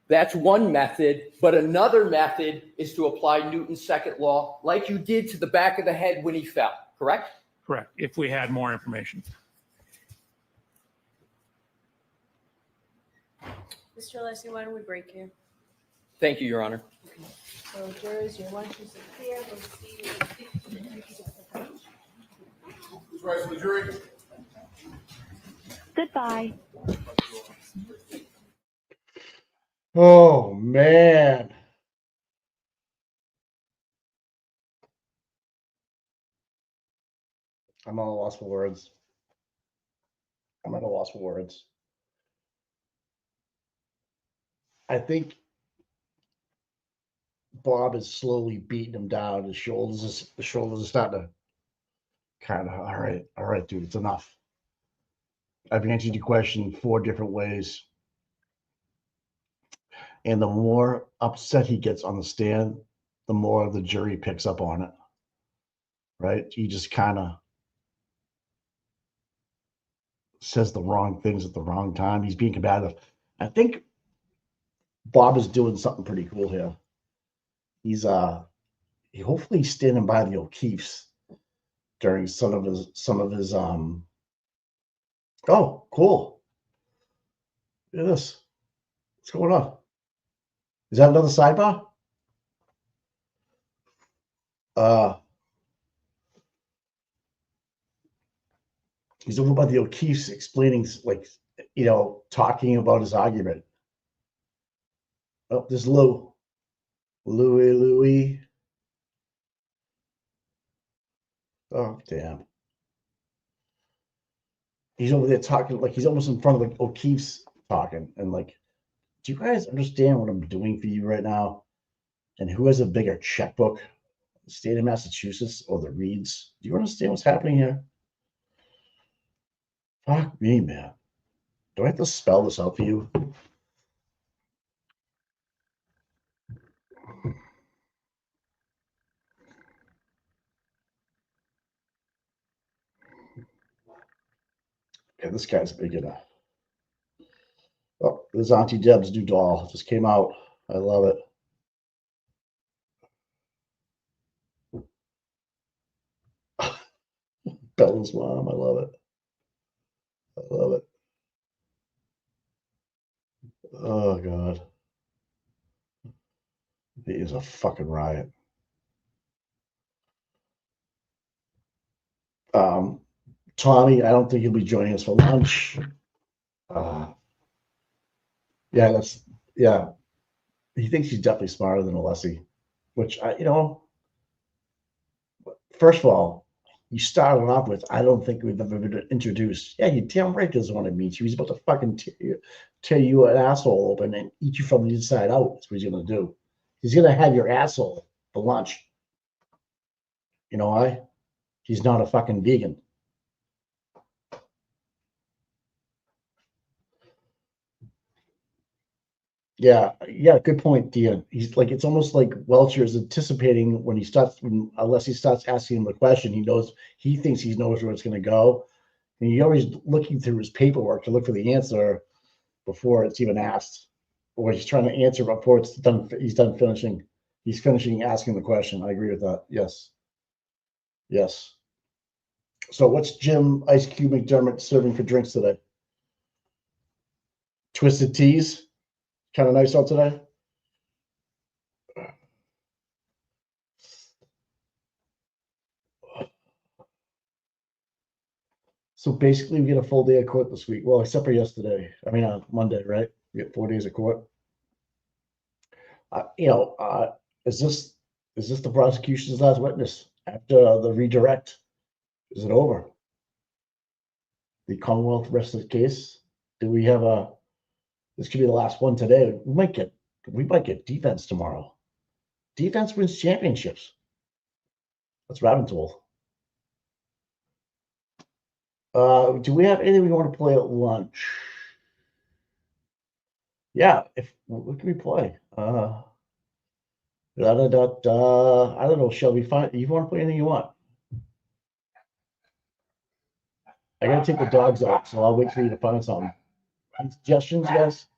That's one method, but another method is to apply Newton's second law like you did to the back of the head when he fell, correct? Correct, if we had more information. Mr. Alessi, why don't we break here? Thank you, Your Honor. So jurors, your lunches are here. We'll see you. Who's right for the jury? Goodbye. Oh man. I'm at a loss for words. I think Bob is slowly beating him down. The shoulders are starting to kind of, all right, dude, it's enough. I've answered your question 4 different ways. And the more upset he gets on the stand, the more the jury picks up on it. Right? He just kind of says the wrong things at the wrong time. He's being combative. I think Bob is doing something pretty cool here. He's hopefully standing by the O'Keefes during some of his oh, cool. Look at this. What's going on? Is that another sidebar? He's over by the O'Keefe's explaining, like, talking about his argument. Oh, there's Louis. Oh, damn. He's over there talking, like he's almost in front of the O'Keefe's talking. And like, do you guys understand what I'm doing for you right now? And who has a bigger checkbook? The state of Massachusetts or the Reeds? Do you understand what's happening here? Fuck me, man. Do I have to spell this out for you? Okay, this guy's big enough. Oh, this Auntie Deb's new doll just came out. I love it. Bella's mom. I love it. Oh, God. He is a fucking riot. Tommy, I don't think he'll be joining us for lunch. Yeah. He thinks he's definitely smarter than Alessi, which first of all, you started off with, I don't think we've ever been introduced. Yeah, you damn right doesn't want to meet you. He's about to fucking tear you an asshole open and eat you from the inside out. That's what he's going to do. He's going to have your asshole for lunch. You know why? He's not a fucking vegan. Yeah, good point, Dean. He's like, it's almost like Welcher is anticipating unless he starts asking him the question, he thinks he knows where it's going to go. And he's always looking through his paperwork to look for the answer before it's even asked. Or he's trying to answer before it's done. He's done finishing. He's finishing asking the question. I agree with that. Yes. So what's Jim Ice Cube McDermott serving for drinks today? Twisted teas? Kind of nice out today. So basically, we get a full day of court this week. Well, except for yesterday. I mean, Monday, right? We get 4 days of court. Is this the prosecution's last witness after the redirect? Is it over? The Commonwealth rests the case. Do we have this could be the last one today. We might get defense tomorrow. Defense wins championships. That's what I've been told. Do we have anything we want to play at lunch? Yeah, what can we play? I don't know, Shelby. You want to play anything you want? I gotta take the dogs out, so I'll wait for you to find something. Any suggestions, guys?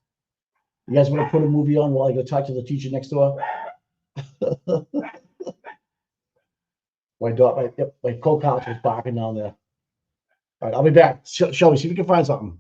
You guys want to put a movie on while I go talk to the teacher next door? My co-couch was barking down there. All right, I'll be back. Shelby, see if we can find something.